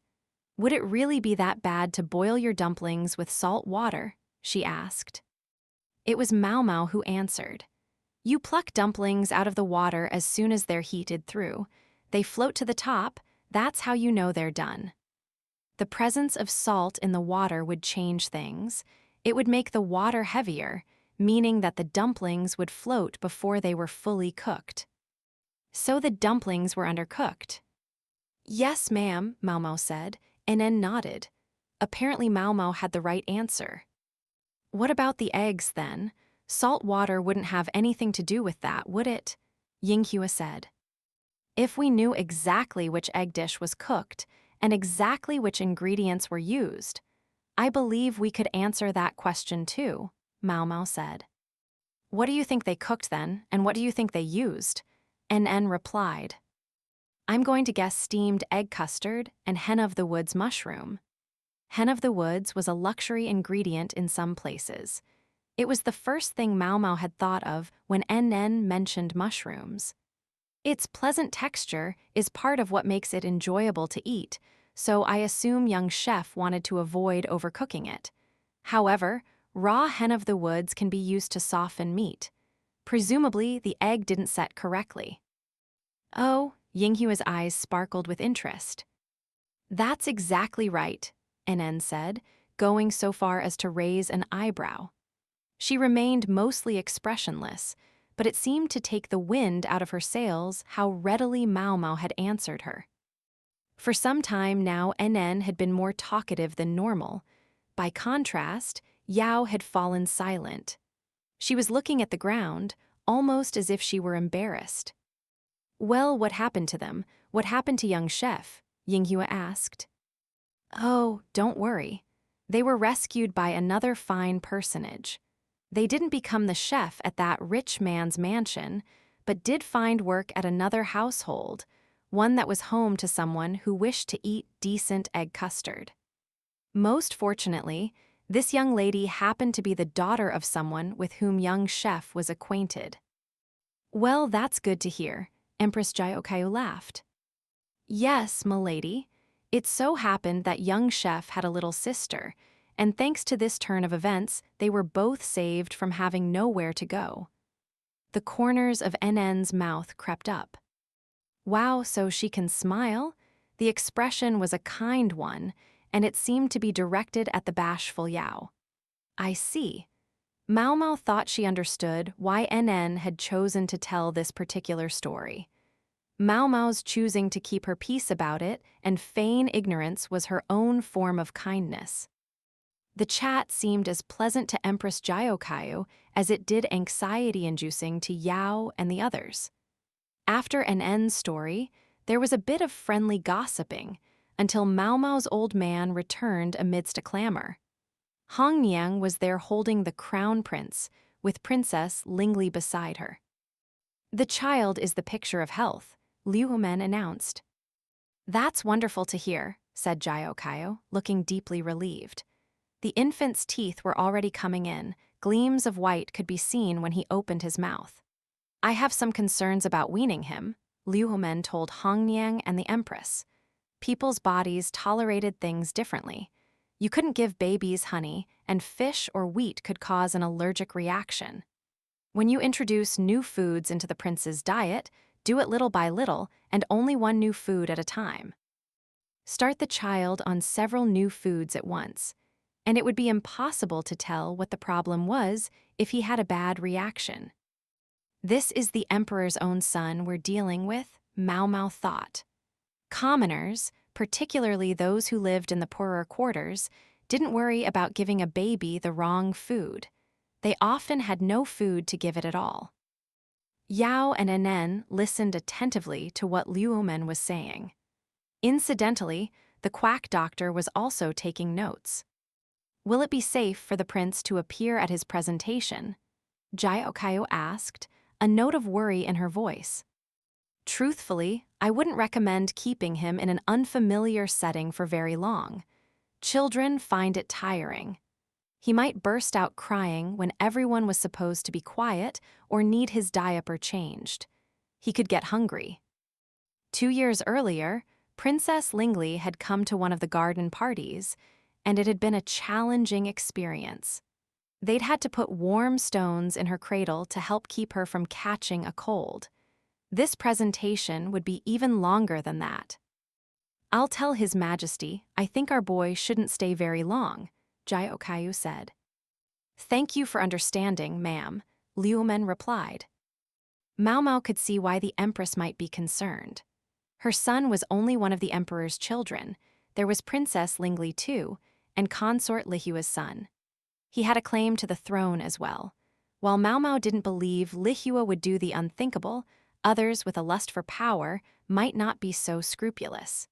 S1: "Would it really be that bad to boil your dumplings with salt water?" she asked. It was Maomao who answered. "You pluck dumplings out of the water as soon as they're heated through. They float to the top, that's how you know they're done. The presence of salt in the water would change things. It would make the water heavier, meaning that the dumplings would float before they were fully cooked." "So the dumplings were undercooked?" "Yes, ma'am," Maomao said, and then nodded. Apparently Maomao had the right answer. "What about the eggs, then? Salt water wouldn't have anything to do with that, would it?" Yinghua said. "If we knew exactly which egg dish was cooked and exactly which ingredients were used, I believe we could answer that question too," Maomao said. "What do you think they cooked then, and what do you think they used?" NN replied. "I'm going to guess steamed egg custard and hen of the woods mushroom." Hen of the woods was a luxury ingredient in some places. It was the first thing Maomao had thought of when NN mentioned mushrooms. Its pleasant texture is part of what makes it enjoyable to eat, so I assume young chef wanted to avoid overcooking it. However, raw hen of the woods can be used to soften meat. Presumably, the egg didn't set correctly. "Oh," Yinghua's eyes sparkled with interest. "That's exactly right," NN said, going so far as to raise an eyebrow. She remained mostly expressionless, but it seemed to take the wind out of her sails how readily Maomao had answered her. For some time now, NN had been more talkative than normal. By contrast, Yao had fallen silent. She was looking at the ground, almost as if she were embarrassed. "Well, what happened to them? What happened to young chef?" Yinghua asked. "Oh, don't worry. They were rescued by another fine personage. They didn't become the chef at that rich man's mansion, but did find work at another household, one that was home to someone who wished to eat decent egg custard. Most fortunately, this young lady happened to be the daughter of someone with whom young chef was acquainted. Well, that's good to hear, Empress Jyokayu laughed. Yes, m'lady. It so happened that young chef had a little sister, and thanks to this turn of events, they were both saved from having nowhere to go. The corners of NN's mouth crept up. Wow, so she can smile? The expression was a kind one, and it seemed to be directed at the bashful Yao. I see. Maomao thought she understood why NN had chosen to tell this particular story. Maomao's choosing to keep her peace about it and feign ignorance was her own form of kindness. The chat seemed as pleasant to Empress Jyokayu as it did anxiety-inducing to Yao and the others. After NN's story, there was a bit of friendly gossiping until Maomao's old man returned amidst a clamor. Hongniang was there holding the crown prince, with Princess Lingli beside her. The child is the picture of health, Liu Humen announced. That's wonderful to hear, said Jyokayu, looking deeply relieved. The infant's teeth were already coming in, gleams of white could be seen when he opened his mouth. I have some concerns about weaning him, Liu Humen told Hongniang and the Empress. People's bodies tolerated things differently. You couldn't give babies honey, and fish or wheat could cause an allergic reaction. When you introduce new foods into the prince's diet, do it little by little and only one new food at a time. Start the child on several new foods at once, and it would be impossible to tell what the problem was if he had a bad reaction. This is the emperor's own son we're dealing with, Maomao thought. Commoners, particularly those who lived in the poorer quarters, didn't worry about giving a baby the wrong food. They often had no food to give it at all. Yao and NN listened attentively to what Liu Humen was saying. Incidentally, the quack doctor was also taking notes. Will it be safe for the prince to appear at his presentation? Jyokayu asked, a note of worry in her voice. Truthfully, I wouldn't recommend keeping him in an unfamiliar setting for very long. Children find it tiring. He might burst out crying when everyone was supposed to be quiet or need his diaper changed. He could get hungry. 2 years earlier, Princess Lingli had come to one of the garden parties, and it had been a challenging experience. They'd had to put warm stones in her cradle to help keep her from catching a cold. This presentation would be even longer than that. I'll tell His Majesty I think our boy shouldn't stay very long, Jyokayu said. Thank you for understanding, ma'am, Liu Humen replied. Maomao could see why the Empress might be concerned. Her son was only one of the Emperor's children. There was Princess Lingli too, and Consort Lihua's son. He had a claim to the throne as well. While Maomao didn't believe Lihua would do the unthinkable, others with a lust for power might not be so scrupulous.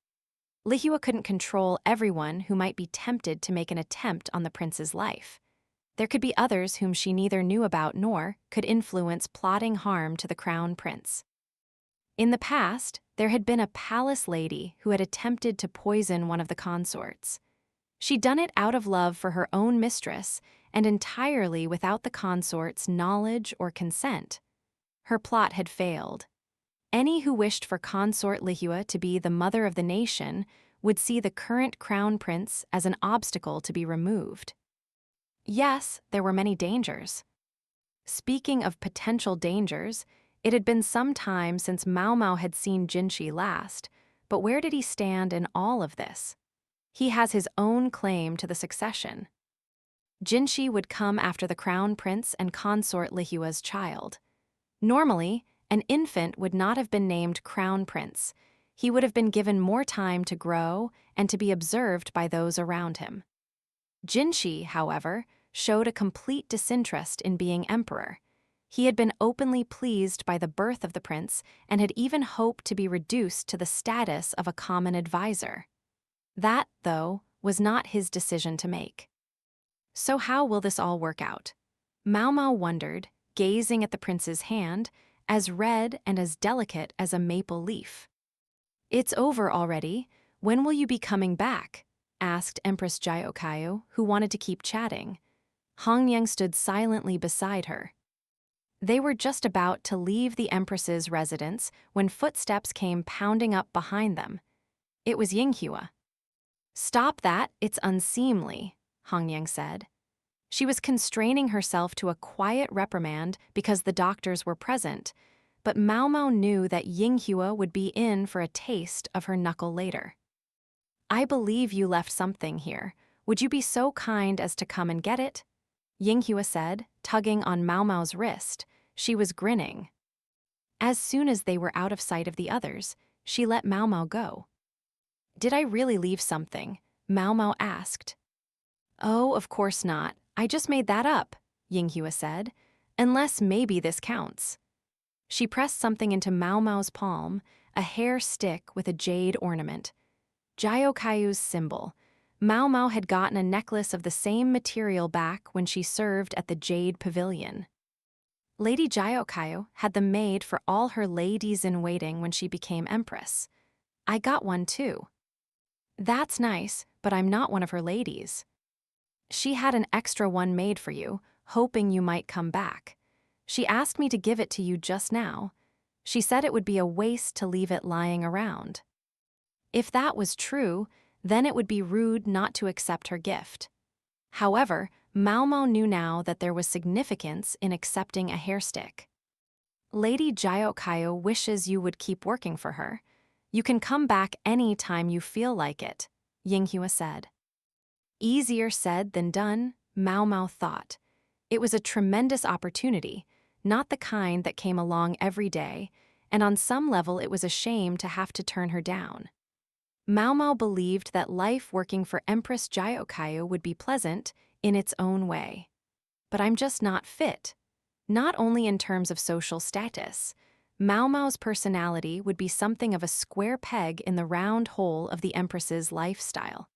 S1: Lihua couldn't control everyone who might be tempted to make an attempt on the prince's life. There could be others whom she neither knew about nor could influence plotting harm to the crown prince. In the past, there had been a palace lady who had attempted to poison one of the consorts. She'd done it out of love for her own mistress and entirely without the consort's knowledge or consent. Her plot had failed. Any who wished for Consort Lihua to be the mother of the nation would see the current crown prince as an obstacle to be removed. Yes, there were many dangers. Speaking of potential dangers, it had been some time since Maomao had seen Jinshi last, but where did he stand in all of this? He has his own claim to the succession. Jinshi would come after the crown prince and Consort Lihua's child. Normally, an infant would not have been named crown prince. He would have been given more time to grow and to be observed by those around him. Jinshi, however, showed a complete disinterest in being emperor. He had been openly pleased by the birth of the prince and had even hoped to be reduced to the status of a common advisor. That, though, was not his decision to make. So how will this all work out? Maomao wondered, gazing at the prince's hand, as red and as delicate as a maple leaf. "It's over already. When will you be coming back?" asked Empress Jyokayo, who wanted to keep chatting. Hongyang stood silently beside her. They were just about to leave the Empress's residence when footsteps came pounding up behind them. It was Yinghua. "Stop that, it's unseemly," Hongyang said. She was constraining herself to a quiet reprimand because the doctors were present, but Maomao knew that Yinghua would be in for a taste of her knuckle later. "I believe you left something here. Would you be so kind as to come and get it?" Yinghua said, tugging on Maomao's wrist. She was grinning. As soon as they were out of sight of the others, she let Maomao go. "Did I really leave something?" Maomao asked. "Oh, of course not. I just made that up," Yinghua said. "Unless maybe this counts." She pressed something into Maomao's palm, a hair stick with a jade ornament. Jyokayu's symbol. Maomao had gotten a necklace of the same material back when she served at the Jade Pavilion. Lady Jyokayo had them made for all her ladies-in-waiting when she became Empress. "I got one too." "That's nice, but I'm not one of her ladies." "She had an extra one made for you, hoping you might come back. She asked me to give it to you just now. She said it would be a waste to leave it lying around." If that was true, then it would be rude not to accept her gift. However, Maomao knew now that there was significance in accepting a hairstick. "Lady Jyokayo wishes you would keep working for her. You can come back any time you feel like it," Yinghua said. Easier said than done, Maomao thought. It was a tremendous opportunity, not the kind that came along every day, and on some level it was a shame to have to turn her down. Maomao believed that life working for Empress Jyokayo would be pleasant in its own way. "But I'm just not fit." Not only in terms of social status, Maomao's personality would be something of a square peg in the round hole of the Empress's lifestyle.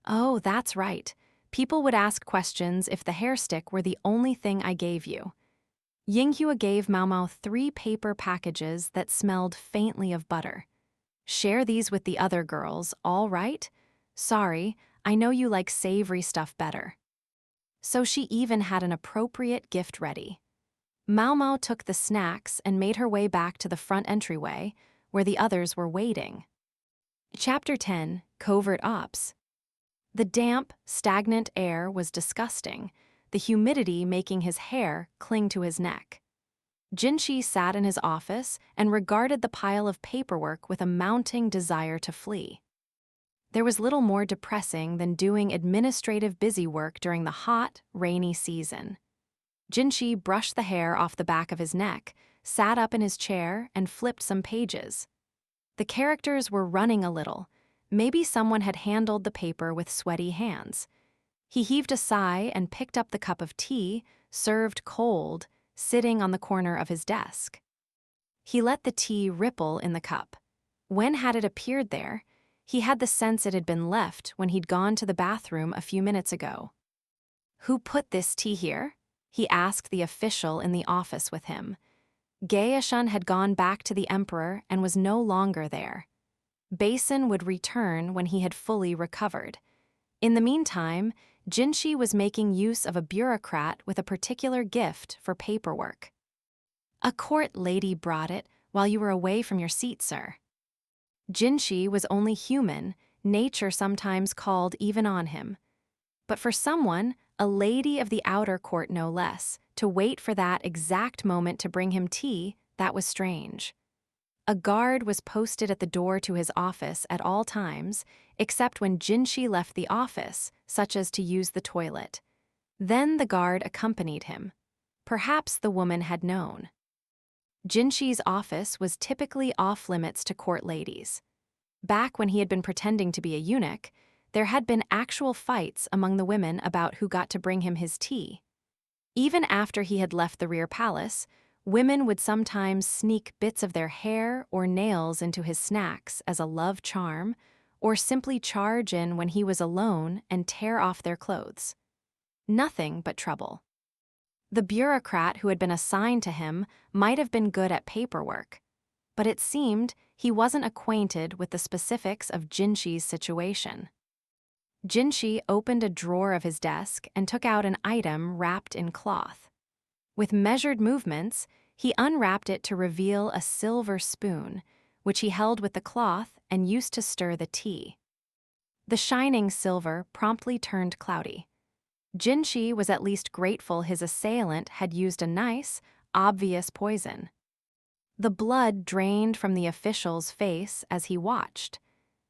S1: "Oh, that's right. People would ask questions if the hairstick were the only thing I gave you." Yinghua gave Maomao 3 paper packages that smelled faintly of butter. "Share these with the other girls, all right? Sorry, I know you like savory stuff better." So she even had an appropriate gift ready. Maomao took the snacks and made her way back to the front entryway, where the others were waiting. Chapter 10, Covert Ops. The damp, stagnant air was disgusting, the humidity making his hair cling to his neck. Jinshi sat in his office and regarded the pile of paperwork with a mounting desire to flee. There was little more depressing than doing administrative busy work during the hot, rainy season. Jinshi brushed the hair off the back of his neck, sat up in his chair, and flipped some pages. The characters were running a little. Maybe someone had handled the paper with sweaty hands. He heaved a sigh and picked up the cup of tea, served cold, sitting on the corner of his desk. He let the tea ripple in the cup. When had it appeared there? He had the sense it had been left when he'd gone to the bathroom a few minutes ago. "Who put this tea here?" he asked the official in the office with him. Gaeshun had gone back to the emperor and was no longer there. Basin would return when he had fully recovered. In the meantime, Jinshi was making use of a bureaucrat with a particular gift for paperwork. "A court lady brought it while you were away from your seat, sir." Jinshi was only human, nature sometimes called even on him. But for someone, a lady of the outer court no less, to wait for that exact moment to bring him tea, that was strange. A guard was posted at the door to his office at all times, except when Jinshi left the office, such as to use the toilet. Then the guard accompanied him. Perhaps the woman had known. Jinshi's office was typically off-limits to court ladies. Back when he had been pretending to be a eunuch, there had been actual fights among the women about who got to bring him his tea. Even after he had left the rear palace, women would sometimes sneak bits of their hair or nails into his snacks as a love charm, or simply charge in when he was alone and tear off their clothes. Nothing but trouble. The bureaucrat who had been assigned to him might have been good at paperwork, but it seemed he wasn't acquainted with the specifics of Jinshi's situation. Jinshi opened a drawer of his desk and took out an item wrapped in cloth. With measured movements, he unwrapped it to reveal a silver spoon, which he held with the cloth and used to stir the tea. The shining silver promptly turned cloudy. Jinshi was at least grateful his assailant had used a nice, obvious poison. The blood drained from the official's face as he watched.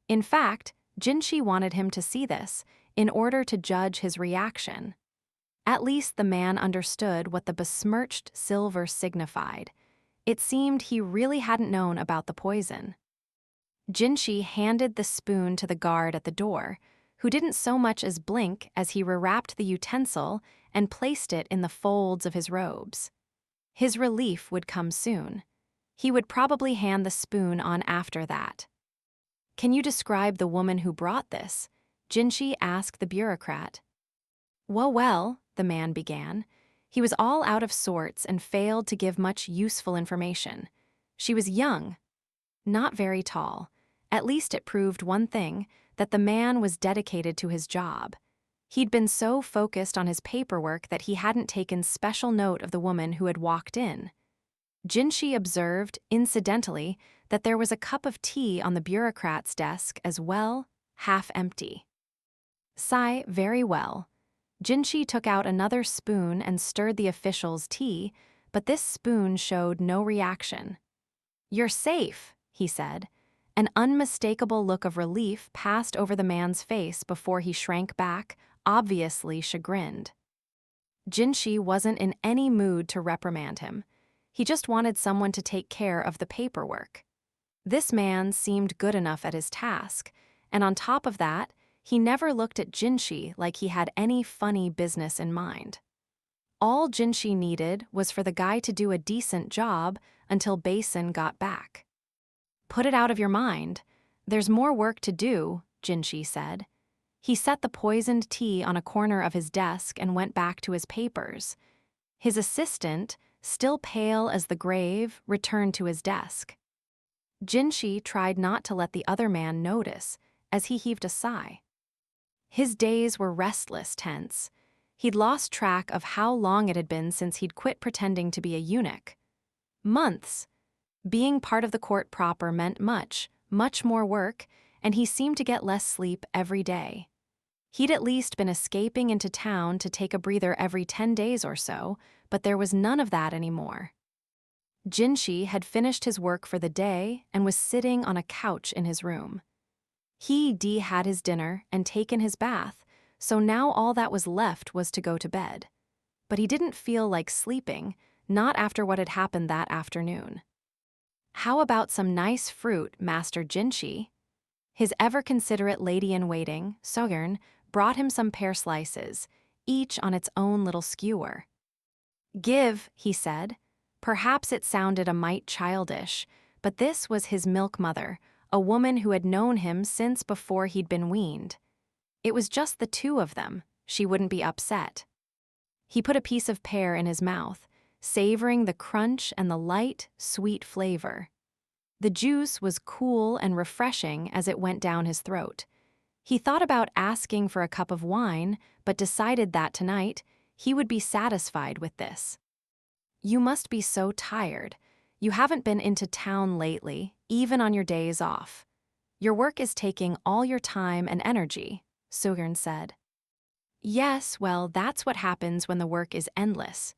S1: In fact, Jinshi wanted him to see this in order to judge his reaction. At least the man understood what the besmirched silver signified. It seemed he really hadn't known about the poison. Jinshi handed the spoon to the guard at the door, who didn't so much as blink as he rewrapped the utensil and placed it in the folds of his robes. His relief would come soon. He would probably hand the spoon on after that. "Can you describe the woman who brought this?" Jinshi asked the bureaucrat. Well, the man began. He was all out of sorts and failed to give much useful information. She was young, not very tall. At least it proved one thing, that the man was dedicated to his job. He'd been so focused on his paperwork that he hadn't taken special note of the woman who had walked in. Jinshi observed, incidentally, that there was a cup of tea on the bureaucrat's desk as well, half empty. Sigh, very well. Jinshi took out another spoon and stirred the official's tea, but this spoon showed no reaction. "You're safe," he said. An unmistakable look of relief passed over the man's face before he shrank back, obviously chagrined. Jinshi wasn't in any mood to reprimand him. He just wanted someone to take care of the paperwork. This man seemed good enough at his task, and on top of that, he never looked at Jinshi like he had any funny business in mind. All Jinshi needed was for the guy to do a decent job until Basin got back. "Put it out of your mind. There's more work to do," Jinshi said. He set the poisoned tea on a corner of his desk and went back to his papers. His assistant, still pale as the grave, returned to his desk. Jinshi tried not to let the other man notice as he heaved a sigh. His days were restless, tense. He'd lost track of how long it had been since he'd quit pretending to be a eunuch. Months. Being part of the court proper meant much more work, and he seemed to get less sleep every day. He'd at least been escaping into town to take a breather every 10 days or so, but there was none of that anymore. Jinshi had finished his work for the day and was sitting on a couch in his room. He'd had his dinner and taken his bath, so now all that was left was to go to bed. But he didn't feel like sleeping, not after what had happened that afternoon. "How about some nice fruit, Master Jinshi?" His ever-considerate lady-in-waiting, Soyeon, brought him some pear slices, each on its own little skewer. "Give," he said. Perhaps it sounded a mite childish, but this was his milk mother, a woman who had known him since before he'd been weaned. It was just the two of them. She wouldn't be upset. He put a piece of pear in his mouth, savoring the crunch and the light, sweet flavor. The juice was cool and refreshing as it went down his throat. He thought about asking for a cup of wine, but decided that tonight he would be satisfied with this. "You must be so tired. You haven't been into town lately, even on your days off. Your work is taking all your time and energy," Soyeon said. "Yes, well, that's what happens when the work is endless.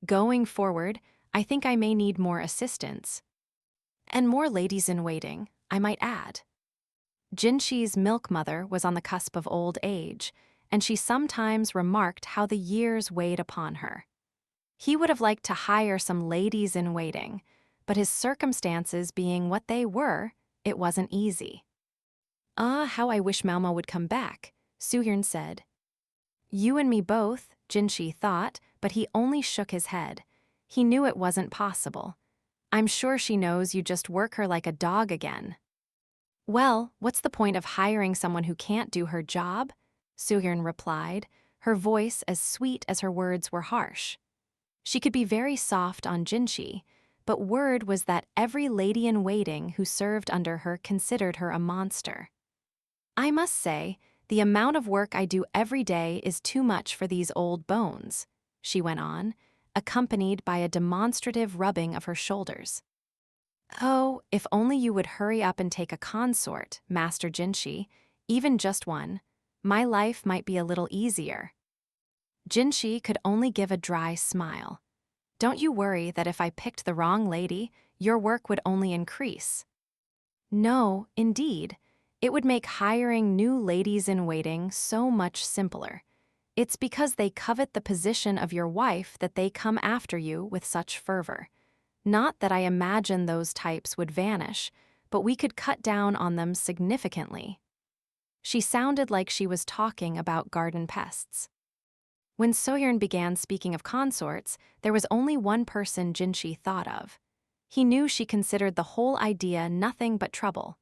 S1: Going forward, I think I may need more assistants. And more ladies-in-waiting, I might add." Jinshi's milk mother was on the cusp of old age, and she sometimes remarked how the years weighed upon her. He would have liked to hire some ladies-in-waiting, but his circumstances being what they were, it wasn't easy. How I wish Maomao would come back," Soyeon said. "You and me both," Jinshi thought, but he only shook his head. He knew it wasn't possible. "I'm sure she knows you just work her like a dog again." "Well, what's the point of hiring someone who can't do her job?" Soyeon replied, her voice as sweet as her words were harsh. She could be very soft on Jinshi, but word was that every lady-in-waiting who served under her considered her a monster. "I must say, the amount of work I do every day is too much for these old bones," she went on, accompanied by a demonstrative rubbing of her shoulders. "Oh, if only you would hurry up and take a consort, Master Jinshi, even just one, my life might be a little easier." Jinshi could only give a dry smile. "Don't you worry that if I picked the wrong lady, your work would only increase." "No, indeed. It would make hiring new ladies-in-waiting so much simpler. It's because they covet the position of your wife that they come after you with such fervor. Not that I imagine those types would vanish, but we could cut down on them significantly." She sounded like she was talking about garden pests. When Soyeon began speaking of consorts, there was only one person Jinshi thought of. He knew she considered the whole idea nothing but trouble.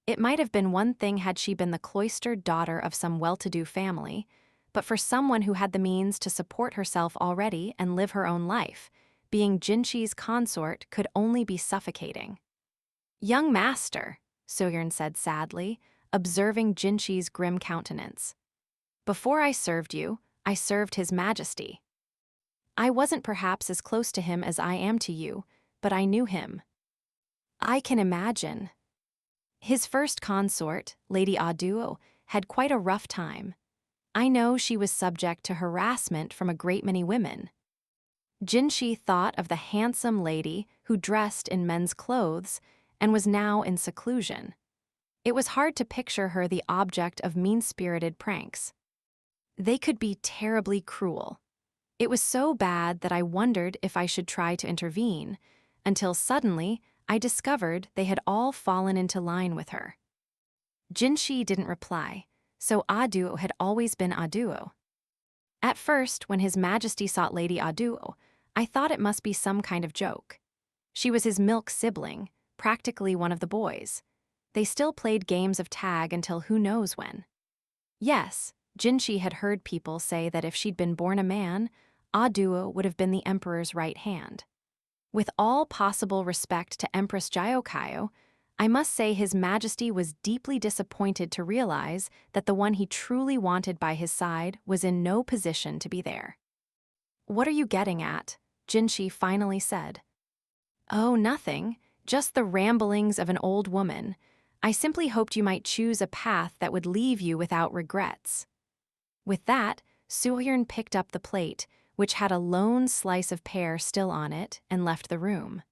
S1: It might have been one thing had she been the cloistered daughter of some well-to-do family, but for someone who had the means to support herself already and live her own life, being Jinshi's consort could only be suffocating. "Young master," Soyeon said sadly, observing Jinshi's grim countenance. "Before I served you, I served His Majesty. I wasn't perhaps as close to him as I am to you, but I knew him." "I can imagine." His first consort, Lady Aduo, had quite a rough time. "I know she was subject to harassment from a great many women." Jinshi thought of the handsome lady who dressed in men's clothes and was now in seclusion. It was hard to picture her the object of mean-spirited pranks. They could be terribly cruel. It was so bad that I wondered if I should try to intervene, until suddenly I discovered they had all fallen into line with her. Jinshi didn't reply, so Aduo had always been Aduo. At first, when His Majesty sought Lady Aduo, I thought it must be some kind of joke. She was his milk sibling, practically one of the boys. They still played games of tag until who knows when. Yes, Jinshi had heard people say that if she'd been born a man, Aduo would have been the emperor's right hand. With all possible respect to Empress Jyokayo, I must say His Majesty was deeply disappointed to realize that the one he truly wanted by his side was in no position to be there. "What are you getting at?" Jinshi finally said. "Oh, nothing, just the ramblings of an old woman. I simply hoped you might choose a path that would leave you without regrets." With that, Soyeon picked up the plate, which had a lone slice of pear still on it, and left the room.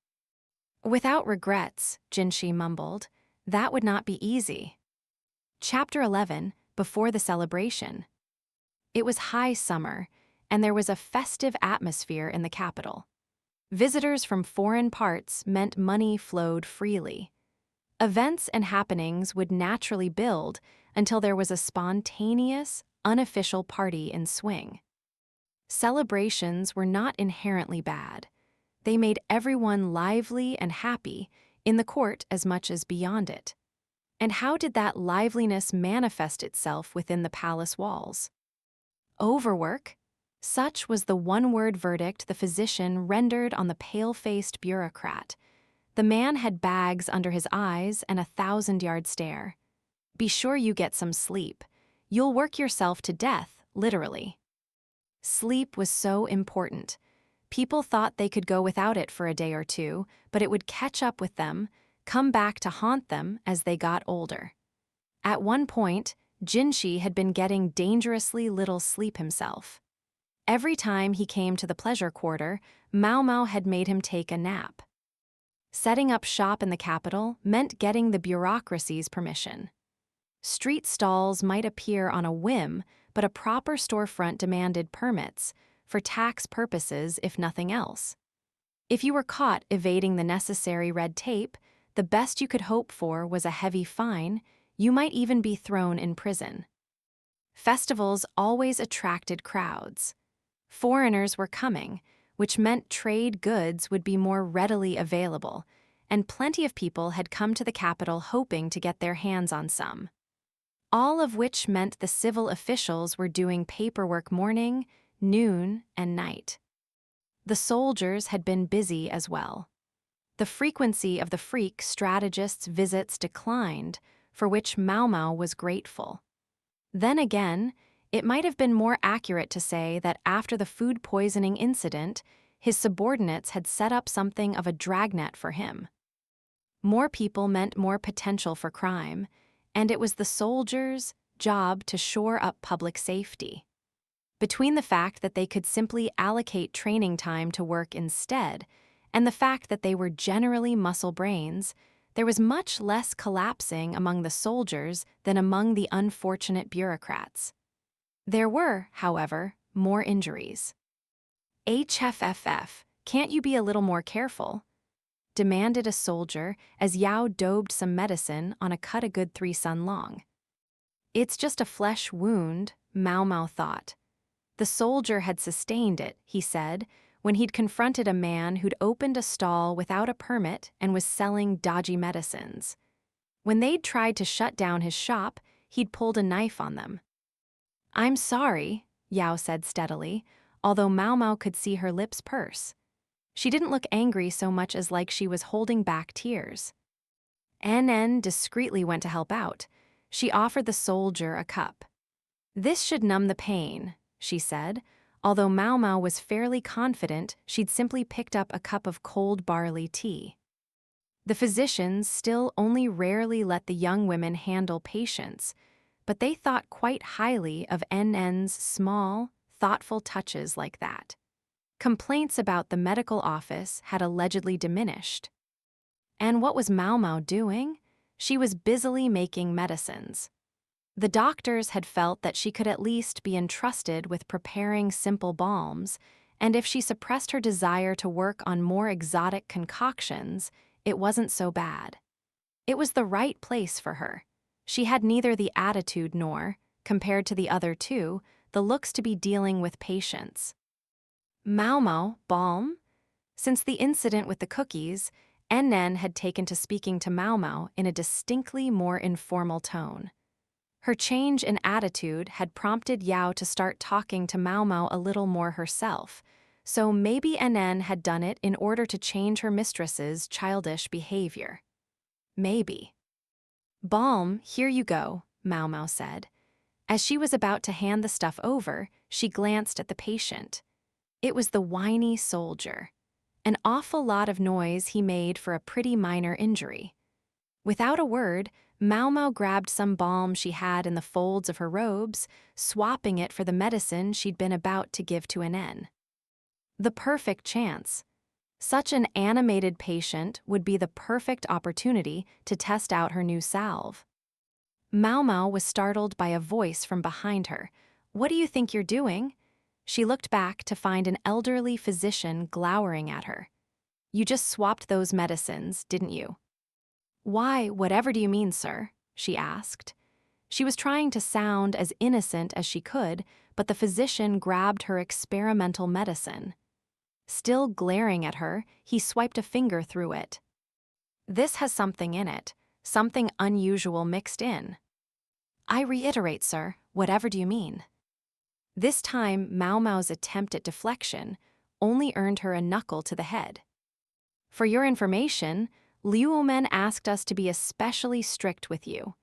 S1: "Without regrets," Jinshi mumbled. "That would not be easy." Chapter 11, Before the Celebration. It was high summer, and there was a festive atmosphere in the capital. Visitors from foreign parts meant money flowed freely. Events and happenings would naturally build until there was a spontaneous, unofficial party in swing. Celebrations were not inherently bad. They made everyone lively and happy, in the court as much as beyond it. And how did that liveliness manifest itself within the palace walls? Overwork? Such was the one-word verdict the physician rendered on the pale-faced bureaucrat. The man had bags under his eyes and a 1,000-yard stare. "Be sure you get some sleep. You'll work yourself to death, literally." Sleep was so important. People thought they could go without it for a day or two, but it would catch up with them, come back to haunt them as they got older. At one point, Jinshi had been getting dangerously little sleep himself. Every time he came to the pleasure quarter, Maomao had made him take a nap. Setting up shop in the capital meant getting the bureaucracy's permission. Street stalls might appear on a whim, but a proper storefront demanded permits, for tax purposes if nothing else. If you were caught evading the necessary red tape, the best you could hope for was a heavy fine. You might even be thrown in prison. Festivals always attracted crowds. Foreigners were coming, which meant trade goods would be more readily available, and plenty of people had come to the capital hoping to get their hands on some. All of which meant the civil officials were doing paperwork morning, noon, and night. The soldiers had been busy as well. The frequency of the freak strategist's visits declined, for which Maomao was grateful. Then again, it might have been more accurate to say that after the food poisoning incident, his subordinates had set up something of a dragnet for him. More people meant more potential for crime, and it was the soldiers' job to shore up public safety. Between the fact that they could simply allocate training time to work instead, and the fact that they were generally muscle brains, there was much less collapsing among the soldiers than among the unfortunate bureaucrats. There were, however, more injuries. HFFF, can't you be a little more careful? Demanded a soldier as Yao daubed some medicine on a cut a good 3 sun long. It's just a flesh wound, Maomao thought. The soldier had sustained it, he said, when he'd confronted a man who'd opened a stall without a permit and was selling dodgy medicines. When they'd tried to shut down his shop, he'd pulled a knife on them. I'm sorry, Yao said steadily, although Maomao could see her lips purse. She didn't look angry so much as like she was holding back tears. NN discreetly went to help out. She offered the soldier a cup. This should numb the pain, she said, although Maomao was fairly confident she'd simply picked up a cup of cold barley tea. The physicians still only rarely let the young women handle patients, but they thought quite highly of NN's small, thoughtful touches like that. Complaints about the medical office had allegedly diminished. And what was Maomao doing? She was busily making medicines. The doctors had felt that she could at least be entrusted with preparing simple balms, and if she suppressed her desire to work on more exotic concoctions, it wasn't so bad. It was the right place for her. She had neither the attitude nor, compared to the other two, the looks to be dealing with patients. Maomao, balm? Since the incident with the cookies, NN had taken to speaking to Maomao in a distinctly more informal tone. Her change in attitude had prompted Yao to start talking to Maomao a little more herself, so maybe NN had done it in order to change her mistress's childish behavior. Maybe. Balm, here you go, Maomao said. As she was about to hand the stuff over, she glanced at the patient. It was the whiny soldier. An awful lot of noise he made for a pretty minor injury. Without a word, Maomao grabbed some balm she had in the folds of her robes, swapping it for the medicine she'd been about to give to NN. The perfect chance. Such an animated patient would be the perfect opportunity to test out her new salve. Maomao was startled by a voice from behind her. What do you think you're doing? She looked back to find an elderly physician glowering at her. You just swapped those medicines, didn't you? Why, whatever do you mean, sir? She asked. She was trying to sound as innocent as she could, but the physician grabbed her experimental medicine. Still glaring at her, he swiped a finger through it. This has something in it, something unusual mixed in. I reiterate, sir, whatever do you mean? This time, Maomao's attempt at deflection only earned her a knuckle to the head. For your information, Liuomen asked us to be especially strict with you.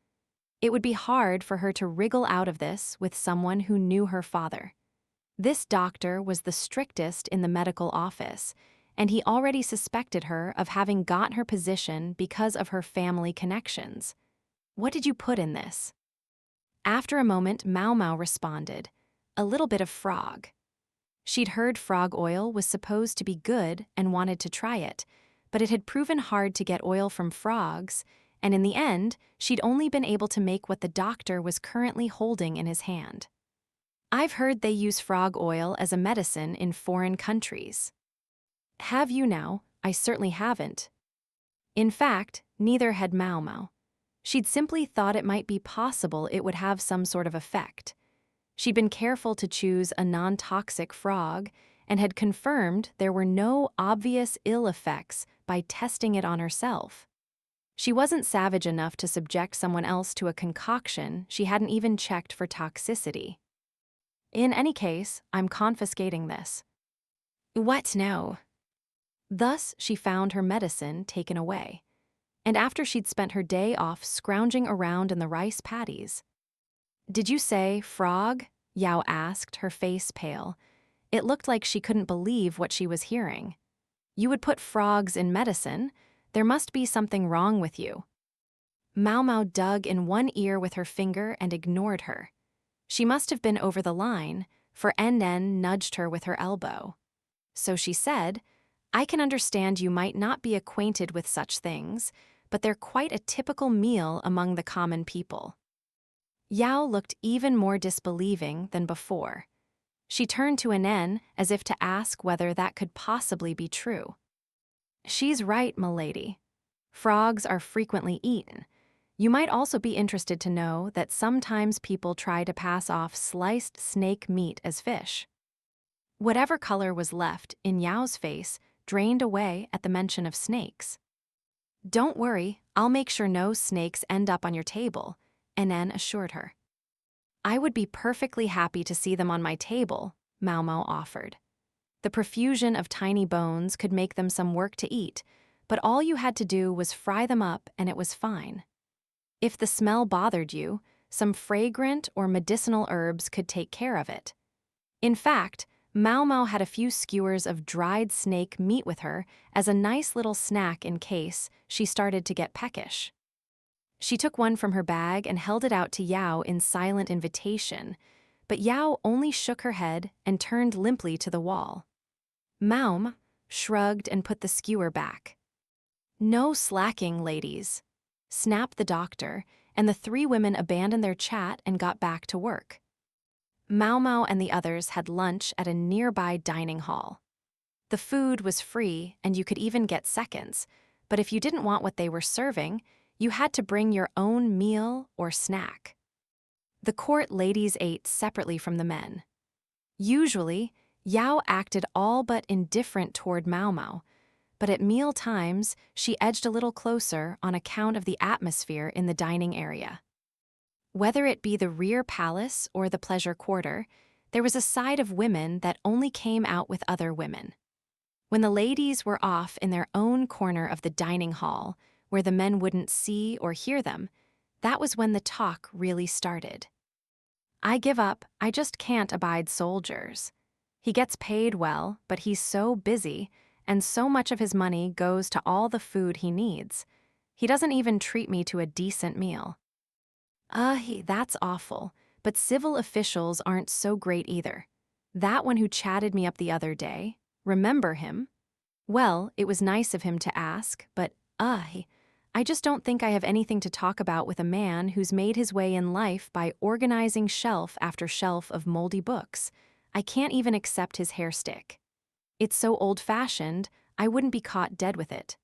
S1: It would be hard for her to wriggle out of this with someone who knew her father. This doctor was the strictest in the medical office, and he already suspected her of having got her position because of her family connections. What did you put in this? After a moment, Maomao responded, a little bit of frog. She'd heard frog oil was supposed to be good and wanted to try it, but it had proven hard to get oil from frogs, and in the end, she'd only been able to make what the doctor was currently holding in his hand. I've heard they use frog oil as a medicine in foreign countries. Have you now? I certainly haven't. In fact, neither had Maomao. She'd simply thought it might be possible it would have some sort of effect. She'd been careful to choose a non-toxic frog and had confirmed there were no obvious ill effects by testing it on herself. She wasn't savage enough to subject someone else to a concoction she hadn't even checked for toxicity. In any case, I'm confiscating this. What no? Thus, she found her medicine taken away. And after she'd spent her day off scrounging around in the rice paddies. Did you say frog? Yao asked, her face pale. It looked like she couldn't believe what she was hearing. You would put frogs in medicine? There must be something wrong with you. Maomao dug in one ear with her finger and ignored her. She must have been over the line, for NN nudged her with her elbow. So she said, I can understand you might not be acquainted with such things, but they're quite a typical meal among the common people. Yao looked even more disbelieving than before. She turned to NN as if to ask whether that could possibly be true. She's right, milady. Frogs are frequently eaten. You might also be interested to know that sometimes people try to pass off sliced snake meat as fish. Whatever color was left in Yao's face drained away at the mention of snakes. Don't worry, I'll make sure no snakes end up on your table, NN assured her. I would be perfectly happy to see them on my table, Maomao offered. The profusion of tiny bones could make them some work to eat, but all you had to do was fry them up and it was fine. If the smell bothered you, some fragrant or medicinal herbs could take care of it. In fact, Maomao had a few skewers of dried snake meat with her as a nice little snack in case she started to get peckish. She took one from her bag and held it out to Yao in silent invitation, but Yao only shook her head and turned limply to the wall. Maom shrugged and put the skewer back. No slacking, ladies, snapped the doctor, and the three women abandoned their chat and got back to work. Maomao and the others had lunch at a nearby dining hall. The food was free and you could even get seconds, but if you didn't want what they were serving, you had to bring your own meal or snack. The court ladies ate separately from the men. Usually, Yao acted all but indifferent toward Maomao, but at meal times she edged a little closer on account of the atmosphere in the dining area. Whether it be the rear palace or the pleasure quarter, there was a side of women that only came out with other women. When the ladies were off in their own corner of the dining hall, where the men wouldn't see or hear them, that was when the talk really started. I give up, I just can't abide soldiers. He gets paid well, but he's so busy, and so much of his money goes to all the food he needs. He doesn't even treat me to a decent meal. That's awful, but civil officials aren't so great either. That one who chatted me up the other day, remember him? Well, it was nice of him to ask, but I just don't think I have anything to talk about with a man who's made his way in life by organizing shelf after shelf of moldy books. I can't even accept his hair stick. It's so old-fashioned, I wouldn't be caught dead with it.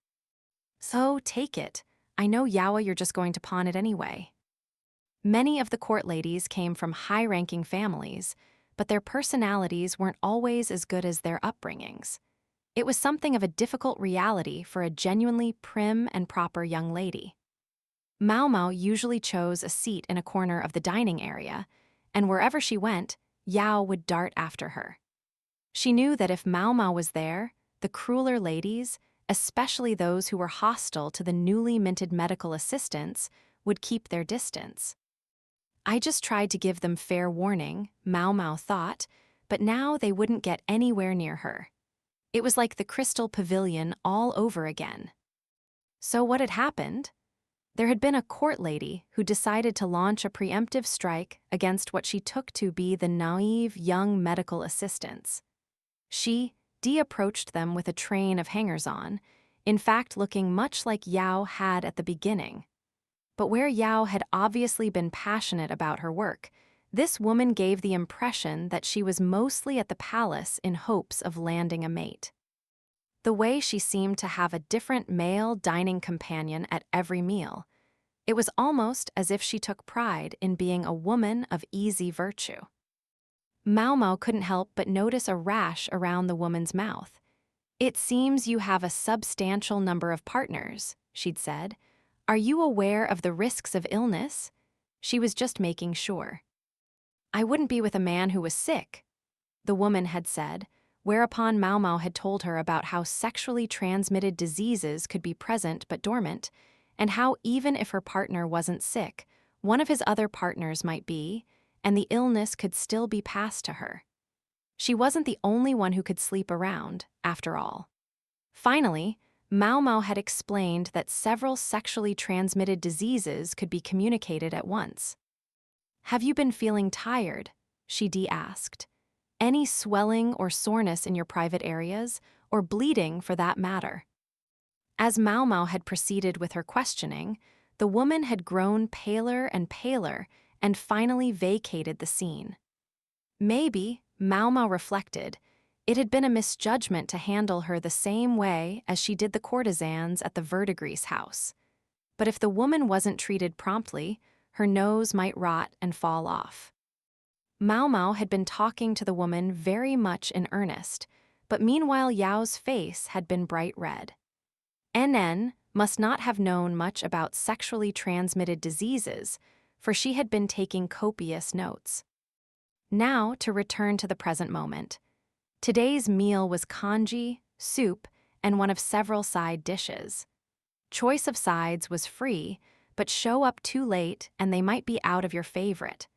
S1: So take it. I know, Yawa, you're just going to pawn it anyway. Many of the court ladies came from high-ranking families, but their personalities weren't always as good as their upbringings. It was something of a difficult reality for a genuinely prim and proper young lady. Maomao usually chose a seat in a corner of the dining area, and wherever she went, Yao would dart after her. She knew that if Maomao was there, the crueler ladies, especially those who were hostile to the newly minted medical assistants, would keep their distance. I just tried to give them fair warning, Maomao thought, but now they wouldn't get anywhere near her. It was like the Crystal Pavilion all over again. So what had happened? There had been a court lady who decided to launch a preemptive strike against what she took to be the naive young medical assistants. She approached them with a train of hangers-on, in fact looking much like Yao had at the beginning. But where Yao had obviously been passionate about her work, this woman gave the impression that she was mostly at the palace in hopes of landing a mate. The way she seemed to have a different male dining companion at every meal, it was almost as if she took pride in being a woman of easy virtue. Maomao couldn't help but notice a rash around the woman's mouth. It seems you have a substantial number of partners, she'd said. Are you aware of the risks of illness? She was just making sure. I wouldn't be with a man who was sick, the woman had said, whereupon Maomao had told her about how sexually transmitted diseases could be present but dormant, and how even if her partner wasn't sick, one of his other partners might be, and the illness could still be passed to her. She wasn't the only one who could sleep around, after all. Finally, Maomao had explained that several sexually transmitted diseases could be communicated at once. "Have you been feeling tired?" she asked. "Any swelling or soreness in your private areas, or bleeding for that matter?" As Maomao had proceeded with her questioning, the woman had grown paler and finally vacated the scene. Maybe, Maomao reflected, it had been a misjudgment to handle her the same way as she did the courtesans at the verdigris house. But if the woman wasn't treated promptly, her nose might rot and fall off. Maomao had been talking to the woman very much in earnest, but meanwhile Yao's face had been bright red. NN must not have known much about sexually transmitted diseases, for she had been taking copious notes. Now to return to the present moment. Today's meal was congee, soup, and one of several side dishes. Choice of sides was free, but show up too late and they might be out of your favorite.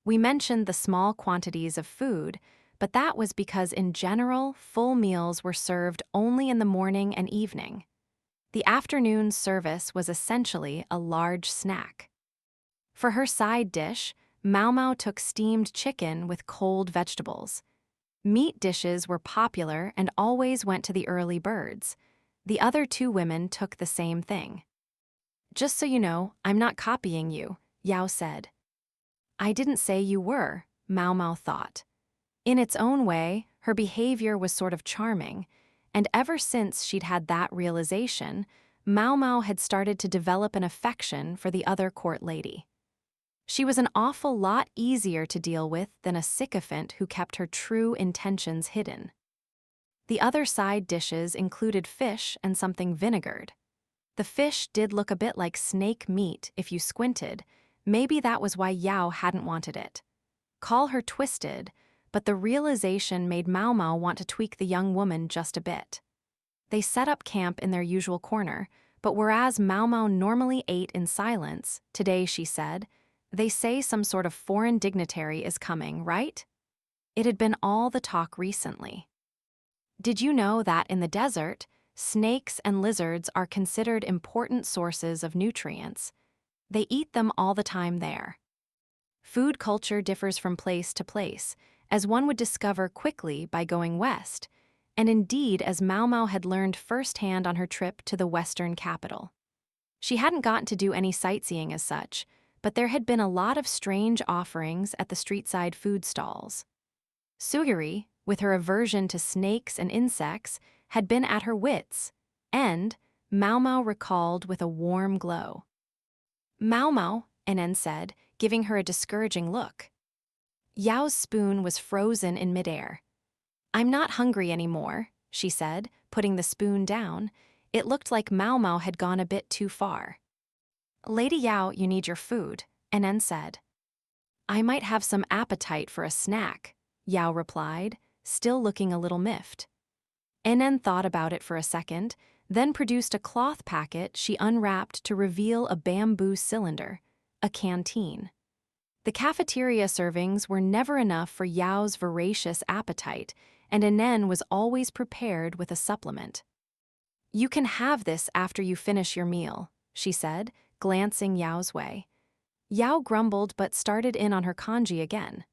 S1: We mentioned the small quantities of food, but that was because in general, full meals were served only in the morning and evening. The afternoon service was essentially a large snack. For her side dish, Maomao took steamed chicken with cold vegetables. Meat dishes were popular and always went to the early birds. The other two women took the same thing. "Just so you know, I'm not copying you," Yao said. "I didn't say you were," Maomao thought. In its own way, her behavior was sort of charming, and ever since she'd had that realization, Maomao had started to develop an affection for the other court lady. She was an awful lot easier to deal with than a sycophant who kept her true intentions hidden. The other side dishes included fish and something vinegared. The fish did look a bit like snake meat if you squinted. Maybe that was why Yao hadn't wanted it. Call her twisted, but the realization made Maomao want to tweak the young woman just a bit. They set up camp in their usual corner, but whereas Maomao normally ate in silence, today she said, "They say some sort of foreign dignitary is coming, right?" It had been all the talk recently. "Did you know that in the desert, snakes and lizards are considered important sources of nutrients? They eat them all the time there." Food culture differs from place to place, as one would discover quickly by going west, and indeed as Maomao had learned firsthand on her trip to the western capital. She hadn't gotten to do any sightseeing as such, but there had been a lot of strange offerings at the street-side food stalls. Sugiri, with her aversion to snakes and insects, had been at her wits' end, Maomao recalled with a warm glow. "Maomao," NN said, giving her a discouraging look. Yao's spoon was frozen in midair. "I'm not hungry anymore," she said, putting the spoon down. It looked like Maomao had gone a bit too far. "Lady Yao, you need your food," NN said. "I might have some appetite for a snack," Yao replied, still looking a little miffed. NN thought about it for a second, then produced a cloth packet she unwrapped to reveal a bamboo cylinder, a canteen. The cafeteria servings were never enough for Yao's voracious appetite, and NN was always prepared with a supplement. "You can have this after you finish your meal," she said, glancing Yao's way. Yao grumbled but started in on her congee again.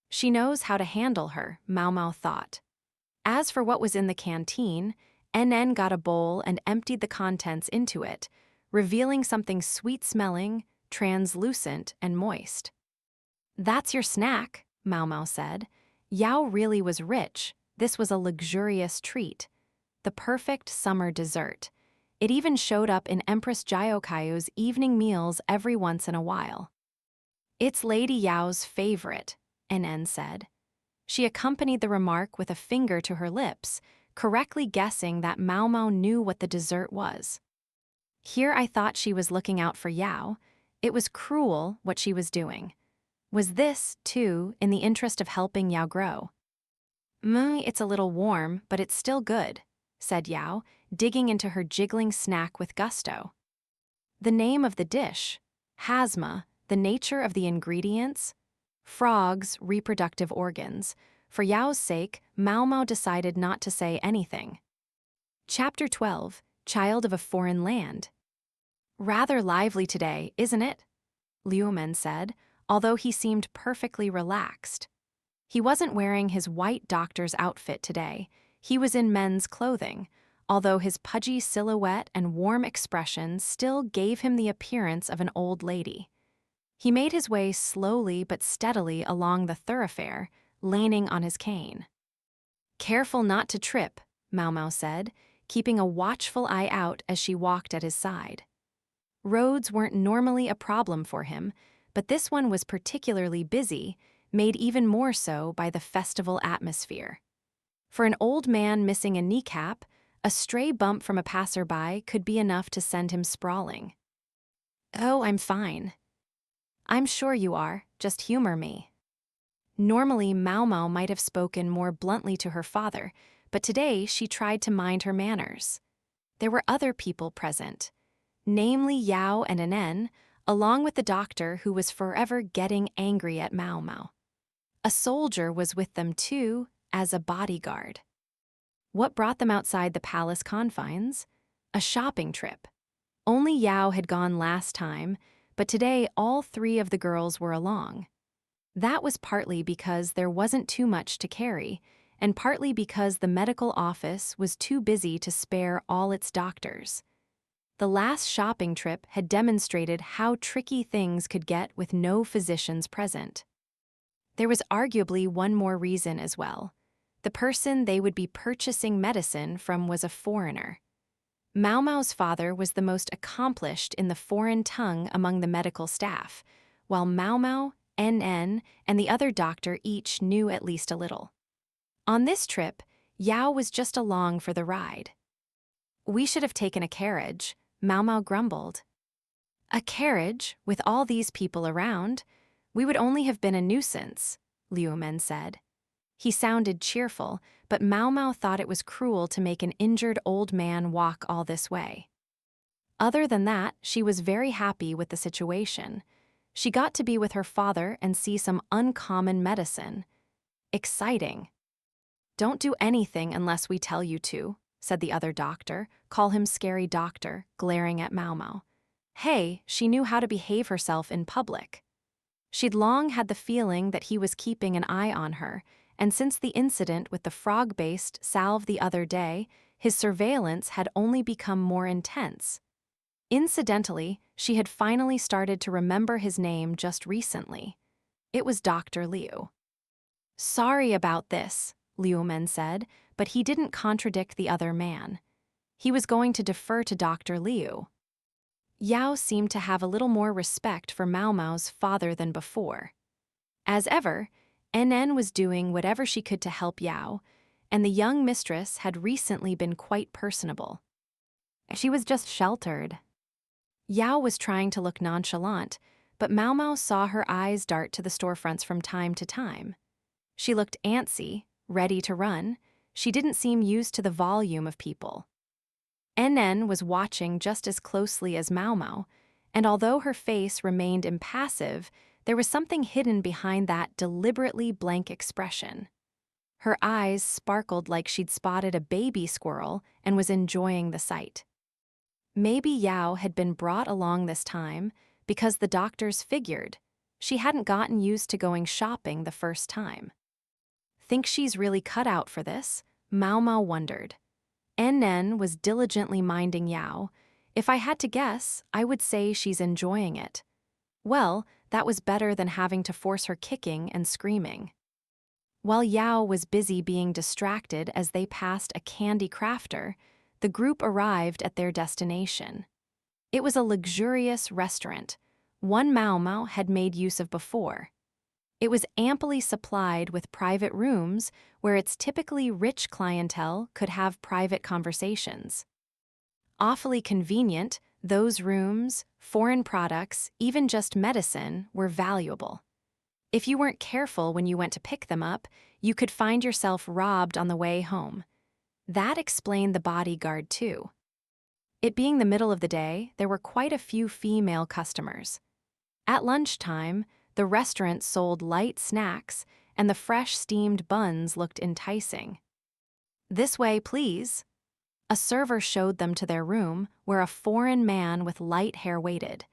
S1: She knows how to handle her, Maomao thought. As for what was in the canteen, NN got a bowl and emptied the contents into it, revealing something sweet-smelling, translucent, and moist. "That's your snack," Maomao said. Yao really was rich. This was a luxurious treat. The perfect summer dessert. It even showed up in Empress Jayokaiu's evening meals every once in a while. "It's Lady Yao's favorite," NN said. She accompanied the remark with a finger to her lips, correctly guessing that Maomao knew what the dessert was. Here I thought she was looking out for Yao. It was cruel what she was doing. Was this, too, in the interest of helping Yao grow? It's a little warm, but it's still good," said Yao, digging into her jiggling snack with gusto. The name of the dish, Hasma, the nature of the ingredients, frogs' reproductive organs. For Yao's sake, Maomao decided not to say anything. Chapter 12, Child of a Foreign Land. "Rather lively today, isn't it?" Liu Men said, although he seemed perfectly relaxed. He wasn't wearing his white doctor's outfit today. He was in men's clothing, although his pudgy silhouette and warm expression still gave him the appearance of an old lady. He made his way slowly but steadily along the thoroughfare, leaning on his cane. "Careful not to trip," Maomao said, keeping a watchful eye out as she walked at his side. Roads weren't normally a problem for him, but this one was particularly busy, made even more so by the festival atmosphere. For an old man missing a kneecap, a stray bump from a passerby could be enough to send him sprawling. "Oh, I'm fine." "I'm sure you are, just humor me." Normally, Maomao might have spoken more bluntly to her father, but today she tried to mind her manners. There were other people present, namely Yao and Anen, along with the doctor who was forever getting angry at Maomao. A soldier was with them too, as a bodyguard. What brought them outside the palace confines? A shopping trip. Only Yao had gone last time, but today all three of the girls were along. That was partly because there wasn't too much to carry, and partly because the medical office was too busy to spare all its doctors. The last shopping trip had demonstrated how tricky things could get with no physicians present. There was arguably one more reason as well. The person they would be purchasing medicine from was a foreigner. Maomao's father was the most accomplished in the foreign tongue among the medical staff, while Maomao, NN, and the other doctor each knew at least a little. On this trip, Yao was just along for the ride. "We should have taken a carriage," Maomao grumbled. "A carriage, with all these people around? We would only have been a nuisance," Liu Men said. He sounded cheerful, but Maomao thought it was cruel to make an injured old man walk all this way. Other than that, she was very happy with the situation. She got to be with her father and see some uncommon medicine. Exciting. "Don't do anything unless we tell you to," said the other doctor, call him Scary Doctor, glaring at Maomao. Hey, she knew how to behave herself in public. She'd long had the feeling that he was keeping an eye on her, and since the incident with the frog-based salve the other day, his surveillance had only become more intense. Incidentally, she had finally started to remember his name just recently. It was Dr. Liu. "Sorry about this," Liu Men said, but he didn't contradict the other man. He was going to defer to Dr. Liu. Yao seemed to have a little more respect for Maomao's father than before. As ever, NN was doing whatever she could to help Yao, and the young mistress had recently been quite personable. She was just sheltered. Yao was trying to look nonchalant, but Maomao saw her eyes dart to the storefronts from time to time. She looked antsy, ready to run. She didn't seem used to the volume of people. NN was watching just as closely as Maomao, and although her face remained impassive, there was something hidden behind that deliberately blank expression. Her eyes sparkled like she'd spotted a baby squirrel and was enjoying the sight. Maybe Yao had been brought along this time because the doctors figured she hadn't gotten used to going shopping the first time. Think she's really cut out for this? Maomao wondered. NN was diligently minding Yao. If I had to guess, I would say she's enjoying it. Well, that was better than having to force her kicking and screaming. While Yao was busy being distracted as they passed a candy crafter, the group arrived at their destination. It was a luxurious restaurant, one Maomao had made use of before. It was amply supplied with private rooms where its typically rich clientele could have private conversations. Awfully convenient, those rooms, foreign products, even just medicine, were valuable. If you weren't careful when you went to pick them up, you could find yourself robbed on the way home. That explained the bodyguard too. It being the middle of the day, there were quite a few female customers. At lunchtime, the restaurant sold light snacks, and the fresh steamed buns looked enticing. "This way, please." A server showed them to their room, where a foreign man with light hair waited.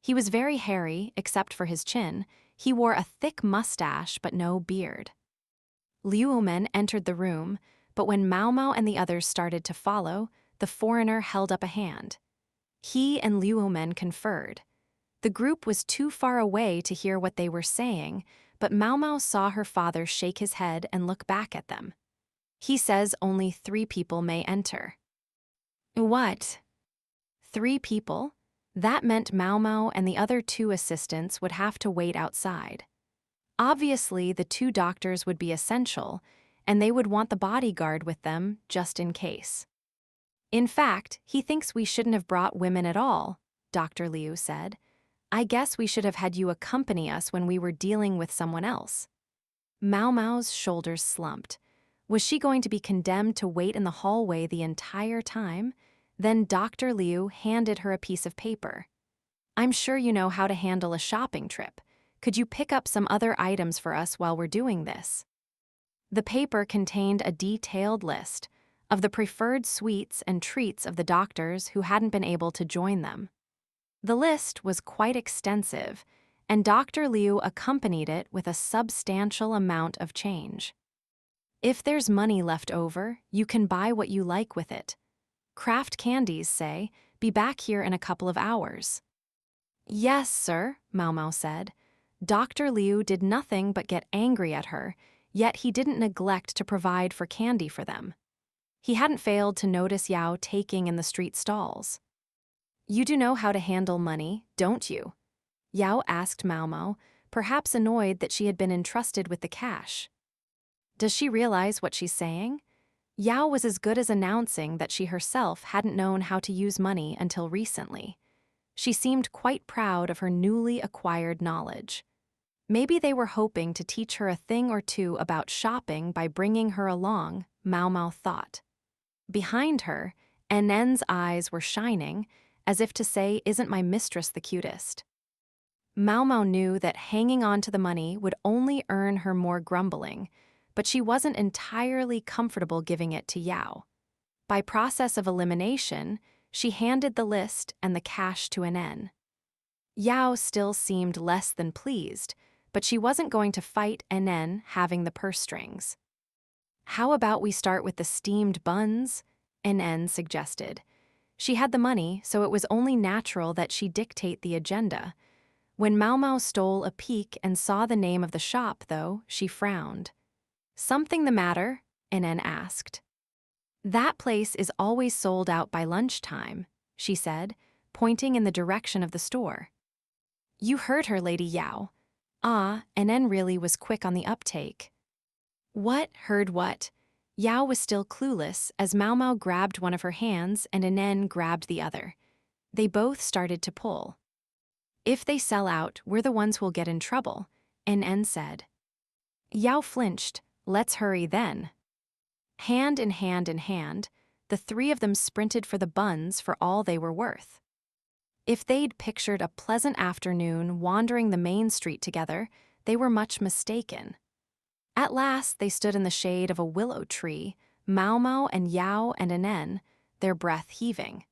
S1: He was very hairy, except for his chin. He wore a thick mustache but no beard. Liuomen entered the room, but when Maomao and the others started to follow, the foreigner held up a hand. He and Liuomen conferred. The group was too far away to hear what they were saying, but Maomao saw her father shake his head and look back at them. "He says only 3 people may enter." "What? 3 people?" That meant Maomao and the other 2 assistants would have to wait outside. Obviously, the 2 doctors would be essential, and they would want the bodyguard with them just in case. "In fact, he thinks we shouldn't have brought women at all," Dr. Liu said. "I guess we should have had you accompany us when we were dealing with someone else." Maomao's shoulders slumped. Was she going to be condemned to wait in the hallway the entire time? Then Dr. Liu handed her a piece of paper. "I'm sure you know how to handle a shopping trip. Could you pick up some other items for us while we're doing this?" The paper contained a detailed list of the preferred sweets and treats of the doctors who hadn't been able to join them. The list was quite extensive, and Dr. Liu accompanied it with a substantial amount of change. "If there's money left over, you can buy what you like with it. Craft candies say, be back here in a couple of hours." "Yes, sir," Maomao said. Dr. Liu did nothing but get angry at her, yet he didn't neglect to provide for candy for them. He hadn't failed to notice Yao taking in the street stalls. "You do know how to handle money, don't you?" Yao asked Maomao, perhaps annoyed that she had been entrusted with the cash. Does she realize what she's saying? Yao was as good as announcing that she herself hadn't known how to use money until recently. She seemed quite proud of her newly acquired knowledge. Maybe they were hoping to teach her a thing or two about shopping by bringing her along, Maomao thought. Behind her, Nn's eyes were shining, as if to say, "Isn't my mistress the cutest?" Maomao knew that hanging on to the money would only earn her more grumbling, but she wasn't entirely comfortable giving it to Yao. By process of elimination, she handed the list and the cash to Nn. Yao still seemed less than pleased, but she wasn't going to fight Nn having the purse strings. "How about we start with the steamed buns?" Nn suggested. She had the money, so it was only natural that she dictate the agenda. When Maomao stole a peek and saw the name of the shop, though, she frowned. "Something the matter?" Nn asked. "That place is always sold out by lunchtime," she said, pointing in the direction of the store. "You heard her, Lady Yao." Nn really was quick on the uptake. "What? Heard what?" Yao was still clueless as Maomao grabbed one of her hands and Nn grabbed the other. They both started to pull. "If they sell out, we're the ones who'll get in trouble," Nn said. Yao flinched. "Let's hurry then." Hand in hand in hand, the 3 of them sprinted for the buns for all they were worth. If they'd pictured a pleasant afternoon wandering the main street together, they were much mistaken. At last, they stood in the shade of a willow tree, Maomao and Yao and Nn, their breath heaving.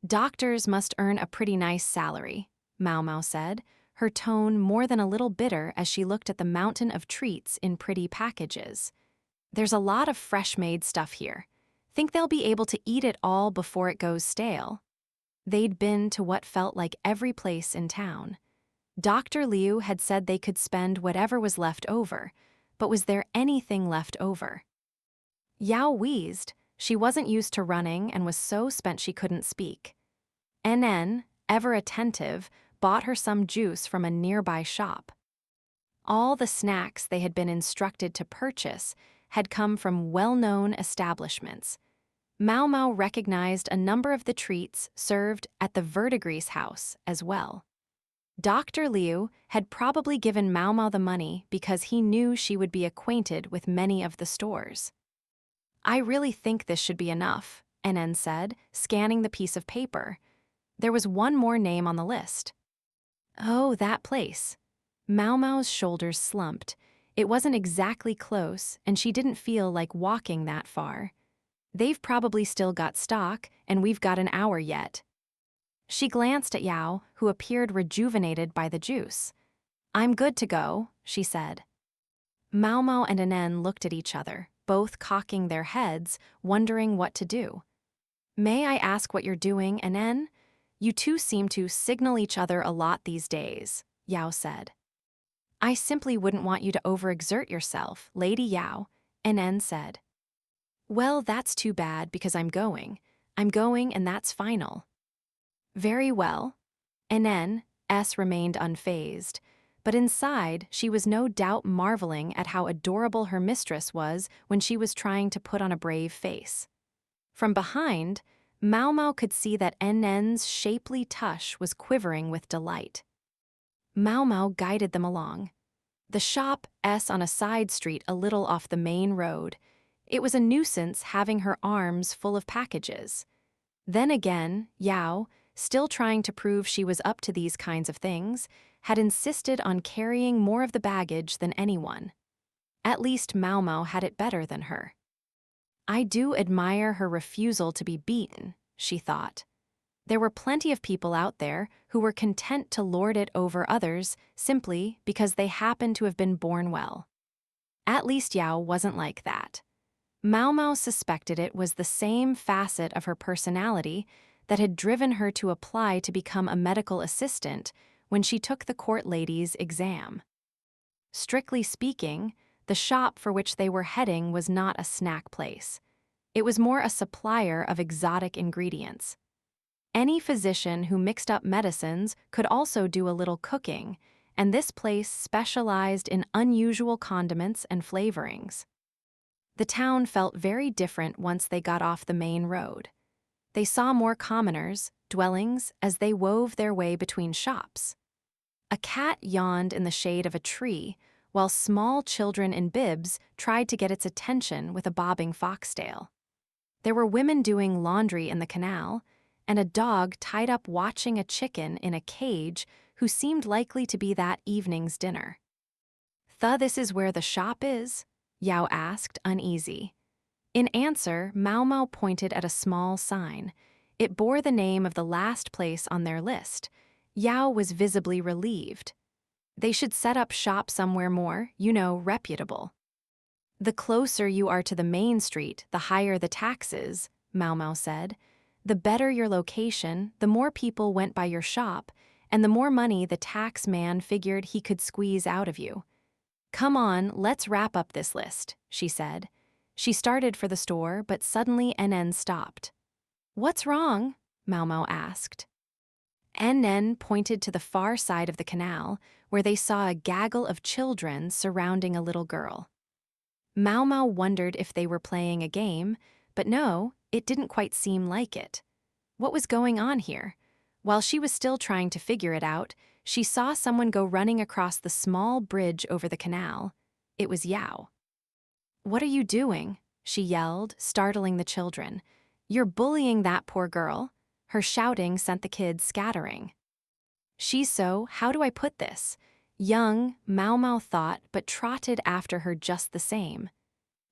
S1: "Doctors must earn a pretty nice salary," Maomao said, her tone more than a little bitter as she looked at the mountain of treats in pretty packages. "There's a lot of fresh-made stuff here. Think they'll be able to eat it all before it goes stale?" They'd been to what felt like every place in town. Dr. Liu had said they could spend whatever was left over, but was there anything left over? Yao wheezed. She wasn't used to running and was so spent she couldn't speak. Nn, ever attentive, bought her some juice from a nearby shop. All the snacks they had been instructed to purchase had come from well-known establishments. Maomao recognized a number of the treats served at the Verdigris house as well. Dr. Liu had probably given Maomao the money because he knew she would be acquainted with many of the stores. I really think this should be enough, NN said, scanning the piece of paper. There was one more name on the list. Oh, that place. Maomao's shoulders slumped. It wasn't exactly close, and she didn't feel like walking that far. They've probably still got stock, and we've got an hour yet. She glanced at Yao, who appeared rejuvenated by the juice. I'm good to go, she said. Maomao and Anen looked at each other, both cocking their heads, wondering what to do. May I ask what you're doing, Anen? You two seem to signal each other a lot these days, Yao said. I simply wouldn't want you to overexert yourself, Lady Yao, Anen said. Well, that's too bad because I'm going. I'm going and that's final. Very well. Anen, remained unfazed, but inside she was no doubt marveling at how adorable her mistress was when she was trying to put on a brave face. From behind, Maomao could see that Nen's shapely tush was quivering with delight. Maomao guided them along. The shop on a side street a little off the main road. It was a nuisance having her arms full of packages. Then again, Yao, still trying to prove she was up to these kinds of things, had insisted on carrying more of the baggage than anyone. At least Maomao had it better than her. I do admire her refusal to be beaten, she thought. There were plenty of people out there who were content to lord it over others simply because they happened to have been born well. At least Yao wasn't like that. Maomao suspected it was the same facet of her personality that had driven her to apply to become a medical assistant when she took the court lady's exam. Strictly speaking, the shop for which they were heading was not a snack place. It was more a supplier of exotic ingredients. Any physician who mixed up medicines could also do a little cooking, and this place specialized in unusual condiments and flavorings. The town felt very different once they got off the main road. They saw more commoners, dwellings, as they wove their way between shops. A cat yawned in the shade of a tree, while small children in bibs tried to get its attention with a bobbing foxtail. There were women doing laundry in the canal, and a dog tied up watching a chicken in a cage who seemed likely to be that evening's dinner. This is where the shop is? Yao asked, uneasy. In answer, Maomao pointed at a small sign. It bore the name of the last place on their list. Yao was visibly relieved. They should set up shop somewhere more, reputable. The closer you are to the main street, the higher the taxes, Maomao said. The better your location, the more people went by your shop, and the more money the tax man figured he could squeeze out of you. Come on, let's wrap up this list, she said. She started for the store, but suddenly NN stopped. What's wrong? Maomao asked. NN pointed to the far side of the canal, where they saw a gaggle of children surrounding a little girl. Maomao wondered if they were playing a game, but no, it didn't quite seem like it. What was going on here? While she was still trying to figure it out, she saw someone go running across the small bridge over the canal. It was Yao. What are you doing? She yelled, startling the children. You're bullying that poor girl. Her shouting sent the kids scattering. She's so, how do I put this? Young, Maomao thought, but trotted after her just the same.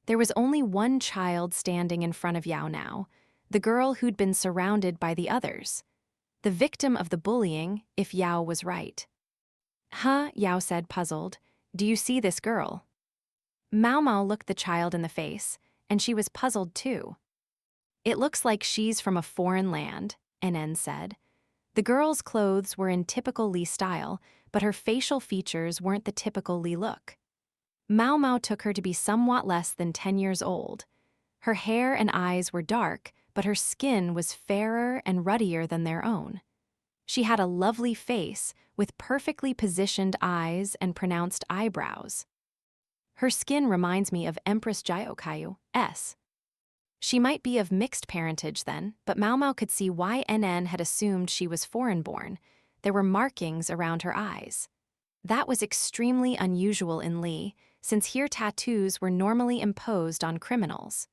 S1: There was only one child standing in front of Yao now, the girl who'd been surrounded by the others. The victim of the bullying, if Yao was right. Huh, Yao said, puzzled. Do you see this girl? Maomao looked the child in the face, and she was puzzled too. It looks like she's from a foreign land, NN said. The girl's clothes were in typical Li style, but her facial features weren't the typical Li look. Maomao took her to be somewhat less than 10 years old. Her hair and eyes were dark, but her skin was fairer and ruddier than their own. She had a lovely face, with perfectly positioned eyes and pronounced eyebrows. Her skin reminds me of Empress Jyokayu. She might be of mixed parentage then, but Maomao could see why NN had assumed she was foreign-born. there were markings around her eyes. That was extremely unusual in Li, since here tattoos were normally imposed on criminals.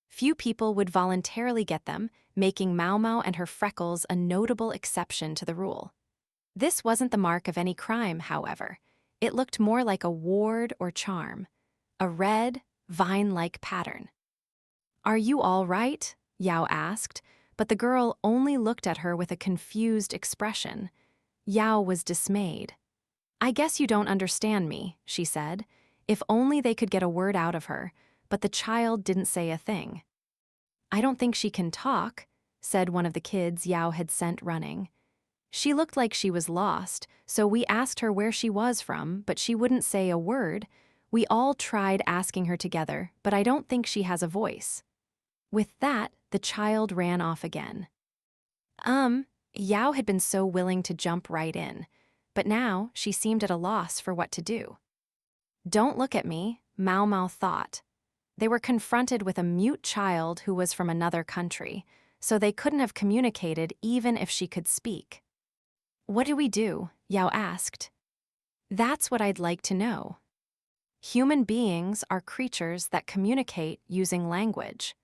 S1: Few people would voluntarily get them, making Maomao and her freckles a notable exception to the rule. This wasn't the mark of any crime, however. It looked more like a ward or charm, a red, vine-like pattern. "Are you all right?" Yao asked, but the girl only looked at her with a confused expression. Yao was dismayed. "I guess you don't understand me," she said. If only they could get a word out of her, but the child didn't say a thing. "I don't think she can talk," said one of the kids Yao had sent running. "She looked like she was lost, so we asked her where she was from, but she wouldn't say a word. We all tried asking her together, but I don't think she has a voice." With that, the child ran off again. Yao had been so willing to jump right in, but now she seemed at a loss for what to do. "Don't look at me," Maomao thought. They were confronted with a mute child who was from another country, so they couldn't have communicated even if she could speak. "What do we do?" Yao asked. "That's what I'd like to know." Human beings are creatures that communicate using language.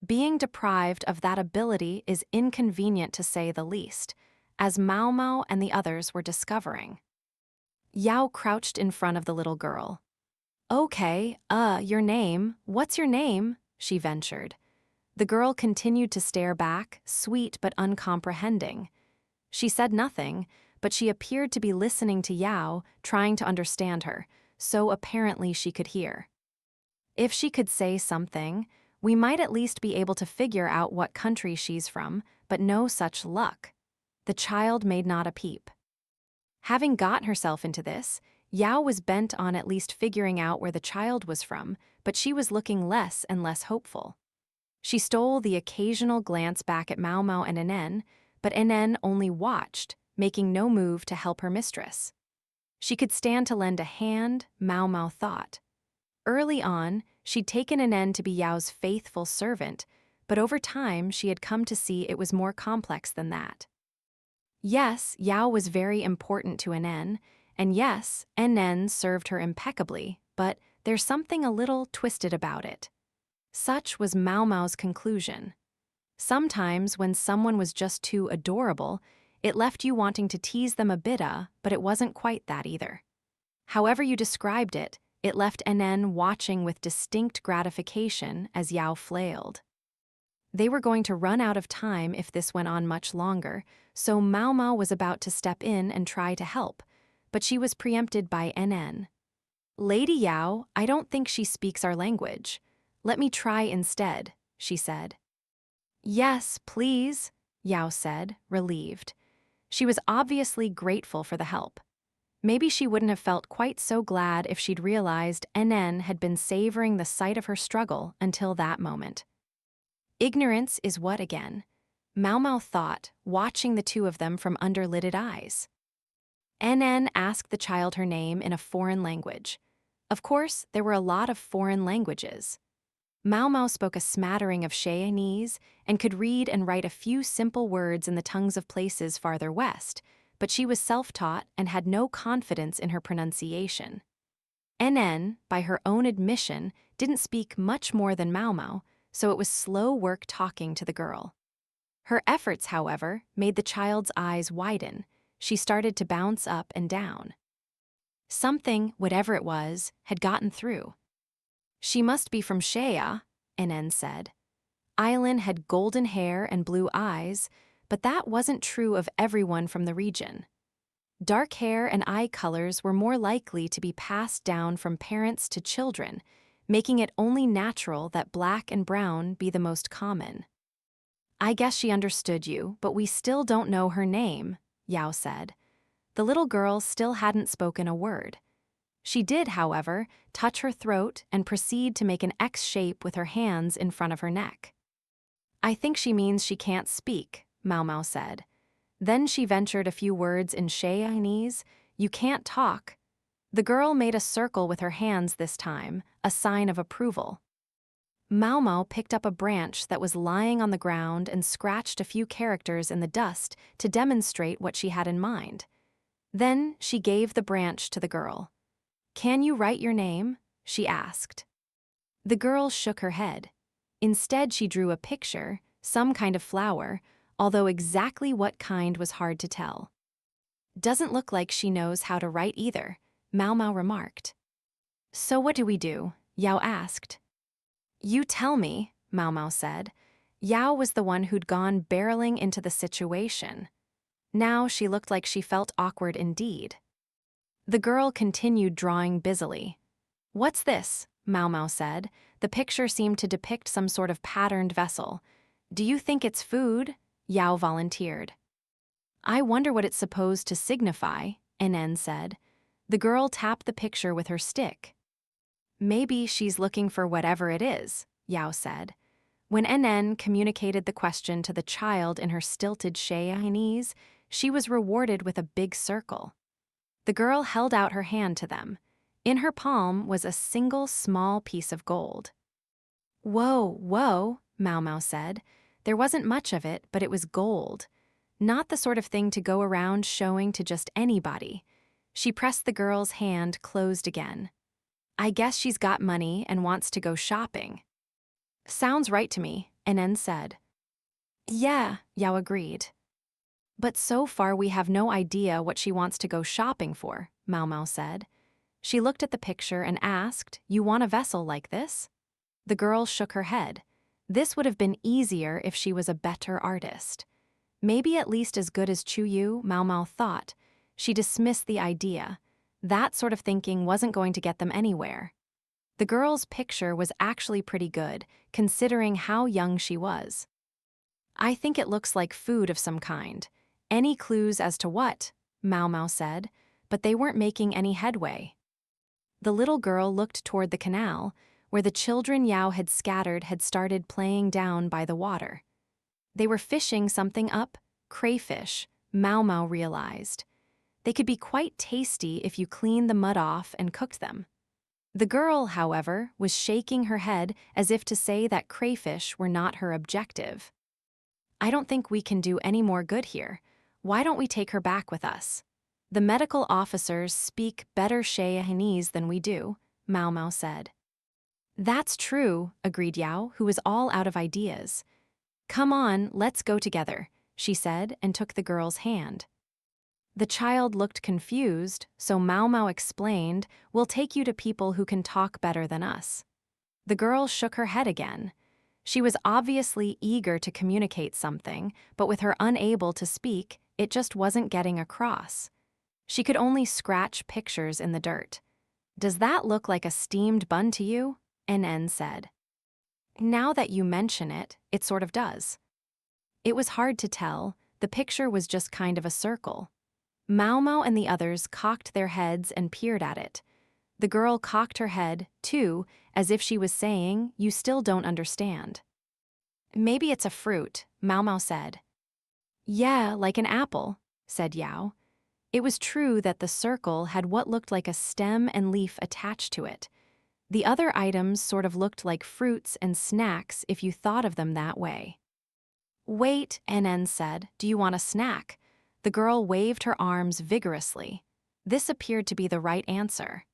S1: Being deprived of that ability is inconvenient to say the least, as Maomao and the others were discovering. Yao crouched in front of the little girl. "Okay, your name, what's your name?" she ventured. The girl continued to stare back, sweet but uncomprehending. She said nothing, but she appeared to be listening to Yao, trying to understand her, so apparently she could hear. If she could say something, we might at least be able to figure out what country she's from, but no such luck. The child made not a peep. Having got herself into this, Yao was bent on at least figuring out where the child was from, but she was looking less and less hopeful. She stole the occasional glance back at Maomao and Enen, but Enen only watched, making no move to help her mistress. She could stand to lend a hand, Maomao thought. Early on, she'd taken Enen to be Yao's faithful servant, but over time she had come to see it was more complex than that. Yes, Yao was very important to Enen, and yes, Enen served her impeccably, but there's something a little twisted about it. Such was Maomao's conclusion. Sometimes when someone was just too adorable, it left you wanting to tease them a bit, but it wasn't quite that either. However you described it, it left Enen watching with distinct gratification as Yao flailed. They were going to run out of time if this went on much longer, so Maomao was about to step in and try to help, but she was preempted by Enen. "Lady Yao, I don't think she speaks our language. Let me try instead," she said. "Yes, please," Yao said, relieved. She was obviously grateful for the help. Maybe she wouldn't have felt quite so glad if she'd realized Enen had been savoring the sight of her struggle until that moment. Ignorance is what again? Maomao thought, watching the two of them from under lidded eyes. Enen asked the child her name in a foreign language. Of course, there were a lot of foreign languages. Maomao spoke a smattering of Chinese and could read and write a few simple words in the tongues of places farther west, but she was self-taught and had no confidence in her pronunciation. Enen, by her own admission, didn't speak much more than Maomao, so it was slow work talking to the girl. Her efforts, however, made the child's eyes widen. She started to bounce up and down. Something, whatever it was, had gotten through. "She must be from Shea," Enen said. Aylin had golden hair and blue eyes, but that wasn't true of everyone from the region. Dark hair and eye colors were more likely to be passed down from parents to children, making it only natural that black and brown be the most common. "I guess she understood you, but we still don't know her name," Yao said. The little girl still hadn't spoken a word. She did, however, touch her throat and proceed to make an X shape with her hands in front of her neck. "I think she means she can't speak," Maomao said. Then she ventured a few words in Chinese. "You can't talk." The girl made a circle with her hands this time, a sign of approval. Maomao picked up a branch that was lying on the ground and scratched a few characters in the dust to demonstrate what she had in mind. Then she gave the branch to the girl. "Can you write your name?" she asked. The girl shook her head. Instead, she drew a picture, some kind of flower, although exactly what kind was hard to tell. "Doesn't look like she knows how to write either," Maomao remarked. "So what do we do?" Yao asked. "You tell me," Maomao said. Yao was the one who'd gone barreling into the situation. Now she looked like she felt awkward indeed. The girl continued drawing busily. "What's this?" Maomao said. The picture seemed to depict some sort of patterned vessel. "Do you think it's food?" Yao volunteered. "I wonder what it's supposed to signify," NN said. The girl tapped the picture with her stick. "Maybe she's looking for whatever it is," Yao said. When NN communicated the question to the child in her stilted Chinese, she was rewarded with a big circle. The girl held out her hand to them. In her palm was a single small piece of gold. "Whoa, whoa," Maomao said. There wasn't much of it, but it was gold. Not the sort of thing to go around showing to just anybody. She pressed the girl's hand closed again. "I guess she's got money and wants to go shopping." "Sounds right to me," NN said. "Yeah," Yao agreed. "But so far we have no idea what she wants to go shopping for," Maomao said. She looked at the picture and asked, "You want a vessel like this?" The girl shook her head. This would have been easier if she was a better artist. Maybe at least as good as Chuyu, Maomao thought. She dismissed the idea. That sort of thinking wasn't going to get them anywhere. The girl's picture was actually pretty good, considering how young she was. "I think it looks like food of some kind. Any clues as to what?" Maomao said, but they weren't making any headway. The little girl looked toward the canal, where the children Yao had scattered had started playing down by the water. They were fishing something up, crayfish, Maomao realized. They could be quite tasty if you cleaned the mud off and cooked them. The girl, however, was shaking her head as if to say that crayfish were not her objective. "I don't think we can do any more good here. Why don't we take her back with us? The medical officers speak better Chinese than we do," Maomao said. "That's true," agreed Yao, who was all out of ideas. "Come on, let's go together," she said and took the girl's hand. The child looked confused, so Maomao explained, "We'll take you to people who can talk better than us." The girl shook her head again. She was obviously eager to communicate something, but with her unable to speak, it just wasn't getting across. She could only scratch pictures in the dirt. "Does that look like a steamed bun to you?" NN said. "Now that you mention it, it sort of does." It was hard to tell. The picture was just kind of a circle. Maomao and the others cocked their heads and peered at it. The girl cocked her head, too, as if she was saying, "You still don't understand." "Maybe it's a fruit," Maomao said. "Yeah, like an apple," said Yao. It was true that the circle had what looked like a stem and leaf attached to it. The other items sort of looked like fruits and snacks if you thought of them that way. "Wait," NN said, "do you want a snack?" The girl waved her arms vigorously. This appeared to be the right answer.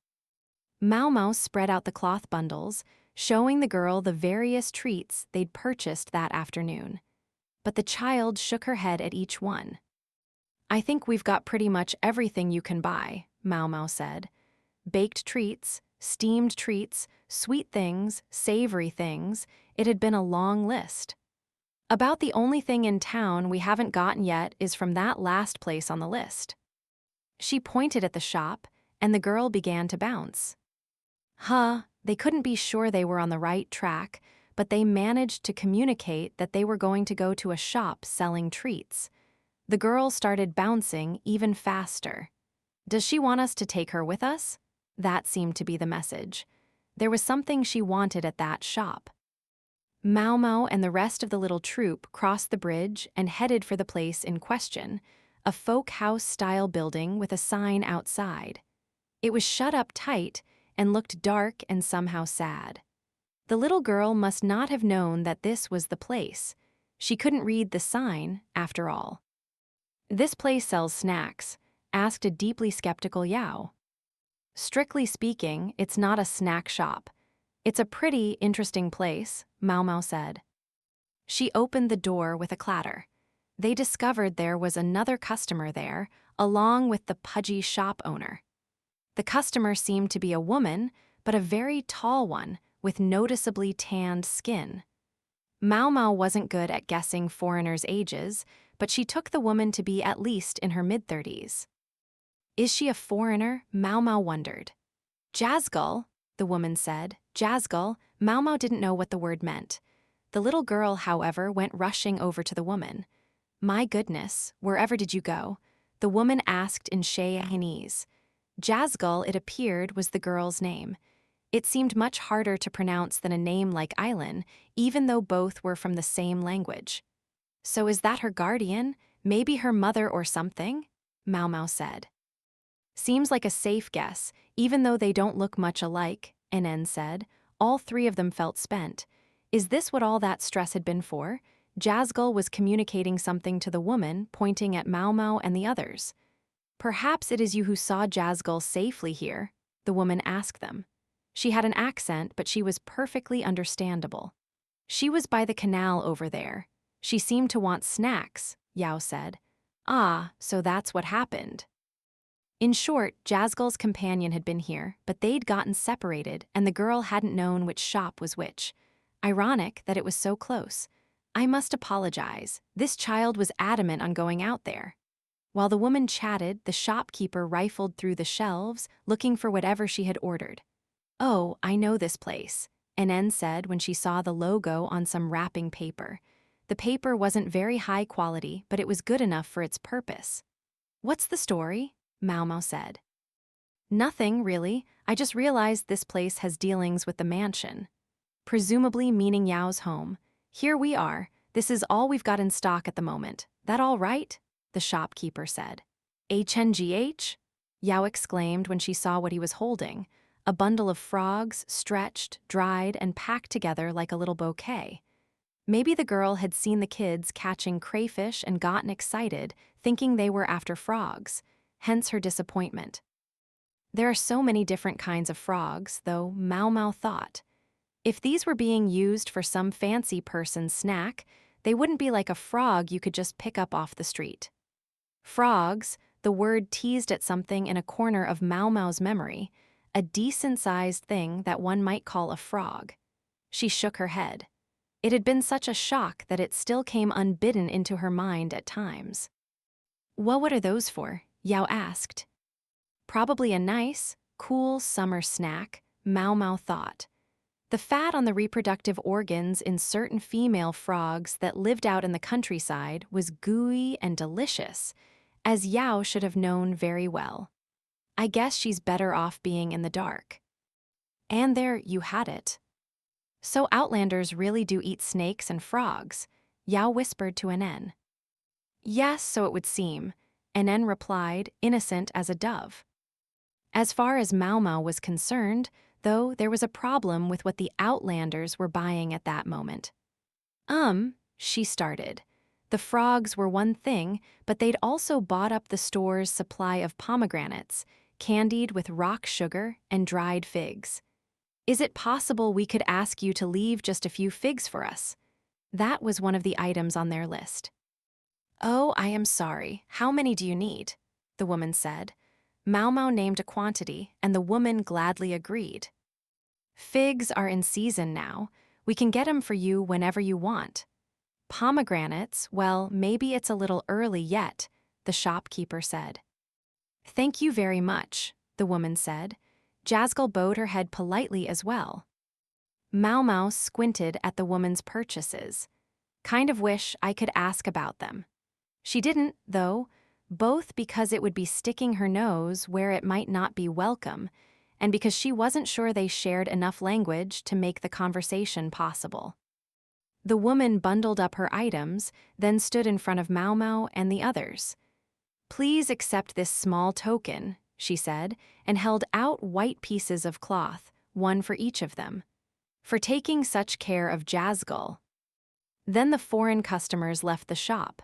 S1: Maomao spread out the cloth bundles, showing the girl the various treats they'd purchased that afternoon. But the child shook her head at each one. "I think we've got pretty much everything you can buy," Maomao said. Baked treats, steamed treats, sweet things, savory things, it had been a long list. "About the only thing in town we haven't gotten yet is from that last place on the list." She pointed at the shop, and the girl began to bounce. They couldn't be sure they were on the right track, but they managed to communicate that they were going to go to a shop selling treats. The girl started bouncing even faster. "Does she want us to take her with us?" That seemed to be the message. There was something she wanted at that shop. Maomao and the rest of the little troop crossed the bridge and headed for the place in question, a folk house-style building with a sign outside. It was shut up tight and looked dark and somehow sad. The little girl must not have known that this was the place. She couldn't read the sign, after all. "This place sells snacks," asked a deeply skeptical Yao. "Strictly speaking, it's not a snack shop. It's a pretty, interesting place," Maomao said. She opened the door with a clatter. They discovered there was another customer there, along with the pudgy shop owner. The customer seemed to be a woman, but a very tall one, with noticeably tanned skin. Maomao wasn't good at guessing foreigners' ages, but she took the woman to be at least in her mid-30s. "Is she a foreigner?" Maomao wondered. "Jazgull," the woman said. "Jazgull." Maomao didn't know what the word meant. The little girl, however, went rushing over to the woman. "My goodness, wherever did you go?" the woman asked in Chinese. Jazgull, it appeared, was the girl's name. It seemed much harder to pronounce than a name like Aylin, even though both were from the same language. "So is that her guardian? Maybe her mother or something?" Maomao said. "Seems like a safe guess, even though they don't look much alike," NN said. All three of them felt spent. Is this what all that stress had been for? Jazgull was communicating something to the woman, pointing at Maomao and the others. "Perhaps it is you who saw Jazgull safely here," the woman asked them. She had an accent, but she was perfectly understandable. "She was by the canal over there. She seemed to want snacks," Yao said. "Ah, so that's what happened." In short, Jazgull's companion had been here, but they'd gotten separated, and the girl hadn't known which shop was which. Ironic that it was so close. "I must apologize. This child was adamant on going out there." While the woman chatted, the shopkeeper rifled through the shelves, looking for whatever she had ordered. "Oh, I know this place," NN said when she saw the logo on some wrapping paper. The paper wasn't very high quality, but it was good enough for its purpose. "What's the story?" Maomao said. "Nothing, really. I just realized this place has dealings with the mansion." Presumably meaning Yao's home. "Here we are. This is all we've got in stock at the moment. That all right?" the shopkeeper said. "HNGH?" Yao exclaimed when she saw what he was holding. A bundle of frogs, stretched, dried, and packed together like a little bouquet. Maybe the girl had seen the kids catching crayfish and gotten excited, thinking they were after frogs, hence her disappointment. There are so many different kinds of frogs, though, Maomao thought. If these were being used for some fancy person's snack, they wouldn't be like a frog you could just pick up off the street. Frogs, the word teased at something in a corner of Maomao's memory, a decent-sized thing that one might call a frog. She shook her head. It had been such a shock that it still came unbidden into her mind at times. "Well, what are those for?" Yao asked. "Probably a nice, cool summer snack," Maomao thought. The fat on the reproductive organs in certain female frogs that lived out in the countryside was gooey and delicious, as Yao should have known very well. "I guess she's better off being in the dark." And there you had it. "So Outlanders really do eat snakes and frogs," Yao whispered to NN. "Yes, so it would seem," NN replied, innocent as a dove. As far as Maomao was concerned, though, there was a problem with what the Outlanders were buying at that moment. She started. The frogs were one thing, but they'd also bought up the store's supply of pomegranates, candied with rock sugar and dried figs. "Is it possible we could ask you to leave just a few figs for us?" That was one of the items on their list. "Oh, I am sorry. How many do you need?" the woman said. Maomao named a quantity, and the woman gladly agreed. "Figs are in season now. We can get 'em for you whenever you want. Pomegranates, well, maybe it's a little early yet," the shopkeeper said. "Thank you very much," the woman said. Jazgull bowed her head politely as well. Maomao squinted at the woman's purchases. "Kind of wish I could ask about them." She didn't, though, both because it would be sticking her nose where it might not be welcome, and because she wasn't sure they shared enough language to make the conversation possible. The woman bundled up her items, then stood in front of Maomao and the others. "Please accept this small token," she said, and held out white pieces of cloth, one for each of them. for taking such care of Jazzgull. Then the foreign customers left the shop.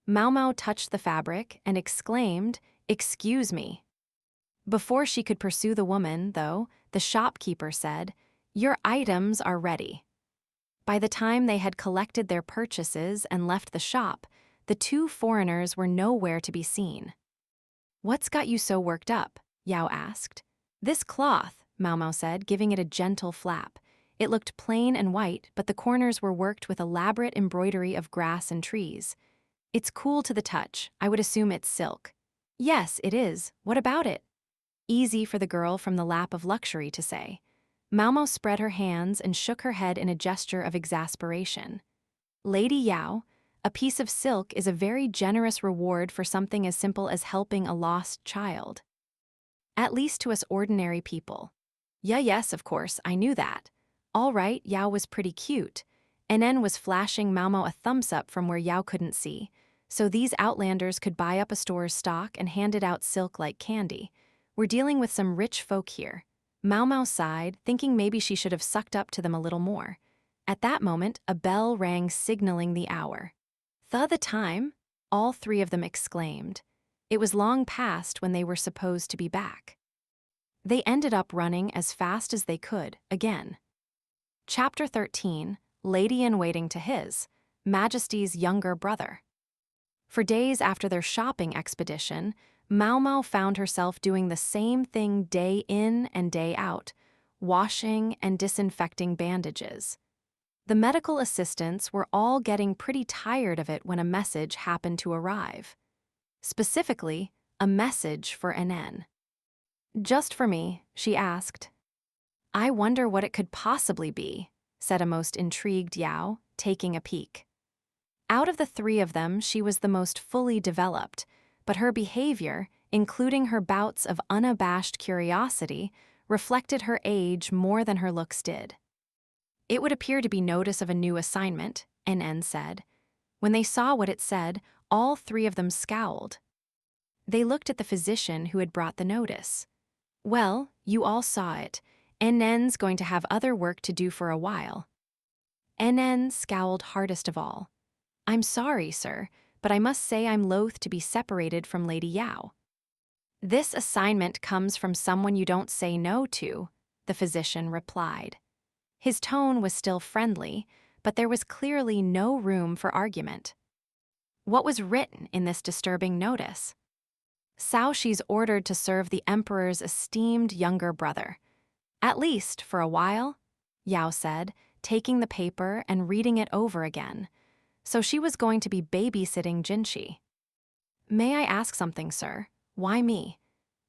S1: Maomao touched the fabric and exclaimed, "Excuse me." Before she could pursue the woman, though, the shopkeeper said, "Your items are ready." By the time they had collected their purchases and left the shop, the two foreigners were nowhere to be seen. "What's got you so worked up?" Yao asked. "This cloth," Maomao said, giving it a gentle flap. It looked plain and white, but the corners were worked with elaborate embroidery of grass and trees. "It's cool to the touch. I would assume it's silk." "Yes, it is. What about it?" Easy for the girl from the lap of luxury to say. Maomao spread her hands and shook her head in a gesture of exasperation. "Lady Yao, a piece of silk is a very generous reward for something as simple as helping a lost child. At least to us ordinary people." Yes, of course, I knew that. All right, Yao was pretty cute. NN was flashing Maomao a thumbs up from where Yao couldn't see, so these outlanders could buy up a store's stock and hand it out silk like candy. "We're dealing with some rich folk here." Maomao sighed, thinking maybe she should have sucked up to them a little more. At that moment, a bell rang signaling the hour. The time?" all three of them exclaimed. It was long past when they were supposed to be back. They ended up running as fast as they could, again. Chapter 13, Lady-in-Waiting to His Majesty's younger brother. For days after their shopping expedition, Maomao found herself doing the same thing day in and day out, washing and disinfecting bandages. The medical assistants were all getting pretty tired of it when a message happened to arrive. Specifically, a message for NN. "Just for me?" she asked. "I wonder what it could possibly be," said a most intrigued Yao, taking a peek. Out of the three of them, she was the most fully developed, but her behavior, including her bouts of unabashed curiosity, reflected her age more than her looks did. "It would appear to be notice of a new assignment," NN said. When they saw what it said, all three of them scowled. They looked at the physician who had brought the notice. "Well, you all saw it. NN's going to have other work to do for a while." NN scowled hardest of all. "I'm sorry, sir, but I must say I'm loath to be separated from Lady Yao." "This assignment comes from someone you don't say no to," the physician replied. His tone was still friendly, but there was clearly no room for argument. What was written in this disturbing notice? "Shaoxi's ordered to serve the Emperor's esteemed younger brother. At least for a while," Yao said, taking the paper and reading it over again. So she was going to be babysitting Jinshi. "May I ask something, sir? Why me?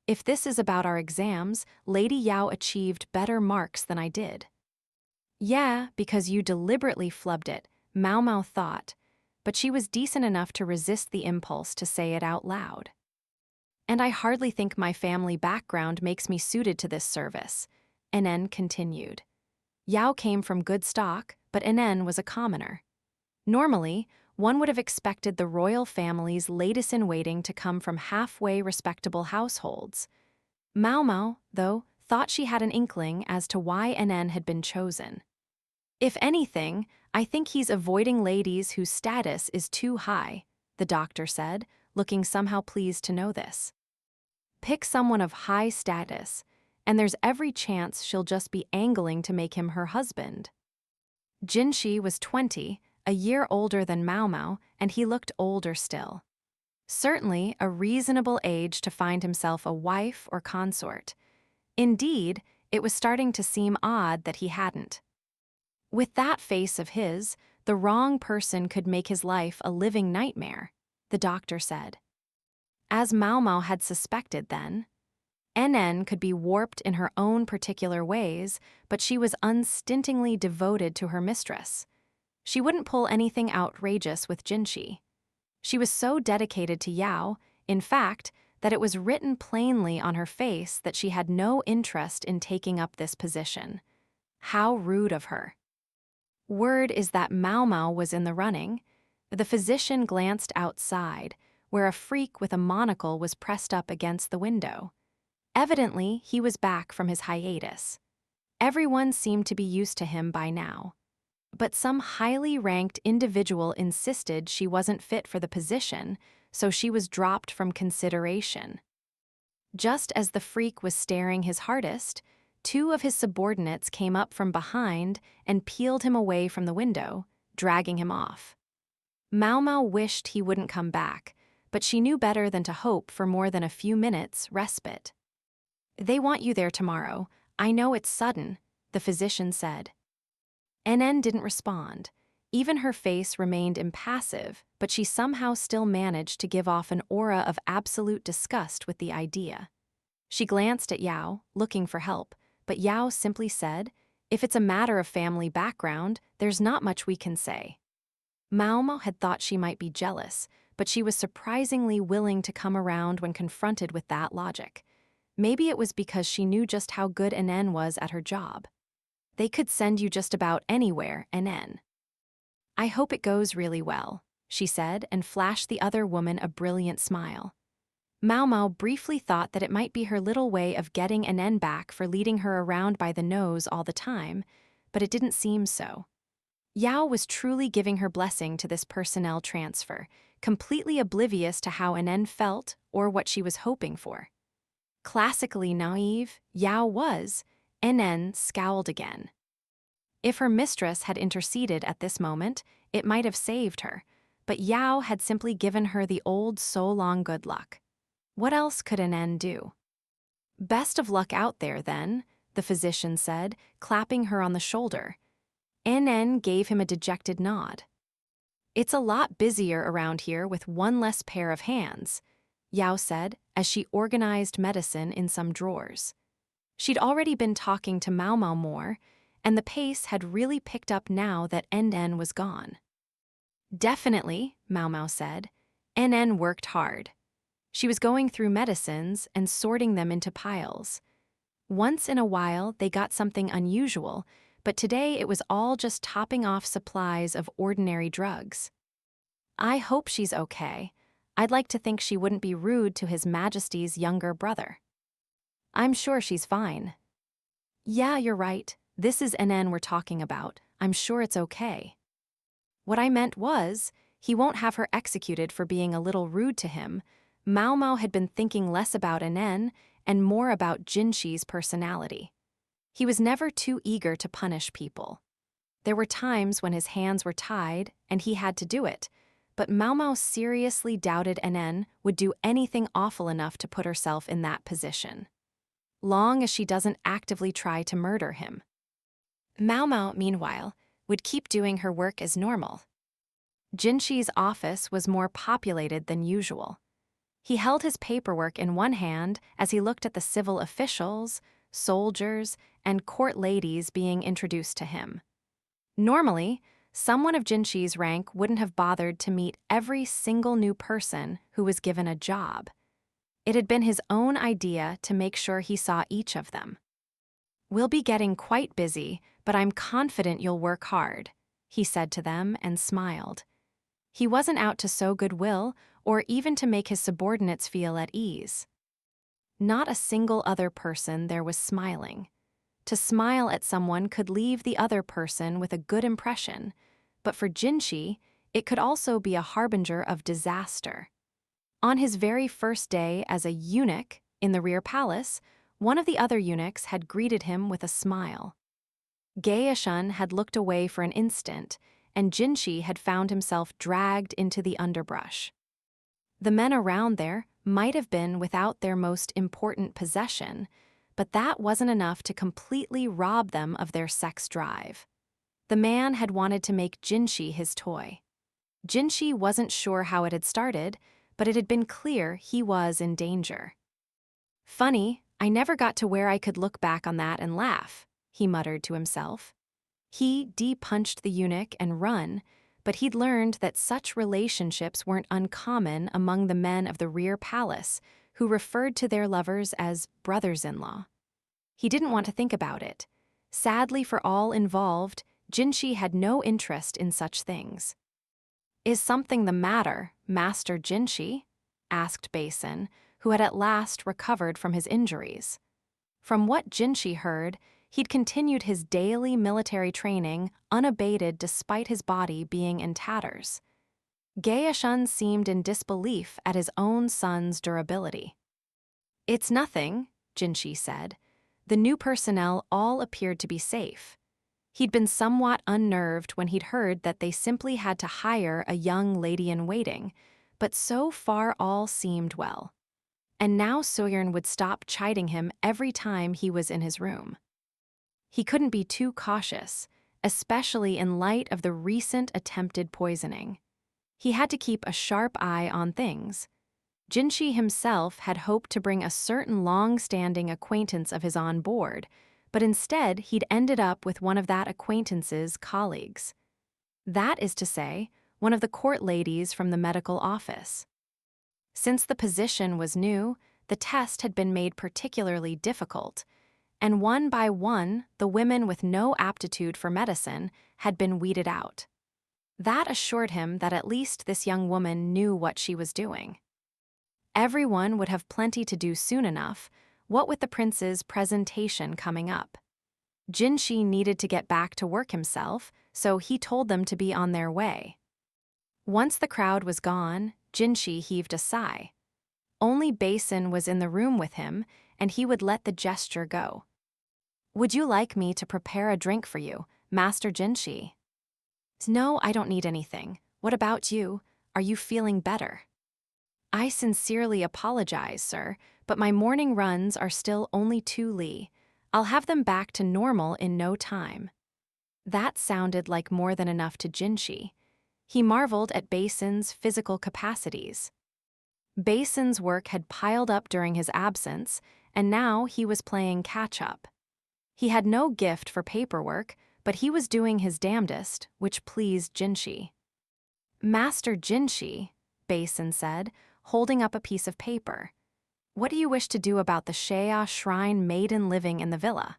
S1: If this is about our exams, Lady Yao achieved better marks than I did." "Yeah, because you deliberately flubbed it," Maomao thought, but she was decent enough to resist the impulse to say it out loud. "And I hardly think my family background makes me suited to this service," NN continued. Yao came from good stock, but NN was a commoner. Normally, one would have expected the royal family's latest-in-waiting to come from halfway respectable households. Maomao, though, thought she had an inkling as to why NN had been chosen. "If anything, I think he's avoiding ladies whose status is too high," the doctor said, looking somehow pleased to know this. "Pick someone of high status, and there's every chance she'll just be angling to make him her husband." Jinshi was 20, a year older than Maomao, and he looked older still. Certainly a reasonable age to find himself a wife or consort. Indeed, it was starting to seem odd that he hadn't. With that face of his, the wrong person could make his life a living nightmare, the doctor said. As Maomao had suspected then, NN could be warped in her own particular ways, but she was unstintingly devoted to her mistress. She wouldn't pull anything outrageous with Jinshi. She was so dedicated to Yao, in fact, that it was written plainly on her face that she had no interest in taking up this position. How rude of her. Word is that Maomao was in the running. The physician glanced outside, where a freak with a monocle was pressed up against the window. Evidently, he was back from his hiatus. Everyone seemed to be used to him by now. But some highly ranked individual insisted she wasn't fit for the position, so she was dropped from consideration. Just as the freak was staring his hardest, two of his subordinates came up from behind and peeled him away from the window, dragging him off. Maomao wished he wouldn't come back, but she knew better than to hope for more than a few minutes' respite. "They want you there tomorrow. I know it's sudden," the physician said. NN didn't respond. Even her face remained impassive, but she somehow still managed to give off an aura of absolute disgust with the idea. She glanced at Yao, looking for help, but Yao simply said, "If it's a matter of family background, there's not much we can say." Maomao had thought she might be jealous, but she was surprisingly willing to come around when confronted with that logic. Maybe it was because she knew just how good NN was at her job. "They could send you just about anywhere, NN." "I hope it goes really well," she said, and flashed the other woman a brilliant smile. Maomao briefly thought that it might be her little way of getting NN back for leading her around by the nose all the time, but it didn't seem so. Yao was truly giving her blessing to this personnel transfer, completely oblivious to how NN felt or what she was hoping for. Classically naive, Yao was. NN scowled again. If her mistress had interceded at this moment, it might have saved her, but Yao had simply given her the old so-long good luck. What else could NN do? "Best of luck out there, then," the physician said, clapping her on the shoulder. NN gave him a dejected nod. "It's a lot busier around here with one less pair of hands," Yao said as she organized medicine in some drawers. She'd already been talking to Maomao more, and the pace had really picked up now that NN was gone. "Definitely," Maomao said. NN worked hard. She was going through medicines and sorting them into piles. Once in a while, they got something unusual, but today it was all just topping off supplies of ordinary drugs. "I hope she's okay. I'd like to think she wouldn't be rude to His Majesty's younger brother." "I'm sure she's fine." "Yeah, you're right. This is NN we're talking about. I'm sure it's okay." "What I meant was, he won't have her executed for being a little rude to him." Maomao had been thinking less about NN and more about Jinshi's personality. He was never too eager to punish people. There were times when his hands were tied and he had to do it, but Maomao seriously doubted NN would do anything awful enough to put herself in that position, long as she doesn't actively try to murder him. Maomao, meanwhile, would keep doing her work as normal. Jinshi's office was more populated than usual. He held his paperwork in one hand as he looked at the civil officials, soldiers, and court ladies being introduced to him. Normally, someone of Jinshi's rank wouldn't have bothered to meet every single new person who was given a job. It had been his own idea to make sure he saw each of them. "We'll be getting quite busy, but I'm confident you'll work hard," he said to them and smiled. He wasn't out to sow goodwill or even to make his subordinates feel at ease. Not a single other person there was smiling. To smile at someone could leave the other person with a good impression, but for Jinshi, it could also be a harbinger of disaster. On his very first day as a eunuch in the rear palace, one of the other eunuchs had greeted him with a smile. Gaeshun had looked away for an instant, and Jinshi had found himself dragged into the underbrush. The men around there might have been without their most important possession, but that wasn't enough to completely rob them of their sex drive. The man had wanted to make Jinshi his toy. Jinshi wasn't sure how it had started, but it had been clear he was in danger. "Funny, I never got to where I could look back on that and laugh," he muttered to himself. He de-punched the eunuch and run, but he'd learned that such relationships weren't uncommon among the men of the rear palace, who referred to their lovers as brothers-in-law. He didn't want to think about it. Sadly for all involved, Jinshi had no interest in such things. "Is something the matter, Master Jinshi?" asked Basin, who had at last recovered from his injuries. From what Jinshi heard, He'd continued his daily military training unabated despite his body being in tatters. Gaeshun seemed in disbelief at his own son's durability. "It's nothing," Jinshi said. The new personnel all appeared to be safe. He'd been somewhat unnerved when he'd heard that they simply had to hire a young lady-in-waiting, but so far all seemed well. And now Soyeon would stop chiding him every time he was in his room. He couldn't be too cautious, especially in light of the recent attempted poisoning. He had to keep a sharp eye on things. Jinshi himself had hoped to bring a certain long-standing acquaintance of his on board, but instead he'd ended up with one of that acquaintance's colleagues. That is to say, one of the court ladies from the medical office. Since the position was new, the test had been made particularly difficult, and one by one, the women with no aptitude for medicine had been weeded out. That assured him that at least this young woman knew what she was doing. Everyone would have plenty to do soon enough, what with the prince's presentation coming up. Jinshi needed to get back to work himself, so he told them to be on their way. Once the crowd was gone, Jinshi heaved a sigh. Only Basin was in the room with him, and he would let the gesture go. "Would you like me to prepare a drink for you, Master Jinshi?" "No, I don't need anything. What about you? Are you feeling better?" "I sincerely apologize, sir, but my morning runs are still only 2 li. I'll have them back to normal in no time." That sounded like more than enough to Jinshi. He marveled at Basin's physical capacities. Basin's work had piled up during his absence, and now he was playing catch-up. He had no gift for paperwork, but he was doing his damnedest, which pleased Jinshi. "Master Jinshi," Basin said, holding up a piece of paper, "what do you wish to do about the Shea shrine maiden living in the villa?"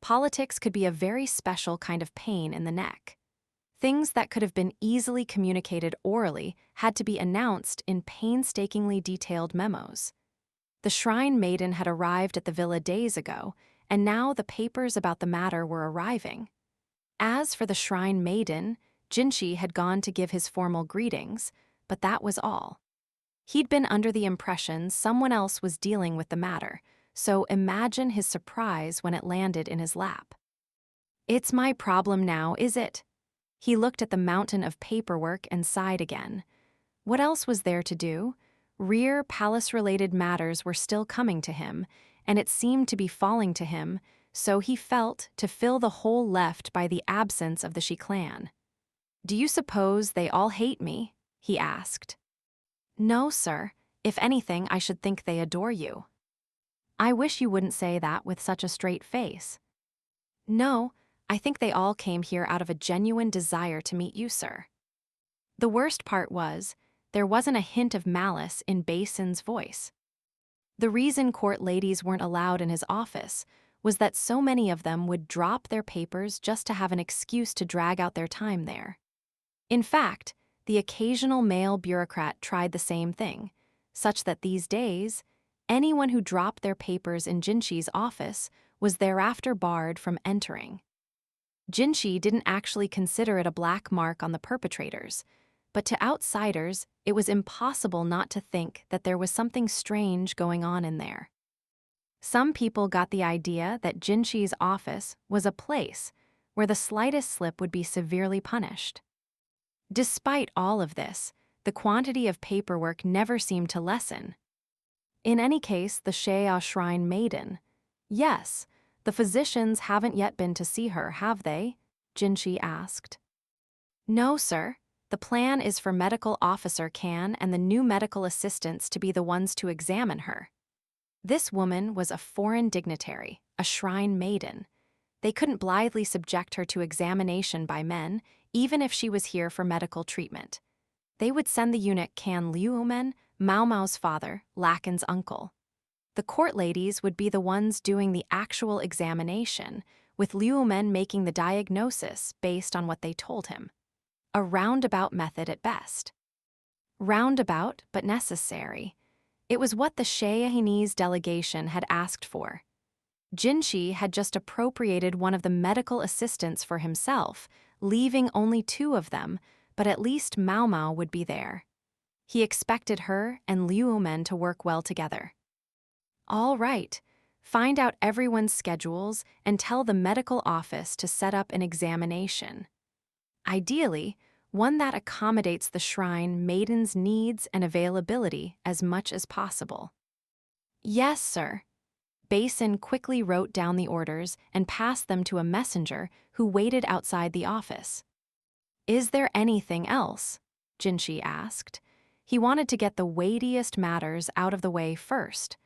S1: Politics could be a very special kind of pain in the neck. Things that could have been easily communicated orally had to be announced in painstakingly detailed memos. The shrine maiden had arrived at the villa days ago, and now the papers about the matter were arriving. As for the shrine maiden, Jinshi had gone to give his formal greetings, but that was all. He'd been under the impression someone else was dealing with the matter, so imagine his surprise when it landed in his lap. "It's my problem now, is it?" He looked at the mountain of paperwork and sighed again. What else was there to do? Rear palace-related matters were still coming to him, and it seemed to be falling to him, so he felt, to fill the hole left by the absence of the Shi clan. "Do you suppose they all hate me?" he asked. "No, sir. If anything, I should think they adore you." "I wish you wouldn't say that with such a straight face." "No, I think they all came here out of a genuine desire to meet you, sir." The worst part was, there wasn't a hint of malice in Basin's voice. The reason court ladies weren't allowed in his office was that so many of them would drop their papers just to have an excuse to drag out their time there. In fact, the occasional male bureaucrat tried the same thing, such that these days, anyone who dropped their papers in Jinshi's office was thereafter barred from entering. Jinshi didn't actually consider it a black mark on the perpetrators, but to outsiders, it was impossible not to think that there was something strange going on in there. Some people got the idea that Jinshi's office was a place where the slightest slip would be severely punished. Despite all of this, the quantity of paperwork never seemed to lessen. In any case, the Shea Shrine Maiden. "Yes, the physicians haven't yet been to see her, have they?" Jinshi asked. "No, sir. The plan is for medical officer Kan and the new medical assistants to be the ones to examine her." This woman was a foreign dignitary, a shrine maiden. They couldn't blithely subject her to examination by men, even if she was here for medical treatment. They would send the eunuch Kan Liuomen, Maomao's father, Lakan's uncle. The court ladies would be the ones doing the actual examination, with Liuomen making the diagnosis based on what they told him. A roundabout method at best. Roundabout, but necessary. It was what the Sheahinese delegation had asked for. Jinshi had just appropriated one of the medical assistants for himself, leaving only 2 of them, but at least Maomao would be there. He expected her and Liu Men to work well together. All right, find out everyone's schedules and tell the medical office to set up an examination. Ideally, one that accommodates the shrine Maiden's needs and availability as much as possible. Yes, sir. Basin quickly wrote down the orders and passed them to a messenger who waited outside the office. Is there anything else? Jinshi asked. He wanted to get the weightiest matters out of the way first.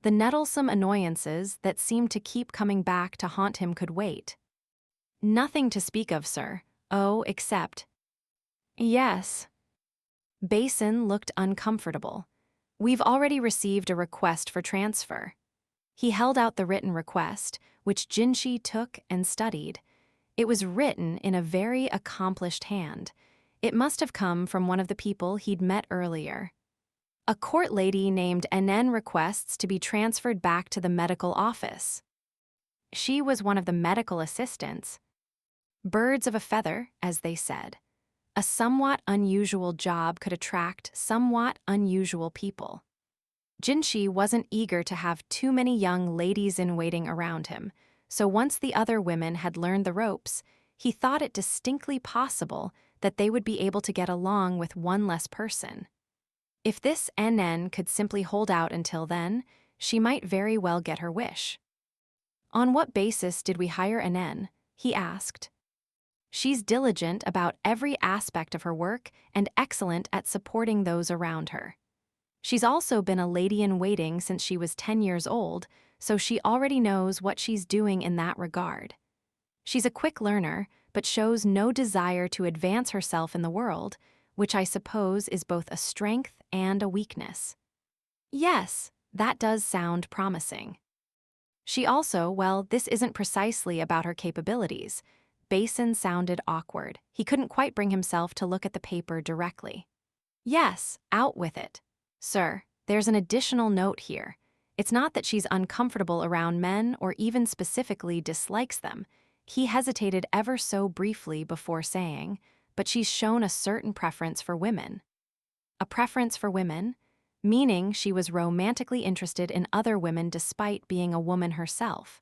S1: The nettlesome annoyances that seemed to keep coming back to haunt him could wait. Nothing to speak of, sir. Oh, except... Yes. Basin looked uncomfortable. We've already received a request for transfer. He held out the written request, which Jinshi took and studied. It was written in a very accomplished hand. It must have come from one of the people he'd met earlier. A court lady named Nen requests to be transferred back to the medical office. She was one of the medical assistants. Birds of a feather, as they said. A somewhat unusual job could attract somewhat unusual people. Jinshi wasn't eager to have too many young ladies-in-waiting around him, so once the other women had learned the ropes, he thought it distinctly possible that they would be able to get along with one less person. If this NN could simply hold out until then, she might very well get her wish. On what basis did we hire NN? He asked. She's diligent about every aspect of her work and excellent at supporting those around her. She's also been a lady-in-waiting since she was 10 years old, so she already knows what she's doing in that regard. She's a quick learner, but shows no desire to advance herself in the world, which I suppose is both a strength and a weakness. Yes, that does sound promising. She also, well, this isn't precisely about her capabilities. Basin sounded awkward. He couldn't quite bring himself to look at the paper directly. Yes, out with it. Sir, there's an additional note here. It's not that she's uncomfortable around men or even specifically dislikes them. He hesitated ever so briefly before saying, but she's shown a certain preference for women. A preference for women? Meaning she was romantically interested in other women despite being a woman herself.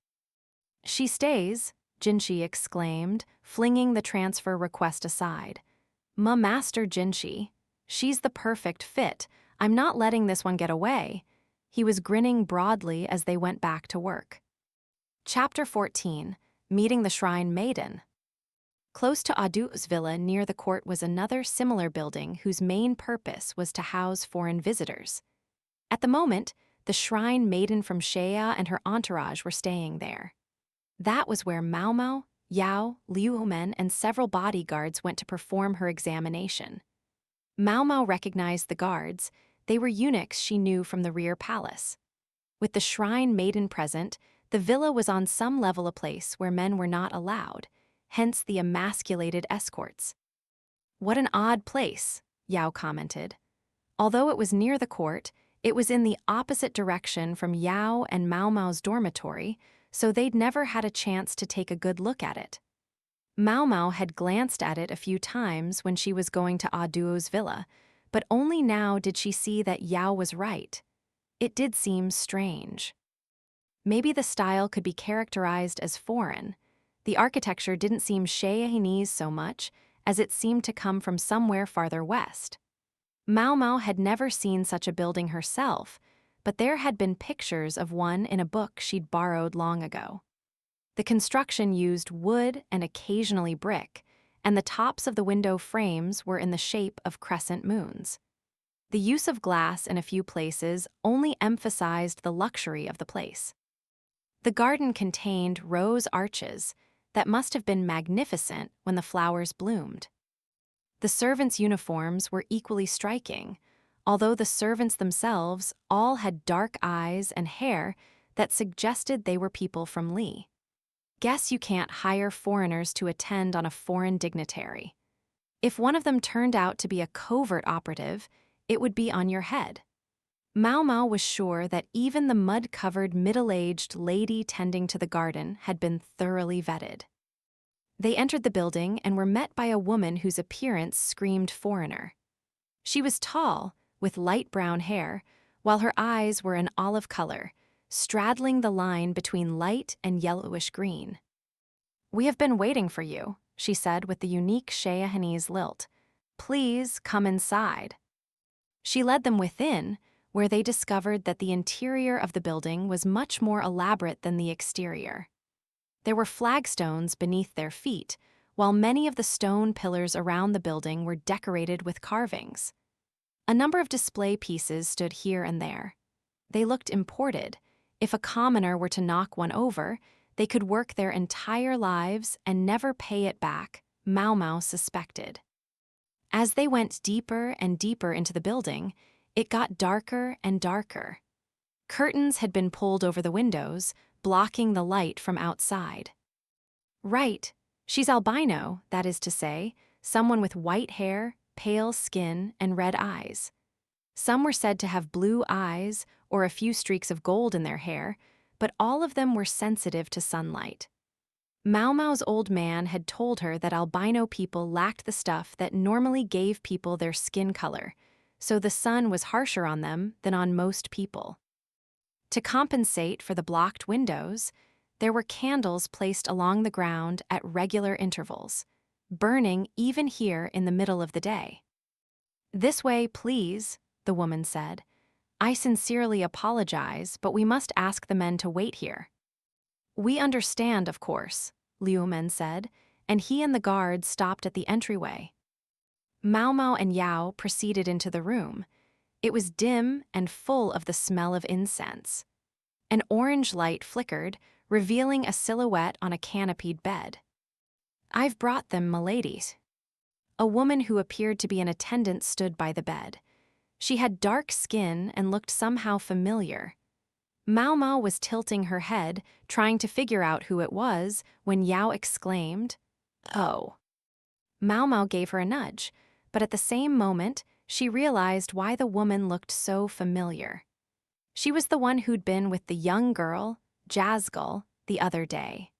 S1: She stays, Jinshi exclaimed, flinging the transfer request aside. Master Jinshi. She's the perfect fit. I'm not letting this one get away. He was grinning broadly as they went back to work. Chapter 14. Meeting the Shrine Maiden. Close to Adu's villa near the court was another similar building whose main purpose was to house foreign visitors. At the moment, the Shrine Maiden from Shea and her entourage were staying there. That was where Maomao, Yao, Liumen, and several bodyguards went to perform her examination. Maomao recognized the guards. They were eunuchs she knew from the rear palace. With the Shrine Maiden present, the villa was on some level a place where men were not allowed, hence the emasculated escorts. What an odd place, Yao commented. Although it was near the court, it was in the opposite direction from Yao and Maomao's dormitory, so they'd never had a chance to take a good look at it. Maomao had glanced at it a few times when she was going to Aduo's villa, but only now did she see that Yao was right. It did seem strange. Maybe the style could be characterized as foreign. The architecture didn't seem Chinese so much, as it seemed to come from somewhere farther west. Maomao had never seen such a building herself, but there had been pictures of one in a book she'd borrowed long ago. The construction used wood and occasionally brick, and the tops of the window frames were in the shape of crescent moons. The use of glass in a few places only emphasized the luxury of the place. The garden contained rose arches that must have been magnificent when the flowers bloomed. The servants' uniforms were equally striking, although the servants themselves all had dark eyes and hair that suggested they were people from Li. Guess you can't hire foreigners to attend on a foreign dignitary. If one of them turned out to be a covert operative, it would be on your head. Maomao was sure that even the mud-covered middle-aged lady tending to the garden had been thoroughly vetted. They entered the building and were met by a woman whose appearance screamed foreigner. She was tall, with light brown hair, while her eyes were an olive color, straddling the line between light and yellowish green. "We have been waiting for you," she said with the unique Shayahanese lilt. "Please come inside." She led them within, where they discovered that the interior of the building was much more elaborate than the exterior. There were flagstones beneath their feet, while many of the stone pillars around the building were decorated with carvings. A number of display pieces stood here and there. They looked imported. If a commoner were to knock one over, they could work their entire lives and never pay it back, Maomao suspected. As they went deeper and deeper into the building, it got darker and darker. Curtains had been pulled over the windows, blocking the light from outside. "Right, she's albino, that is to say, someone with white hair, pale skin, and red eyes. Some were said to have blue eyes or a few streaks of gold in their hair, but all of them were sensitive to sunlight." Maomao's old man had told her that albino people lacked the stuff that normally gave people their skin color, so the sun was harsher on them than on most people. To compensate for the blocked windows, there were candles placed along the ground at regular intervals, burning even here in the middle of the day. "This way, please," the woman said. "I sincerely apologize, but we must ask the men to wait here." "We understand, of course," Liu Men said, and he and the guard stopped at the entryway. Maomao and Yao proceeded into the room. It was dim and full of the smell of incense. An orange light flickered, revealing a silhouette on a canopied bed. "I've brought them, miladies." A woman who appeared to be an attendant stood by the bed. She had dark skin and looked somehow familiar. Maomao was tilting her head, trying to figure out who it was, when Yao exclaimed, "Oh." Maomao gave her a nudge, but at the same moment, she realized why the woman looked so familiar. She was the one who'd been with the young girl, Jazgull, the other day.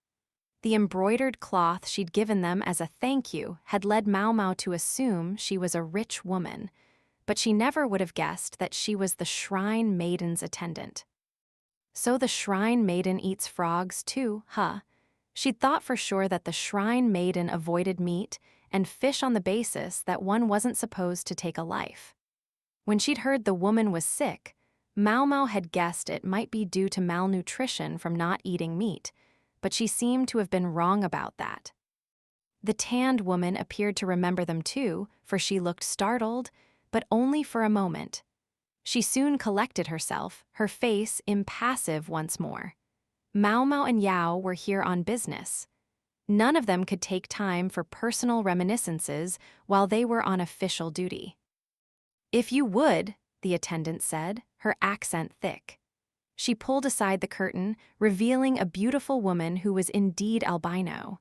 S1: The embroidered cloth she'd given them as a thank you had led Maomao to assume she was a rich woman, but she never would have guessed that she was the Shrine Maiden's attendant. So the Shrine Maiden eats frogs too, huh? She'd thought for sure that the Shrine Maiden avoided meat and fish on the basis that one wasn't supposed to take a life. When she'd heard the woman was sick, Maomao had guessed it might be due to malnutrition from not eating meat, but she seemed to have been wrong about that. The tanned woman appeared to remember them too, for she looked startled, but only for a moment. She soon collected herself, her face impassive once more. Maomao and Yao were here on business. None of them could take time for personal reminiscences while they were on official duty. "If you would," the attendant said, her accent thick. She pulled aside the curtain, revealing a beautiful woman who was indeed albino.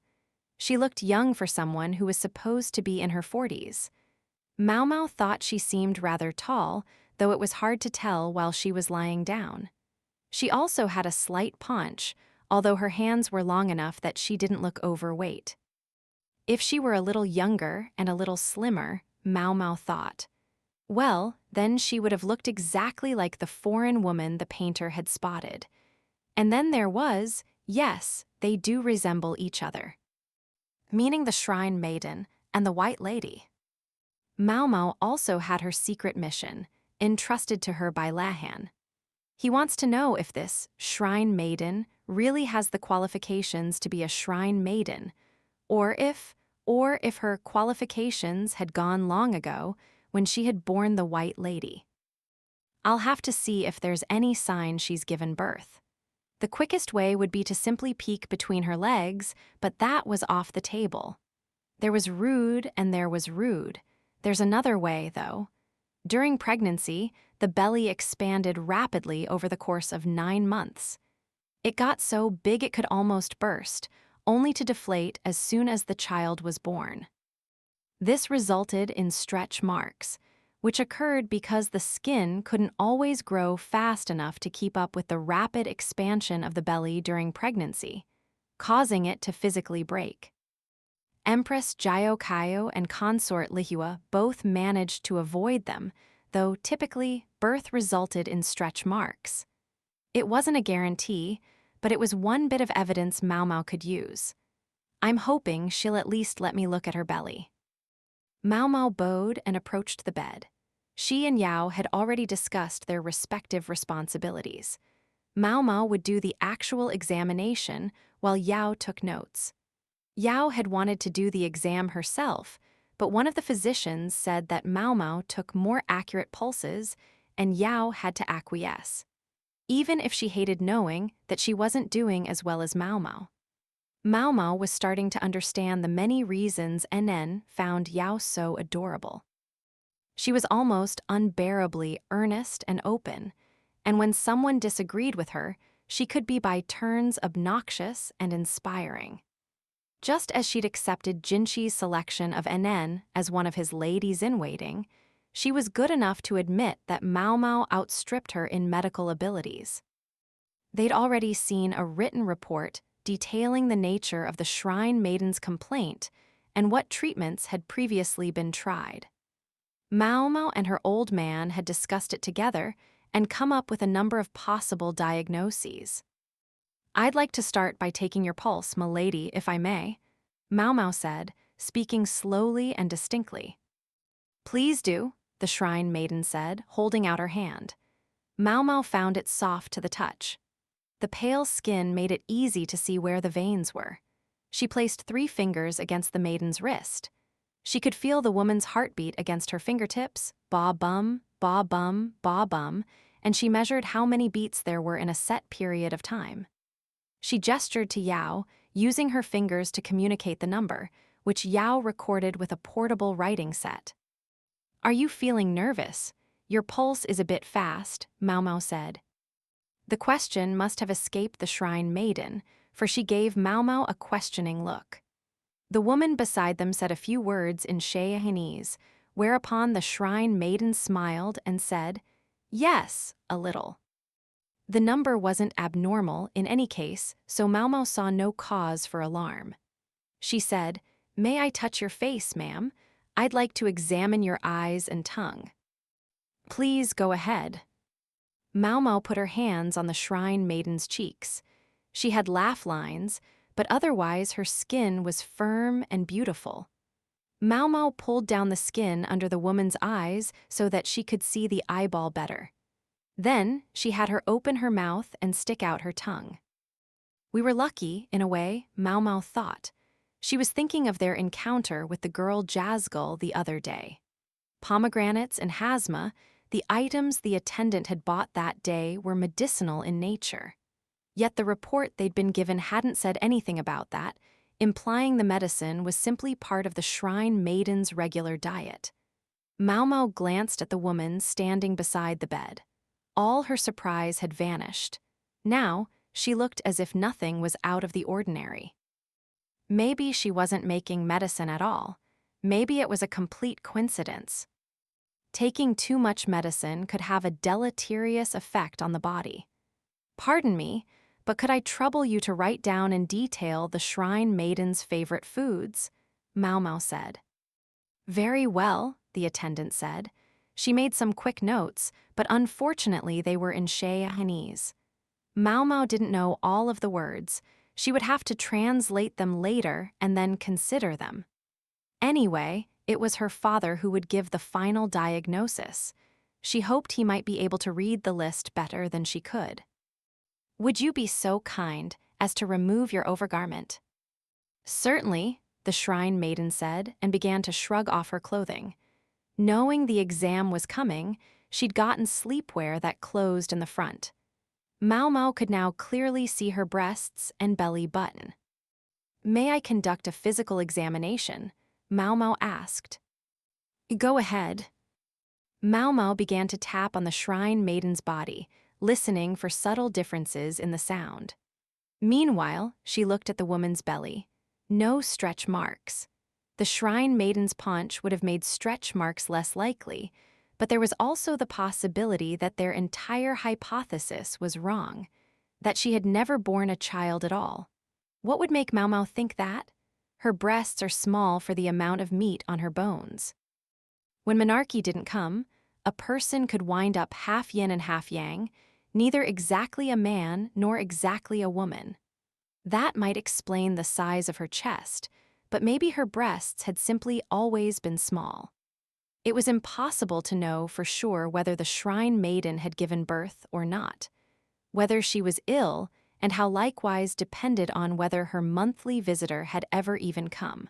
S1: She looked young for someone who was supposed to be in her 40s. Maomao thought she seemed rather tall, though it was hard to tell while she was lying down. She also had a slight paunch, although her hands were long enough that she didn't look overweight. If she were a little younger and a little slimmer, Maomao thought, well, then she would have looked exactly like the foreign woman the painter had spotted. And then there was, yes, they do resemble each other. Meaning the Shrine Maiden and the White Lady. Maomao also had her secret mission, entrusted to her by Lahan. He wants to know if this Shrine Maiden really has the qualifications to be a Shrine Maiden, or if her qualifications had gone long ago when she had borne the White Lady. I'll have to see if there's any sign she's given birth. The quickest way would be to simply peek between her legs, but that was off the table. There was rude and there was rude. There's another way, though. During pregnancy, the belly expanded rapidly over the course of 9 months. It got so big it could almost burst, only to deflate as soon as the child was born. This resulted in stretch marks, which occurred because the skin couldn't always grow fast enough to keep up with the rapid expansion of the belly during pregnancy, causing it to physically break. Empress Jiokayo and consort Lihua both managed to avoid them, though typically birth resulted in stretch marks. It wasn't a guarantee, but it was one bit of evidence Maomao could use. I'm hoping she'll at least let me look at her belly. Maomao bowed and approached the bed. She and Yao had already discussed their respective responsibilities. Maomao would do the actual examination while Yao took notes. Yao had wanted to do the exam herself, but one of the physicians said that Maomao took more accurate pulses and Yao had to acquiesce, even if she hated knowing that she wasn't doing as well as Maomao. Maomao was starting to understand the many reasons NN found Yao so adorable. She was almost unbearably earnest and open, and when someone disagreed with her, she could be by turns obnoxious and inspiring. Just as she'd accepted Jinchi's selection of NN as one of his ladies-in-waiting, she was good enough to admit that Maomao outstripped her in medical abilities. They'd already seen a written report detailing the nature of the Shrine Maiden's complaint and what treatments had previously been tried. Maomao and her old man had discussed it together and come up with a number of possible diagnoses. "I'd like to start by taking your pulse, milady, if I may," Maomao said, speaking slowly and distinctly. "Please do," the Shrine Maiden said, holding out her hand. Maomao found it soft to the touch. The pale skin made it easy to see where the veins were. She placed 3 fingers against the maiden's wrist. She could feel the woman's heartbeat against her fingertips, ba-bum, ba-bum, ba-bum, and she measured how many beats there were in a set period of time. She gestured to Yao, using her fingers to communicate the number, which Yao recorded with a portable writing set. "Are you feeling nervous? Your pulse is a bit fast," Maomao said. The question must have escaped the Shrine Maiden, for she gave Maomao a questioning look. The woman beside them said a few words in Chinese, whereupon the Shrine Maiden smiled and said, "Yes, a little." The number wasn't abnormal in any case, so Maomao saw no cause for alarm. She said, "May I touch your face, ma'am? I'd like to examine your eyes and tongue." "Please go ahead." Maomao put her hands on the Shrine Maiden's cheeks. She had laugh lines, but otherwise her skin was firm and beautiful. Maomao pulled down the skin under the woman's eyes so that she could see the eyeball better. Then she had her open her mouth and stick out her tongue. We were lucky, in a way, Maomao thought. She was thinking of their encounter with the girl Jazzgull the other day. Pomegranates and hasma, the items the attendant had bought that day, were medicinal in nature. Yet the report they'd been given hadn't said anything about that, implying the medicine was simply part of the Shrine Maiden's regular diet. Maomao glanced at the woman standing beside the bed. All her surprise had vanished. Now, she looked as if nothing was out of the ordinary. Maybe she wasn't making medicine at all. Maybe it was a complete coincidence. Taking too much medicine could have a deleterious effect on the body. "Pardon me, but could I trouble you to write down in detail the Shrine Maiden's favorite foods?" Maomao said. "Very well," the attendant said. She made some quick notes, but unfortunately they were in Chinese. Maomao didn't know all of the words. She would have to translate them later and then consider them. Anyway, it was her father who would give the final diagnosis. She hoped he might be able to read the list better than she could. "Would you be so kind as to remove your overgarment?" "Certainly," the Shrine Maiden said and began to shrug off her clothing. Knowing the exam was coming, she'd gotten sleepwear that closed in the front. Maomao could now clearly see her breasts and belly button. "May I conduct a physical examination?" Maomao asked. "Go ahead." Maomao began to tap on the Shrine Maiden's body, listening for subtle differences in the sound. Meanwhile, she looked at the woman's belly. No stretch marks. The Shrine Maiden's paunch would have made stretch marks less likely, But there was also the possibility that their entire hypothesis was wrong, that she had never borne a child at all. What would make Maomao think that? Her breasts are small for the amount of meat on her bones. When Monarchy didn't come, a person could wind up half yin and half yang, neither exactly a man nor exactly a woman. That might explain the size of her chest, but maybe her breasts had simply always been small. It was impossible to know for sure whether the Shrine Maiden had given birth or not, whether she was ill, and how likewise depended on whether her monthly visitor had ever even come.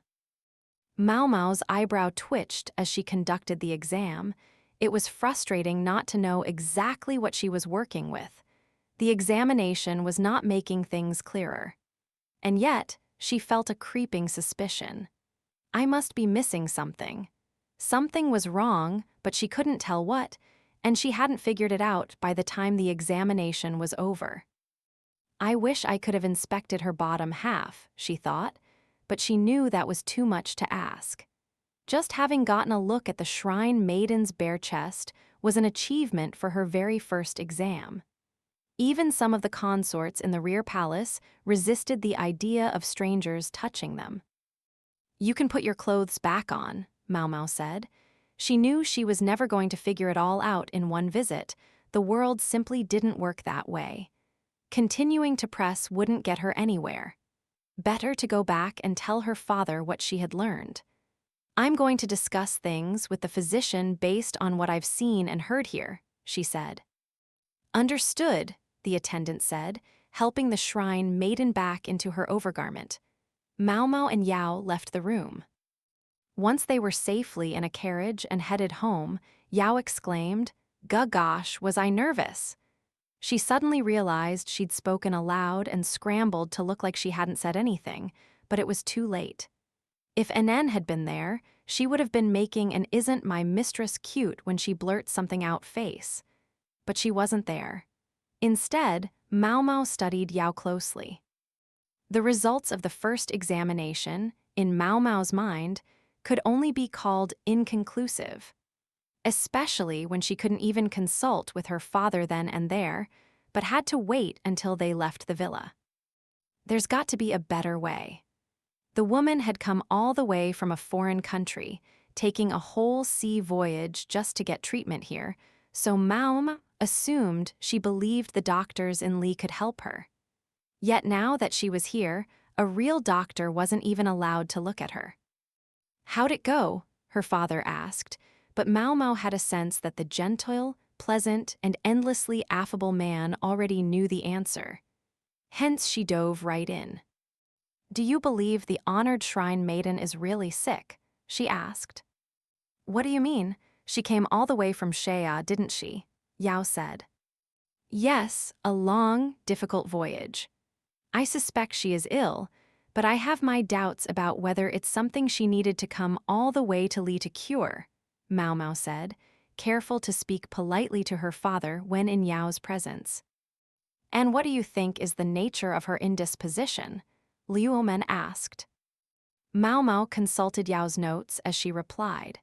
S1: Maomao's eyebrow twitched as she conducted the exam. It was frustrating not to know exactly what she was working with. The examination was not making things clearer. And yet, she felt a creeping suspicion. I must be missing something. Something was wrong, but she couldn't tell what, and she hadn't figured it out by the time the examination was over. I wish I could have inspected her bottom half, she thought, but she knew that was too much to ask. Just having gotten a look at the Shrine Maiden's bare chest was an achievement for her very first exam. Even some of the consorts in the rear palace resisted the idea of strangers touching them. "You can put your clothes back on," Maomao said. She knew she was never going to figure it all out in one visit. The world simply didn't work that way. Continuing to press wouldn't get her anywhere. Better to go back and tell her father what she had learned. "I'm going to discuss things with the physician based on what I've seen and heard here," she said. "Understood," the attendant said, helping the Shrine Maiden back into her overgarment. Maomao and Yao left the room. Once they were safely in a carriage and headed home, Yao exclaimed, "Gosh, was I nervous!" She suddenly realized she'd spoken aloud and scrambled to look like she hadn't said anything, but it was too late. If NN had been there, she would have been making an "isn't my mistress cute when she blurts something out" face. But she wasn't there. Instead, Maomao studied Yao closely. The results of the first examination, in Maomao's mind, could only be called inconclusive, especially when she couldn't even consult with her father then and there, but had to wait until they left the villa. There's got to be a better way. The woman had come all the way from a foreign country, taking a whole sea voyage just to get treatment here, so Maomao assumed she believed the doctors in Li could help her. Yet now that she was here, a real doctor wasn't even allowed to look at her. "How'd it go?" her father asked, but Maomao had a sense that the gentle, pleasant, and endlessly affable man already knew the answer. Hence she dove right in. "Do you believe the honored Shrine Maiden is really sick?" she asked. "What do you mean? She came all the way from Shea, didn't she?" Yao said. "Yes, a long, difficult voyage. I suspect she is ill, but I have my doubts about whether it's something she needed to come all the way to Li to cure," Maomao said, careful to speak politely to her father when in Yao's presence. "And what do you think is the nature of her indisposition?" Liu Omen asked. Maomao consulted Yao's notes as she replied.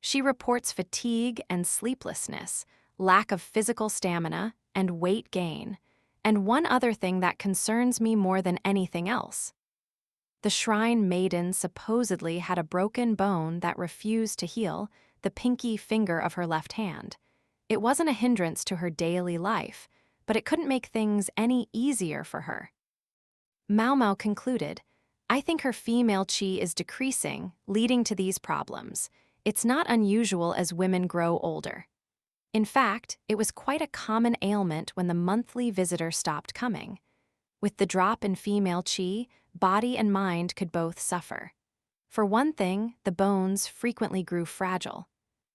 S1: "She reports fatigue and sleeplessness, lack of physical stamina, and weight gain, and one other thing that concerns me more than anything else. The Shrine Maiden supposedly had a broken bone that refused to heal, the pinky finger of her left hand. It wasn't a hindrance to her daily life, but it couldn't make things any easier for her." Maomao concluded, "I think her female qi is decreasing, leading to these problems. It's not unusual as women grow older. In fact, it was quite a common ailment when the monthly visitor stopped coming. With the drop in female qi, body and mind could both suffer. For one thing, the bones frequently grew fragile.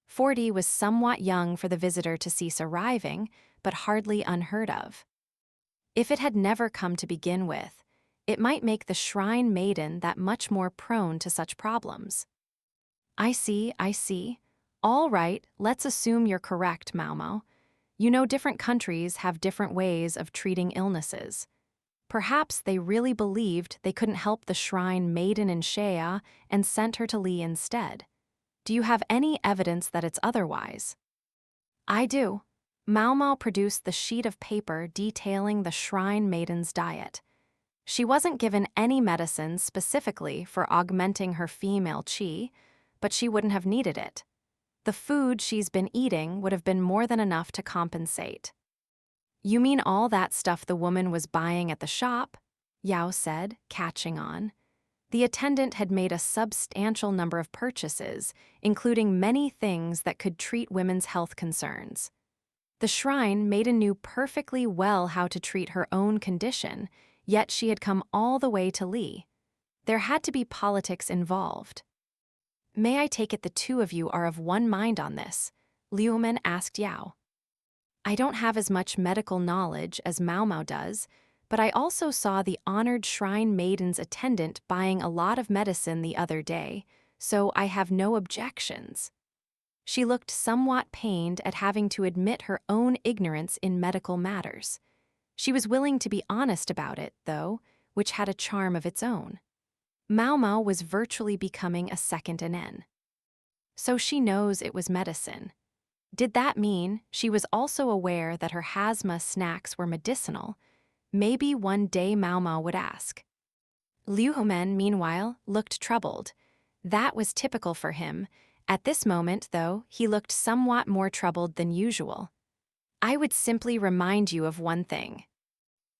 S1: 40 was somewhat young for the visitor to cease arriving, but hardly unheard of. If it had never come to begin with, it might make the Shrine Maiden that much more prone to such problems." I see. All right, let's assume you're correct, Maomao. You know, different countries have different ways of treating illnesses. Perhaps they really believed they couldn't help the Shrine Maiden in Shea and sent her to Li instead. Do you have any evidence that it's otherwise?" I do. Maomao produced the sheet of paper detailing the shrine maiden's diet. She wasn't given any medicine specifically for augmenting her female qi, but she wouldn't have needed it. The food she's been eating would have been more than enough to compensate. You mean all that stuff the woman was buying at the shop? Yao said, catching on. The attendant had made a substantial number of purchases, including many things that could treat women's health concerns. The shrine Maiden knew perfectly well how to treat her own condition, yet she had come all the way to Li. There had to be politics involved. May I take it the two of you are of one mind on this? Liumen asked Yao. I don't have as much medical knowledge as Maomao does, but I also saw the honored shrine maiden's attendant buying a lot of medicine the other day, so I have no objections. She looked somewhat pained at having to admit her own ignorance in medical matters. She was willing to be honest about it, though, which had a charm of its own. Maomao was virtually becoming a second Nen. So she knows it was medicine. Did that mean she was also aware that her Hasma snacks were medicinal? Maybe one day Maomao would ask. Liu Homen, meanwhile, looked troubled. That was typical for him. At this moment, though, he looked somewhat more troubled than usual. I would simply remind you of one thing.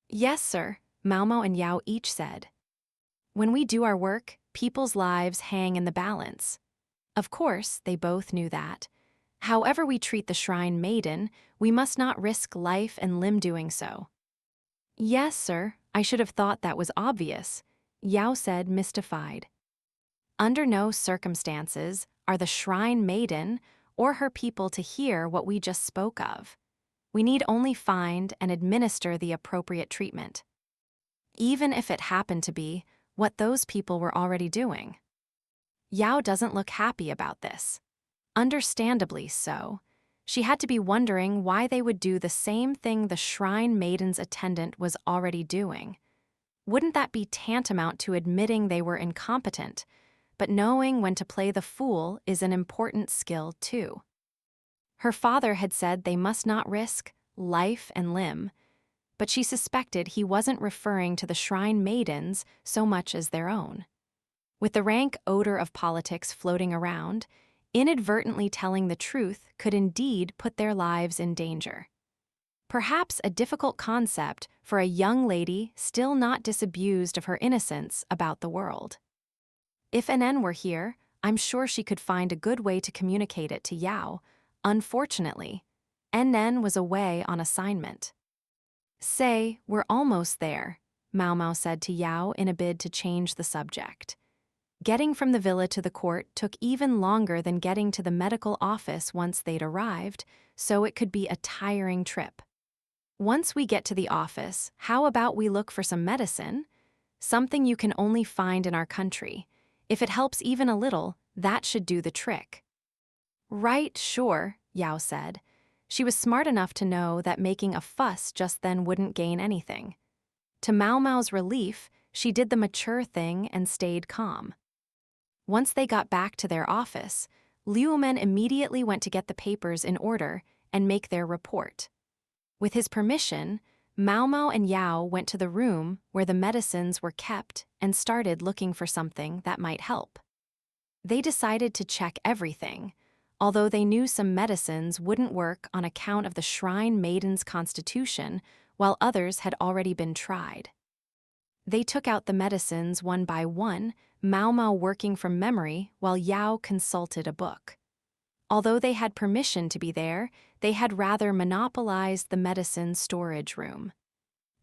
S1: Yes, sir, Maomao and Yao each said. When we do our work, people's lives hang in the balance. Of course, they both knew that. However we treat the shrine maiden, we must not risk life and limb doing so. Yes, sir, I should have thought that was obvious, Yao said, mystified. Under no circumstances are the shrine maiden or her people to hear what we just spoke of. We need only find and administer the appropriate treatment. Even if it happened to be what those people were already doing. Yao doesn't look happy about this. Understandably so. She had to be wondering why they would do the same thing the shrine maiden's attendant was already doing. Wouldn't that be tantamount to admitting they were incompetent? But knowing when to play the fool is an important skill, too. Her father had said they must not risk life and limb, but she suspected he wasn't referring to the shrine maidens so much as their own. With the rank odor of politics floating around, inadvertently telling the truth could indeed put their lives in danger. Perhaps a difficult concept for a young lady still not disabused of her innocence about the world. If Nen were here, I'm sure she could find a good way to communicate it to Yao. Unfortunately, Nen was away on assignment. Say, we're almost there, Maomao said to Yao in a bid to change the subject. Getting from the villa to the court took even longer than getting to the medical office once they'd arrived, so it could be a tiring trip. Once we get to the office, how about we look for some medicine? Something you can only find in our country. If it helps even a little, that should do the trick. Right, sure, Yao said. She was smart enough to know that making a fuss just then wouldn't gain anything. To Maomao's relief, she did the mature thing and stayed calm. Once they got back to their office, Liumen immediately went to get the papers in order and make their report. With his permission, Maomao and Yao went to the room where the medicines were kept and started looking for something that might help. They decided to check everything, although they knew some medicines wouldn't work on account of the shrine maiden's constitution, while others had already been tried. They took out the medicines one by one, Maomao working from memory while Yao consulted a book. Although they had permission to be there, they had rather monopolized the medicine storage room.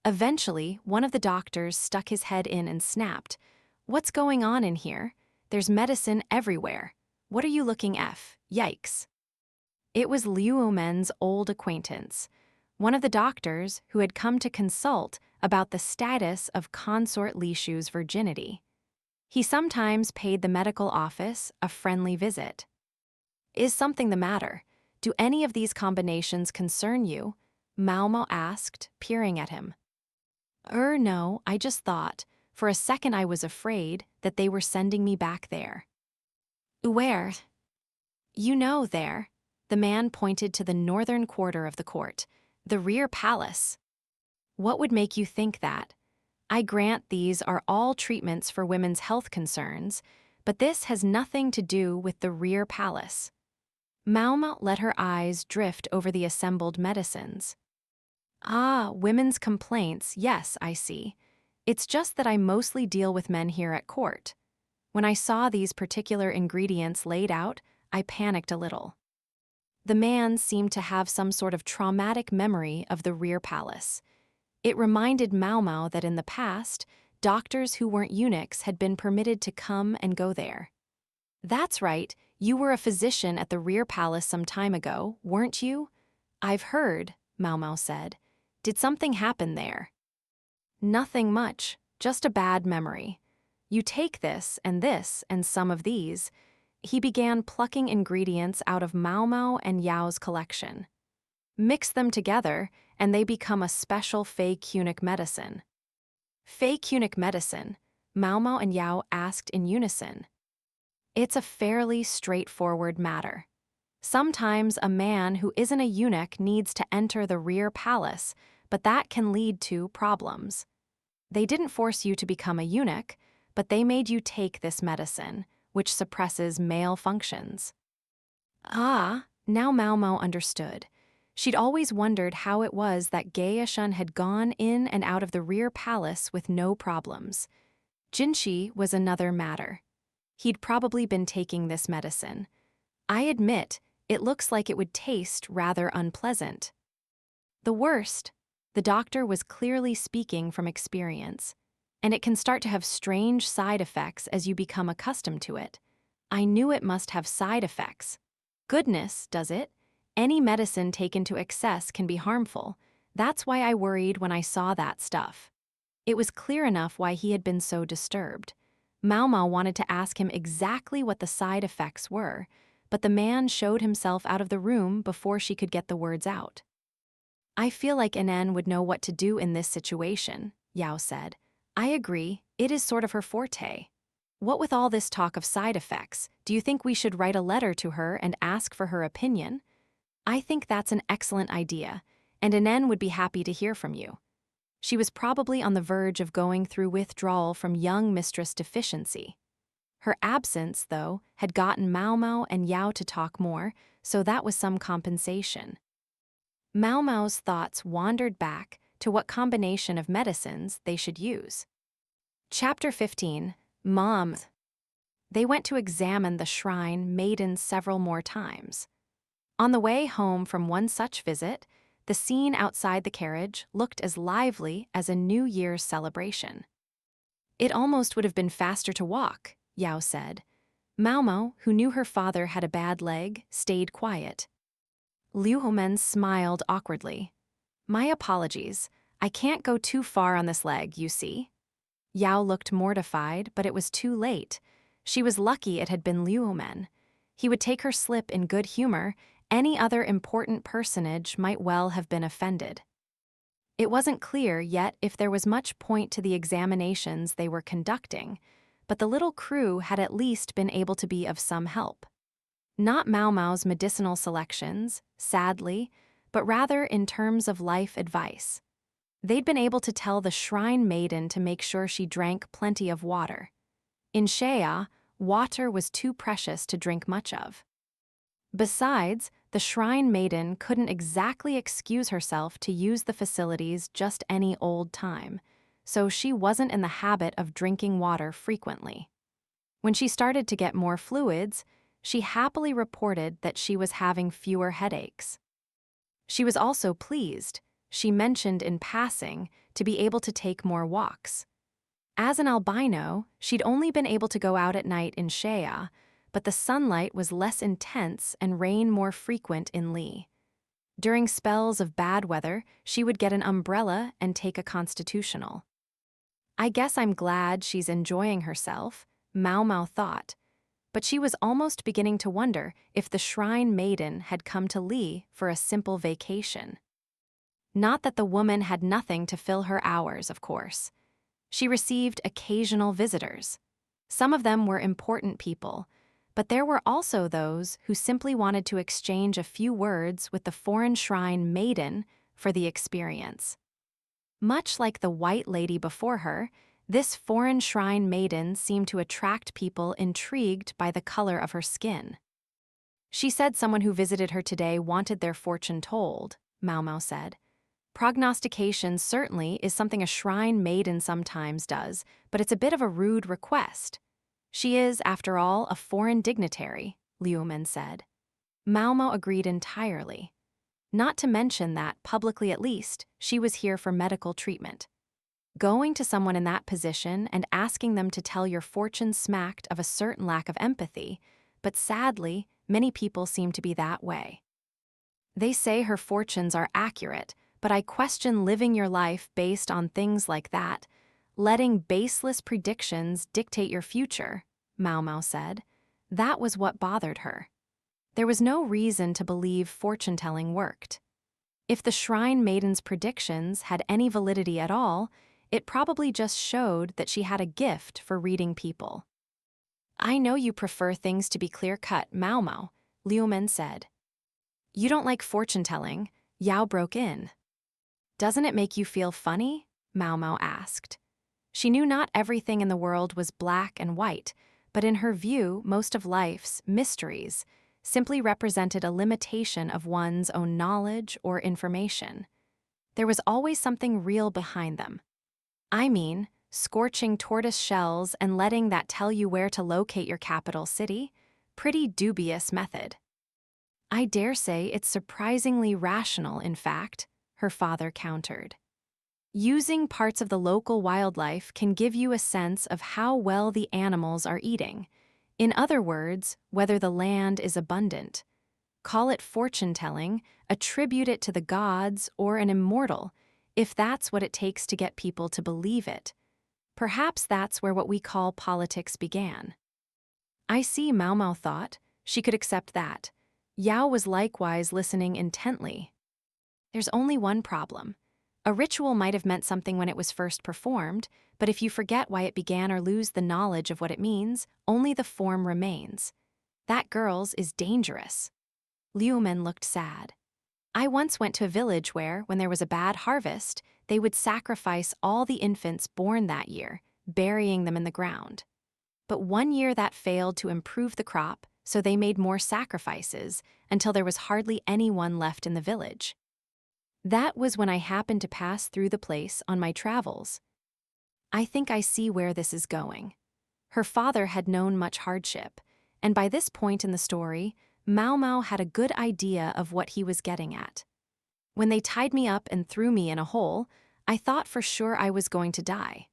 S1: Eventually, one of the doctors stuck his head in and snapped, "What's going on in here? There's medicine everywhere. What are you looking at? Yikes." It was Liu Omen's old acquaintance, one of the doctors who had come to consult about the status of consort Li Shu's virginity. He sometimes paid the medical office a friendly visit. "Is something the matter? Do any of these combinations concern you?" Maomao asked, peering at him. No, I just thought. For a second I was afraid that they were sending me back there." "Where?" "You know, there. The man pointed to the northern quarter of the court, the rear palace. What would make you think that? I grant these are all treatments for women's health concerns, but this has nothing to do with the rear palace. Maomao let her eyes drift over the assembled medicines. Ah, women's complaints, yes, I see. It's just that I mostly deal with men here at court. When I saw these particular ingredients laid out, I panicked a little. The man seemed to have some sort of traumatic memory of the rear palace. It reminded Maomao that in the past, doctors who weren't eunuchs had been permitted to come and go there. That's right, you were a physician at the rear palace some time ago, weren't you? I've heard, Maomao said. Did something happen there? Nothing much, just a bad memory. You take this and some of these. He began plucking ingredients out of Maomao and Yao's collection. Mix them together, and they become a special fake eunuch medicine. Fake eunuch medicine, Maomao and Yao asked in unison. It's a fairly straightforward matter. Sometimes a man who isn't a eunuch needs to enter the rear palace, but that can lead to problems. They didn't force you to become a eunuch, but they made you take this medicine, which suppresses male functions. Ah, now Maomao understood. She'd always wondered how it was that Gaeshun had gone in and out of the rear palace with no problems. Jinshi was another matter. He'd probably been taking this medicine. I admit, it looks like it would taste rather unpleasant. The worst, the doctor was clearly speaking from experience, and it can start to have strange side effects as you become accustomed to it. I knew it must have side effects. Goodness, does it? Any medicine taken to excess can be harmful. That's why I worried when I saw that stuff. It was clear enough why he had been so disturbed. Maomao wanted to ask him exactly what the side effects were, but the man showed himself out of the room before she could get the words out. I feel like Inen would know what to do in this situation, Yao said. I agree, it is sort of her forte. What with all this talk of side effects, do you think we should write a letter to her and ask for her opinion? I think that's an excellent idea, and Inen would be happy to hear from you. She was probably on the verge of going through withdrawal from young mistress deficiency. Her absence, though, had gotten Maomao and Yao to talk more, so that was some compensation. Maomao's thoughts wandered back to what combination of medicines they should use. Chapter 15, Mom. They went to examine the shrine Maiden several more times. On the way home from one such visit, the scene outside the carriage looked as lively as a New Year's celebration. It almost would have been faster to walk, Yao said. Maomao, who knew her father had a bad leg, stayed quiet. Liu Homen smiled awkwardly. My apologies, I can't go too far on this leg, you see. Yao looked mortified, but it was too late. She was lucky it had been Liu Homen. He would take her slip in good humor. Any other important personage might well have been offended. It wasn't clear yet if there was much point to the examinations they were conducting, but the little crew had at least been able to be of some help. Not Maomao's medicinal selections, sadly, but rather in terms of life advice. They'd been able to tell the shrine maiden to make sure she drank plenty of water. In Shea, water was too precious to drink much of. Besides, the shrine maiden couldn't exactly excuse herself to use the facilities just any old time, so she wasn't in the habit of drinking water frequently. When she started to get more fluids, she happily reported that she was having fewer headaches. She was also pleased, she mentioned in passing, to be able to take more walks. As an albino, she'd only been able to go out at night in Shea, but the sunlight was less intense and rain more frequent in Li. During spells of bad weather, she would get an umbrella and take a constitutional. I guess I'm glad she's enjoying herself, Maomao thought, but she was almost beginning to wonder if the shrine maiden had come to Li for a simple vacation. Not that the woman had nothing to fill her hours, of course. She received occasional visitors. Some of them were important people, but there were also those who simply wanted to exchange a few words with the foreign shrine Maiden for the experience. Much like the white lady before her, this foreign shrine maiden seemed to attract people intrigued by the color of her skin. She said someone who visited her today wanted their fortune told, Maomao said. Prognostication certainly is something a shrine maiden sometimes does, but it's a bit of a rude request. She is, after all, a foreign dignitary, Liumen said. Maomao agreed entirely. Not to mention that, publicly at least, she was here for medical treatment. Going to someone in that position and asking them to tell your fortune smacked of a certain lack of empathy, but sadly, many people seem to be that way. They say her fortunes are accurate, but I question living your life based on things like that, letting baseless predictions dictate your future, Maomao said. That was what bothered her. There was no reason to believe fortune-telling worked. If the shrine maiden's predictions had any validity at all, it probably just showed that she had a gift for reading people. I know you prefer things to be clear-cut, Maomao, Liumen said. You don't like fortune-telling, Yao broke in. Doesn't it make you feel funny? Maomao asked. She knew not everything in the world was black and white, but in her view, most of life's mysteries simply represented a limitation of one's own knowledge or information. There was always something real behind them. I mean, scorching tortoise shells and letting that tell you where to locate your capital city? Pretty dubious method. I dare say it's surprisingly rational, in fact, her father countered. Using parts of the local wildlife can give you a sense of how well the animals are eating. In other words, whether the land is abundant. Call it fortune-telling, attribute it to the gods or an immortal, if that's what it takes to get people to believe it. Perhaps that's where what we call politics began. I see, Maomao thought. She could accept that. Yao was likewise listening intently. There's only one problem. A ritual might have meant something when it was first performed, but if you forget why it began or lose the knowledge of what it means, only the form remains. That girl's is dangerous. Liumen looked sad. I once went to a village where, when there was a bad harvest, they would sacrifice all the infants born that year, burying them in the ground. But one year that failed to improve the crop, so they made more sacrifices until there was hardly anyone left in the village. That was when I happened to pass through the place on my travels. I think I see where this is going. Her father had known much hardship, and by this point in the story, Maomao had a good idea of what he was getting at. When they tied me up and threw me in a hole, I thought for sure I was going to die.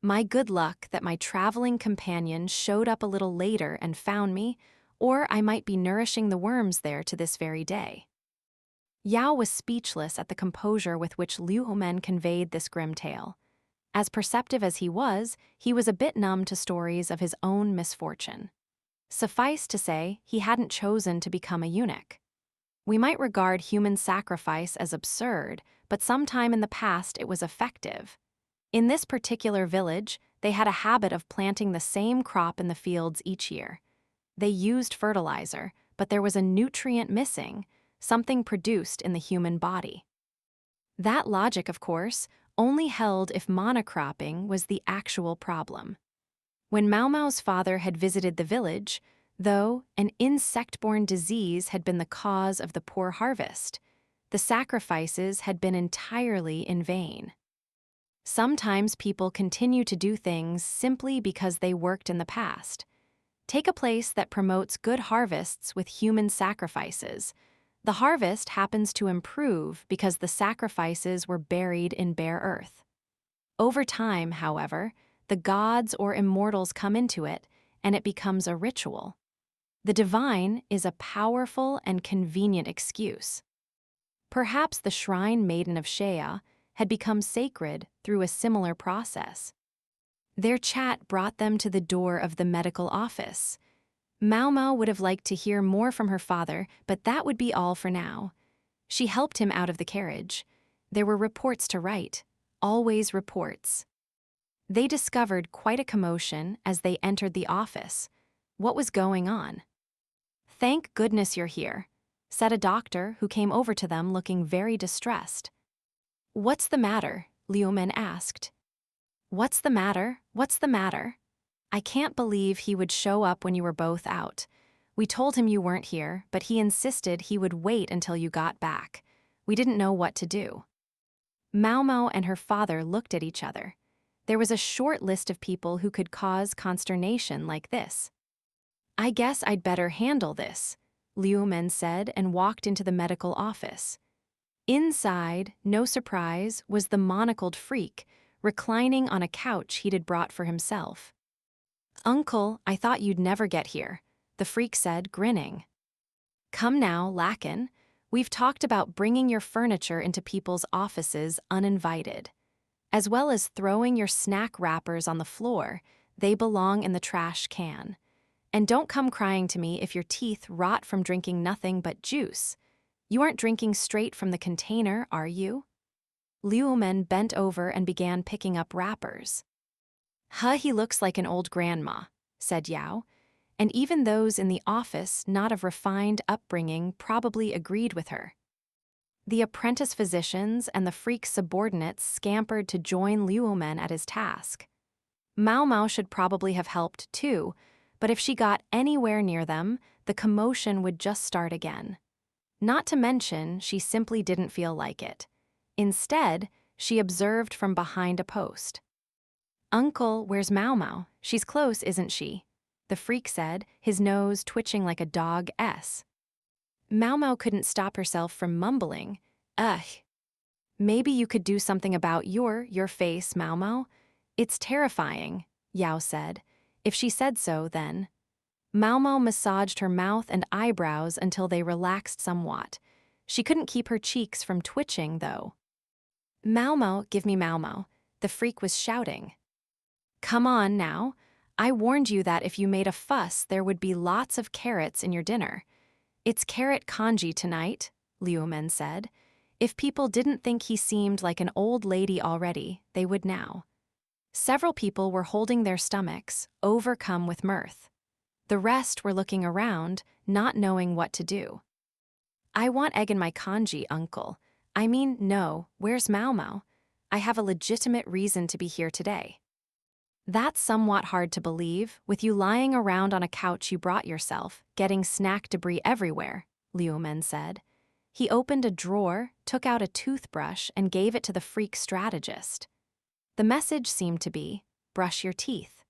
S1: My good luck that my traveling companion showed up a little later and found me, or I might be nourishing the worms there to this very day. Yao was speechless at the composure with which Liumen conveyed this grim tale. As perceptive as he was a bit numb to stories of his own misfortune. Suffice to say, he hadn't chosen to become a eunuch. We might regard human sacrifice as absurd, but sometime in the past it was effective. In this particular village, they had a habit of planting the same crop in the fields each year. They used fertilizer, but there was a nutrient missing, something produced in the human body. That logic, of course, only held if monocropping was the actual problem. When Maomao's father had visited the village, though an insect-borne disease had been the cause of the poor harvest, the sacrifices had been entirely in vain. Sometimes people continue to do things simply because they worked in the past. Take a place that promotes good harvests with human sacrifices. The harvest happens to improve because the sacrifices were buried in bare earth. Over time, however, the gods or immortals come into it, and it becomes a ritual. The divine is a powerful and convenient excuse. Perhaps the shrine maiden of Shea had become sacred through a similar process. Their chat brought them to the door of the medical office. Maomao would have liked to hear more from her father, but that would be all for now. She helped him out of the carriage. There were reports to write, always reports. They discovered quite a commotion as they entered the office. What was going on? "Thank goodness you're here," said a doctor who came over to them looking very distressed. "What's the matter?" Liu Men asked. "What's the matter? What's the matter? I can't believe he would show up when you were both out. We told him you weren't here, but he insisted he would wait until you got back. We didn't know what to do." Maomao and her father looked at each other. There was a short list of people who could cause consternation like this. "I guess I'd better handle this," Liu Men said and walked into the medical office. Inside, no surprise, was the monocled freak, reclining on a couch he'd had brought for himself. "Uncle, I thought you'd never get here," the freak said, grinning. "Come now, Lakin. We've talked about bringing your furniture into people's offices uninvited. As well as throwing your snack wrappers on the floor, they belong in the trash can. And don't come crying to me if your teeth rot from drinking nothing but juice. You aren't drinking straight from the container, are you?" Liu Men bent over and began picking up wrappers. He looks like an old grandma," said Yao, and even those in the office not of refined upbringing probably agreed with her. The apprentice physicians and the freak subordinates scampered to join Liu Men at his task. Maomao should probably have helped too, but if she got anywhere near them, the commotion would just start again. Not to mention, she simply didn't feel like it. Instead, she observed from behind a post. "Uncle, where's Maomao? She's close, isn't she?" the freak said, his nose twitching like a dog S. Maomao couldn't stop herself from mumbling, "Ugh. Maybe you could do something about your face, Maomao. It's terrifying," Yao said. If she said so, then. Maomao massaged her mouth and eyebrows until they relaxed somewhat. She couldn't keep her cheeks from twitching, though. "Maomao, give me Maomao," the freak was shouting. "Come on now. I warned you that if you made a fuss, there would be lots of carrots in your dinner. It's carrot congee tonight," Liu Men said. If people didn't think he seemed like an old lady already, they would now. Several people were holding their stomachs, overcome with mirth. The rest were looking around, not knowing what to do. "I want egg in my congee, uncle. I mean, no, where's Maomao? I have a legitimate reason to be here today." "That's somewhat hard to believe, with you lying around on a couch you brought yourself, getting snack debris everywhere," Liu Men said. He opened a drawer, took out a toothbrush, and gave it to the freak strategist. The message seemed to be, "Brush your teeth.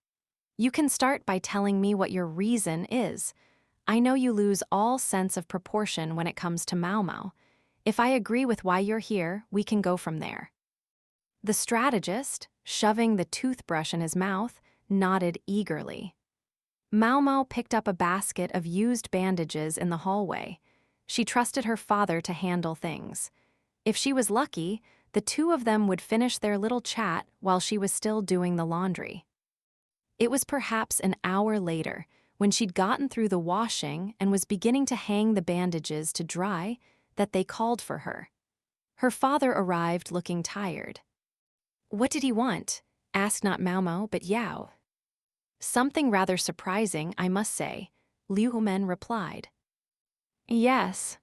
S1: You can start by telling me what your reason is. I know you lose all sense of proportion when it comes to Maomao. If I agree with why you're here, we can go from there." The strategist, shoving the toothbrush in his mouth, nodded eagerly. Maomao picked up a basket of used bandages in the hallway. She trusted her father to handle things. If she was lucky, the two of them would finish their little chat while she was still doing the laundry. It was perhaps an hour later, when she'd gotten through the washing and was beginning to hang the bandages to dry, that they called for her. Her father arrived looking tired. "What did he want?" asked not Maomao but Yao. "Something rather surprising, I must say," Liu Men replied. "Yes.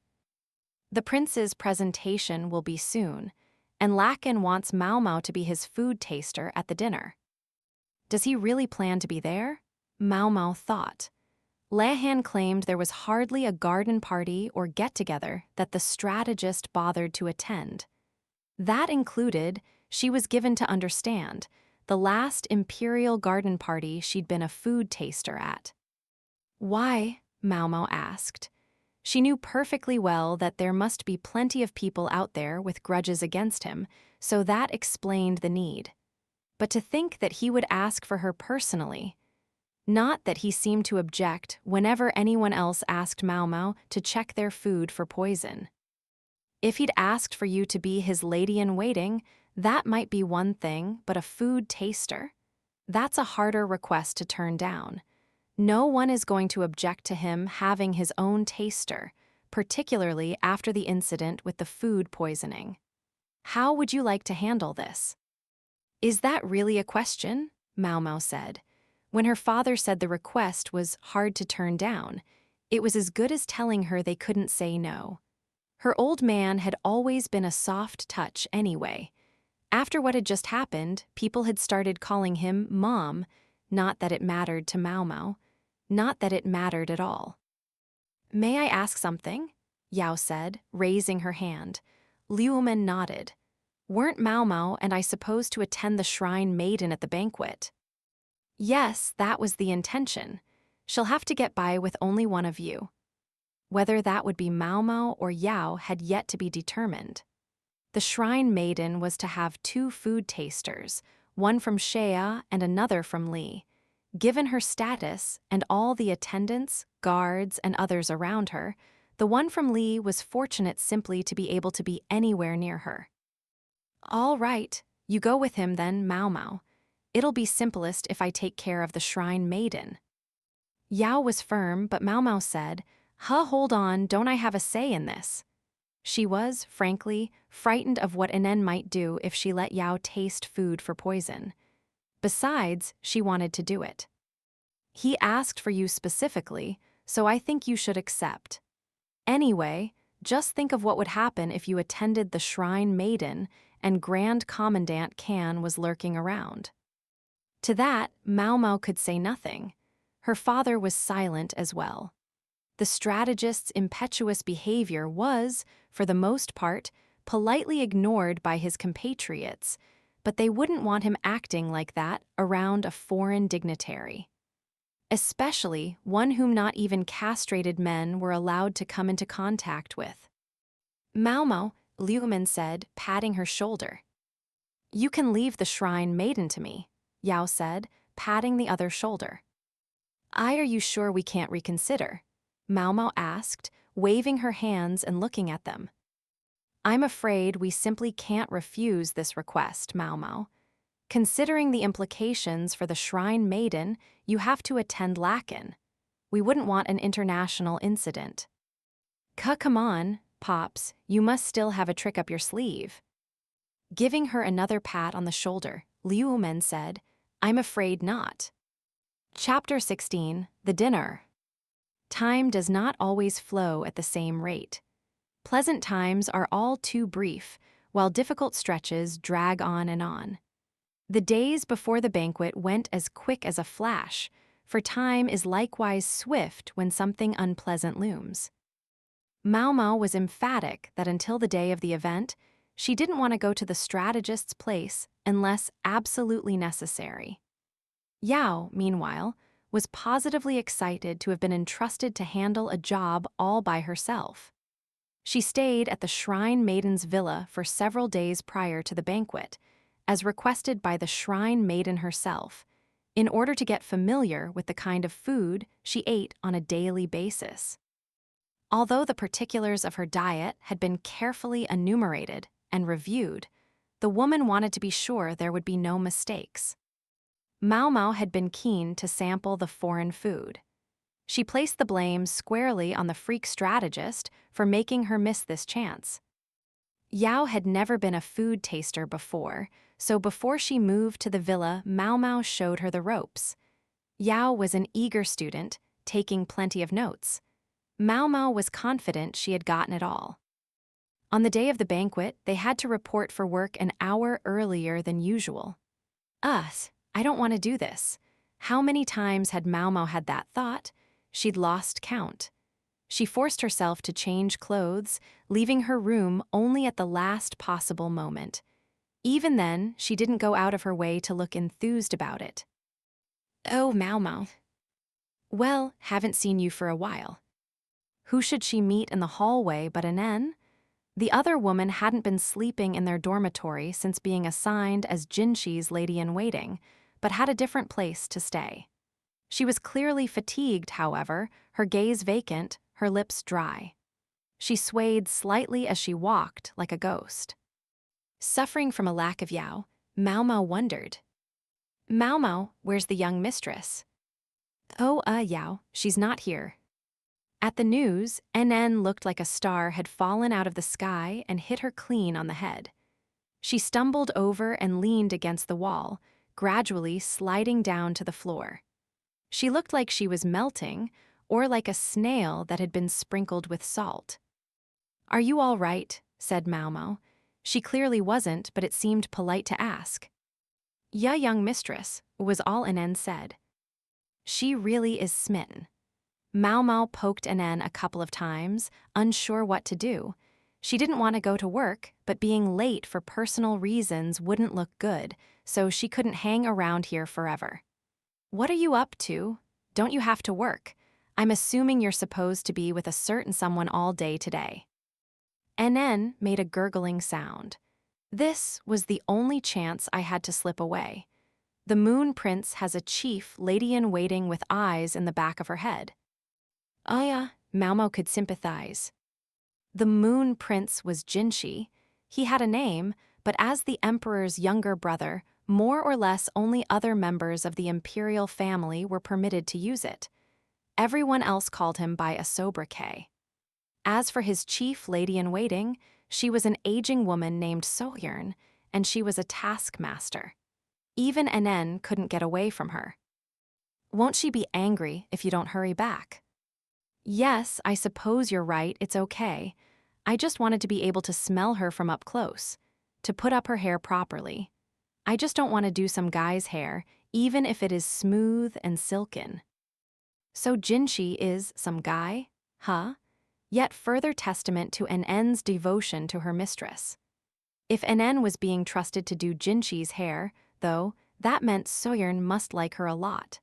S1: The prince's presentation will be soon, and Lakin wants Maomao to be his food taster at the dinner." Does he really plan to be there? Maomao thought. Lahan claimed there was hardly a garden party or get-together that the strategist bothered to attend. That included, she was given to understand, the last imperial garden party she'd been a food taster at. "Why?" Maomao asked. She knew perfectly well that there must be plenty of people out there with grudges against him, so that explained the need. But to think that he would ask for her personally. Not that he seemed to object whenever anyone else asked Maomao to check their food for poison. If he'd asked for you to be his lady-in-waiting, that might be one thing, but a food taster? That's a harder request to turn down. No one is going to object to him having his own taster, particularly after the incident with the food poisoning. How would you like to handle this? "Is that really a question?" Maomao said. When her father said the request was hard to turn down, it was as good as telling her they couldn't say no. Her old man had always been a soft touch anyway. After what had just happened, people had started calling him Mom, not that it mattered to Maomao, not that it mattered at all. "May I ask something?" Yao said, raising her hand. Liumen nodded. "Weren't Maomao and I supposed to attend the shrine Maiden at the banquet?" "Yes, that was the intention. She'll have to get by with only one of you." Whether that would be Maomao or Yao had yet to be determined. The shrine Maiden was to have 2 food tasters, one from Shea and another from Li. Given her status and all the attendants, guards, and others around her, the one from Li was fortunate simply to be able to be anywhere near her. "All right, you go with him then, Maomao. It'll be simplest if I take care of the shrine Maiden." Yao was firm, but Maomao said, hold on, don't I have a say in this?" She was, frankly, frightened of what Inen might do if she let Yao taste food for poison. Besides, she wanted to do it. "He asked for you specifically, so I think you should accept. Anyway, just think of what would happen if you attended the shrine Maiden and Grand Commandant Kan was lurking around." To that, Maomao could say nothing. Her father was silent as well. The strategist's impetuous behavior was, for the most part, politely ignored by his compatriots, but they wouldn't want him acting like that around a foreign dignitary. Especially one whom not even castrated men were allowed to come into contact with. "Maomao," Liumen said, patting her shoulder. "You can leave the shrine Maiden to me," Yao said, patting the other shoulder. "Are you sure we can't reconsider?" Maomao asked, waving her hands and looking at them. "I'm afraid we simply can't refuse this request, Maomao. Considering the implications for the shrine Maiden, you have to attend Lakin. We wouldn't want an international incident." Come on, Pops, you must still have a trick up your sleeve." Giving her another pat on the shoulder, Liu Men said, "I'm afraid not." Chapter 16, The Dinner. Time does not always flow at the same rate. Pleasant times are all too brief, while difficult stretches drag on and on. The days before the banquet went as quick as a flash, for time is likewise swift when something unpleasant looms. Maomao was emphatic that until the day of the event, she didn't want to go to the strategist's place unless absolutely necessary. Yao, meanwhile, was positively excited to have been entrusted to handle a job all by herself. She stayed at the Shrine Maiden's villa for several days prior to the banquet, as requested by the Shrine Maiden herself, in order to get familiar with the kind of food she ate on a daily basis. Although the particulars of her diet had been carefully enumerated and reviewed, the woman wanted to be sure there would be no mistakes. Maomao had been keen to sample the foreign food. She placed the blame squarely on the freak strategist for making her miss this chance. Yao had never been a food taster before, so before she moved to the villa, Maomao showed her the ropes. Yao was an eager student, taking plenty of notes. Maomao was confident she had gotten it all. On the day of the banquet, they had to report for work an hour earlier than usual. I don't want to do this. How many times had Maomao had that thought? She'd lost count. She forced herself to change clothes, leaving her room only at the last possible moment. Even then, she didn't go out of her way to look enthused about it. "Oh, Maomao. Well, haven't seen you for a while." Who should she meet in the hallway but Anen? The other woman hadn't been sleeping in their dormitory since being assigned as Jinshi's lady-in-waiting, but had a different place to stay. She was clearly fatigued, however, her gaze vacant, her lips dry. She swayed slightly as she walked like a ghost. Suffering from a lack of Yao, Maomao wondered. "Maomao, where's the young mistress?" "Oh, Yao, she's not here." At the news, NN looked like a star had fallen out of the sky and hit her clean on the head. She stumbled over and leaned against the wall, gradually sliding down to the floor. She looked like she was melting, or like a snail that had been sprinkled with salt. "Are you all right?" said Maomao. She clearly wasn't, but it seemed polite to ask. "Ya, young mistress," was all Anen said. "She really is smitten." Maomao poked Anen a couple of times, unsure what to do. She didn't want to go to work, but being late for personal reasons wouldn't look good, so she couldn't hang around here forever. "What are you up to? Don't you have to work? I'm assuming you're supposed to be with a certain someone all day today." Anen made a gurgling sound. This was the only chance I had to slip away. The Moon Prince has a chief lady-in-waiting with eyes in the back of her head. "Oh yeah," Maomao could sympathize. The Moon Prince was Jinshi. He had a name, but as the Emperor's younger brother, more or less only other members of the imperial family were permitted to use it. Everyone else called him by a sobriquet. As for his chief lady-in-waiting, she was an aging woman named Soyeon, and she was a taskmaster. Even Anen couldn't get away from her. "Won't she be angry if you don't hurry back?" "Yes, I suppose you're right, it's okay. I just wanted to be able to smell her from up close, to put up her hair properly. I just don't want to do some guy's hair, even if it is smooth and silken." So Jinshi is some guy? Huh? Yet further testament to Anen's devotion to her mistress. If Anen was being trusted to do Jinshi's hair, though, that meant Soyeon must like her a lot.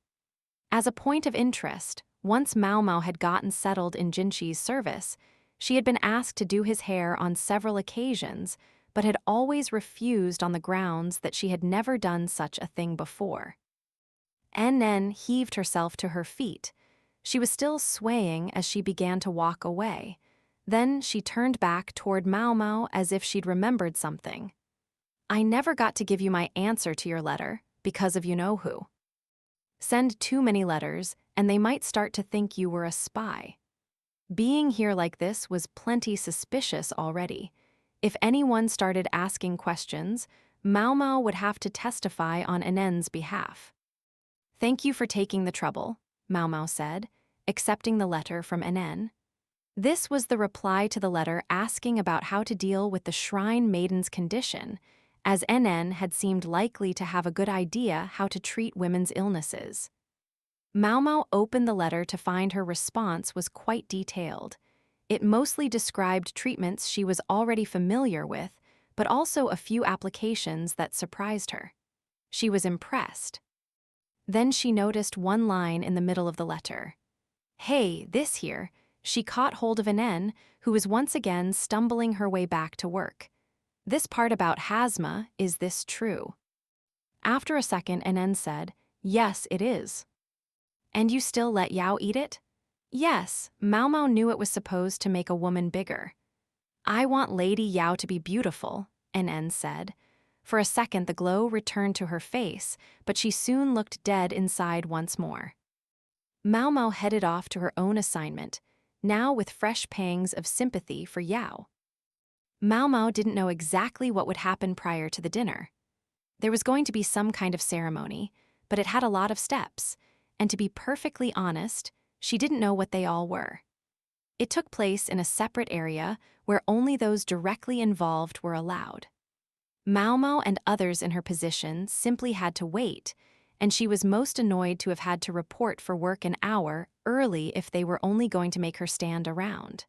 S1: As a point of interest, once Maomao had gotten settled in Jinshi's service, she had been asked to do his hair on several occasions, but had always refused on the grounds that she had never done such a thing before. Anen heaved herself to her feet. She was still swaying as she began to walk away. Then she turned back toward Maomao as if she'd remembered something. "I never got to give you my answer to your letter, because of you-know-who. Send too many letters, and they might start to think you were a spy. Being here like this was plenty suspicious already. If anyone started asking questions, Maomao would have to testify on Anen's behalf." "Thank you for taking the trouble," Maomao said, accepting the letter from Anen. This was the reply to the letter asking about how to deal with the Shrine Maiden's condition, as Anen had seemed likely to have a good idea how to treat women's illnesses. Maomao opened the letter to find her response was quite detailed. It mostly described treatments she was already familiar with, but also a few applications that surprised her. She was impressed. Then she noticed one line in the middle of the letter. "Hey, this here," she caught hold of Anen, who was once again stumbling her way back to work. "This part about Hasma, is this true?" After a second, Anen said, "Yes, it is." "And you still let Yao eat it?" "Yes, Maomao knew it was supposed to make a woman bigger." "I want Lady Yao to be beautiful," Anen said. For a second the glow returned to her face, but she soon looked dead inside once more. Maomao headed off to her own assignment, now with fresh pangs of sympathy for Yao. Maomao didn't know exactly what would happen prior to the dinner. There was going to be some kind of ceremony, but it had a lot of steps, and to be perfectly honest, she didn't know what they all were. It took place in a separate area where only those directly involved were allowed. Maomao and others in her position simply had to wait, and she was most annoyed to have had to report for work an hour early if they were only going to make her stand around.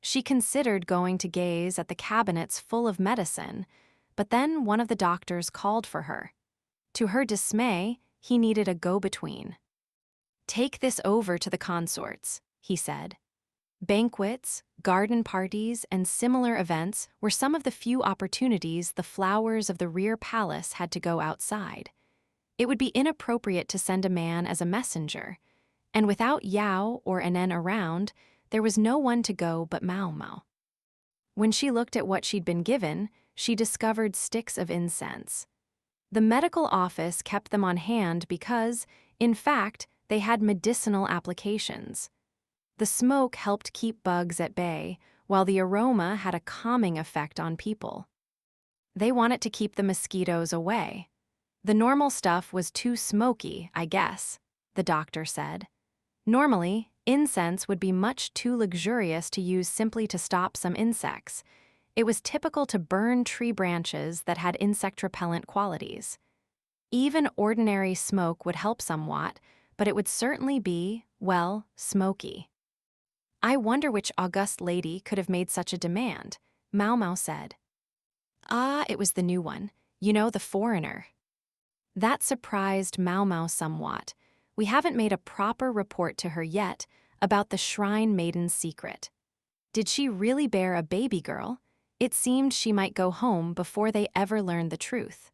S1: She considered going to gaze at the cabinets full of medicine, but then one of the doctors called for her. To her dismay, he needed a go-between. "Take this over to the consorts," he said. Banquets, garden parties, and similar events were some of the few opportunities the flowers of the rear palace had to go outside. It would be inappropriate to send a man as a messenger, and without Yao or Anen around, there was no one to go but Maomao. When she looked at what she'd been given, she discovered sticks of incense. The medical office kept them on hand because, in fact, they had medicinal applications. The smoke helped keep bugs at bay, while the aroma had a calming effect on people. They wanted to keep the mosquitoes away. The normal stuff was too smoky, I guess. the doctor said. Normally, incense would be much too luxurious to use simply to stop some insects. It was typical to burn tree branches that had insect repellent qualities. Even ordinary smoke would help somewhat, but it would certainly be, well, smoky. I wonder which august lady could have made such a demand, Maomao said. Ah, it was the new one. You know, the foreigner. That surprised Maomao somewhat. We haven't made a proper report to her yet about the Shrine Maiden's secret. Did she really bear a baby girl? It seemed she might go home before they ever learned the truth.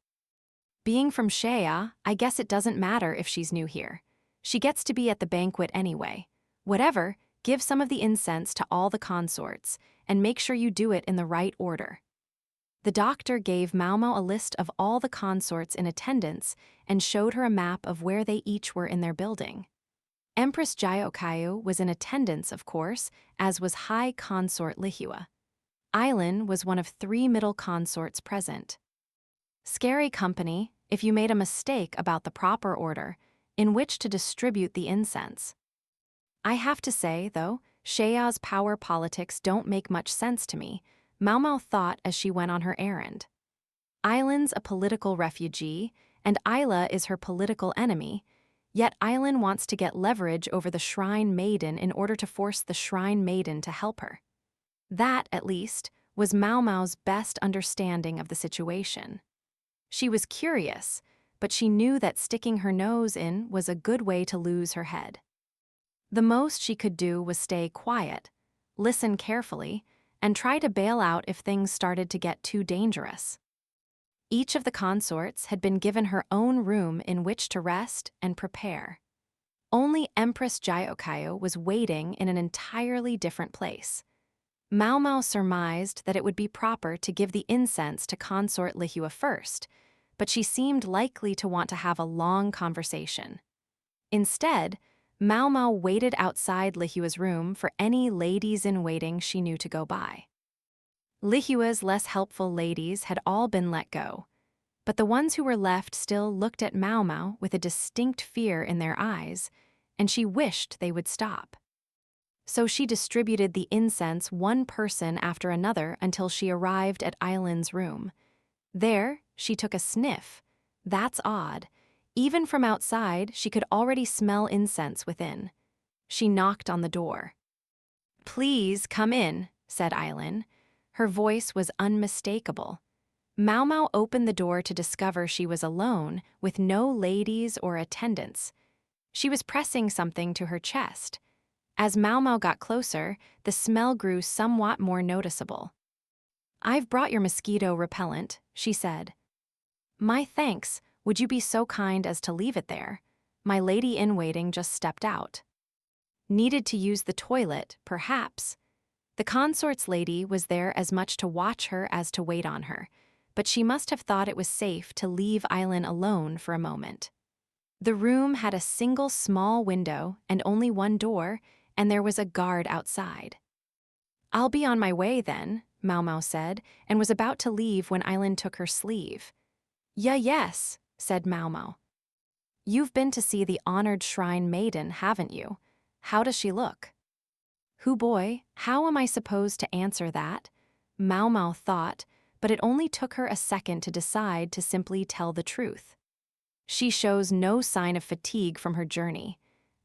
S1: Being from Shea, I guess it doesn't matter if she's new here. She gets to be at the banquet anyway. Whatever, give some of the incense to all the consorts, and make sure you do it in the right order. The doctor gave Maomao a list of all the consorts in attendance and showed her a map of where they each were in their building. Empress Jyokayu was in attendance, of course, as was High Consort Lihua. Aylin was one of 3 middle consorts present. Scary company if you made a mistake about the proper order in which to distribute the incense. I have to say, though, Shea's power politics don't make much sense to me, Maomao thought as she went on her errand. Aylin's a political refugee, and Ayla is her political enemy, yet Aylin wants to get leverage over the Shrine Maiden in order to force the Shrine Maiden to help her. That, at least, was Maomao's best understanding of the situation. She was curious, but she knew that sticking her nose in was a good way to lose her head. The most she could do was stay quiet, listen carefully, and try to bail out if things started to get too dangerous. Each of the consorts had been given her own room in which to rest and prepare. Only Empress Jyokayu was waiting in an entirely different place. Maomao surmised that it would be proper to give the incense to Consort Lihua first, but she seemed likely to want to have a long conversation. Instead, Maomao waited outside Lihua's room for any ladies-in-waiting she knew to go by. Lihua's less helpful ladies had all been let go, but the ones who were left still looked at Maomao with a distinct fear in their eyes, and she wished they would stop. So she distributed the incense one person after another until she arrived at Aylin's room. There, she took a sniff. That's odd. Even from outside, she could already smell incense within. She knocked on the door. "Please come in," said Aylin. Her voice was unmistakable. Maomao opened the door to discover she was alone, with no ladies or attendants. She was pressing something to her chest. As Maomao got closer, the smell grew somewhat more noticeable. "I've brought your mosquito repellent," she said. "My thanks. Would you be so kind as to leave it there? My lady-in-waiting just stepped out." Needed to use the toilet, perhaps. The consort's lady was there as much to watch her as to wait on her, but she must have thought it was safe to leave Aylin alone for a moment. The room had a single small window and only one door, and there was a guard outside. "I'll be on my way then," Maomao said, and was about to leave when Aylin took her sleeve. Yes," said Maomao. "You've been to see the honored Shrine Maiden, haven't you? How does she look?" "Hoo boy, how am I supposed to answer that?" Maomao thought, but it only took her a second to decide to simply tell the truth. "She shows no sign of fatigue from her journey.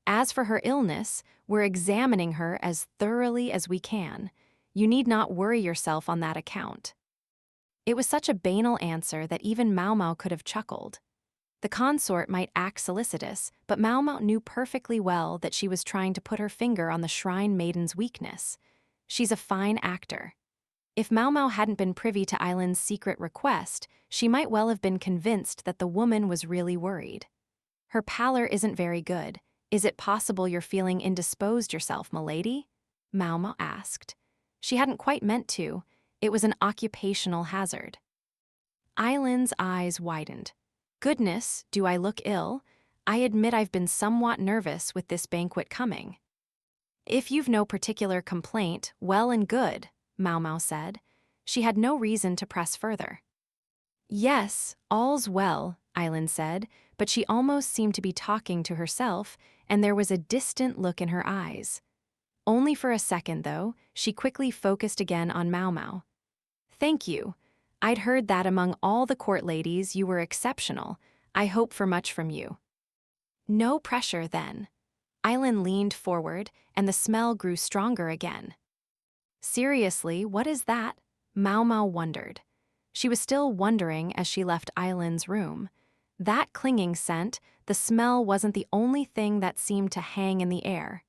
S1: As for her illness, we're examining her as thoroughly as we can. You need not worry yourself on that account." It was such a banal answer that even Maomao could have chuckled. The consort might act solicitous, but Maomao knew perfectly well that she was trying to put her finger on the Shrine Maiden's weakness. She's a fine actor. If Maomao hadn't been privy to Aylin's secret request, she might well have been convinced that the woman was really worried. "Her pallor isn't very good. Is it possible you're feeling indisposed yourself, milady?" Maomao asked. She hadn't quite meant to. It was an occupational hazard. Aylin's eyes widened. "Goodness, do I look ill? I admit I've been somewhat nervous with this banquet coming." "If you've no particular complaint, well and good," Maomao said. She had no reason to press further. "Yes, all's well. Aylin said, but she almost seemed to be talking to herself, and there was a distant look in her eyes. Only for a second, though, she quickly focused again on Maomao. Thank you. I'd heard that among all the court ladies you were exceptional. I hope for much from you. No pressure, then. Aylin leaned forward, and the smell grew stronger again. Seriously, what is that? Maomao wondered. She was still wondering as she left Aylin's room. That clinging scent, the smell wasn't the only thing that seemed to hang in the air.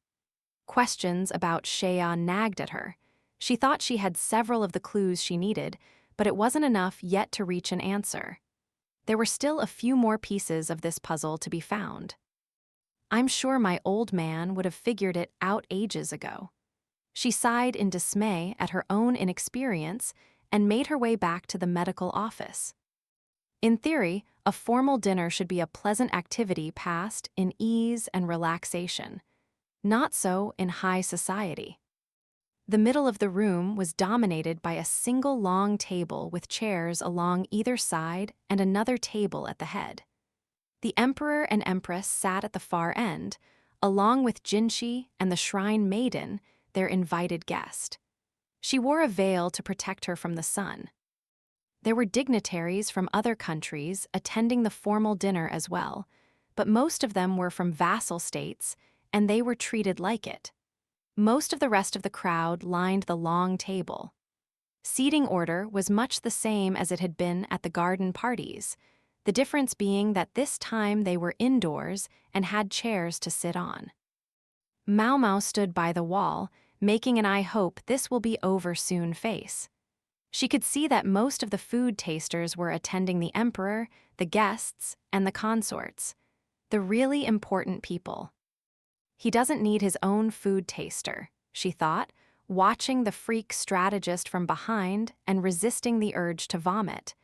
S1: Questions about Shea nagged at her. She thought she had several of the clues she needed, but it wasn't enough yet to reach an answer. There were still a few more pieces of this puzzle to be found. I'm sure my old man would have figured it out ages ago. She sighed in dismay at her own inexperience and made her way back to the medical office. In theory, a formal dinner should be a pleasant activity passed in ease and relaxation. Not so in high society. The middle of the room was dominated by a single long table with chairs along either side and another table at the head. The Emperor and Empress sat at the far end, along with Jinshi and the shrine Maiden, their invited guest. She wore a veil to protect her from the sun. There were dignitaries from other countries attending the formal dinner as well, but most of them were from vassal states, and they were treated like it. Most of the rest of the crowd lined the long table. Seating order was much the same as it had been at the garden parties, the difference being that this time they were indoors and had chairs to sit on. Maomao stood by the wall, making an "I hope this will be over soon" face. She could see that most of the food tasters were attending the emperor, the guests, and the consorts. The really important people. He doesn't need his own food taster, she thought, watching the freak strategist from behind and resisting the urge to vomit.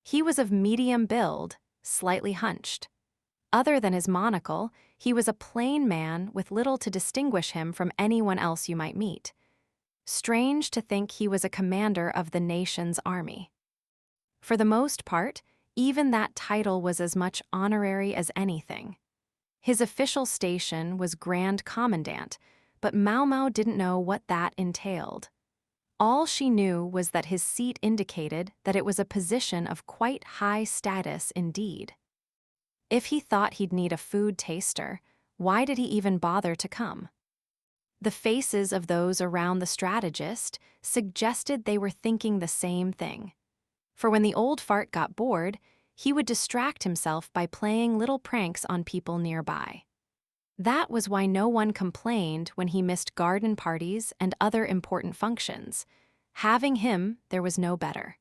S1: He was of medium build, slightly hunched. Other than his monocle, he was a plain man with little to distinguish him from anyone else you might meet. Strange to think he was a commander of the nation's army. For the most part, even that title was as much honorary as anything. His official station was Grand Commandant, but Maomao didn't know what that entailed. All she knew was that his seat indicated that it was a position of quite high status indeed. If he thought he'd need a food taster, why did he even bother to come? The faces of those around the strategist suggested they were thinking the same thing. For when the old fart got bored, he would distract himself by playing little pranks on people nearby. That was why no one complained when he missed garden parties and other important functions. Having him, there was no better.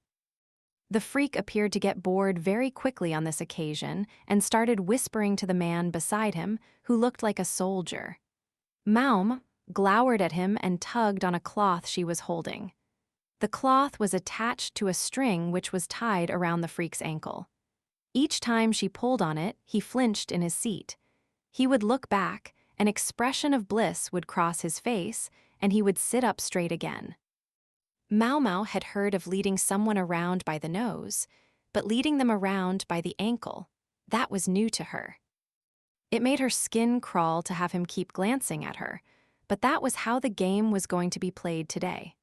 S1: The freak appeared to get bored very quickly on this occasion and started whispering to the man beside him, who looked like a soldier. Maom glowered at him and tugged on a cloth she was holding. The cloth was attached to a string which was tied around the freak's ankle. Each time she pulled on it, he flinched in his seat. He would look back, an expression of bliss would cross his face, and he would sit up straight again. Maomao had heard of leading someone around by the nose, but leading them around by the ankle, that was new to her. It made her skin crawl to have him keep glancing at her, but that was how the game was going to be played today.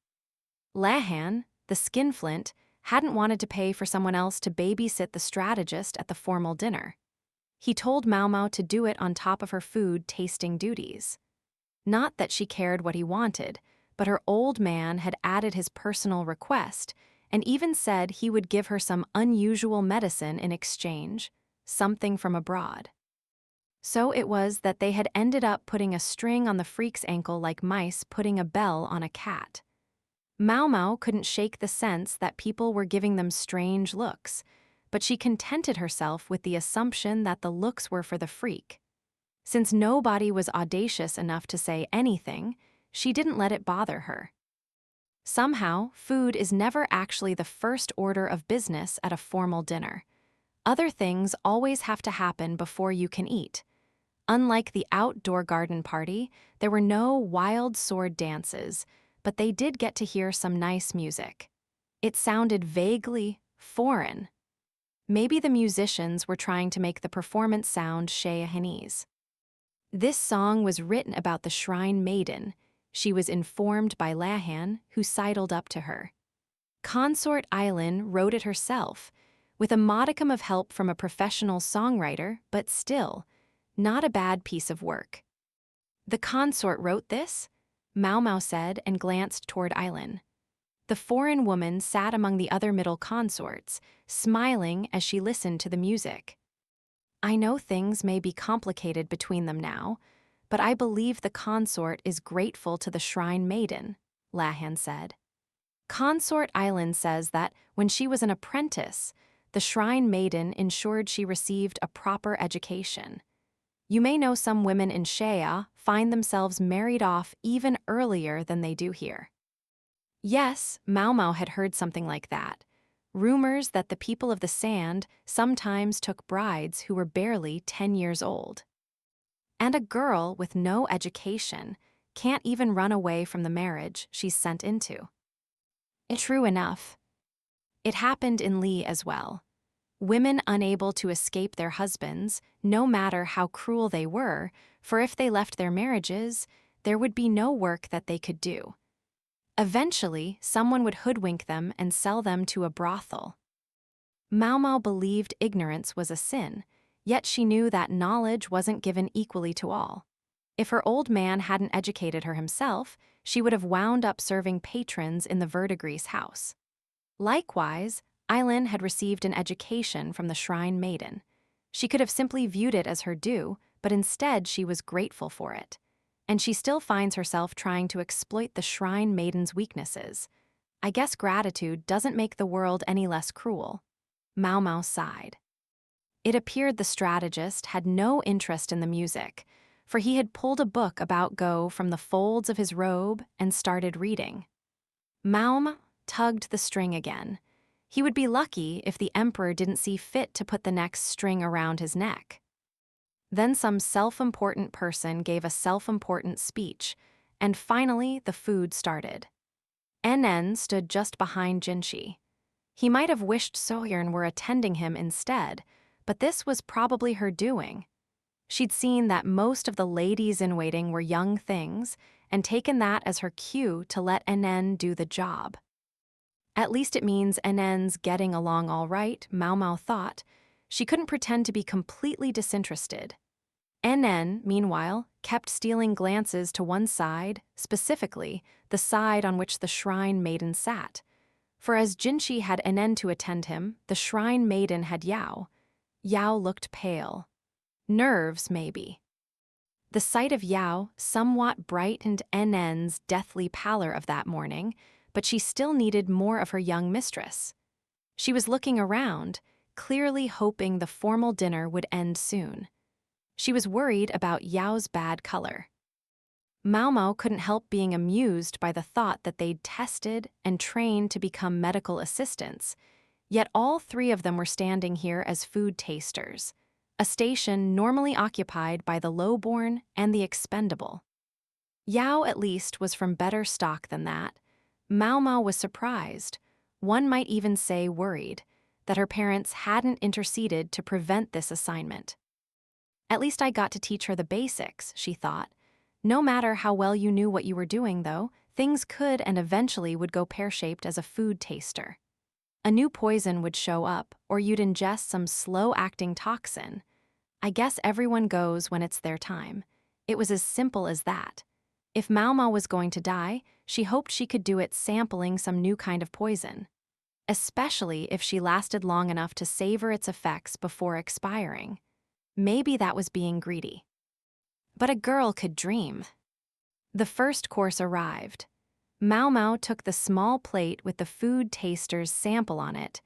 S1: Lahan, the skinflint, hadn't wanted to pay for someone else to babysit the strategist at the formal dinner. He told Maomao to do it on top of her food tasting duties. Not that she cared what he wanted, but her old man had added his personal request and even said he would give her some unusual medicine in exchange, something from abroad. So it was that they had ended up putting a string on the freak's ankle like mice putting a bell on a cat. Maomao couldn't shake the sense that people were giving them strange looks, but she contented herself with the assumption that the looks were for the freak. Since nobody was audacious enough to say anything, she didn't let it bother her. Somehow, food is never actually the first order of business at a formal dinner. Other things always have to happen before you can eat. Unlike the outdoor garden party, there were no wild sword dances, but they did get to hear some nice music. It sounded vaguely foreign. Maybe the musicians were trying to make the performance sound Chinese. This song was written about the shrine maiden. She was informed by Lahan, who sidled up to her. Consort Aylin wrote it herself, with a modicum of help from a professional songwriter, but still, not a bad piece of work. "The consort wrote this?" Maomao said and glanced toward Aylin. The foreign woman sat among the other middle consorts, smiling as she listened to the music. "I know things may be complicated between them now, but I believe the consort is grateful to the shrine maiden," Lahan said. Consort Aylin says that when she was an apprentice, the shrine maiden ensured she received a proper education. You may know some women in Shea find themselves married off even earlier than they do here. Yes, Maomao had heard something like that. Rumors that the people of the sand sometimes took brides who were barely 10 years old. And a girl with no education can't even run away from the marriage she's sent into. True enough. It happened in Lee as well. Women unable to escape their husbands, no matter how cruel they were, for if they left their marriages, there would be no work that they could do. Eventually, someone would hoodwink them and sell them to a brothel. Maomao believed ignorance was a sin, yet she knew that knowledge wasn't given equally to all. If her old man hadn't educated her himself, she would have wound up serving patrons in the verdigris house. Likewise, Aylin had received an education from the shrine maiden. She could have simply viewed it as her due, but instead she was grateful for it. And she still finds herself trying to exploit the shrine maiden's weaknesses. I guess gratitude doesn't make the world any less cruel. Maomao sighed. It appeared the strategist had no interest in the music, for he had pulled a book about Go from the folds of his robe and started reading. Maomao tugged the string again. He would be lucky if the emperor didn't see fit to put the next string around his neck. Then some self-important person gave a self-important speech, and finally the food started. NN stood just behind Jinshi. He might have wished Sohyern were attending him instead, but this was probably her doing. She'd seen that most of the ladies-in-waiting were young things, and taken that as her cue to let NN do the job. At least it means NN's getting along all right, Maomao thought. She couldn't pretend to be completely disinterested. NN, meanwhile, kept stealing glances to one side, specifically, the side on which the shrine maiden sat. For as Jinshi had NN to attend him, the shrine maiden had Yao. Yao looked pale. Nerves, maybe. The sight of Yao somewhat brightened NN's deathly pallor of that morning, but she still needed more of her young mistress. She was looking around, clearly hoping the formal dinner would end soon. She was worried about Yao's bad color. Maomao couldn't help being amused by the thought that they'd tested and trained to become medical assistants, yet all three of them were standing here as food tasters, a station normally occupied by the lowborn and the expendable. Yao at least was from better stock than that. Maomao was surprised, one might even say worried, that her parents hadn't interceded to prevent this assignment. At least I got to teach her the basics, she thought. No matter how well you knew what you were doing, though, things could and eventually would go pear-shaped as a food taster. A new poison would show up, or you'd ingest some slow-acting toxin. I guess everyone goes when it's their time. It was as simple as that. If Maomao was going to die, she hoped she could do it sampling some new kind of poison, especially if she lasted long enough to savor its effects before expiring. Maybe that was being greedy. But a girl could dream. The first course arrived. Maomao took the small plate with the food taster's sample on it.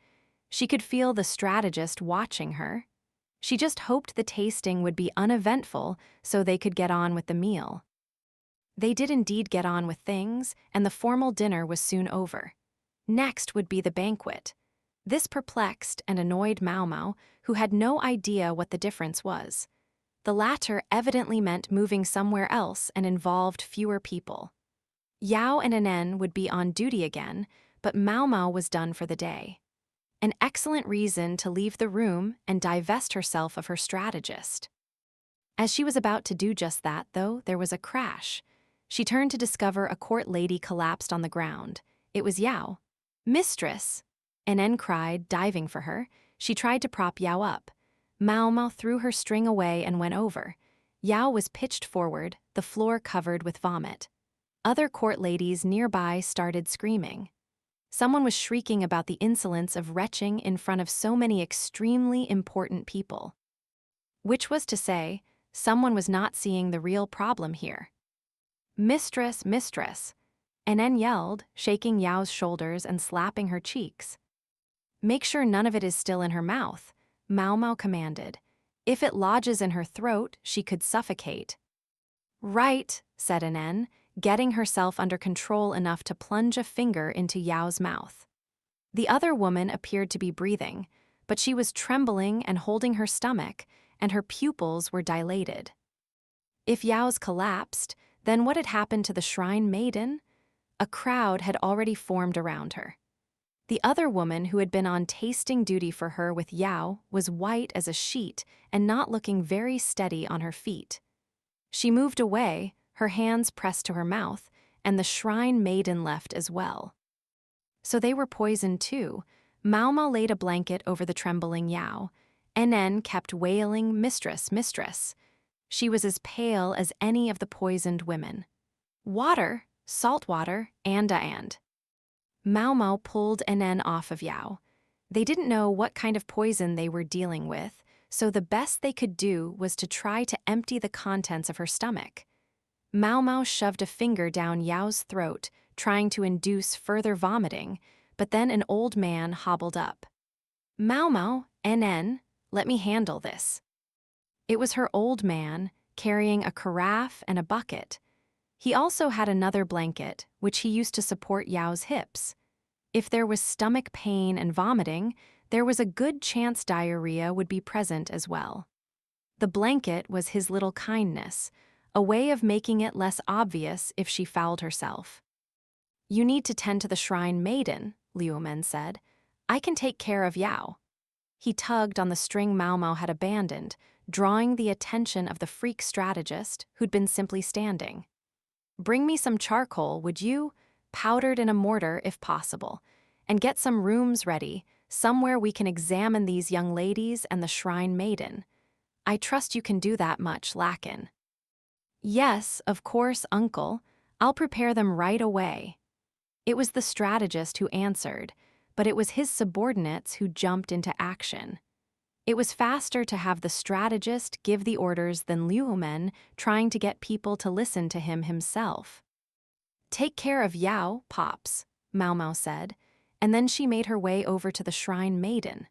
S1: She could feel the strategist watching her. She just hoped the tasting would be uneventful so they could get on with the meal. They did indeed get on with things, and the formal dinner was soon over. Next would be the banquet. This perplexed and annoyed Maomao, who had no idea what the difference was. The latter evidently meant moving somewhere else and involved fewer people. Yao and Anen would be on duty again, but Maomao was done for the day. An excellent reason to leave the room and divest herself of her strategist. As she was about to do just that, though, there was a crash. She turned to discover a court lady collapsed on the ground. It was Yao. "Mistress!" Nen cried, diving for her. She tried to prop Yao up. Maomao threw her string away and went over. Yao was pitched forward, the floor covered with vomit. Other court ladies nearby started screaming. Someone was shrieking about the insolence of retching in front of so many extremely important people. Which was to say, someone was not seeing the real problem here. "Mistress, mistress!" Nen yelled, shaking Yao's shoulders and slapping her cheeks. "Make sure none of it is still in her mouth," Maomao commanded. "If it lodges in her throat, she could suffocate." "Right," said Nen, getting herself under control enough to plunge a finger into Yao's mouth. The other woman appeared to be breathing, but she was trembling and holding her stomach, and her pupils were dilated. If Yao's collapsed, then what had happened to the shrine maiden? A crowd had already formed around her. The other woman who had been on tasting duty for her with Yao was white as a sheet and not looking very steady on her feet. She moved away, her hands pressed to her mouth, and the shrine maiden left as well. So they were poisoned too. Maomao laid a blanket over the trembling Yao. Nen kept wailing, "Mistress, mistress." She was as pale as any of the poisoned women. "Water, salt water, and. Maomao pulled Nen off of Yao. They didn't know what kind of poison they were dealing with, so the best they could do was to try to empty the contents of her stomach. Maomao shoved a finger down Yao's throat, trying to induce further vomiting, but then an old man hobbled up. "Maomao, Nen, let me handle this." It was her old man, carrying a carafe and a bucket. He also had another blanket, which he used to support Yao's hips. If there was stomach pain and vomiting, there was a good chance diarrhea would be present as well. The blanket was his little kindness, a way of making it less obvious if she fouled herself. "You need to tend to the shrine maiden," Liumen said. "I can take care of Yao." He tugged on the string Maomao had abandoned, drawing the attention of the freak strategist who'd been simply standing. "Bring me some charcoal, would you? Powdered in a mortar if possible. And get some rooms ready, somewhere we can examine these young ladies and the shrine maiden. I trust you can do that much, Lakin." "Yes, of course, uncle. I'll prepare them right away." It was the strategist who answered, but it was his subordinates who jumped into action. It was faster to have the strategist give the orders than Liumen trying to get people to listen to him himself. "Take care of Yao, Pops," Maomao said, and then she made her way over to the shrine maiden.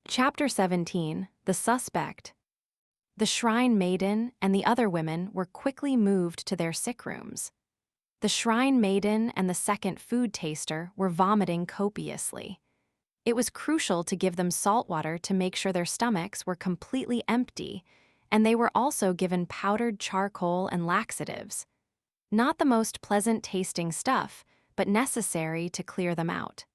S1: Chapter 17, The Suspect. The shrine maiden and the other women were quickly moved to their sick rooms. The shrine maiden and the second food taster were vomiting copiously. It was crucial to give them salt water to make sure their stomachs were completely empty, and they were also given powdered charcoal and laxatives. Not the most pleasant tasting stuff, but necessary to clear them out.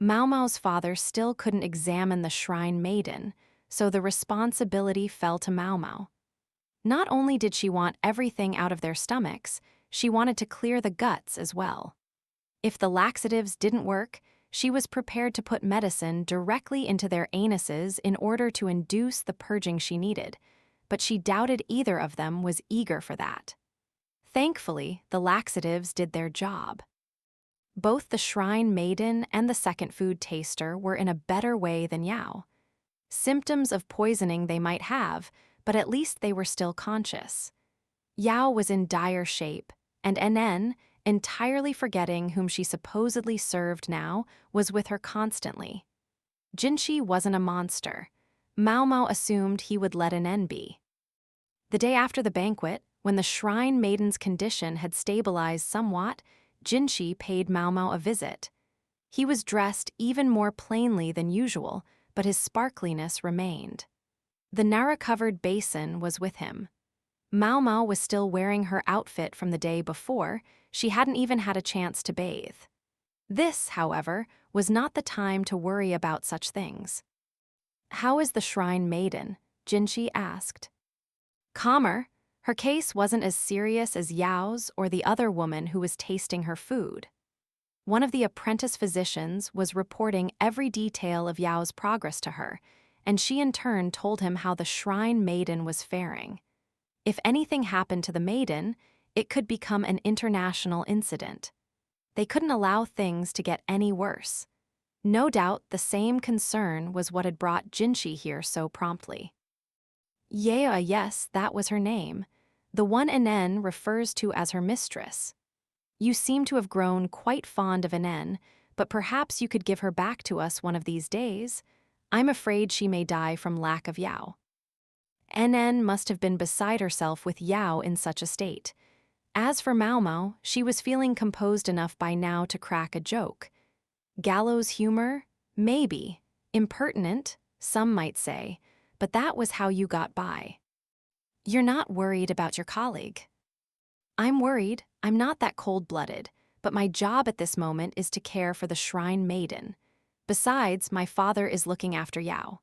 S1: Maomao's father still couldn't examine the shrine maiden, so the responsibility fell to Maomao. Not only did she want everything out of their stomachs, she wanted to clear the guts as well. If the laxatives didn't work, she was prepared to put medicine directly into their anuses in order to induce the purging she needed, but she doubted either of them was eager for that. Thankfully, the laxatives did their job. Both the shrine maiden and the second food taster were in a better way than Yao. Symptoms of poisoning they might have, but at least they were still conscious. Yao was in dire shape, and Nen, entirely forgetting whom she supposedly served now, was with her constantly. Jinshi wasn't a monster. Maomao assumed he would let Nen be. The day after the banquet, when the shrine maiden's condition had stabilized somewhat, Jinshi paid Maomao a visit. He was dressed even more plainly than usual, but his sparkliness remained. The Nara-covered basin was with him. Maomao was still wearing her outfit from the day before. She hadn't even had a chance to bathe. This, however, was not the time to worry about such things. "How is the Shrine Maiden?" Jinshi asked. "Calmer. Her case wasn't as serious as Yao's or the other woman who was tasting her food." One of the apprentice physicians was reporting every detail of Yao's progress to her, and she in turn told him how the Shrine Maiden was faring. If anything happened to the Maiden, it could become an international incident. They couldn't allow things to get any worse. No doubt the same concern was what had brought Jinshi here so promptly. "Yeah, yes, that was her name. The one Inen refers to as her mistress. You seem to have grown quite fond of Inen, but perhaps you could give her back to us one of these days. I'm afraid she may die from lack of Yao." Inen must have been beside herself with Yao in such a state. As for Maomao, she was feeling composed enough by now to crack a joke. Gallows humor? Maybe. Impertinent, some might say, but that was how you got by. "You're not worried about your colleague?" "I'm worried. I'm not that cold-blooded, but my job at this moment is to care for the Shrine Maiden. Besides, my father is looking after Yao."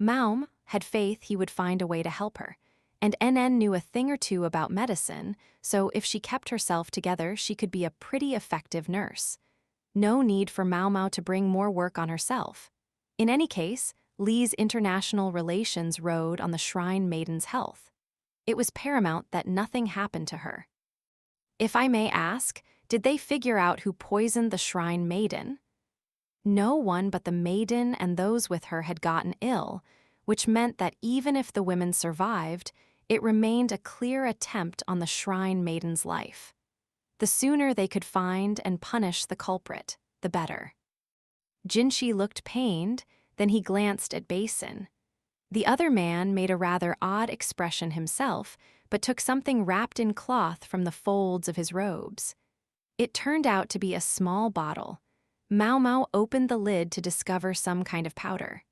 S1: Maom had faith he would find a way to help her, and NN knew a thing or two about medicine, so if she kept herself together, she could be a pretty effective nurse. No need for Maomao to bring more work on herself. In any case, Li's international relations rode on the Shrine Maiden's health. It was paramount that nothing happened to her. "If I may ask, did they figure out who poisoned the Shrine Maiden?" No one but the Maiden and those with her had gotten ill, which meant that even if the women survived, it remained a clear attempt on the Shrine Maiden's life. The sooner they could find and punish the culprit, the better. Jinshi looked pained, then he glanced at Basin. The other man made a rather odd expression himself, but took something wrapped in cloth from the folds of his robes. It turned out to be a small bottle. Maomao opened the lid to discover some kind of powder.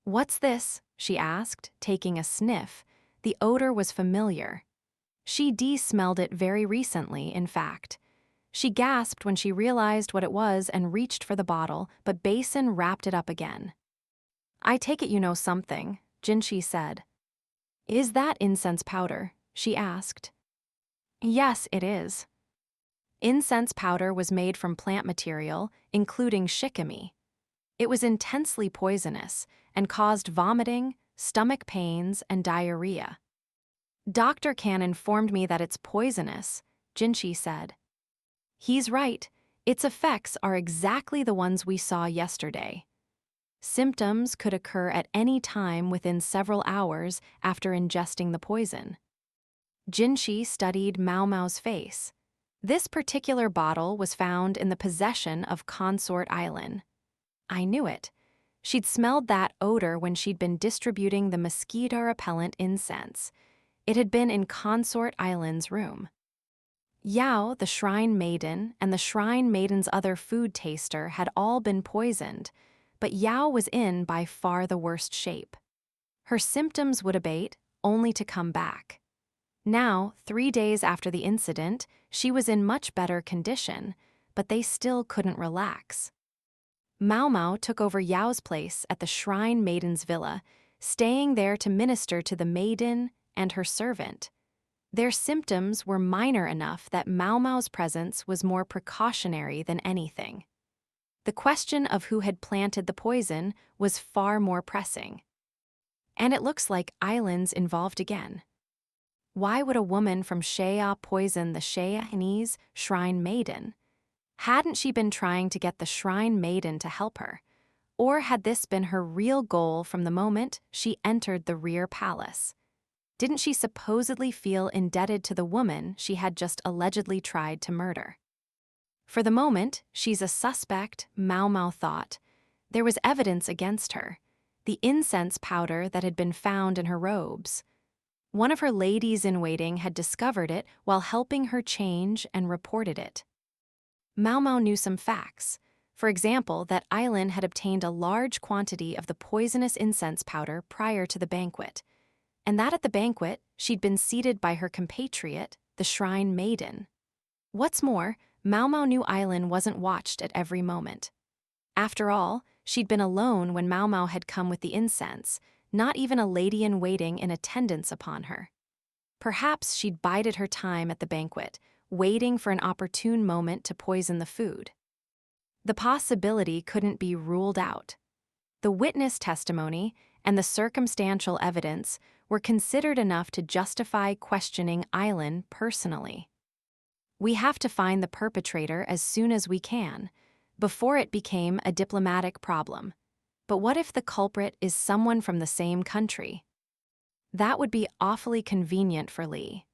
S1: "What's this?" she asked, taking a sniff. The odor was familiar. She smelled it very recently, in fact. She gasped when she realized what it was and reached for the bottle, but Basin wrapped it up again. "I take it you know something," Jinshi said. "Is that incense powder?" she asked. "Yes, it is." Incense powder was made from plant material, including shikimi. It was intensely poisonous and caused vomiting, stomach pains, and diarrhea. "Dr. Kan informed me that it's poisonous," Jinshi said. "He's right. Its effects are exactly the ones we saw yesterday. Symptoms could occur at any time within several hours after ingesting the poison." Jinshi studied Maomao's face. This particular bottle was found in the possession of Consort Aylin. I knew it. She'd smelled that odor when she'd been distributing the mosquito-repellent incense. It had been in Consort Aylin's room. Yao, the Shrine Maiden, and the Shrine Maiden's other food taster had all been poisoned, but Yao was in by far the worst shape. Her symptoms would abate, only to come back. Now, 3 days after the incident, she was in much better condition, but they still couldn't relax. Maomao took over Yao's place at the Shrine Maiden's villa, staying there to minister to the Maiden and her servant. Their symptoms were minor enough that Maomao's presence was more precautionary than anything. The question of who had planted the poison was far more pressing. And it looks like Aylin's involved again. Why would a woman from Shea poison the Sheanese Shrine Maiden? Hadn't she been trying to get the Shrine Maiden to help her? Or had this been her real goal from the moment she entered the rear palace? Didn't she supposedly feel indebted to the woman she had just allegedly tried to murder? For the moment, she's a suspect, Maomao thought. There was evidence against her. The incense powder that had been found in her robes. One of her ladies-in-waiting had discovered it while helping her change and reported it. Maomao knew some facts. For example, that Aylin had obtained a large quantity of the poisonous incense powder prior to the banquet, and that at the banquet she'd been seated by her compatriot, the Shrine Maiden. What's more, Maomao knew Aylin wasn't watched at every moment. After all, she'd been alone when Maomao had come with the incense, not even a lady-in-waiting in attendance upon her. Perhaps she'd bided her time at the banquet, waiting for an opportune moment to poison the food. The possibility couldn't be ruled out. The witness testimony and the circumstantial evidence were considered enough to justify questioning Aylin personally. We have to find the perpetrator as soon as we can, before it became a diplomatic problem. But what if the culprit is someone from the same country? That would be awfully convenient for Lee.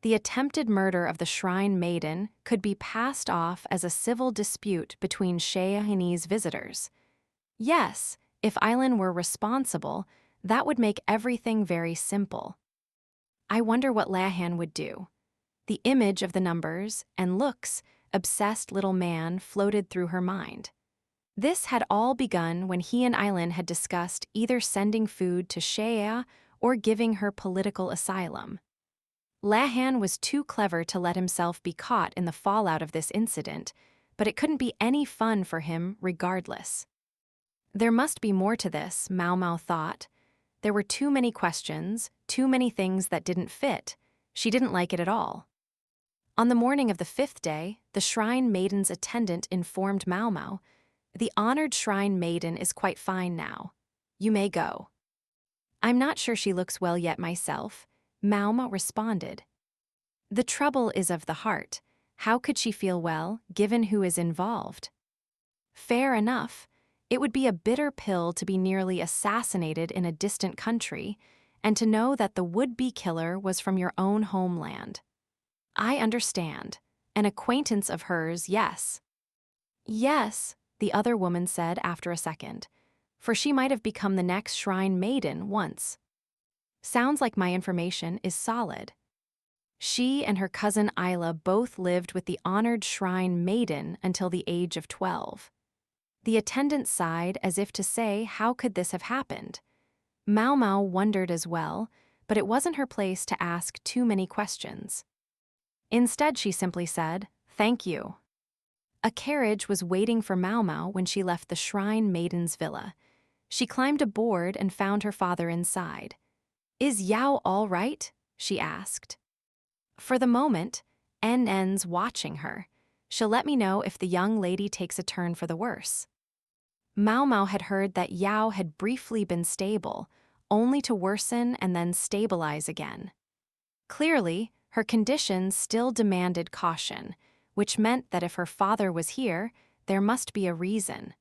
S1: The attempted murder of the Shrine Maiden could be passed off as a civil dispute between Chinese visitors. Yes, if Aylin were responsible, that would make everything very simple. I wonder what Lahan would do. The image of the numbers and looks, obsessed little man floated through her mind. This had all begun when he and Aylin had discussed either sending food to Shea or giving her political asylum. Lahan was too clever to let himself be caught in the fallout of this incident, but it couldn't be any fun for him regardless. There must be more to this, Maomao thought. There were too many questions, too many things that didn't fit. She didn't like it at all. On the morning of the 5th day, the Shrine Maiden's attendant informed Maomao, "The honored Shrine Maiden is quite fine now. You may go." "I'm not sure she looks well yet myself," Maomao responded. "The trouble is of the heart. How could she feel well, given who is involved?" Fair enough. It would be a bitter pill to be nearly assassinated in a distant country, and to know that the would-be killer was from your own homeland. "I understand. An acquaintance of hers, yes." "Yes," the other woman said after a second, "for she might have become the next Shrine Maiden once." "Sounds like my information is solid." She and her cousin Isla both lived with the honored Shrine Maiden until the age of 12. The attendant sighed as if to say, how could this have happened? Maomao wondered as well, but it wasn't her place to ask too many questions. Instead, she simply said, "Thank you." A carriage was waiting for Maomao when she left the Shrine Maiden's villa. She climbed aboard and found her father inside. "Is Yao all right?" she asked. "For the moment, NN's watching her. She'll let me know if the young lady takes a turn for the worse." Maomao had heard that Yao had briefly been stable, only to worsen and then stabilize again. Clearly, her condition still demanded caution, which meant that if her father was here, there must be a reason.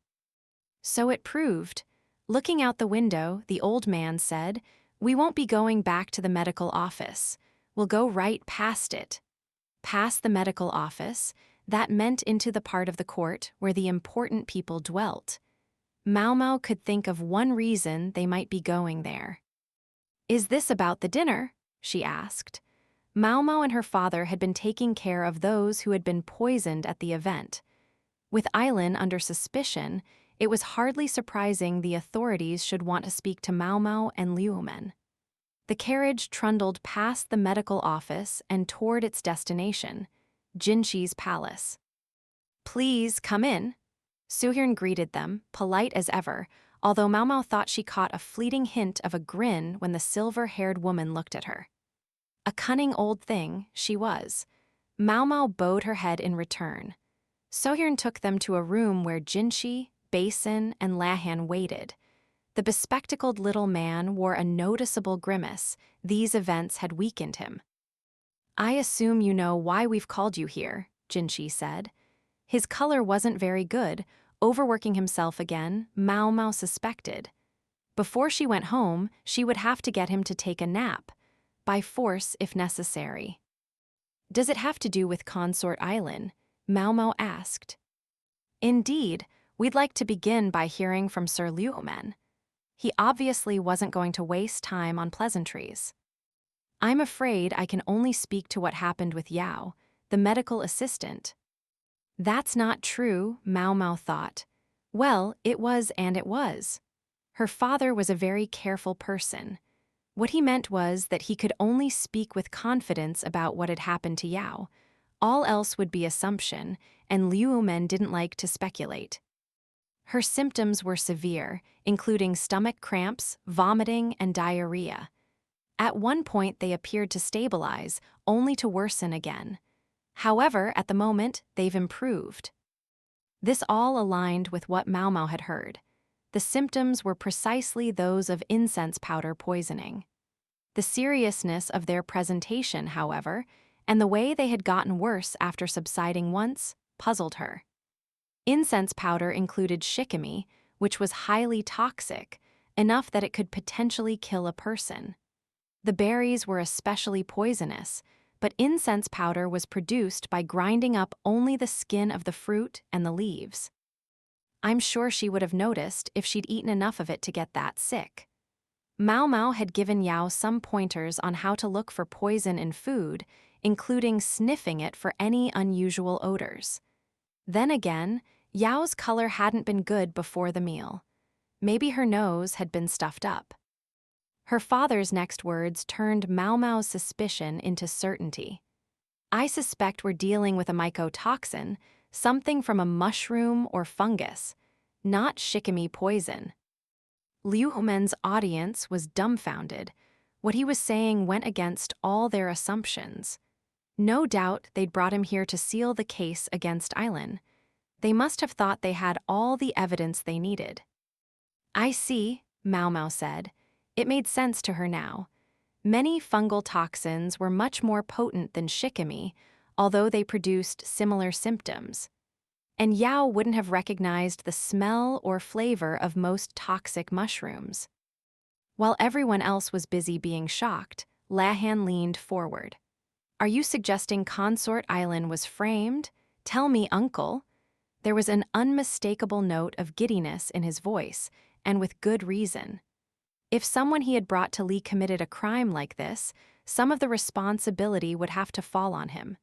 S1: So it proved. Looking out the window, the old man said, "We won't be going back to the medical office. We'll go right past it." Past the medical office, that meant into the part of the court where the important people dwelt. Maomao could think of one reason they might be going there. "Is this about the dinner?" she asked. Maomao and her father had been taking care of those who had been poisoned at the event. With Aylin under suspicion, it was hardly surprising the authorities should want to speak to Maomao and Liumen. The carriage trundled past the medical office and toward its destination, Jinxi's palace. "Please come in." Suhyun greeted them, polite as ever, although Maomao thought she caught a fleeting hint of a grin when the silver-haired woman looked at her. A cunning old thing, she was. Maomao bowed her head in return. Suhyun took them to a room where Jinxi, Basin, and Lahan waited. The bespectacled little man wore a noticeable grimace. These events had weakened him. "I assume you know why we've called you here," Jinxi said. His color wasn't very good, overworking himself again, Maomao suspected. Before she went home, she would have to get him to take a nap, by force if necessary. "Does it have to do with Consort Aylin?" Maomao asked. "Indeed, we'd like to begin by hearing from Sir Liumen." He obviously wasn't going to waste time on pleasantries. "I'm afraid I can only speak to what happened with Yao, the medical assistant." That's not true, Maomao thought. Well, it was and it was. Her father was a very careful person. What he meant was that he could only speak with confidence about what had happened to Yao. All else would be assumption, and Liumen didn't like to speculate. Her symptoms were severe, including stomach cramps, vomiting, and diarrhea. At one point, they appeared to stabilize, only to worsen again. However, at the moment, they've improved. This all aligned with what Maomao had heard. The symptoms were precisely those of incense powder poisoning. The seriousness of their presentation, however, and the way they had gotten worse after subsiding once, puzzled her. Incense powder included shikimi, which was highly toxic, enough that it could potentially kill a person. The berries were especially poisonous, but incense powder was produced by grinding up only the skin of the fruit and the leaves. I'm sure she would have noticed if she'd eaten enough of it to get that sick. Maomao had given Yao some pointers on how to look for poison in food, including sniffing it for any unusual odors. Then again, Yao's color hadn't been good before the meal. Maybe her nose had been stuffed up. Her father's next words turned Maomao's suspicion into certainty. I suspect we're dealing with a mycotoxin, something from a mushroom or fungus, not shikimi poison. Liu Homen's audience was dumbfounded. What he was saying went against all their assumptions. No doubt they'd brought him here to seal the case against Aylin. They must have thought they had all the evidence they needed. I see, Maomao said. It made sense to her now. Many fungal toxins were much more potent than shikimi, although they produced similar symptoms. And Yao wouldn't have recognized the smell or flavor of most toxic mushrooms. While everyone else was busy being shocked, Lahan leaned forward. Are you suggesting Consort Aylin was framed? Tell me, uncle. There was an unmistakable note of giddiness in his voice, and with good reason. If someone he had brought to Li committed a crime like this, some of the responsibility would have to fall on him.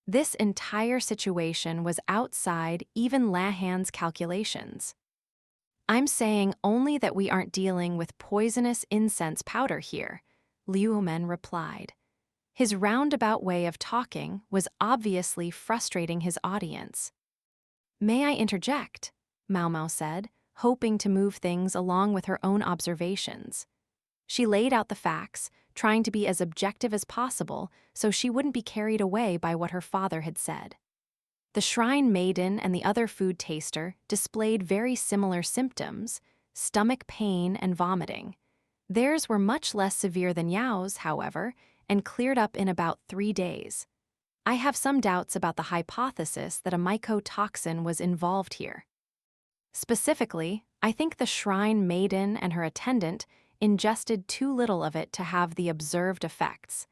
S1: This entire situation was outside even Lahan's calculations. I'm saying only that we aren't dealing with poisonous incense powder here, Liu Homen replied. His roundabout way of talking was obviously frustrating his audience. May I interject? Maomao said, hoping to move things along with her own observations. She laid out the facts, trying to be as objective as possible so she wouldn't be carried away by what her father had said. The shrine maiden and the other food taster displayed very similar symptoms, stomach pain and vomiting. Theirs were much less severe than Yao's, however, and cleared up in about 3 days. I have some doubts about the hypothesis that a mycotoxin was involved here. Specifically, I think the shrine maiden and her attendant ingested too little of it to have the observed effects,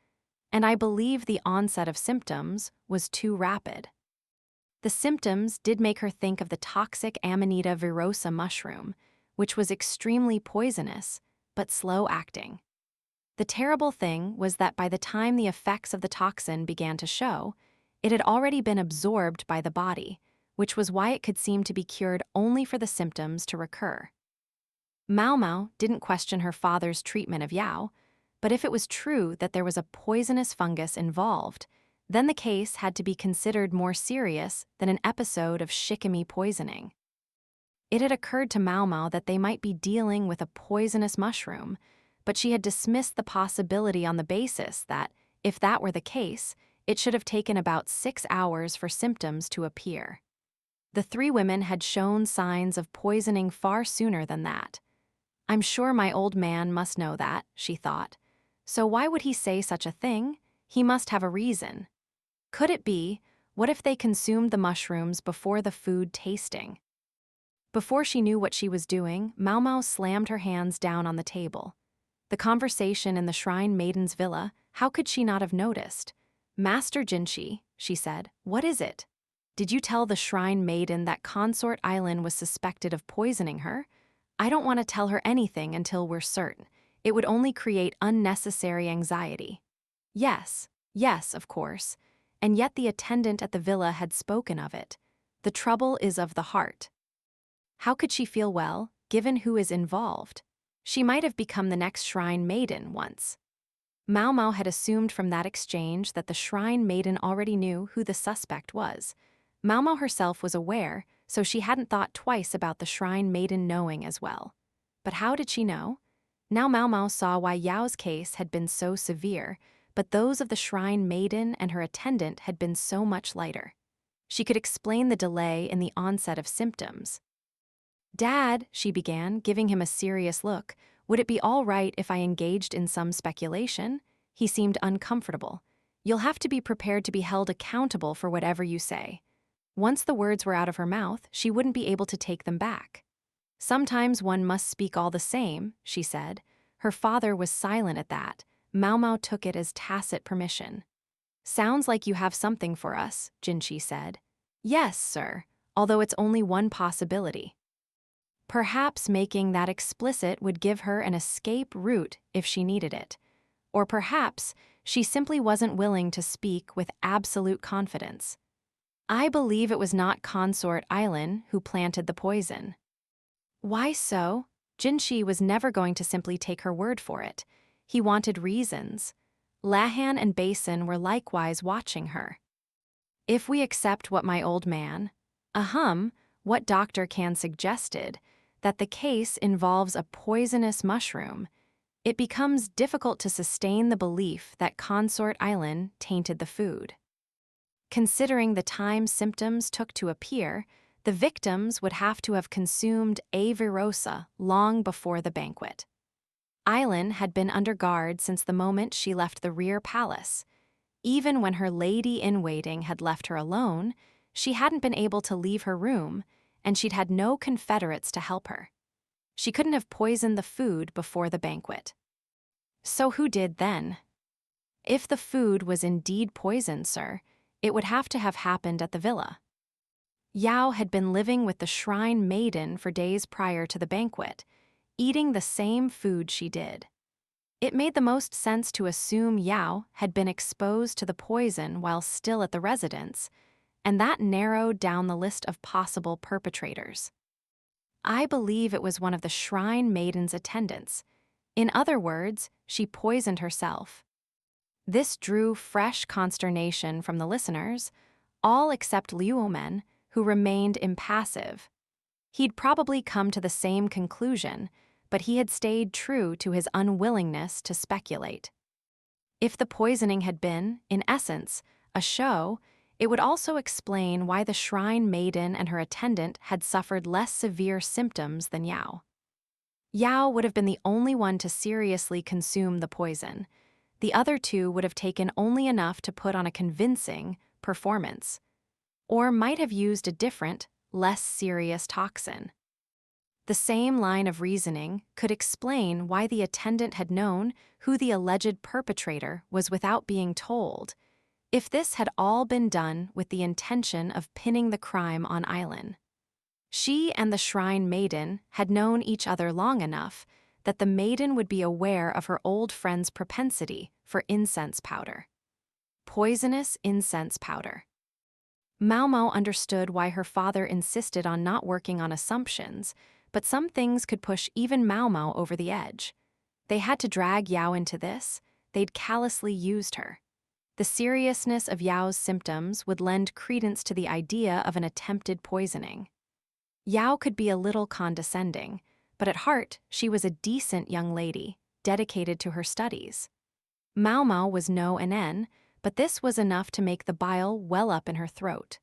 S1: and I believe the onset of symptoms was too rapid. The symptoms did make her think of the toxic Amanita virosa mushroom, which was extremely poisonous, but slow-acting. The terrible thing was that by the time the effects of the toxin began to show, it had already been absorbed by the body, which was why it could seem to be cured only for the symptoms to recur. Maomao didn't question her father's treatment of Yao, but if it was true that there was a poisonous fungus involved, then the case had to be considered more serious than an episode of shikimi poisoning. It had occurred to Maomao that they might be dealing with a poisonous mushroom, but she had dismissed the possibility on the basis that, if that were the case, it should have taken about 6 hours for symptoms to appear. The 3 women had shown signs of poisoning far sooner than that. I'm sure my old man must know that, she thought. So why would he say such a thing? He must have a reason. Could it be, what if they consumed the mushrooms before the food tasting? Before she knew what she was doing, Maomao slammed her hands down on the table. The conversation in the Shrine Maiden's villa, how could she not have noticed? Master Jinshi, she said, what is it? Did you tell the Shrine Maiden that Consort Aylin was suspected of poisoning her? I don't want to tell her anything until we're certain. It would only create unnecessary anxiety. Yes, of course. And yet the attendant at the villa had spoken of it. The trouble is of the heart. How could she feel well, given who is involved? She might have become the next Shrine Maiden once. Maomao had assumed from that exchange that the Shrine Maiden already knew who the suspect was. Maomao herself was aware, so she hadn't thought twice about the Shrine Maiden knowing as well. But how did she know? Now Maomao saw why Yao's case had been so severe, but those of the Shrine Maiden and her attendant had been so much lighter. She could explain the delay in the onset of symptoms. "Dad," she began, giving him a serious look, "would it be all right if I engaged in some speculation?" He seemed uncomfortable. "You'll have to be prepared to be held accountable for whatever you say." Once the words were out of her mouth, she wouldn't be able to take them back. "Sometimes one must speak all the same," she said. Her father was silent at that. Maomao took it as tacit permission. "Sounds like you have something for us," Jinshi said. "Yes, sir, although it's only one possibility." Perhaps making that explicit would give her an escape route if she needed it. Or perhaps she simply wasn't willing to speak with absolute confidence. "I believe it was not Consort Aylin who planted the poison." "Why so?" Jinshi was never going to simply take her word for it. He wanted reasons. Lahan and Basin were likewise watching her. "If we accept what my old man, what Dr. Can suggested, that the case involves a poisonous mushroom, it becomes difficult to sustain the belief that Consort Aylin tainted the food. Considering the time symptoms took to appear, the victims would have to have consumed A. virosa long before the banquet. Aylin had been under guard since the moment she left the rear palace. Even when her lady-in-waiting had left her alone, she hadn't been able to leave her room, and she'd had no confederates to help her. She couldn't have poisoned the food before the banquet. So who did then? If the food was indeed poisoned, sir, it would have to have happened at the villa. Yao had been living with the Shrine Maiden for days prior to the banquet, eating the same food she did. It made the most sense to assume Yao had been exposed to the poison while still at the residence, and that narrowed down the list of possible perpetrators. I believe it was one of the Shrine Maiden's attendants. In other words, she poisoned herself. This drew fresh consternation from the listeners, all except Liuomen, who remained impassive. He'd probably come to the same conclusion, but he had stayed true to his unwillingness to speculate. If the poisoning had been, in essence, a show, it would also explain why the Shrine Maiden and her attendant had suffered less severe symptoms than Yao. Yao would have been the only one to seriously consume the poison. The other two would have taken only enough to put on a convincing performance, or might have used a different, less serious toxin. The same line of reasoning could explain why the attendant had known who the alleged perpetrator was without being told, if this had all been done with the intention of pinning the crime on Aylin. She and the Shrine Maiden had known each other long enough that the maiden would be aware of her old friend's propensity for incense powder. Poisonous incense powder. Maomao understood why her father insisted on not working on assumptions, but some things could push even Maomao over the edge. They had to drag Yao into this. They'd callously used her. The seriousness of Yao's symptoms would lend credence to the idea of an attempted poisoning. Yao could be a little condescending, but at heart she was a decent young lady, dedicated to her studies. Maomao was no NN, but this was enough to make the bile well up in her throat.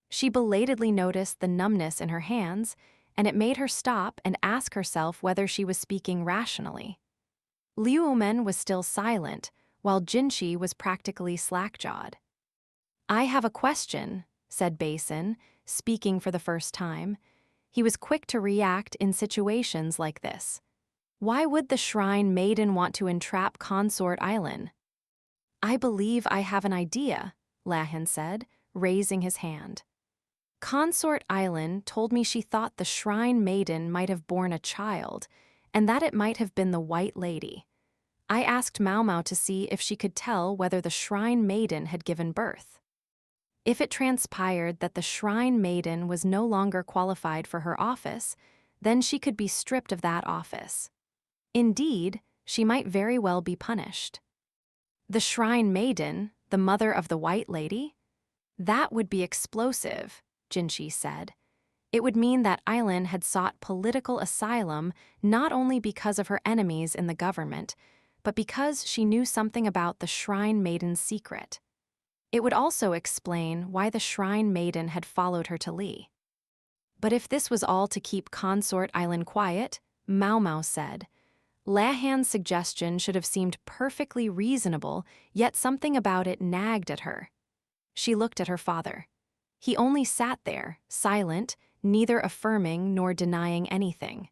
S1: She belatedly noticed the numbness in her hands, and it made her stop and ask herself whether she was speaking rationally. Liuomen was still silent, while Jinshi was practically slack-jawed. "I have a question," said Basin, speaking for the first time. He was quick to react in situations like this. Why would the Shrine Maiden want to entrap Consort Aylin? "I believe I have an idea," Lahan said, raising his hand. "Consort Aylin told me she thought the Shrine Maiden might have borne a child, and that it might have been the White Lady. I asked Maomao to see if she could tell whether the Shrine Maiden had given birth. If it transpired that the Shrine Maiden was no longer qualified for her office, then she could be stripped of that office. Indeed, she might very well be punished. The Shrine Maiden, the mother of the White Lady? That would be explosive, Jinshi said. It would mean that Aylin had sought political asylum not only because of her enemies in the government, but because she knew something about the Shrine Maiden's secret. It would also explain why the Shrine Maiden had followed her to Lee. But if this was all to keep consort Aylin quiet, Maomao said, Lahan's suggestion should have seemed perfectly reasonable, yet something about it nagged at her. She looked at her father. He only sat there, silent, neither affirming nor denying anything.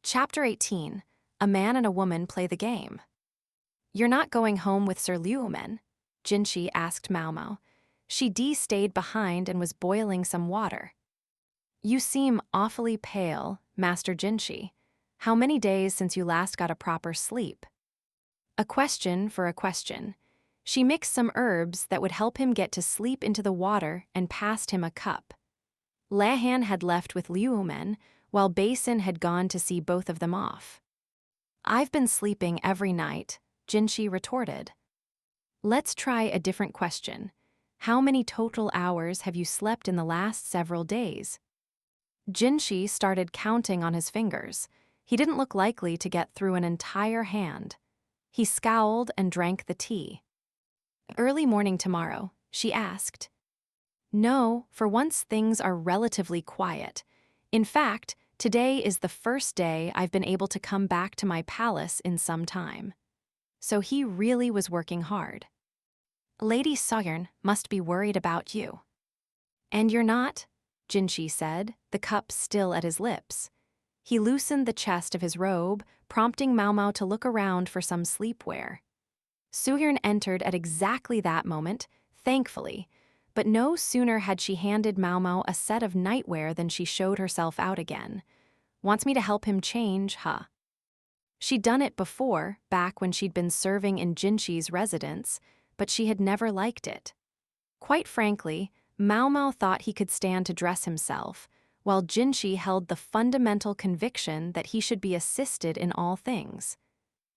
S1: Chapter 18. A Man and a Woman Play the Game. You're not going home with Sir Liumen? Jinshi asked Maomao. She stayed behind and was boiling some water. You seem awfully pale, Master Jinshi. How many days since you last got a proper sleep? A question for a question. She mixed some herbs that would help him get to sleep into the water and passed him a cup. Lahan had left with Liumen, while Basin had gone to see both of them off. I've been sleeping every night, Jinshi retorted. Let's try a different question. How many total hours have you slept in the last several days? Jinshi started counting on his fingers. He didn't look likely to get through an entire hand. He scowled and drank the tea. Early morning tomorrow, she asked. No, for once things are relatively quiet. In fact, today is the first day I've been able to come back to my palace in some time. So he really was working hard. Lady Soyern must be worried about you. And you're not? Jinshi said, the cup still at his lips. He loosened the chest of his robe, prompting Maomao to look around for some sleepwear. Soyern entered at exactly that moment, thankfully, but no sooner had she handed Maomao a set of nightwear than she showed herself out again. Wants me to help him change, huh? She'd done it before, back when she'd been serving in Jinshi's residence, but she had never liked it. Quite frankly, Maomao thought he could stand to dress himself, while Jinshi held the fundamental conviction that he should be assisted in all things.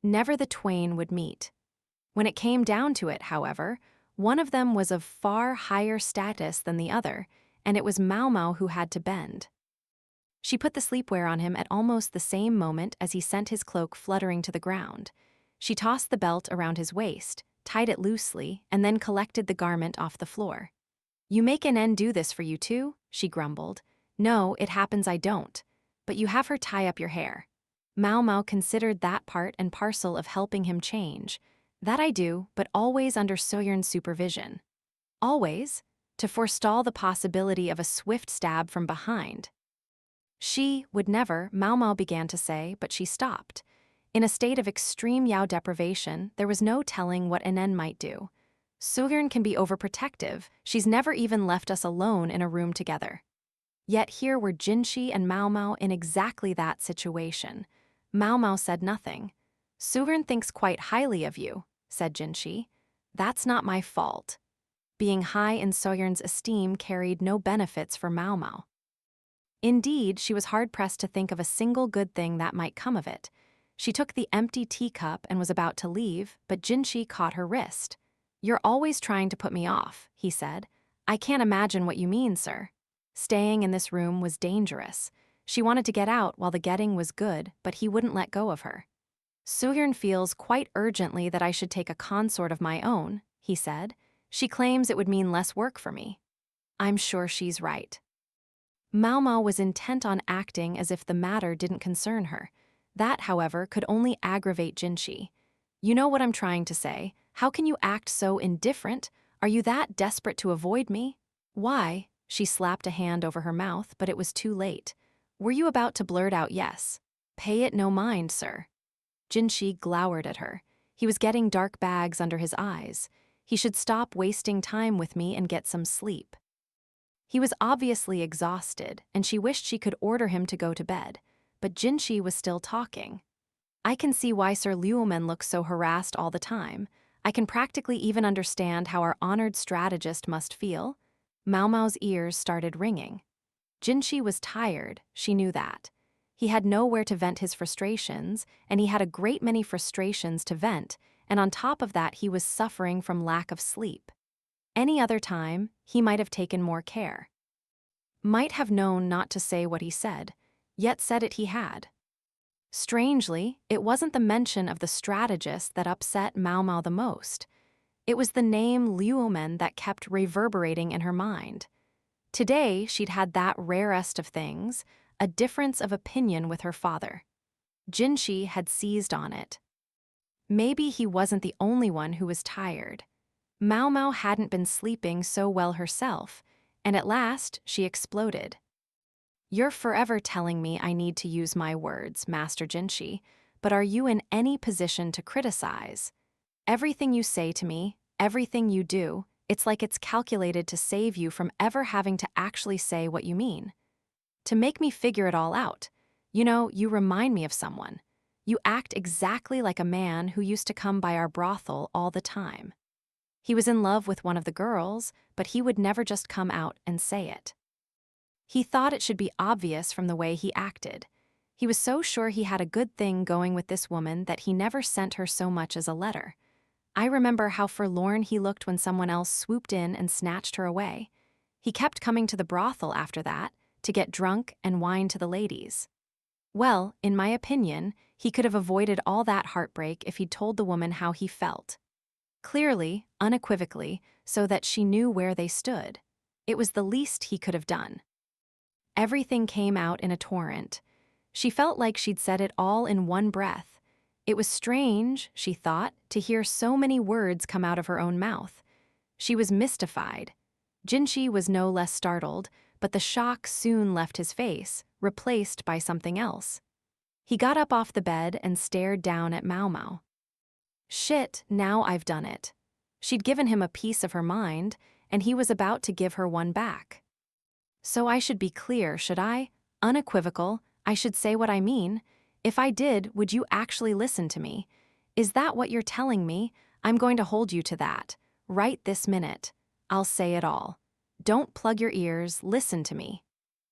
S1: Never the twain would meet. When it came down to it, however, one of them was of far higher status than the other, and it was Maomao who had to bend. She put the sleepwear on him at almost the same moment as he sent his cloak fluttering to the ground. She tossed the belt around his waist, tied it loosely, and then collected the garment off the floor. You make an end do this for you too? She grumbled. No, it happens I don't. But you have her tie up your hair. Maomao considered that part and parcel of helping him change. That I do, but always under Soyern's supervision. Always? To forestall the possibility of a swift stab from behind. She would never, Maomao began to say, but she stopped. In a state of extreme Yao deprivation, there was no telling what Enen might do. Soyern can be overprotective. She's never even left us alone in a room together. Yet here were Jinshi and Maomao in exactly that situation. Maomao said nothing. Soyern thinks quite highly of you, said Jinshi. That's not my fault. Being high in Soyern's esteem carried no benefits for Maomao. Indeed, she was hard-pressed to think of a single good thing that might come of it. She took the empty teacup and was about to leave, but Jinshi caught her wrist. You're always trying to put me off, he said. I can't imagine what you mean, sir. Staying in this room was dangerous. She wanted to get out while the getting was good, but he wouldn't let go of her. Soyern feels quite urgently that I should take a consort of my own, he said. She claims it would mean less work for me. I'm sure she's right. Maomao was intent on acting as if the matter didn't concern her. That, however, could only aggravate Jinshi. You know what I'm trying to say. How can you act so indifferent? Are you that desperate to avoid me? Why? She slapped a hand over her mouth, but it was too late. Were you about to blurt out yes? Pay it no mind, sir. Jinshi glowered at her. He was getting dark bags under his eyes. He should stop wasting time with me and get some sleep. He was obviously exhausted, and she wished she could order him to go to bed, but Jinshi was still talking. I can see why Sir Liumen looks so harassed all the time. I can practically even understand how our honored strategist must feel. Maomao's ears started ringing. Jinshi was tired, she knew that. He had nowhere to vent his frustrations, and he had a great many frustrations to vent, and on top of that he was suffering from lack of sleep. Any other time, he might have taken more care. Might have known not to say what he said, yet said it he had. Strangely, it wasn't the mention of the strategist that upset Maomao the most. It was the name Liuomen that kept reverberating in her mind. Today, she'd had that rarest of things, a difference of opinion with her father. Jinshi had seized on it. Maybe he wasn't the only one who was tired. Maomao hadn't been sleeping so well herself, and at last she exploded. "You're forever telling me I need to use my words, Master Jinshi, but are you in any position to criticize? Everything you say to me, everything you do, it's like it's calculated to save you from ever having to actually say what you mean. To make me figure it all out. You know, you remind me of someone. You act exactly like a man who used to come by our brothel all the time. He was in love with one of the girls, but he would never just come out and say it. He thought it should be obvious from the way he acted. He was so sure he had a good thing going with this woman that he never sent her so much as a letter. I remember how forlorn he looked when someone else swooped in and snatched her away. He kept coming to the brothel after that, to get drunk and wine to the ladies. Well, in my opinion, he could have avoided all that heartbreak if he'd told the woman how he felt. Clearly, unequivocally, so that she knew where they stood. It was the least he could have done. Everything came out in a torrent. She felt like she'd said it all in one breath. It was strange, she thought, to hear so many words come out of her own mouth. She was mystified. Jinshi was no less startled, but the shock soon left his face, replaced by something else. He got up off the bed and stared down at Maomao. Shit, now I've done it. She'd given him a piece of her mind, and he was about to give her one back. So I should be clear, should I? Unequivocal, I should say what I mean. If I did, would you actually listen to me? Is that what you're telling me? I'm going to hold you to that. Right this minute. I'll say it all. Don't plug your ears, listen to me.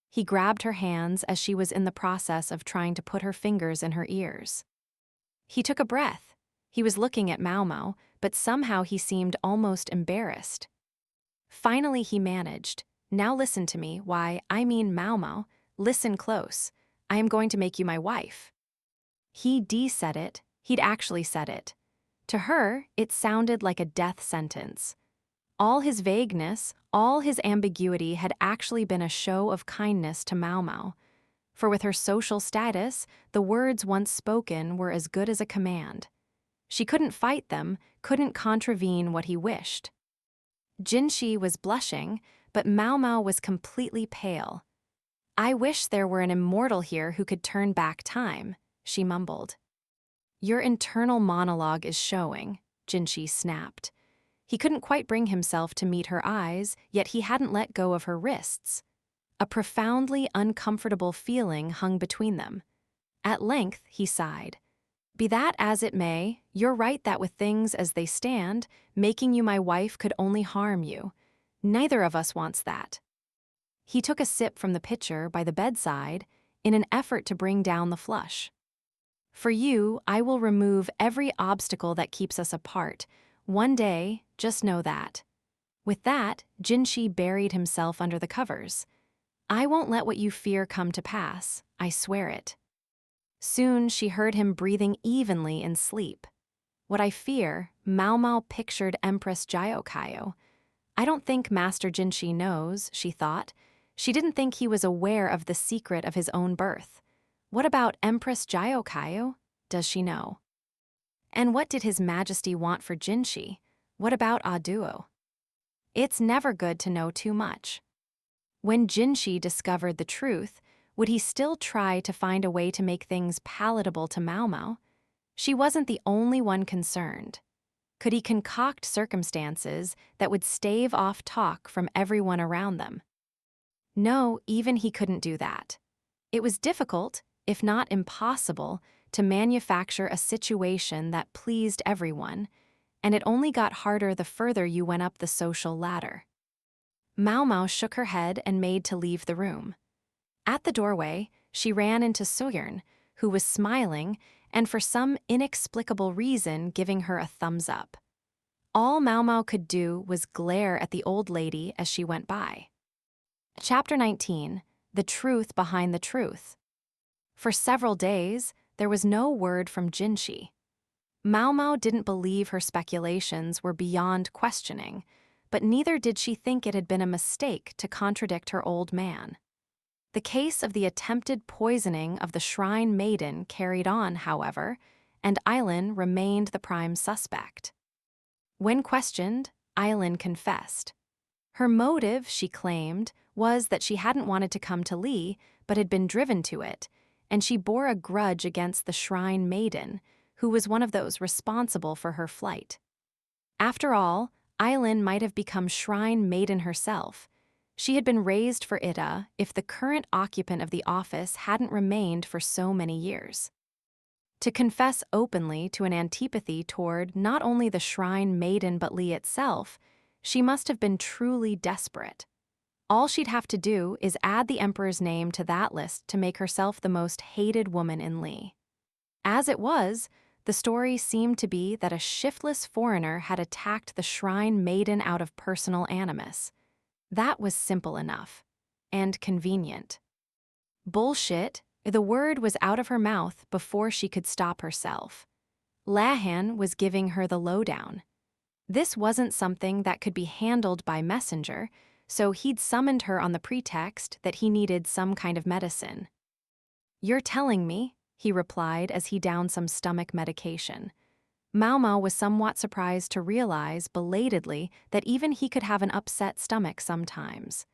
S1: He grabbed her hands as she was in the process of trying to put her fingers in her ears. He took a breath. He was looking at Maomao, but somehow he seemed almost embarrassed. Finally he managed. Now listen to me, I mean Maomao, listen close. I am going to make you my wife. He said it, he'd actually said it. To her, it sounded like a death sentence. All his vagueness, all his ambiguity had actually been a show of kindness to Maomao. For with her social status, the words once spoken were as good as a command. She couldn't fight them, couldn't contravene what he wished. Jinshi was blushing, but Maomao was completely pale. I wish there were an immortal here who could turn back time, she mumbled. Your internal monologue is showing, Jinshi snapped. He couldn't quite bring himself to meet her eyes, yet he hadn't let go of her wrists. A profoundly uncomfortable feeling hung between them. At length, he sighed. Be that as it may, you're right that with things as they stand, making you my wife could only harm you. Neither of us wants that. He took a sip from the pitcher by the bedside in an effort to bring down the flush. For you, I will remove every obstacle that keeps us apart. One day, just know that. With that, Jinshi buried himself under the covers. I won't let what you fear come to pass, I swear it. Soon she heard him breathing evenly in sleep. What I fear, Maomao pictured Empress Jyokayo. I don't think Master Jinshi knows, she thought. She didn't think he was aware of the secret of his own birth. What about Empress Jyokayo? Does she know? And what did His Majesty want for Jinshi? What about Aduo? It's never good to know too much. When Jinshi discovered the truth, would he still try to find a way to make things palatable to Maomao? She wasn't the only one concerned. Could he concoct circumstances that would stave off talk from everyone around them? No, even he couldn't do that. It was difficult, if not impossible, to manufacture a situation that pleased everyone, and it only got harder the further you went up the social ladder. Maomao shook her head and made to leave the room. At the doorway, she ran into Soyeon, who was smiling and for some inexplicable reason giving her a thumbs up. All Maomao could do was glare at the old lady as she went by. Chapter 19. The Truth Behind the Truth. For several days, there was no word from Jinshi. Maomao didn't believe her speculations were beyond questioning, but neither did she think it had been a mistake to contradict her old man. The case of the attempted poisoning of the Shrine Maiden carried on, however, and Aylin remained the prime suspect. When questioned, Aylin confessed. Her motive, she claimed, was that she hadn't wanted to come to Lee, but had been driven to it, and she bore a grudge against the Shrine Maiden, who was one of those responsible for her flight. After all, Aylin might have become Shrine Maiden herself. She had been raised for Ida if the current occupant of the office hadn't remained for so many years. To confess openly to an antipathy toward not only the Shrine Maiden but Lee itself, she must have been truly desperate. All she'd have to do is add the Emperor's name to that list to make herself the most hated woman in Lee. As it was, the story seemed to be that a shiftless foreigner had attacked the Shrine Maiden out of personal animus. That was simple enough. And convenient. Bullshit, the word was out of her mouth before she could stop herself. Lahan was giving her the lowdown. This wasn't something that could be handled by messenger, so he'd summoned her on the pretext that he needed some kind of medicine. "You're telling me," he replied as he downed some stomach medication. Maomao was somewhat surprised to realize, belatedly, that even he could have an upset stomach sometimes.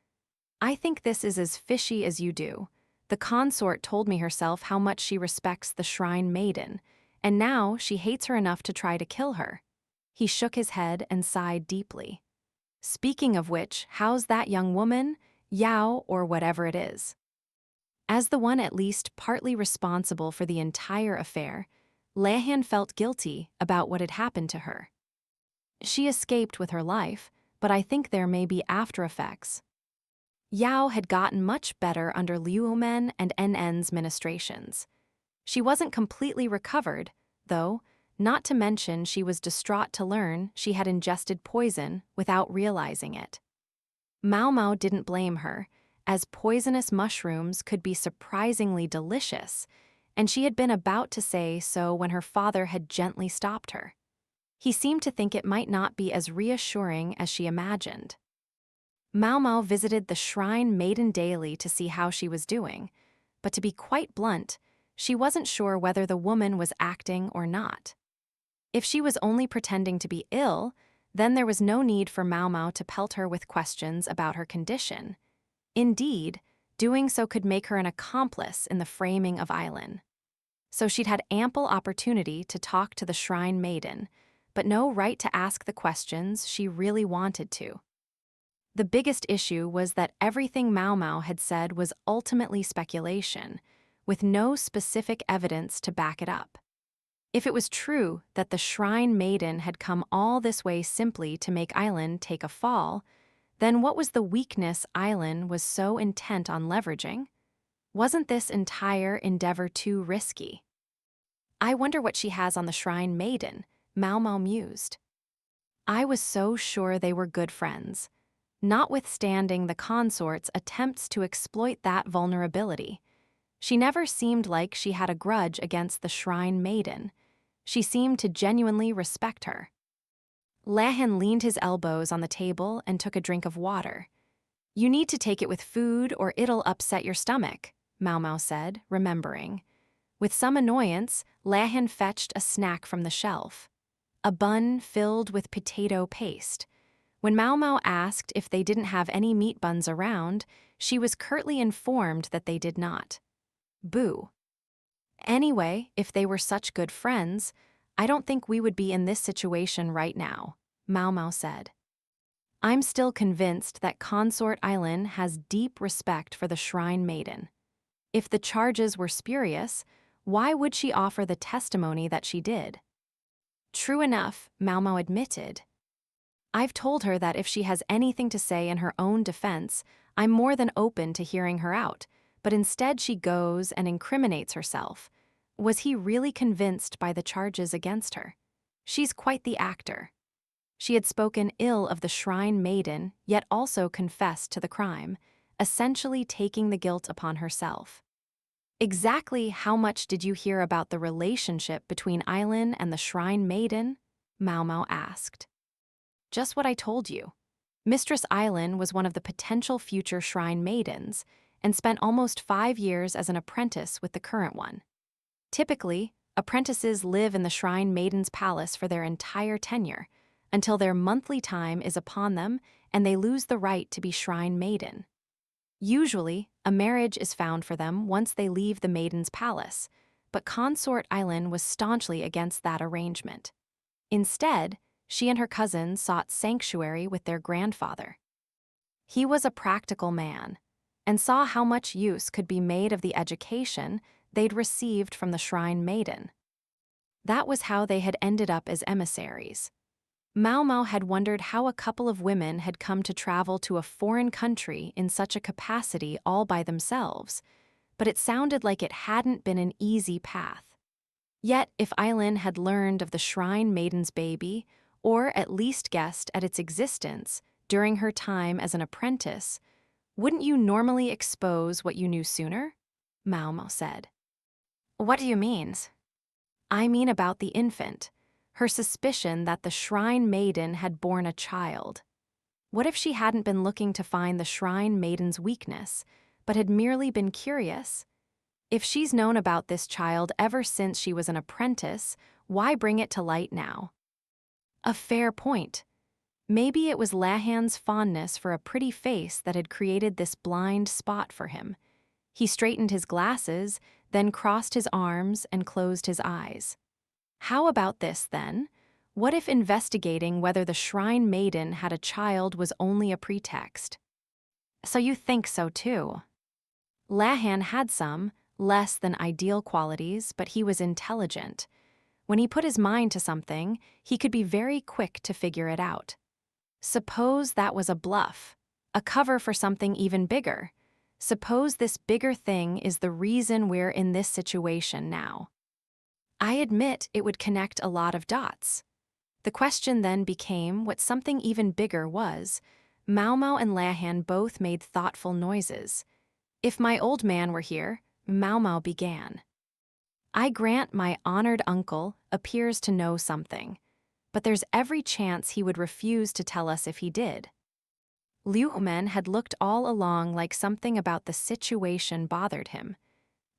S1: "I think this is as fishy as you do. The consort told me herself how much she respects the Shrine Maiden, and now she hates her enough to try to kill her." He shook his head and sighed deeply. "Speaking of which, how's that young woman, Yao or whatever it is?" As the one at least partly responsible for the entire affair, Lahan felt guilty about what had happened to her. "She escaped with her life, but I think there may be after effects." Yao had gotten much better under Liuomen and NN's ministrations. She wasn't completely recovered, though, not to mention she was distraught to learn she had ingested poison without realizing it. Maomao didn't blame her, as poisonous mushrooms could be surprisingly delicious, and she had been about to say so when her father had gently stopped her. He seemed to think it might not be as reassuring as she imagined. Maomao visited the Shrine Maiden daily to see how she was doing, but to be quite blunt, she wasn't sure whether the woman was acting or not. If she was only pretending to be ill, then there was no need for Maomao to pelt her with questions about her condition. Indeed, doing so could make her an accomplice in the framing of Aylin. So she'd had ample opportunity to talk to the Shrine Maiden, but no right to ask the questions she really wanted to. The biggest issue was that everything Maomao had said was ultimately speculation, with no specific evidence to back it up. If it was true that the Shrine Maiden had come all this way simply to make Aylin take a fall, then what was the weakness Aylin was so intent on leveraging? Wasn't this entire endeavor too risky? "I wonder what she has on the Shrine Maiden," Maomao mused. "I was so sure they were good friends, notwithstanding the consort's attempts to exploit that vulnerability. She never seemed like she had a grudge against the Shrine Maiden. She seemed to genuinely respect her." Lahan leaned his elbows on the table and took a drink of water. "You need to take it with food or it'll upset your stomach," Maomao said, remembering. With some annoyance, Lahan fetched a snack from the shelf. A bun filled with potato paste. When Maomao asked if they didn't have any meat buns around, she was curtly informed that they did not. Boo. "Anyway, if they were such good friends, I don't think we would be in this situation right now," Maomao said. "I'm still convinced that Consort Aylin has deep respect for the Shrine Maiden. If the charges were spurious, why would she offer the testimony that she did?" "True enough," Maomao admitted. "I've told her that if she has anything to say in her own defense, I'm more than open to hearing her out, but instead she goes and incriminates herself. Was he really convinced by the charges against her? She's quite the actor. She had spoken ill of the Shrine Maiden, yet also confessed to the crime, essentially taking the guilt upon herself. Exactly how much did you hear about the relationship between Aylin and the Shrine Maiden? Maomao asked. Just what I told you. Mistress Aylin was one of the potential future Shrine Maidens and spent almost 5 years as an apprentice with the current one. Typically, apprentices live in the Shrine Maiden's palace for their entire tenure, until their monthly time is upon them and they lose the right to be Shrine Maiden. Usually, a marriage is found for them once they leave the Maiden's palace, but Consort Aylin was staunchly against that arrangement. Instead, she and her cousin sought sanctuary with their grandfather. He was a practical man and saw how much use could be made of the education they'd received from the Shrine Maiden. That was how they had ended up as emissaries. Maomao had wondered how a couple of women had come to travel to a foreign country in such a capacity all by themselves, but it sounded like it hadn't been an easy path. Yet, if Aylin had learned of the Shrine Maiden's baby, or at least guessed at its existence during her time as an apprentice, wouldn't you normally expose what you knew sooner? Maomao said. What do you mean? I mean about the infant. Her suspicion that the Shrine Maiden had borne a child. What if she hadn't been looking to find the Shrine Maiden's weakness, but had merely been curious? If she's known about this child ever since she was an apprentice, why bring it to light now? A fair point. Maybe it was Lahan's fondness for a pretty face that had created this blind spot for him. He straightened his glasses, then crossed his arms and closed his eyes. How about this, then? What if investigating whether the Shrine Maiden had a child was only a pretext? So you think so, too. Lahan had some, less than ideal qualities, but he was intelligent. When he put his mind to something, he could be very quick to figure it out. Suppose that was a bluff, a cover for something even bigger. Suppose this bigger thing is the reason we're in this situation now. I admit it would connect a lot of dots. The question then became what something even bigger was. Maomao and Lahan both made thoughtful noises. If my old man were here, Maomao began. I grant my honored uncle appears to know something, but there's every chance he would refuse to tell us if he did. Liu Men had looked all along like something about the situation bothered him.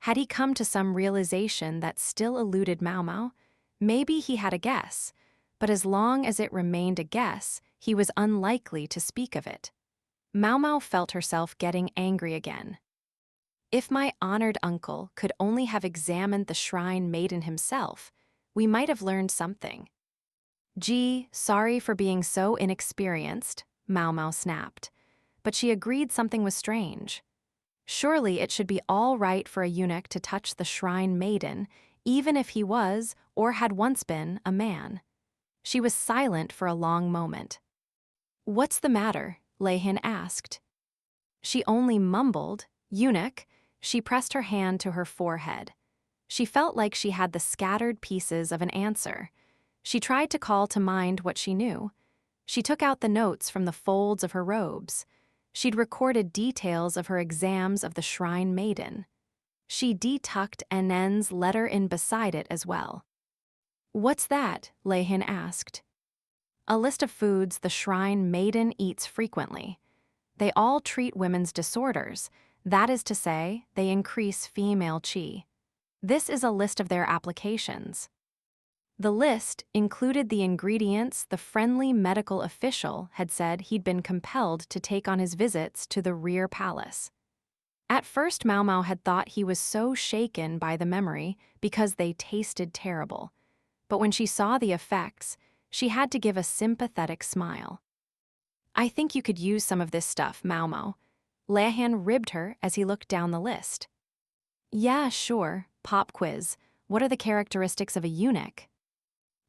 S1: Had he come to some realization that still eluded Maomao? Maybe he had a guess, but as long as it remained a guess, he was unlikely to speak of it. Maomao felt herself getting angry again. If my honored uncle could only have examined the Shrine Maiden himself, we might have learned something. Gee, sorry for being so inexperienced, Maomao snapped, but she agreed something was strange. Surely it should be all right for a eunuch to touch the Shrine Maiden, even if he was, or had once been, a man. She was silent for a long moment. What's the matter? Lahan asked. She only mumbled, eunuch. She pressed her hand to her forehead. She felt like she had the scattered pieces of an answer. She tried to call to mind what she knew. She took out the notes from the folds of her robes. She'd recorded details of her exams of the Shrine Maiden. She detucked Nn's letter in beside it as well. What's that? Lahan asked. A list of foods the Shrine Maiden eats frequently. They all treat women's disorders. That is to say, they increase female qi. This is a list of their applications. The list included the ingredients the friendly medical official had said he'd been compelled to take on his visits to the rear palace. At first, Maomao had thought he was so shaken by the memory because they tasted terrible. But when she saw the effects, she had to give a sympathetic smile. I think you could use some of this stuff, Maomao. Lahan ribbed her as he looked down the list. Yeah, sure. Pop quiz. What are the characteristics of a eunuch?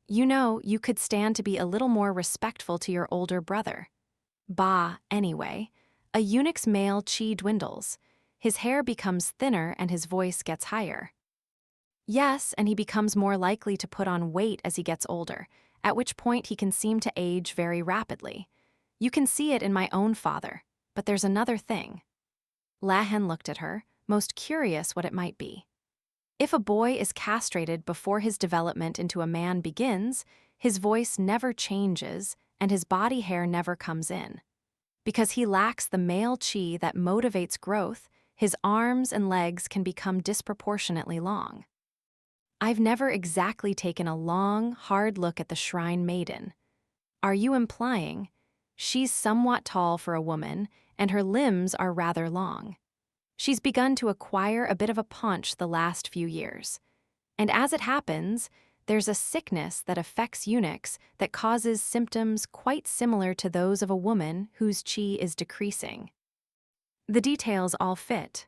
S1: You know, you could stand to be a little more respectful to your older brother. Bah, anyway. A eunuch's male qi dwindles. His hair becomes thinner and his voice gets higher. Yes, and he becomes more likely to put on weight as he gets older, at which point he can seem to age very rapidly. You can see it in my own father, but there's another thing. Lahan looked at her, most curious what it might be. If a boy is castrated before his development into a man begins, his voice never changes and his body hair never comes in. Because he lacks the male chi that motivates growth, his arms and legs can become disproportionately long. I've never exactly taken a long, hard look at the Shrine Maiden. Are you implying she's somewhat tall for a woman and her limbs are rather long? She's begun to acquire a bit of a paunch the last few years. And as it happens, there's a sickness that affects eunuchs that causes symptoms quite similar to those of a woman whose chi is decreasing. The details all fit.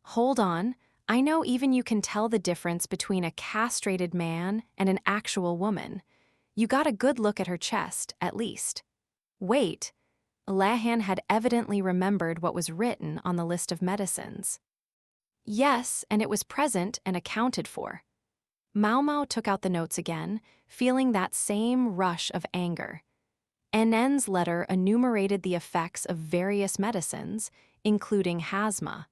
S1: Hold on, I know even you can tell the difference between a castrated man and an actual woman. You got a good look at her chest, at least. Wait, Lahan had evidently remembered what was written on the list of medicines. Yes, and it was present and accounted for. Maomao took out the notes again, feeling that same rush of anger. NN's letter enumerated the effects of various medicines, including Hasma.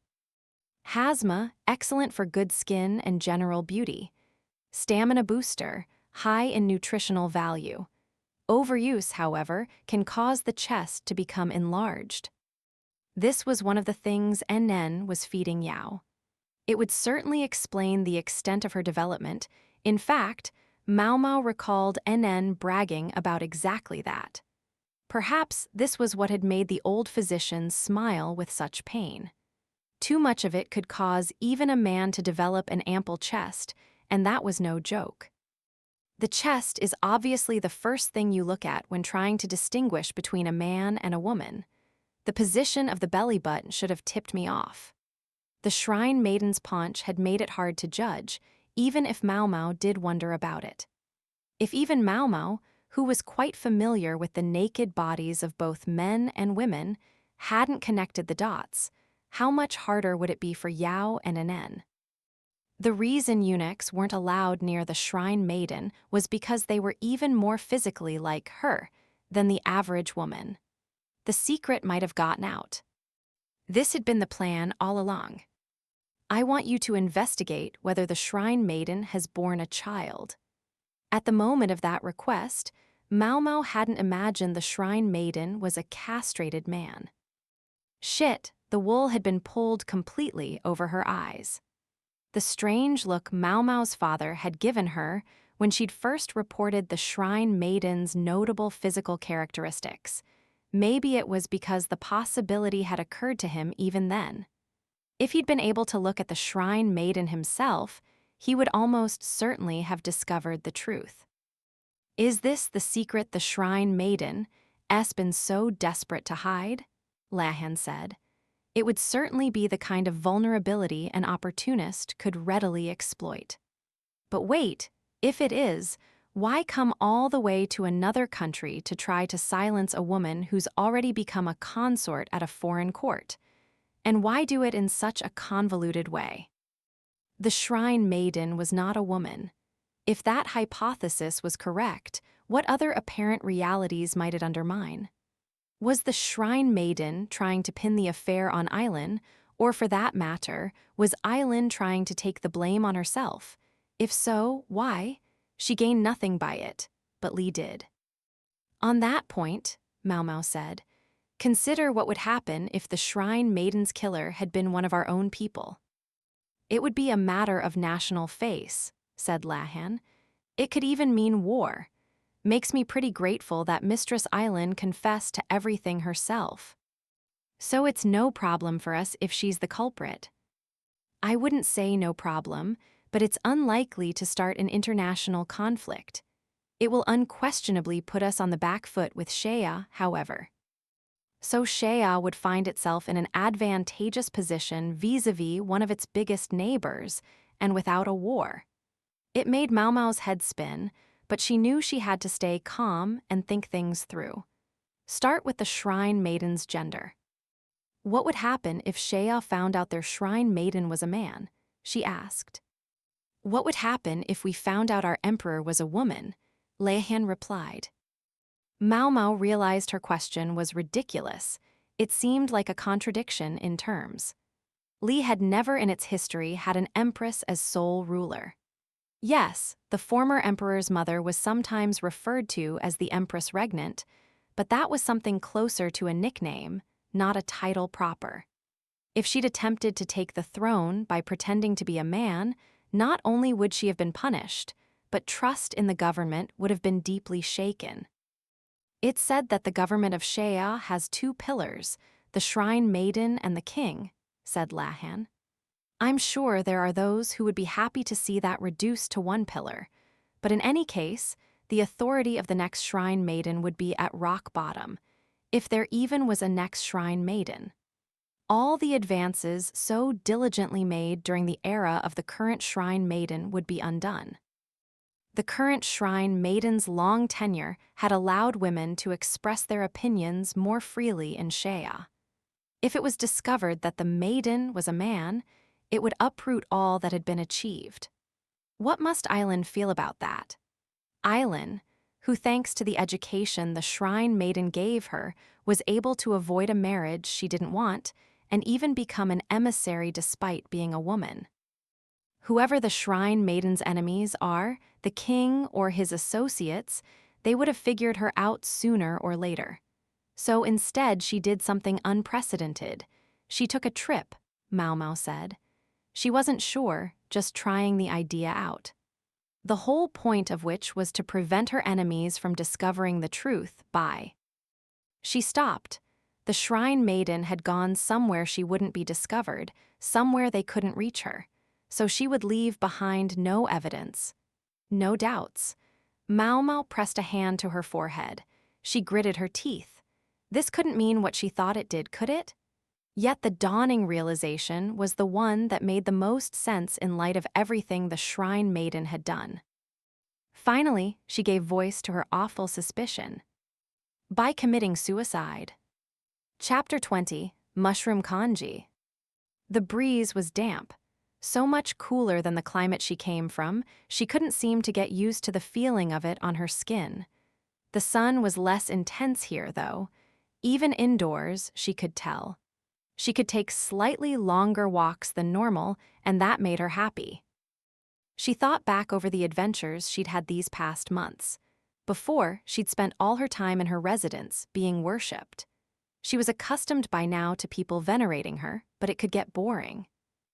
S1: Hasma, excellent for good skin and general beauty. Stamina booster, high in nutritional value. Overuse, however, can cause the chest to become enlarged. This was one of the things NN was feeding Yao. It would certainly explain the extent of her development. In fact, Maomao recalled NN bragging about exactly that. Perhaps this was what had made the old physician smile with such pain. Too much of it could cause even a man to develop an ample chest, and that was no joke. The chest is obviously the first thing you look at when trying to distinguish between a man and a woman. The position of the belly button should have tipped me off. The Shrine Maiden's paunch had made it hard to judge, even if Maomao did wonder about it. If even Maomao, who was quite familiar with the naked bodies of both men and women, hadn't connected the dots, how much harder would it be for Yao and Anen? The reason eunuchs weren't allowed near the Shrine Maiden was because they were even more physically like her than the average woman. The secret might have gotten out. This had been the plan all along. I want you to investigate whether the Shrine Maiden has borne a child. At the moment of that request, Maomao hadn't imagined the Shrine Maiden was a castrated man. Shit, the wool had been pulled completely over her eyes. The strange look Maomao's father had given her when she'd first reported the Shrine Maiden's notable physical characteristics. Maybe it was because the possibility had occurred to him even then. If he'd been able to look at the Shrine Maiden himself, he would almost certainly have discovered the truth. Is this the secret the Shrine Maiden has been so desperate to hide? Lahan said. It would certainly be the kind of vulnerability an opportunist could readily exploit. But wait, if it is, why come all the way to another country to try to silence a woman who's already become a consort at a foreign court? And why do it in such a convoluted way? The Shrine Maiden was not a woman. If that hypothesis was correct, what other apparent realities might it undermine? Was the Shrine Maiden trying to pin the affair on Aylin, or for that matter, was Aylin trying to take the blame on herself? If so, why? She gained nothing by it, but Li did. On that point, Maomao said, consider what would happen if the Shrine Maiden's killer had been one of our own people. It would be a matter of national face, said Lahan. It could even mean war. Makes me pretty grateful that Mistress Aylin confessed to everything herself. So it's no problem for us if she's the culprit. I wouldn't say no problem, but it's unlikely to start an international conflict. It will unquestionably put us on the back foot with Shea, however. So Shea would find itself in an advantageous position vis-a-vis one of its biggest neighbors, and without a war. It made Maomao's head spin, but she knew she had to stay calm and think things through. Start with the Shrine Maiden's gender. What would happen if Shea found out their Shrine Maiden was a man? She asked. "What would happen if we found out our emperor was a woman?" Aylin replied. Maomao realized her question was ridiculous. It seemed like a contradiction in terms. Li had never in its history had an empress as sole ruler. Yes, the former emperor's mother was sometimes referred to as the empress regnant, but that was something closer to a nickname, not a title proper. If she'd attempted to take the throne by pretending to be a man, not only would she have been punished, but trust in the government would have been deeply shaken. It's said that the government of Shea has two pillars, the Shrine Maiden and the King, said Lahan. I'm sure there are those who would be happy to see that reduced to one pillar, but in any case, the authority of the next Shrine Maiden would be at rock bottom, if there even was a next Shrine Maiden. All the advances so diligently made during the era of the current Shrine Maiden would be undone. The current Shrine Maiden's long tenure had allowed women to express their opinions more freely in Shea. If it was discovered that the Maiden was a man, it would uproot all that had been achieved. What must Aylin feel about that? Aylin, who thanks to the education the Shrine Maiden gave her, was able to avoid a marriage she didn't want and even become an emissary despite being a woman. Whoever the Shrine Maiden's enemies are, the king or his associates, they would have figured her out sooner or later. So instead she did something unprecedented. She took a trip, Maomao said. She wasn't sure, just trying the idea out. The whole point of which was to prevent her enemies from discovering the truth by. She stopped. The Shrine Maiden had gone somewhere she wouldn't be discovered, somewhere they couldn't reach her. So she would leave behind no evidence. No doubts. Maomao pressed a hand to her forehead. She gritted her teeth. This couldn't mean what she thought it did, could it? Yet the dawning realization was the one that made the most sense in light of everything the Shrine Maiden had done. Finally, she gave voice to her awful suspicion. By committing suicide. Chapter 20, Mushroom Congee. The breeze was damp. So much cooler than the climate she came from, she couldn't seem to get used to the feeling of it on her skin. The sun was less intense here, though. Even indoors, she could tell. She could take slightly longer walks than normal, and that made her happy. She thought back over the adventures she'd had these past months. Before, she'd spent all her time in her residence, being worshipped. She was accustomed by now to people venerating her, but it could get boring.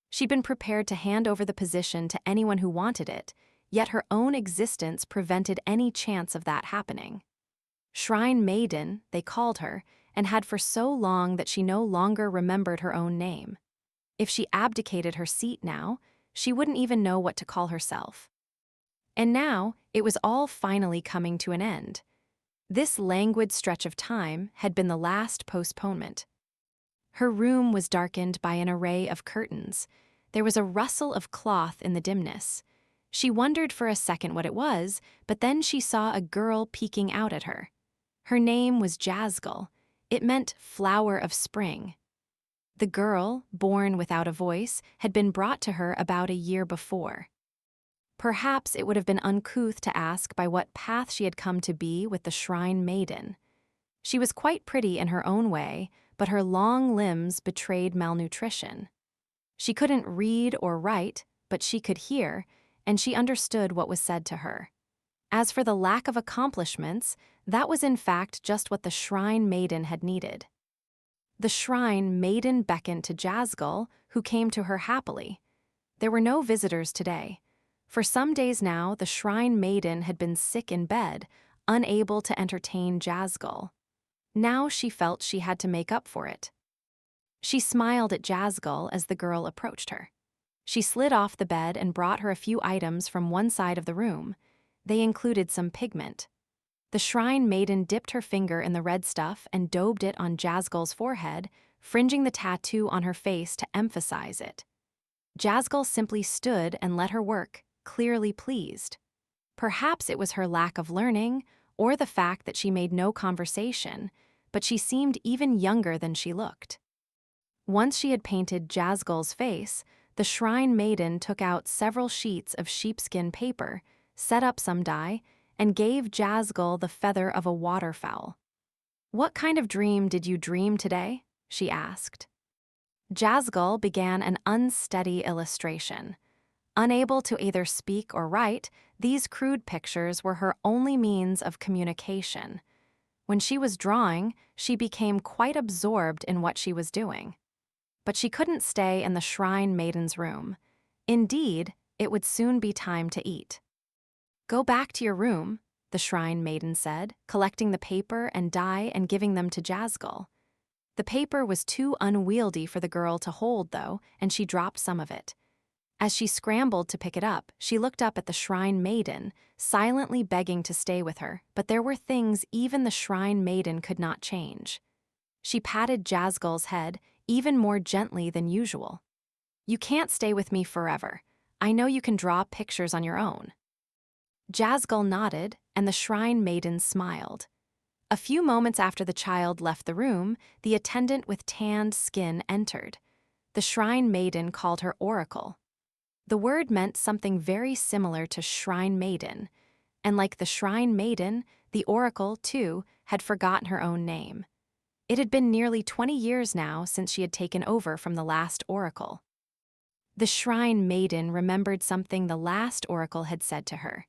S1: She'd been prepared to hand over the position to anyone who wanted it, yet her own existence prevented any chance of that happening. Shrine Maiden, they called her, and had for so long that she no longer remembered her own name. If she abdicated her seat now, she wouldn't even know what to call herself. And now, it was all finally coming to an end. This languid stretch of time had been the last postponement. Her room was darkened by an array of curtains. There was a rustle of cloth in the dimness. She wondered for a second what it was, but then she saw a girl peeking out at her. Her name was Jazgal. It meant flower of spring. The girl, born without a voice, had been brought to her about a year before. Perhaps it would have been uncouth to ask by what path she had come to be with the Shrine Maiden. She was quite pretty in her own way, but her long limbs betrayed malnutrition. She couldn't read or write, but she could hear, and she understood what was said to her. As for the lack of accomplishments, that was in fact just what the Shrine Maiden had needed. The Shrine Maiden beckoned to Jazgal, who came to her happily. There were no visitors today. For some days now, the Shrine Maiden had been sick in bed, unable to entertain Jazgal. Now she felt she had to make up for it. She smiled at Jazgal as the girl approached her. She slid off the bed and brought her a few items from one side of the room. They included some pigment. The Shrine Maiden dipped her finger in the red stuff and daubed it on Jazgal's forehead, fringing the tattoo on her face to emphasize it. Jazgal simply stood and let her work, clearly pleased. Perhaps it was her lack of learning, or the fact that she made no conversation, but she seemed even younger than she looked. Once she had painted Jazgal's face, the Shrine Maiden took out several sheets of sheepskin paper, set up some dye, and gave Jazzgull the feather of a waterfowl. "What kind of dream did you dream today?" she asked. Jazzgull began an unsteady illustration. Unable to either speak or write, these crude pictures were her only means of communication. When she was drawing, she became quite absorbed in what she was doing. But she couldn't stay in the Shrine Maiden's room. Indeed, it would soon be time to eat. "Go back to your room," the Shrine Maiden said, collecting the paper and dye and giving them to Jazzgull. The paper was too unwieldy for the girl to hold, though, and she dropped some of it. As she scrambled to pick it up, she looked up at the Shrine Maiden, silently begging to stay with her, but there were things even the Shrine Maiden could not change. She patted Jazzgull's head, even more gently than usual. "You can't stay with me forever. I know you can draw pictures on your own." Jazzgull nodded, and the Shrine Maiden smiled. A few moments after the child left the room, the attendant with tanned skin entered. The Shrine Maiden called her Oracle. The word meant something very similar to Shrine Maiden, and like the Shrine Maiden, the Oracle, too, had forgotten her own name. It had been nearly 20 years now since she had taken over from the last Oracle. The Shrine Maiden remembered something the last Oracle had said to her,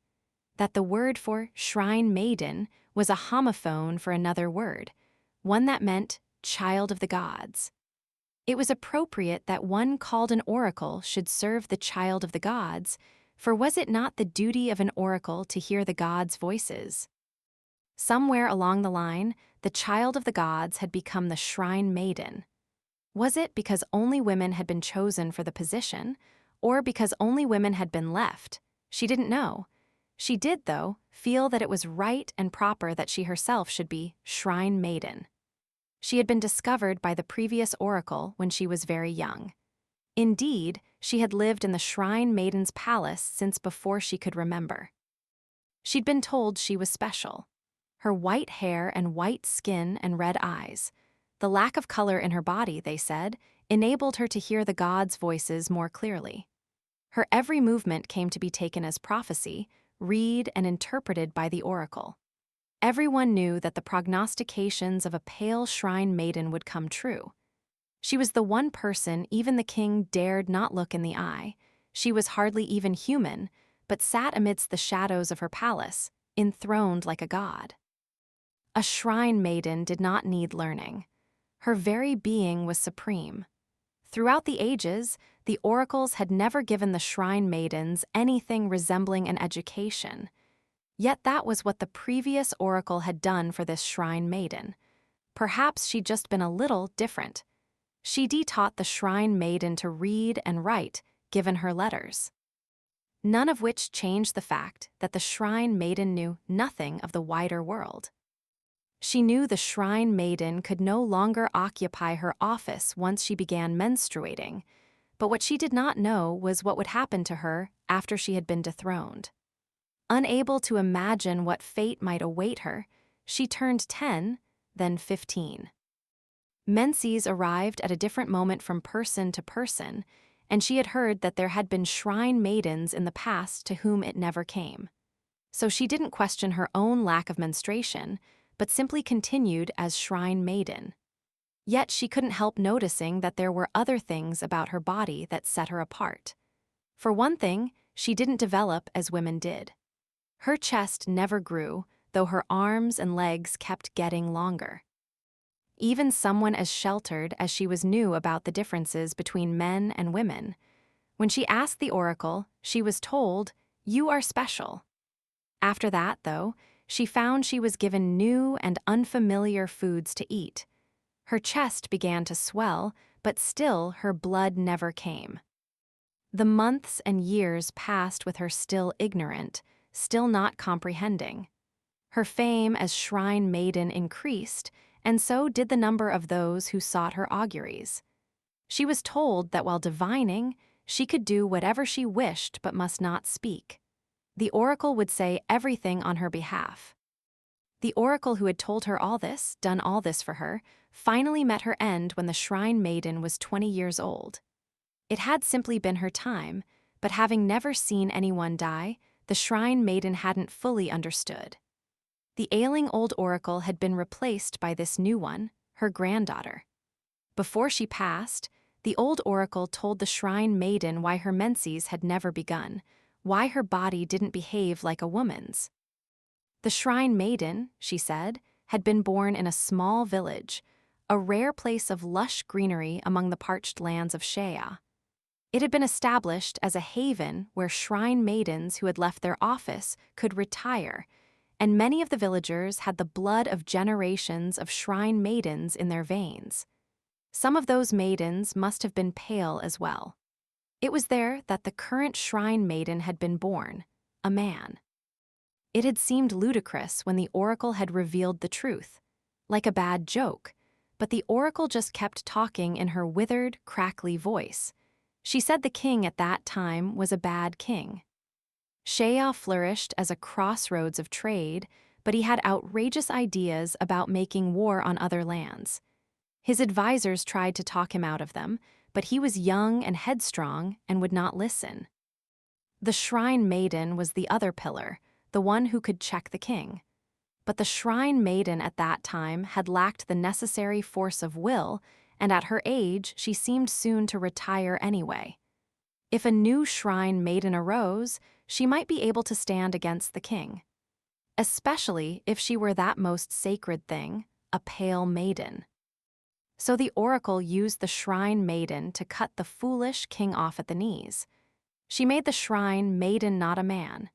S1: that the word for Shrine Maiden was a homophone for another word, one that meant child of the gods. It was appropriate that one called an oracle should serve the child of the gods, for was it not the duty of an oracle to hear the gods' voices? Somewhere along the line, the child of the gods had become the Shrine Maiden. Was it because only women had been chosen for the position, or because only women had been left? She didn't know. She did, though, feel that it was right and proper that she herself should be Shrine Maiden. She had been discovered by the previous oracle when she was very young. Indeed, she had lived in the Shrine Maiden's palace since before she could remember. She'd been told she was special. Her white hair and white skin and red eyes, the lack of color in her body, they said, enabled her to hear the gods' voices more clearly. Her every movement came to be taken as prophecy, read and interpreted by the oracle. Everyone knew that the prognostications of a pale Shrine Maiden would come true. She was the one person even the king dared not look in the eye. She was hardly even human, but sat amidst the shadows of her palace, enthroned like a god. A Shrine Maiden did not need learning. Her very being was supreme. Throughout the ages, the oracles had never given the Shrine Maidens anything resembling an education. Yet that was what the previous oracle had done for this Shrine Maiden. Perhaps she'd just been a little different. She taught the Shrine Maiden to read and write, given her letters. None of which changed the fact that the Shrine Maiden knew nothing of the wider world. She knew the Shrine Maiden could no longer occupy her office once she began menstruating, but what she did not know was what would happen to her after she had been dethroned. Unable to imagine what fate might await her, she turned 10, then 15. Menses arrived at a different moment from person to person, and she had heard that there had been Shrine Maidens in the past to whom it never came. So she didn't question her own lack of menstruation, but simply continued as Shrine Maiden. Yet she couldn't help noticing that there were other things about her body that set her apart. For one thing, she didn't develop as women did. Her chest never grew, though her arms and legs kept getting longer. Even someone as sheltered as she was knew about the differences between men and women. When she asked the oracle, she was told, "You are special." After that, though, she found she was given new and unfamiliar foods to eat. Her chest began to swell, but still her blood never came. The months and years passed with her still ignorant, still not comprehending. Her fame as Shrine Maiden increased, and so did the number of those who sought her auguries. She was told that while divining, she could do whatever she wished but must not speak. The oracle would say everything on her behalf. The oracle who had told her all this, done all this for her, finally met her end when the Shrine Maiden was 20 years old. It had simply been her time, but having never seen anyone die, the Shrine Maiden hadn't fully understood. The ailing old oracle had been replaced by this new one, her granddaughter. Before she passed, the old oracle told the Shrine Maiden why her menses had never begun, why her body didn't behave like a woman's. The Shrine Maiden, she said, had been born in a small village, a rare place of lush greenery among the parched lands of Shea. It had been established as a haven where shrine maidens who had left their office could retire, and many of the villagers had the blood of generations of shrine maidens in their veins. Some of those maidens must have been pale as well. It was there that the current shrine maiden had been born, a man. It had seemed ludicrous when the oracle had revealed the truth, like a bad joke, but the oracle just kept talking in her withered, crackly voice. She said the king at that time was a bad king. Shea flourished as a crossroads of trade, but he had outrageous ideas about making war on other lands. His advisors tried to talk him out of them, but he was young and headstrong and would not listen. The Shrine Maiden was the other pillar, the one who could check the king. But the Shrine Maiden at that time had lacked the necessary force of will, and at her age she seemed soon to retire anyway. If a new Shrine Maiden arose, she might be able to stand against the king. Especially if she were that most sacred thing, a pale maiden. So the oracle used the Shrine Maiden to cut the foolish king off at the knees. She made the Shrine Maiden not a man.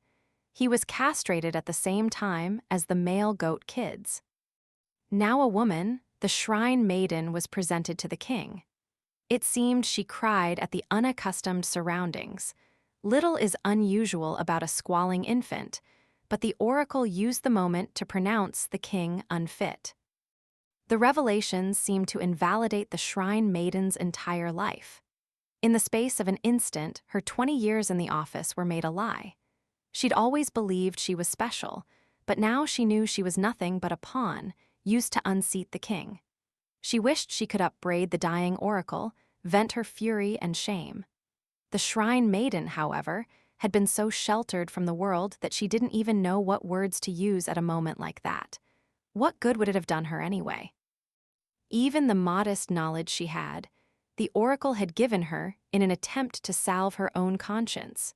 S1: He was castrated at the same time as the male goat kids. Now a woman, the Shrine Maiden was presented to the king. It seemed she cried at the unaccustomed surroundings. Little is unusual about a squalling infant, but the oracle used the moment to pronounce the king unfit. The revelations seemed to invalidate the Shrine Maiden's entire life. In the space of an instant, her 20 years in the office were made a lie. She'd always believed she was special, but now she knew she was nothing but a pawn, used to unseat the king. She wished she could upbraid the dying oracle, vent her fury and shame. The Shrine Maiden, however, had been so sheltered from the world that she didn't even know what words to use at a moment like that. What good would it have done her anyway? Even the modest knowledge she had, the oracle had given her in an attempt to salve her own conscience.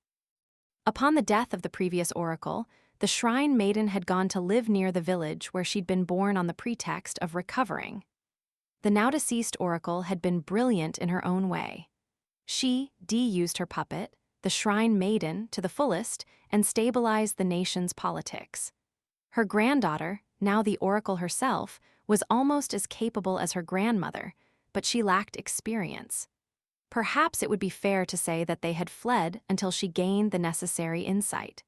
S1: Upon the death of the previous oracle, the Shrine Maiden had gone to live near the village where she'd been born on the pretext of recovering. The now-deceased oracle had been brilliant in her own way. She de-used her puppet, the Shrine Maiden, to the fullest and stabilized the nation's politics. Her granddaughter, now the oracle herself, was almost as capable as her grandmother, but she lacked experience. Perhaps it would be fair to say that they had fled until she gained the necessary insight.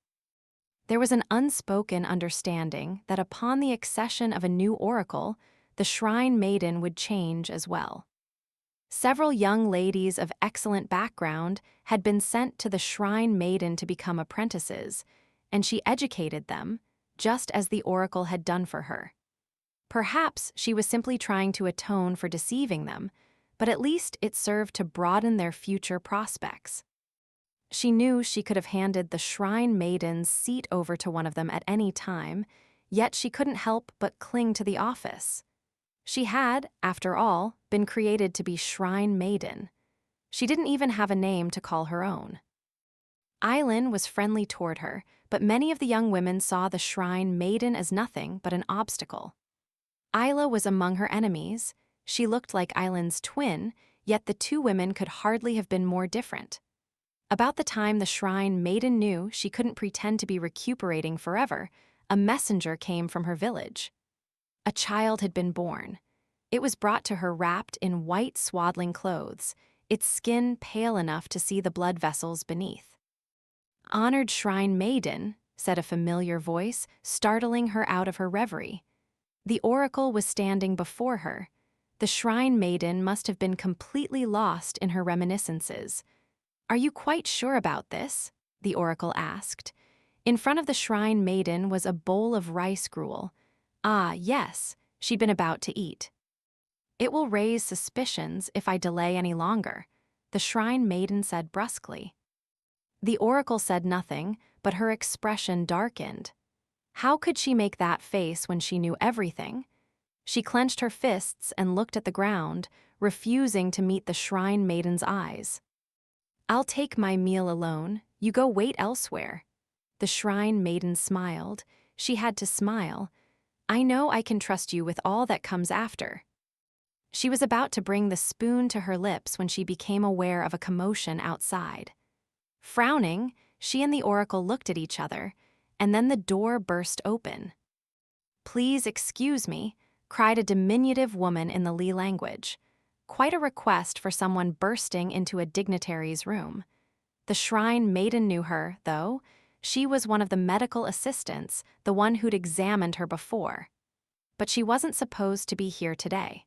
S1: There was an unspoken understanding that upon the accession of a new oracle, the Shrine Maiden would change as well. Several young ladies of excellent background had been sent to the Shrine Maiden to become apprentices, and she educated them, just as the oracle had done for her. Perhaps she was simply trying to atone for deceiving them, but at least it served to broaden their future prospects. She knew she could have handed the Shrine Maiden's seat over to one of them at any time, yet she couldn't help but cling to the office. She had, after all, been created to be Shrine Maiden. She didn't even have a name to call her own. Aylin was friendly toward her, but many of the young women saw the Shrine Maiden as nothing but an obstacle. Isla was among her enemies. She looked like Aylin's twin, yet the two women could hardly have been more different. About the time the Shrine Maiden knew she couldn't pretend to be recuperating forever, a messenger came from her village. A child had been born. It was brought to her wrapped in white swaddling clothes, its skin pale enough to see the blood vessels beneath. "Honored Shrine Maiden," said a familiar voice, startling her out of her reverie. The oracle was standing before her. The Shrine Maiden must have been completely lost in her reminiscences. "Are you quite sure about this?" the oracle asked. In front of the Shrine Maiden was a bowl of rice gruel. Ah, yes, she'd been about to eat. "It will raise suspicions if I delay any longer," the Shrine Maiden said brusquely. The oracle said nothing, but her expression darkened. How could she make that face when she knew everything? She clenched her fists and looked at the ground, refusing to meet the Shrine Maiden's eyes. "I'll take my meal alone, you go wait elsewhere." The Shrine Maiden smiled. She had to smile. "I know I can trust you with all that comes after." She was about to bring the spoon to her lips when she became aware of a commotion outside. Frowning, she and the oracle looked at each other, and then the door burst open. "Please excuse me," cried a diminutive woman in the Li language. Quite a request for someone bursting into a dignitary's room. The Shrine Maiden knew her, though. She was one of the medical assistants, the one who'd examined her before. But she wasn't supposed to be here today.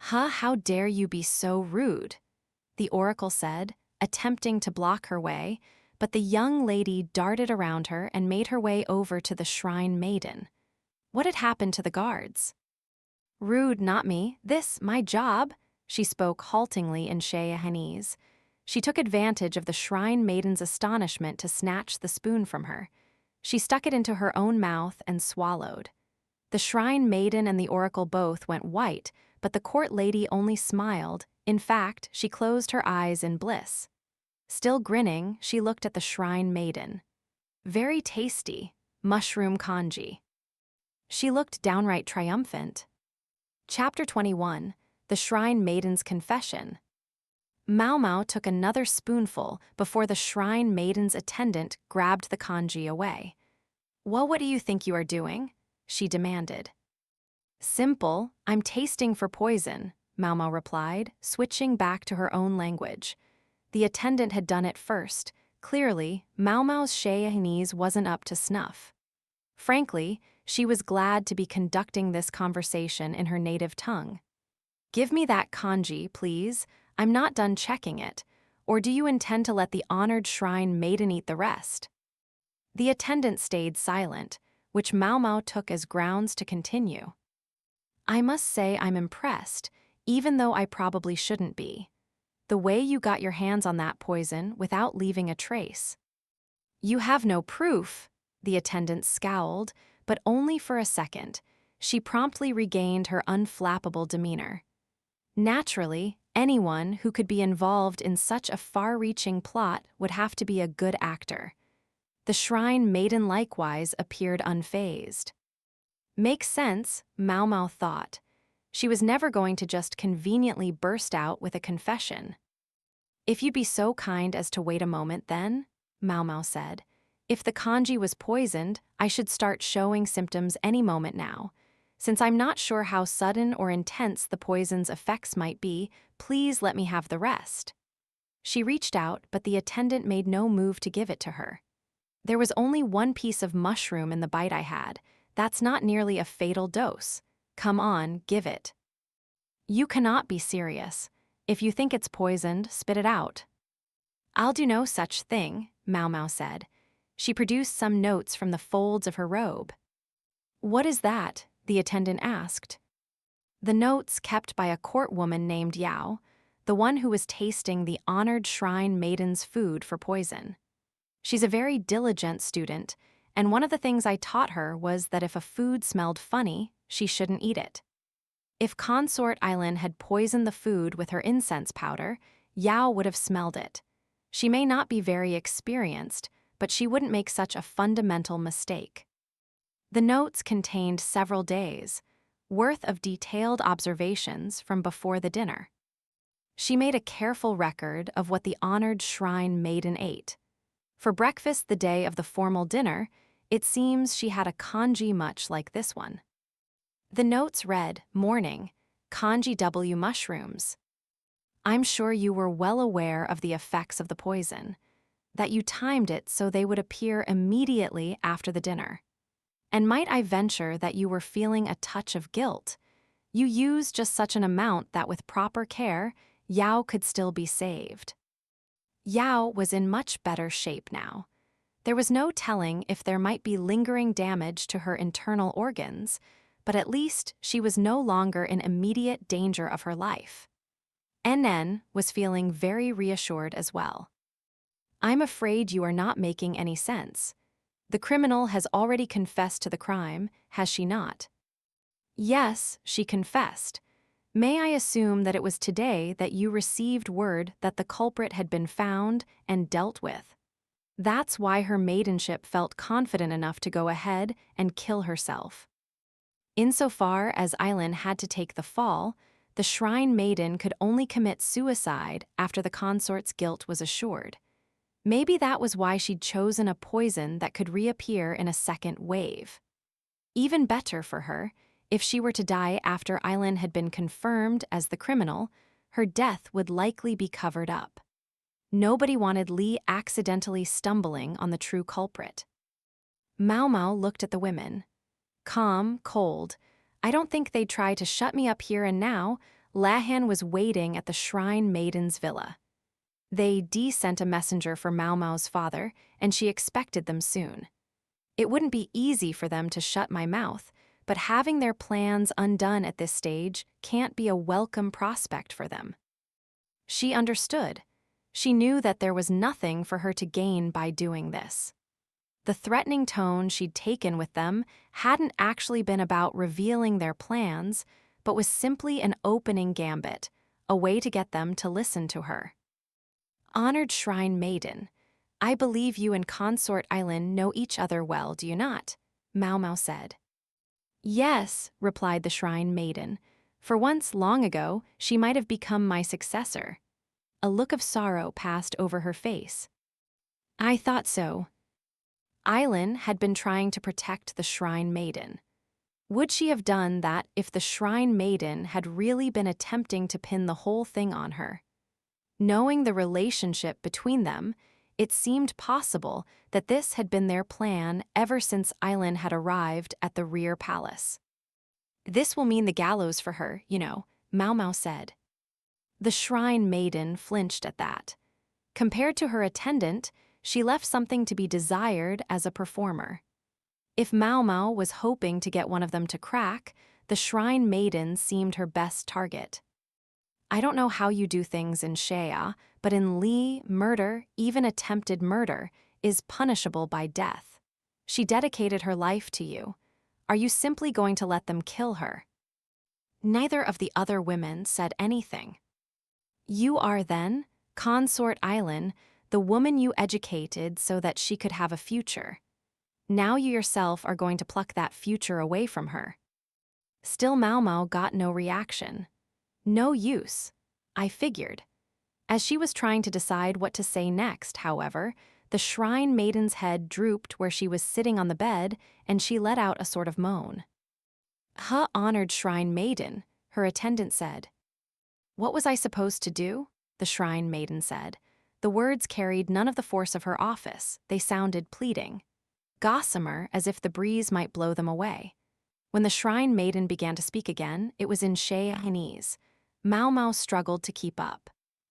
S1: "Huh, how dare you be so rude?" the oracle said, attempting to block her way, but the young lady darted around her and made her way over to the Shrine Maiden. What had happened to the guards? "Rude, not me. This, my job," she spoke haltingly in Cheyenese. She took advantage of the Shrine Maiden's astonishment to snatch the spoon from her. She stuck it into her own mouth and swallowed. The Shrine Maiden and the oracle both went white, but the court lady only smiled. In fact, she closed her eyes in bliss. Still grinning, she looked at the Shrine Maiden. "Very tasty, mushroom congee." She looked downright triumphant. Chapter 21, The Shrine Maiden's Confession. Maomao took another spoonful before the Shrine Maiden's attendant grabbed the congee away. "Well, what do you think you are doing?" she demanded. "Simple, I'm tasting for poison," Maomao replied, switching back to her own language. The attendant had done it first. Clearly, Maomao's Cheyenese wasn't up to snuff. Frankly, she was glad to be conducting this conversation in her native tongue. "Give me that congee, please. I'm not done checking it. Or do you intend to let the honored Shrine Maiden eat the rest?" The attendant stayed silent, which Maomao took as grounds to continue. "I must say I'm impressed, even though I probably shouldn't be. The way you got your hands on that poison without leaving a trace." "You have no proof," the attendant scowled, but only for a second. She promptly regained her unflappable demeanor. Naturally, anyone who could be involved in such a far-reaching plot would have to be a good actor. The Shrine Maiden likewise appeared unfazed. Makes sense, Maomao thought. She was never going to just conveniently burst out with a confession. "If you'd be so kind as to wait a moment then," Maomao said. "If the congee was poisoned, I should start showing symptoms any moment now. Since I'm not sure how sudden or intense the poison's effects might be, please let me have the rest." She reached out, but the attendant made no move to give it to her. "There was only one piece of mushroom in the bite I had. That's not nearly a fatal dose. Come on, give it." "You cannot be serious. If you think it's poisoned, spit it out." "I'll do no such thing," Maomao said. She produced some notes from the folds of her robe. "What is that?" the attendant asked. "The notes kept by a court woman named Yao, the one who was tasting the honored Shrine Maiden's food for poison. She's a very diligent student, and one of the things I taught her was that if a food smelled funny, she shouldn't eat it. If consort Aylin had poisoned the food with her incense powder, Yao would have smelled it. She may not be very experienced, but she wouldn't make such a fundamental mistake." The notes contained several days' worth of detailed observations from before the dinner. She made a careful record of what the honored Shrine Maiden ate. For breakfast the day of the formal dinner, it seems she had a congee much like this one. The notes read, "Morning, congee W mushrooms. I'm sure you were well aware of the effects of the poison, that you timed it so they would appear immediately after the dinner. And might I venture that you were feeling a touch of guilt? You used just such an amount that with proper care, Yao could still be saved." Yao was in much better shape now. There was no telling if there might be lingering damage to her internal organs, but at least she was no longer in immediate danger of her life. NN was feeling very reassured as well. I'm afraid you are not making any sense. The criminal has already confessed to the crime, has she not? Yes, she confessed. May I assume that it was today that you received word that the culprit had been found and dealt with? That's why her maidenship felt confident enough to go ahead and kill herself. Insofar as Aylin had to take the fall, the Shrine Maiden could only commit suicide after the consort's guilt was assured. Maybe that was why she'd chosen a poison that could reappear in a second wave. Even better for her, if she were to die after Aylin had been confirmed as the criminal, her death would likely be covered up. Nobody wanted Lee accidentally stumbling on the true culprit. Maomao looked at the women. Calm, cold. I don't think they'd try to shut me up here and now. Lahan was waiting at the Shrine Maiden's villa. They sent a messenger for Maomao's father, and she expected them soon. It wouldn't be easy for them to shut my mouth, but having their plans undone at this stage can't be a welcome prospect for them. She understood. She knew that there was nothing for her to gain by doing this. The threatening tone she'd taken with them hadn't actually been about revealing their plans, but was simply an opening gambit, a way to get them to listen to her. Honored Shrine Maiden, I believe you and Consort Aylin know each other well, do you not? Maomao said. Yes, replied the Shrine Maiden. For once long ago, she might have become my successor. A look of sorrow passed over her face. I thought so. Aylin had been trying to protect the Shrine Maiden. Would she have done that if the Shrine Maiden had really been attempting to pin the whole thing on her? Knowing the relationship between them, it seemed possible that this had been their plan ever since Aylin had arrived at the rear palace. This will mean the gallows for her, you know, Maomao said. The Shrine Maiden flinched at that. Compared to her attendant, she left something to be desired as a performer. If Maomao was hoping to get one of them to crack, the Shrine Maiden seemed her best target. I don't know how you do things in Shea, but in Lee, murder, even attempted murder, is punishable by death. She dedicated her life to you. Are you simply going to let them kill her? Neither of the other women said anything. You are then, Consort Aylin, the woman you educated so that she could have a future. Now you yourself are going to pluck that future away from her. Still Maomao got no reaction. No use. I figured. As she was trying to decide what to say next, however, the Shrine Maiden's head drooped where she was sitting on the bed, and she let out a sort of moan. Honored Shrine Maiden, her attendant said. What was I supposed to do? The Shrine Maiden said. The words carried none of the force of her office. They sounded pleading. Gossamer, as if the breeze might blow them away. When the Shrine Maiden began to speak again, it was in Chinese. Maomao struggled to keep up.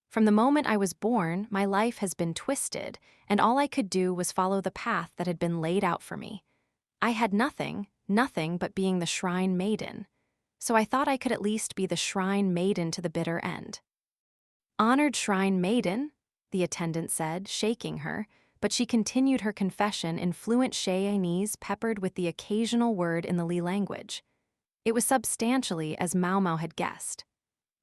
S1: From the moment I was born, my life has been twisted, and all I could do was follow the path that had been laid out for me. I had nothing but being the Shrine Maiden. So I thought I could at least be the Shrine Maiden to the bitter end. Honored Shrine Maiden, the attendant said, shaking her, but she continued her confession in fluent Chinese peppered with the occasional word in the Li language. It was substantially as Maomao had guessed.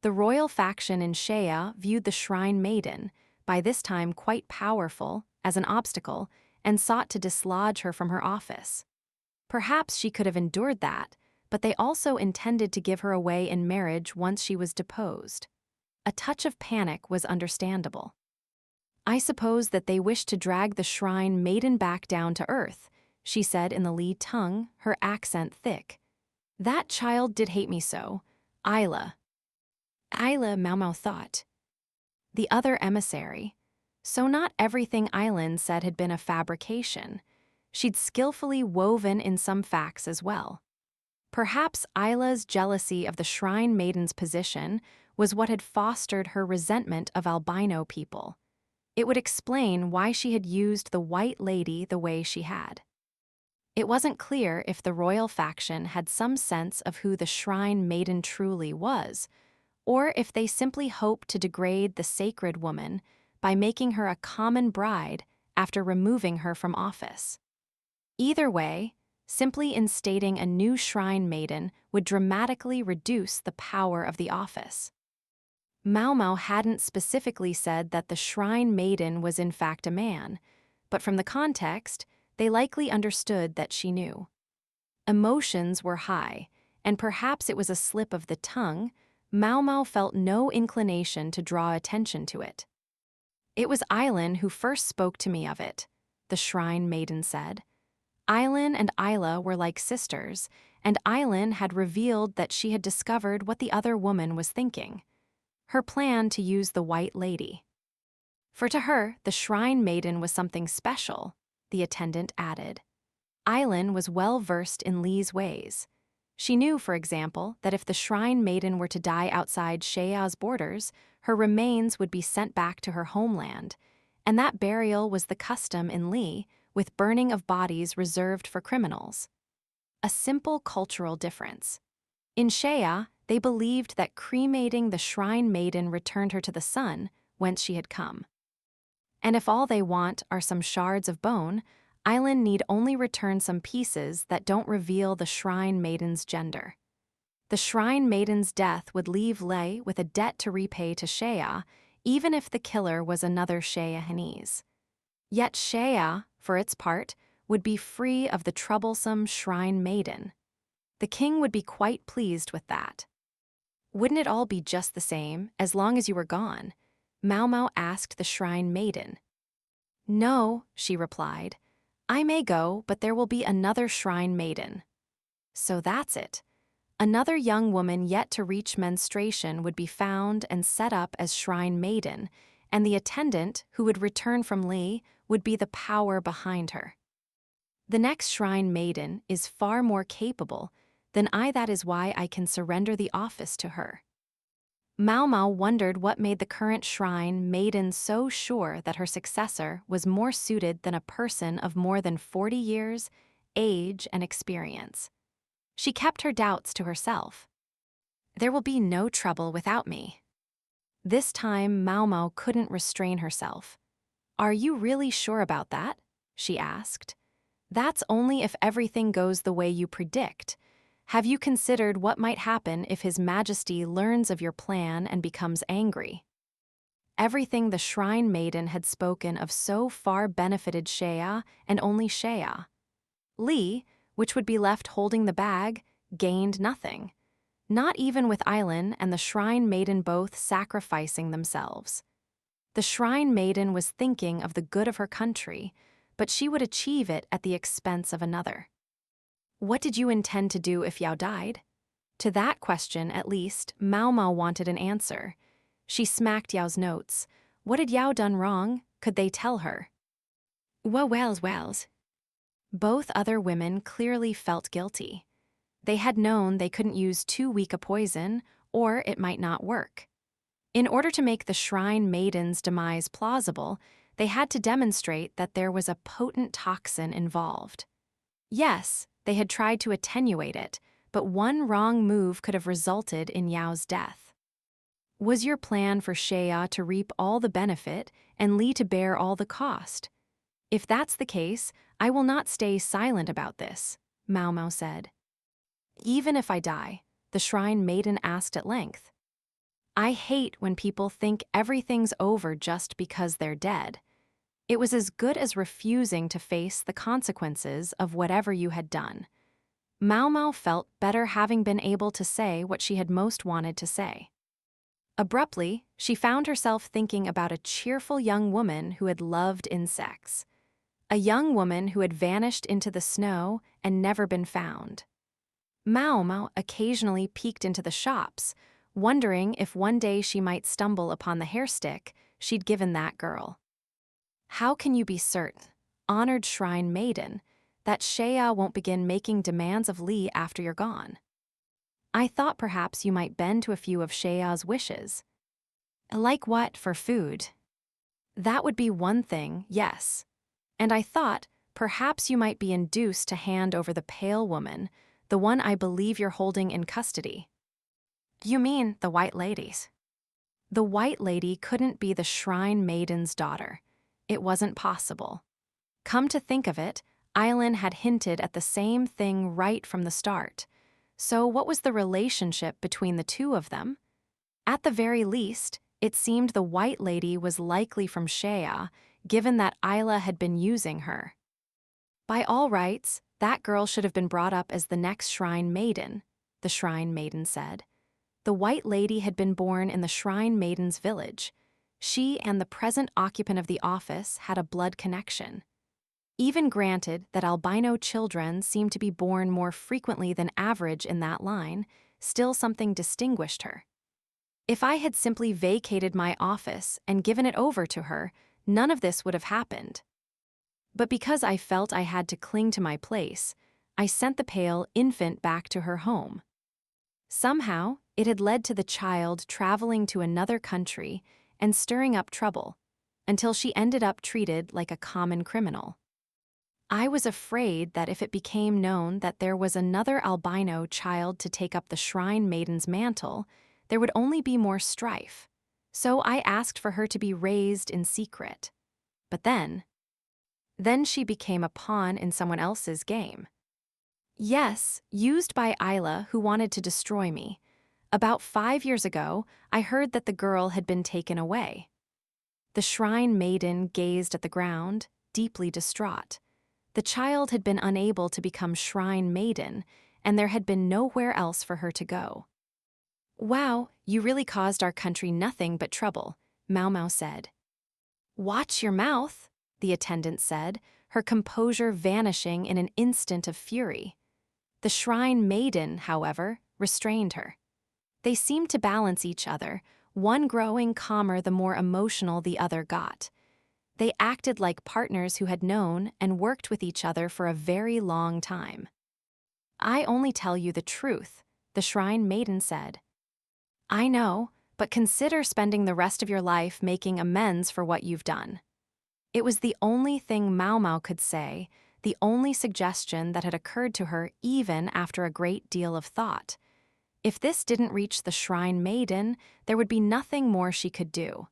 S1: The royal faction in Shea viewed the Shrine Maiden, by this time quite powerful, as an obstacle, and sought to dislodge her from her office. Perhaps she could have endured that, but they also intended to give her away in marriage once she was deposed. A touch of panic was understandable. I suppose that they wished to drag the Shrine Maiden back down to earth, she said in the Li tongue, her accent thick. That child did hate me so. Isla, Maomao thought. The other emissary. So not everything Aylin said had been a fabrication. She'd skillfully woven in some facts as well. Perhaps Isla's jealousy of the Shrine Maiden's position was what had fostered her resentment of albino people. It would explain why she had used the White Lady the way she had. It wasn't clear if the royal faction had some sense of who the Shrine Maiden truly was, or if they simply hoped to degrade the sacred woman by making her a common bride after removing her from office. Either way, simply instating a new shrine maiden would dramatically reduce the power of the office. Maomao hadn't specifically said that the shrine maiden was in fact a man, but from the context, they likely understood that she knew. Emotions were high, and perhaps it was a slip of the tongue. Maomao felt no inclination to draw attention to it. "It was Aylin who first spoke to me of it," the shrine maiden said. Aylin and Isla were like sisters, and Aylin had revealed that she had discovered what the other woman was thinking. Her plan to use the White Lady. For to her, the shrine maiden was something special, the attendant added. Aylin was well versed in Li's ways. She knew, for example, that if the shrine maiden were to die outside Shea's borders, her remains would be sent back to her homeland, and that burial was the custom in Li, with burning of bodies reserved for criminals. A simple cultural difference. In Shea, they believed that cremating the shrine maiden returned her to the sun, whence she had come. And if all they want are some shards of bone, Aylin need only return some pieces that don't reveal the shrine maiden's gender. The shrine maiden's death would leave Lei with a debt to repay to Shea, even if the killer was another Sheahanese. Yet Shea, for its part, would be free of the troublesome shrine maiden. The king would be quite pleased with that. "Wouldn't it all be just the same, as long as you were gone?" Maomao asked the shrine maiden. "No," she replied. "I may go, but there will be another shrine maiden." So that's it. Another young woman yet to reach menstruation would be found and set up as shrine maiden, and the attendant, who would return from Li, would be the power behind her. The next shrine maiden is far more capable than I. That is why I can surrender the office to her. Maomao wondered what made the current shrine maiden so sure that her successor was more suited than a person of more than 40 years, age, and experience. She kept her doubts to herself. "There will be no trouble without me." This time, Maomao couldn't restrain herself. "Are you really sure about that?" she asked. "That's only if everything goes the way you predict. Have you considered what might happen if His Majesty learns of your plan and becomes angry?" Everything the shrine maiden had spoken of so far benefited Shea and only Shea. Li, which would be left holding the bag, gained nothing. Not even with Aylin and the shrine maiden both sacrificing themselves. The shrine maiden was thinking of the good of her country, but she would achieve it at the expense of another. "What did you intend to do if Yao died?" To that question, at least, Maomao wanted an answer. She smacked Yao's notes. What had Yao done wrong? Could they tell her? Wells. Both other women clearly felt guilty. They had known they couldn't use too weak a poison, or it might not work. In order to make the shrine maiden's demise plausible, they had to demonstrate that there was a potent toxin involved. Yes, they had tried to attenuate it, but one wrong move could have resulted in Yao's death. Was your plan for Shea to reap all the benefit and Li to bear all the cost? If that's the case, I will not stay silent about this, Maomao said. Even if I die, the shrine maiden asked at length. I hate when people think everything's over just because they're dead. It was as good as refusing to face the consequences of whatever you had done. Maomao felt better having been able to say what she had most wanted to say. Abruptly, she found herself thinking about a cheerful young woman who had loved insects. A young woman who had vanished into the snow and never been found. Maomao occasionally peeked into the shops, wondering if one day she might stumble upon the hairstick she'd given that girl. How can you be certain, honored shrine maiden, that Shea won't begin making demands of Li after you're gone? I thought perhaps you might bend to a few of Shea's wishes. Like what for food? That would be one thing, yes. And I thought perhaps you might be induced to hand over the pale woman, the one I believe you're holding in custody. You mean the White Ladies? The White Lady couldn't be the Shrine Maiden's daughter. It wasn't possible. Come to think of it, Aylin had hinted at the same thing right from the start. So what was the relationship between the two of them? At the very least, it seemed the White Lady was likely from Shea, given that Isla had been using her. By all rights, that girl should have been brought up as the next Shrine Maiden, the Shrine Maiden said. The White Lady had been born in the Shrine Maiden's village. She and the present occupant of the office had a blood connection. Even granted that albino children seemed to be born more frequently than average in that line, still something distinguished her. If I had simply vacated my office and given it over to her, none of this would have happened. But because I felt I had to cling to my place, I sent the pale infant back to her home. Somehow, it had led to the child traveling to another country and stirring up trouble, until she ended up treated like a common criminal. I was afraid that if it became known that there was another albino child to take up the Shrine Maiden's mantle, there would only be more strife. So I asked for her to be raised in secret. But then she became a pawn in someone else's game. Yes, used by Isla, who wanted to destroy me. About 5 years ago, I heard that the girl had been taken away. The Shrine Maiden gazed at the ground, deeply distraught. The child had been unable to become Shrine Maiden, and there had been nowhere else for her to go. Wow, you really caused our country nothing but trouble, Maomao said. Watch your mouth, the attendant said, her composure vanishing in an instant of fury. The Shrine Maiden, however, restrained her. They seemed to balance each other, one growing calmer the more emotional the other got. They acted like partners who had known and worked with each other for a very long time. I only tell you the truth, the Shrine Maiden said. I know, but consider spending the rest of your life making amends for what you've done. It was the only thing Maomao could say, the only suggestion that had occurred to her even after a great deal of thought. If this didn't reach the Shrine Maiden, there would be nothing more she could do.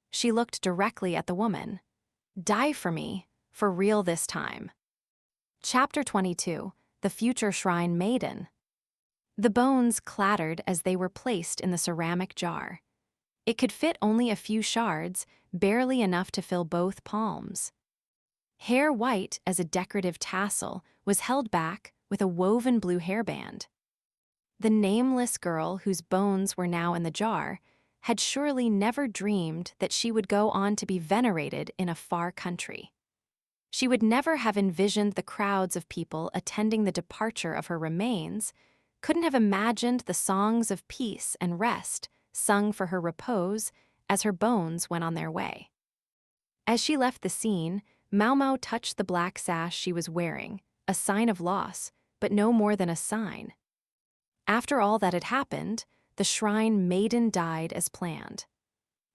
S1: She looked directly at the woman. Die for me, for real this time. Chapter 22, The Future Shrine Maiden. The bones clattered as they were placed in the ceramic jar. It could fit only a few shards, barely enough to fill both palms. Hair white as a decorative tassel was held back with a woven blue hairband. The nameless girl whose bones were now in the jar had surely never dreamed that she would go on to be venerated in a far country. She would never have envisioned the crowds of people attending the departure of her remains, couldn't have imagined the songs of peace and rest sung for her repose as her bones went on their way. As she left the scene, Maomao touched the black sash she was wearing, a sign of loss, but no more than a sign. After all that had happened, the Shrine Maiden died as planned.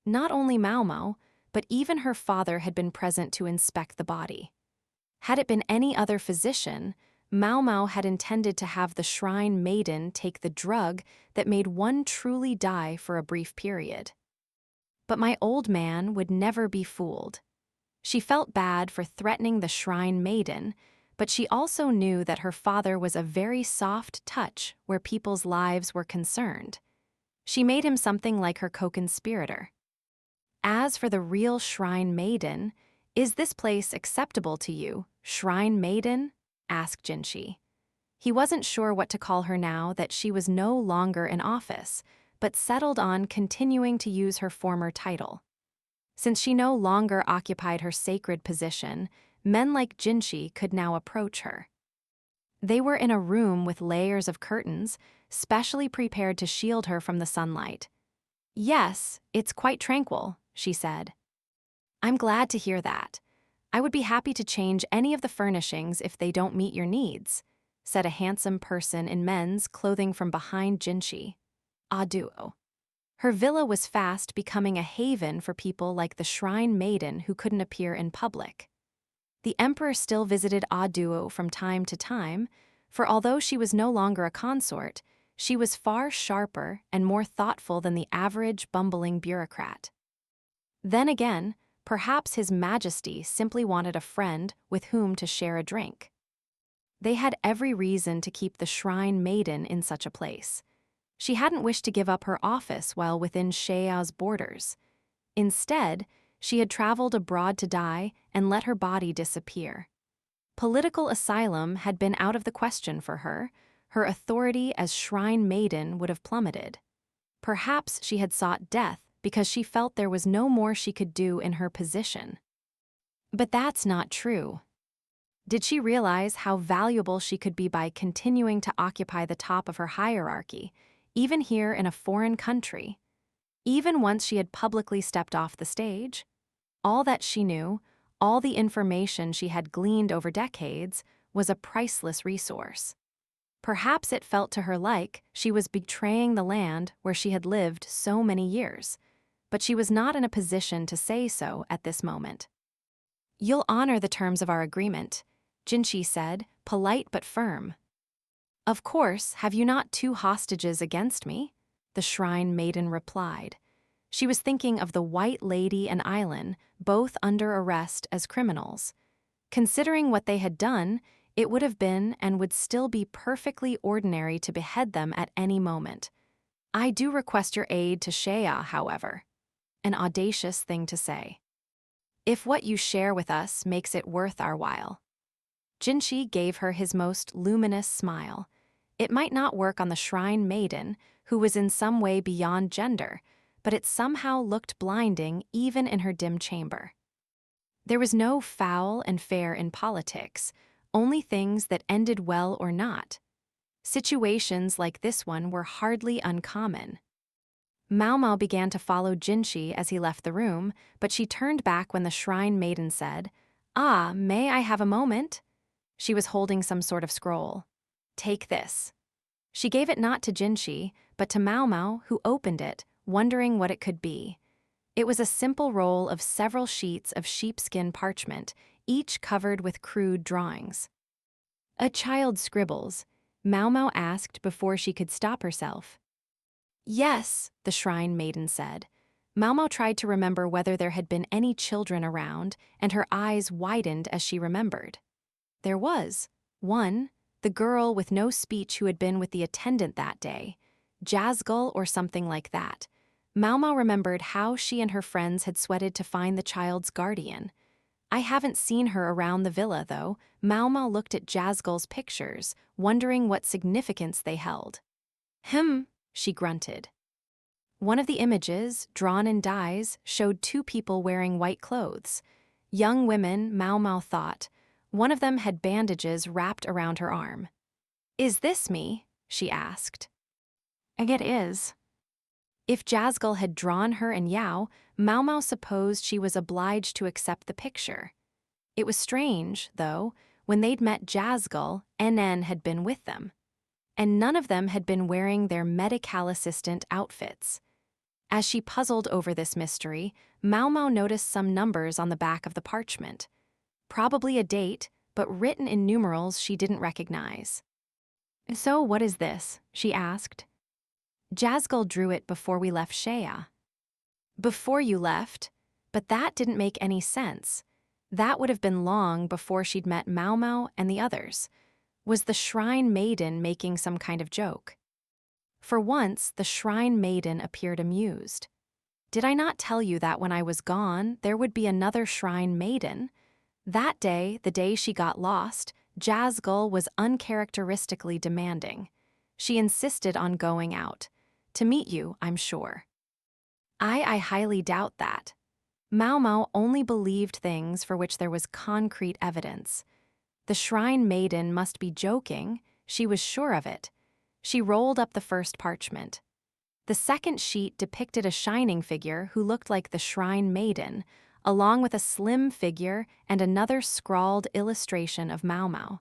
S1: Not only Maomao, but even her father had been present to inspect the body. Had it been any other physician, Maomao had intended to have the Shrine Maiden take the drug that made one truly die for a brief period. But my old man would never be fooled. She felt bad for threatening the Shrine Maiden, but she also knew that her father was a very soft touch where people's lives were concerned. She made him something like her co-conspirator. As for the real Shrine Maiden, is this place acceptable to you, Shrine Maiden? Asked Jinshi. He wasn't sure what to call her now that she was no longer in office, but settled on continuing to use her former title. Since she no longer occupied her sacred position, men like Jinshi could now approach her. They were in a room with layers of curtains, specially prepared to shield her from the sunlight. Yes, it's quite tranquil, she said. I'm glad to hear that. I would be happy to change any of the furnishings if they don't meet your needs, said a handsome person in men's clothing from behind Jinshi. Duo. Her villa was fast becoming a haven for people like the Shrine Maiden who couldn't appear in public. The emperor still visited Duo from time to time, for although she was no longer a consort, she was far sharper and more thoughtful than the average bumbling bureaucrat. Then again, perhaps His Majesty simply wanted a friend with whom to share a drink. They had every reason to keep the Shrine Maiden in such a place. She hadn't wished to give up her office while within Shea's borders. Instead, she had traveled abroad to die and let her body disappear. Political asylum had been out of the question for her. Her authority as Shrine Maiden would have plummeted. Perhaps she had sought death because she felt there was no more she could do in her position. But that's not true. Did she realize how valuable she could be by continuing to occupy the top of her hierarchy, even here in a foreign country? Even once she had publicly stepped off the stage? All that she knew, all the information she had gleaned over decades, was a priceless resource. Perhaps it felt to her like she was betraying the land where she had lived so many years, but she was not in a position to say so at this moment. "You'll honor the terms of our agreement," Jinshi said, polite but firm. "Of course, have you not 2 hostages against me?" the Shrine Maiden replied. She was thinking of the White Lady and Aylin, both under arrest as criminals. Considering what they had done, it would have been and would still be perfectly ordinary to behead them at any moment. "I do request your aid to Shea, however." An audacious thing to say. "If what you share with us makes it worth our while." Jinshi gave her his most luminous smile. It might not work on the Shrine Maiden, who was in some way beyond gender, but it somehow looked blinding even in her dim chamber. There was no foul and fair in politics, only things that ended well or not. Situations like this one were hardly uncommon. Maomao began to follow Jinshi as he left the room, but she turned back when the Shrine Maiden said, "Ah, may I have a moment?" She was holding some sort of scroll. "Take this." She gave it not to Jinshi, but to Maomao, who opened it, wondering what it could be. It was a simple roll of several sheets of sheepskin parchment, each covered with crude drawings. "A child scribbles?" Maomao asked before she could stop herself. "Yes," the Shrine Maiden said. Maomao tried to remember whether there had been any children around, and her eyes widened as she remembered. There was one, the girl with no speech who had been with the attendant that day, Jazgull or something like that. Maomao remembered how she and her friends had sweated to find the child's guardian. "I haven't seen her around the villa, though." Maomao looked at Jazgull's pictures, wondering what significance they held. She grunted. One of the images, drawn in dyes, showed 2 people wearing white clothes. Young women, Maomao thought. One of them had bandages wrapped around her arm. "Is this me?" she asked. "It is." If Jazgull had drawn her and Yao, Maomao supposed she was obliged to accept the picture. It was strange, though, when they'd met Jazgull, NN had been with them. And none of them had been wearing their medical assistant outfits. As she puzzled over this mystery, Maomao noticed some numbers on the back of the parchment. Probably a date, but written in numerals she didn't recognize. "So what is this?" she asked. "Jazgull drew it before we left Shea." "Before you left?" But that didn't make any sense. That would have been long before she'd met Maomao and the others. Was the Shrine Maiden making some kind of joke? For once, the Shrine Maiden appeared amused. "Did I not tell you that when I was gone, there would be another Shrine Maiden?" That day, the day she got lost, Jazgull was uncharacteristically demanding. She insisted on going out. "To meet you, I'm sure." I highly doubt that." Maomao only believed things for which there was concrete evidence. The Shrine Maiden must be joking, she was sure of it. She rolled up the first parchment. The second sheet depicted a shining figure who looked like the Shrine Maiden, along with a slim figure and another scrawled illustration of Maomao.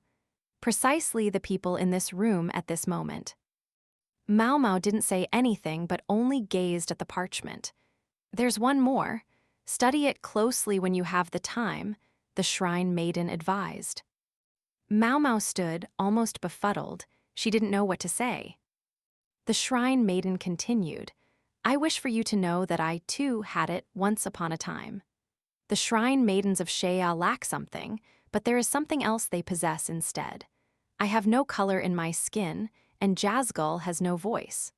S1: Precisely the people in this room at this moment. Maomao didn't say anything but only gazed at the parchment. "There's one more. Study it closely when you have the time," the Shrine Maiden advised. Maomao stood, almost befuddled. She didn't know what to say. The Shrine Maiden continued, I wish for you to know that I, too, had it once upon a time. The Shrine Maidens of Shea lack something, but there is something else they possess instead. I have no color in my skin, and Jazzgull has no voice.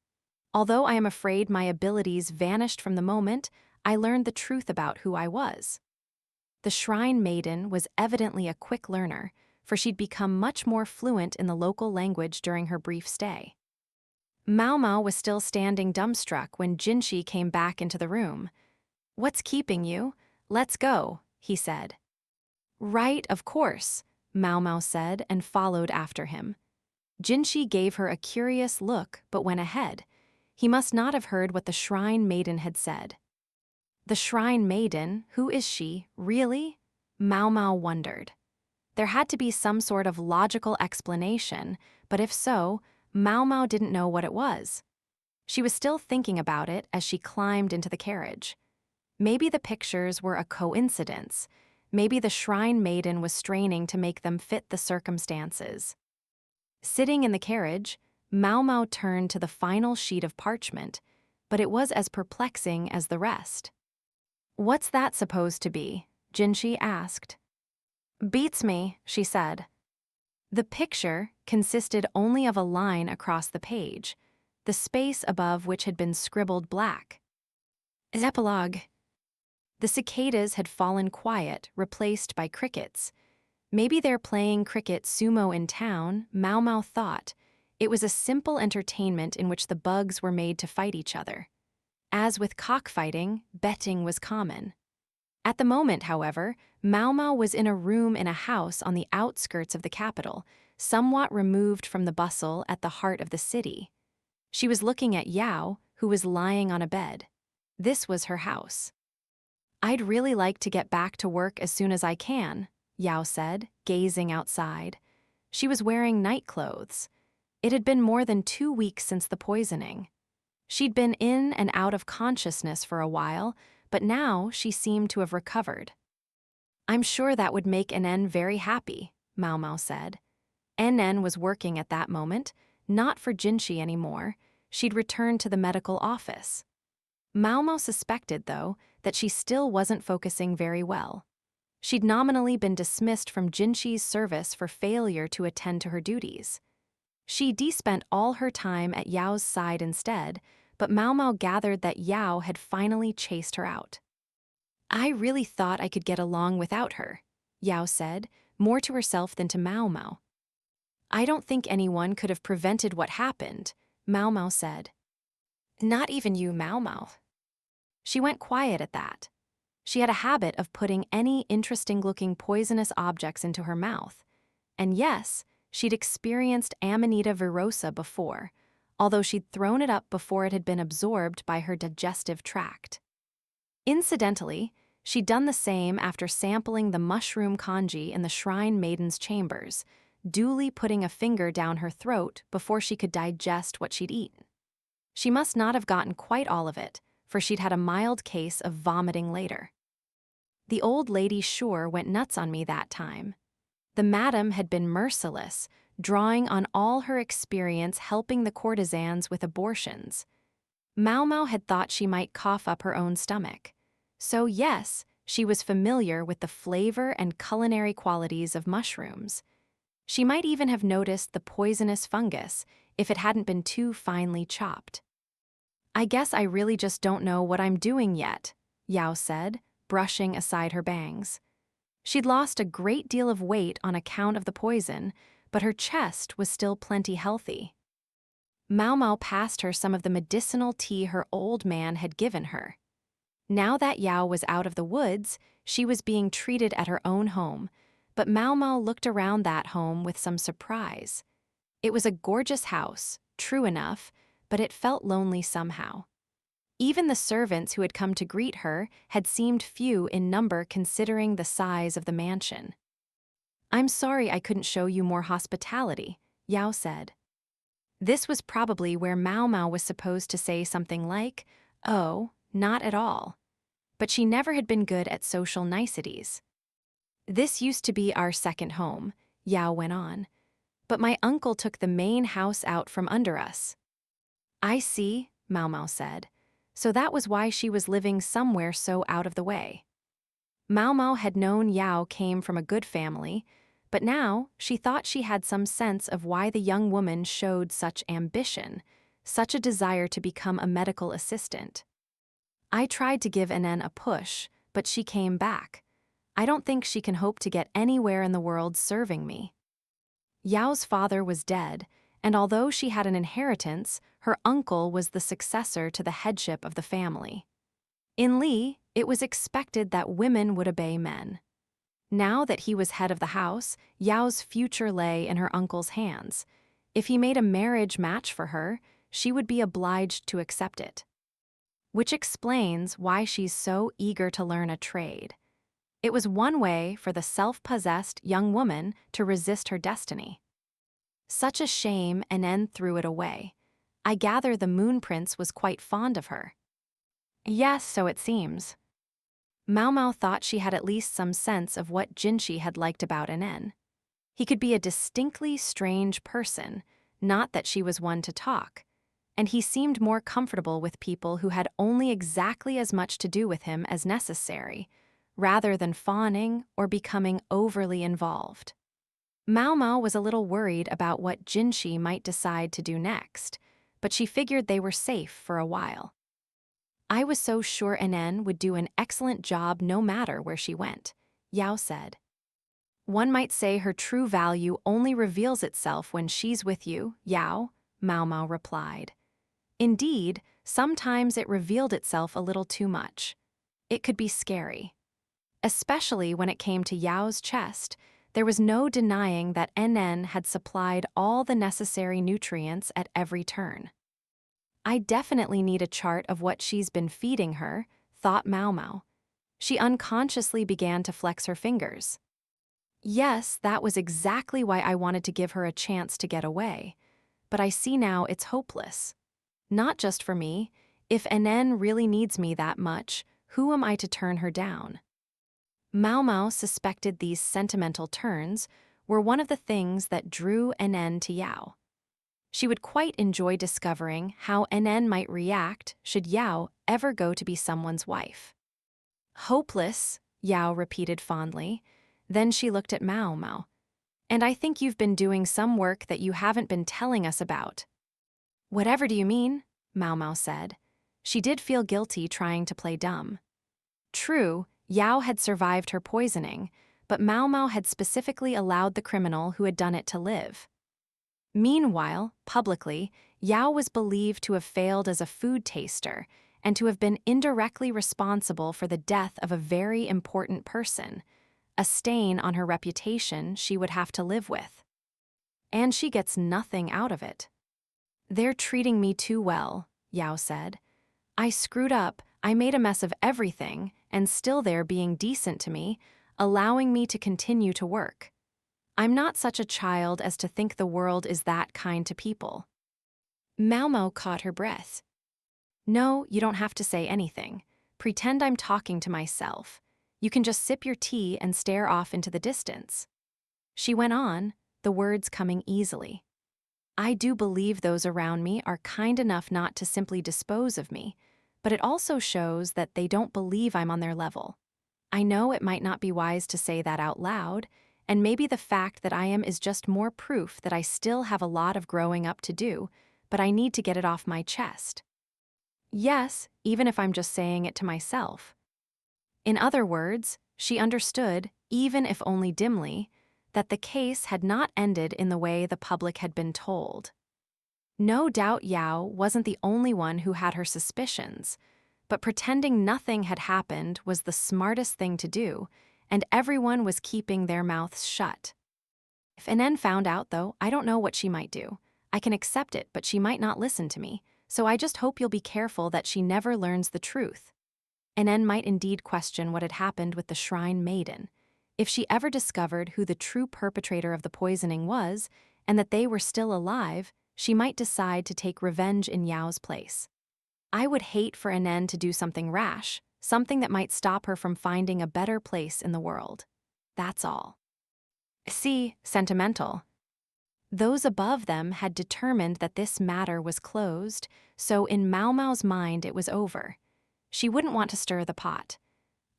S1: Although I am afraid my abilities vanished from the moment I learned the truth about who I was. The Shrine Maiden was evidently a quick learner, for she'd become much more fluent in the local language during her brief stay. Maomao was still standing dumbstruck when Jinshi came back into the room. What's keeping you? Let's go, he said. Right, of course, Maomao said and followed after him. Jinshi gave her a curious look but went ahead. He must not have heard what the Shrine Maiden had said. The Shrine Maiden, who is she, really? Maomao wondered. There had to be some sort of logical explanation, but if so, Maomao didn't know what it was. She was still thinking about it as she climbed into the carriage. Maybe the pictures were a coincidence. Maybe the Shrine Maiden was straining to make them fit the circumstances. Sitting in the carriage, Maomao turned to the final sheet of parchment, but it was as perplexing as the rest. What's that supposed to be? Jinshi asked. Beats me, she said. The picture consisted only of a line across the page, the space above which had been scribbled black. Epilogue. The cicadas had fallen quiet, replaced by crickets. Maybe they're playing cricket sumo in town, Maomao thought. It was a simple entertainment in which the bugs were made to fight each other. As with cockfighting, betting was common. At the moment, however, Maomao was in a room in a house on the outskirts of the capital, somewhat removed from the bustle at the heart of the city. She was looking at Yao, who was lying on a bed. This was her house. I'd really like to get back to work as soon as I can, Yao said, gazing outside. She was wearing night clothes. It had been more than 2 weeks since the poisoning. She'd been in and out of consciousness for a while, but now she seemed to have recovered. I'm sure that would make NN very happy, Maomao said. NN was working at that moment, not for Jinshi anymore. She'd returned to the medical office. Maomao suspected, though, that she still wasn't focusing very well. She'd nominally been dismissed from Jinshi's service for failure to attend to her duties. She spent all her time at Yao's side instead, but Maomao gathered that Yao had finally chased her out. I really thought I could get along without her, Yao said, more to herself than to Maomao. I don't think anyone could have prevented what happened, Maomao said. Not even you, Maomao. She went quiet at that. She had a habit of putting any interesting-looking poisonous objects into her mouth. And yes, she'd experienced Amanita virosa before, although she'd thrown it up before it had been absorbed by her digestive tract. Incidentally, she'd done the same after sampling the mushroom congee in the Shrine Maiden's chambers, duly putting a finger down her throat before she could digest what she'd eaten. She must not have gotten quite all of it, for she'd had a mild case of vomiting later. The old lady sure went nuts on me that time. The madam had been merciless, drawing on all her experience helping the courtesans with abortions. Maomao had thought she might cough up her own stomach. So yes, she was familiar with the flavor and culinary qualities of mushrooms. She might even have noticed the poisonous fungus if it hadn't been too finely chopped. I guess I really just don't know what I'm doing yet, Yao said, brushing aside her bangs. She'd lost a great deal of weight on account of the poison, but her chest was still plenty healthy. Maomao passed her some of the medicinal tea her old man had given her. Now that Yao was out of the woods, she was being treated at her own home, but Maomao looked around that home with some surprise. It was a gorgeous house, true enough, but it felt lonely somehow. Even the servants who had come to greet her had seemed few in number considering the size of the mansion. I'm sorry I couldn't show you more hospitality, Yao said. This was probably where Maomao was supposed to say something like, oh, not at all. But she never had been good at social niceties. This used to be our second home, Yao went on, but my uncle took the main house out from under us. I see, Maomao said. So that was why she was living somewhere so out of the way. Maomao had known Yao came from a good family, but now she thought she had some sense of why the young woman showed such ambition, such a desire to become a medical assistant. I tried to give Anen a push, but she came back. I don't think she can hope to get anywhere in the world serving me. Yao's father was dead, and although she had an inheritance, her uncle was the successor to the headship of the family. In Li, it was expected that women would obey men. Now that he was head of the house, Yao's future lay in her uncle's hands. If he made a marriage match for her, she would be obliged to accept it. Which explains why she's so eager to learn a trade. It was one way for the self-possessed young woman to resist her destiny. Such a shame, Anen threw it away. I gather the Moon Prince was quite fond of her. Yes, so it seems. Maomao thought she had at least some sense of what Jinshi had liked about Anen. He could be a distinctly strange person, not that she was one to talk, and he seemed more comfortable with people who had only exactly as much to do with him as necessary, rather than fawning or becoming overly involved. Maomao was a little worried about what Jinshi might decide to do next, but she figured they were safe for a while. I was so sure Anen would do an excellent job no matter where she went, Yao said. One might say her true value only reveals itself when she's with you, Yao, Maomao replied. Indeed, sometimes it revealed itself a little too much. It could be scary. Especially when it came to Yao's chest, there was no denying that Anen had supplied all the necessary nutrients at every turn. I definitely need a chart of what she's been feeding her, thought Maomao. She unconsciously began to flex her fingers. Yes, that was exactly why I wanted to give her a chance to get away. But I see now it's hopeless. Not just for me. If Anen really needs me that much, who am I to turn her down? Maomao suspected these sentimental turns were one of the things that drew Anen to Yao. She would quite enjoy discovering how Anen might react should Yao ever go to be someone's wife. Hopeless, Yao repeated fondly. Then she looked at Maomao. And I think you've been doing some work that you haven't been telling us about. Whatever do you mean? Maomao said. She did feel guilty trying to play dumb. True, Yao had survived her poisoning, but Maomao had specifically allowed the criminal who had done it to live. Meanwhile, publicly, Yao was believed to have failed as a food taster and to have been indirectly responsible for the death of a very important person, a stain on her reputation she would have to live with. And she gets nothing out of it. They're treating me too well, Yao said. I screwed up, I made a mess of everything, and still they're being decent to me, allowing me to continue to work. I'm not such a child as to think the world is that kind to people. Maomao caught her breath. No, you don't have to say anything. Pretend I'm talking to myself. You can just sip your tea and stare off into the distance. She went on, the words coming easily. I do believe those around me are kind enough not to simply dispose of me, but it also shows that they don't believe I'm on their level. I know it might not be wise to say that out loud, and maybe the fact that I am is just more proof that I still have a lot of growing up to do, but I need to get it off my chest. Yes, even if I'm just saying it to myself. In other words, she understood, even if only dimly, that the case had not ended in the way the public had been told. No doubt Yao wasn't the only one who had her suspicions, but pretending nothing had happened was the smartest thing to do, and everyone was keeping their mouths shut. If Anen found out, though, I don't know what she might do. I can accept it, but she might not listen to me, so I just hope you'll be careful that she never learns the truth. Anen might indeed question what had happened with the shrine maiden. If she ever discovered who the true perpetrator of the poisoning was, and that they were still alive, she might decide to take revenge in Yao's place. I would hate for Anen to do something rash, something that might stop her from finding a better place in the world. That's all. See, sentimental. Those above them had determined that this matter was closed, so in Maomao's mind it was over. She wouldn't want to stir the pot.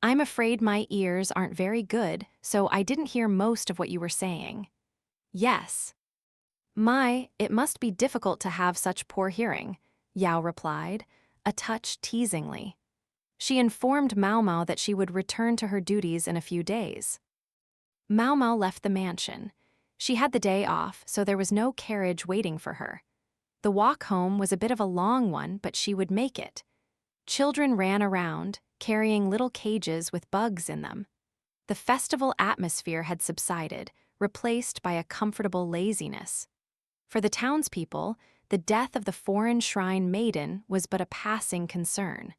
S1: I'm afraid my ears aren't very good, so I didn't hear most of what you were saying. Yes. It must be difficult to have such poor hearing, Yao replied, a touch teasingly. She informed Maomao that she would return to her duties in a few days. Maomao left the mansion. She had the day off, so there was no carriage waiting for her. The walk home was a bit of a long one, but she would make it. Children ran around, carrying little cages with bugs in them. The festival atmosphere had subsided, replaced by a comfortable laziness. For the townspeople, the death of the foreign shrine Maiden was but a passing concern.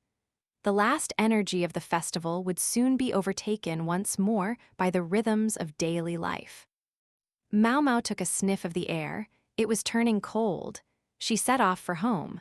S1: The last energy of the festival would soon be overtaken once more by the rhythms of daily life. Maomao took a sniff of the air. It was turning cold. She set off for home.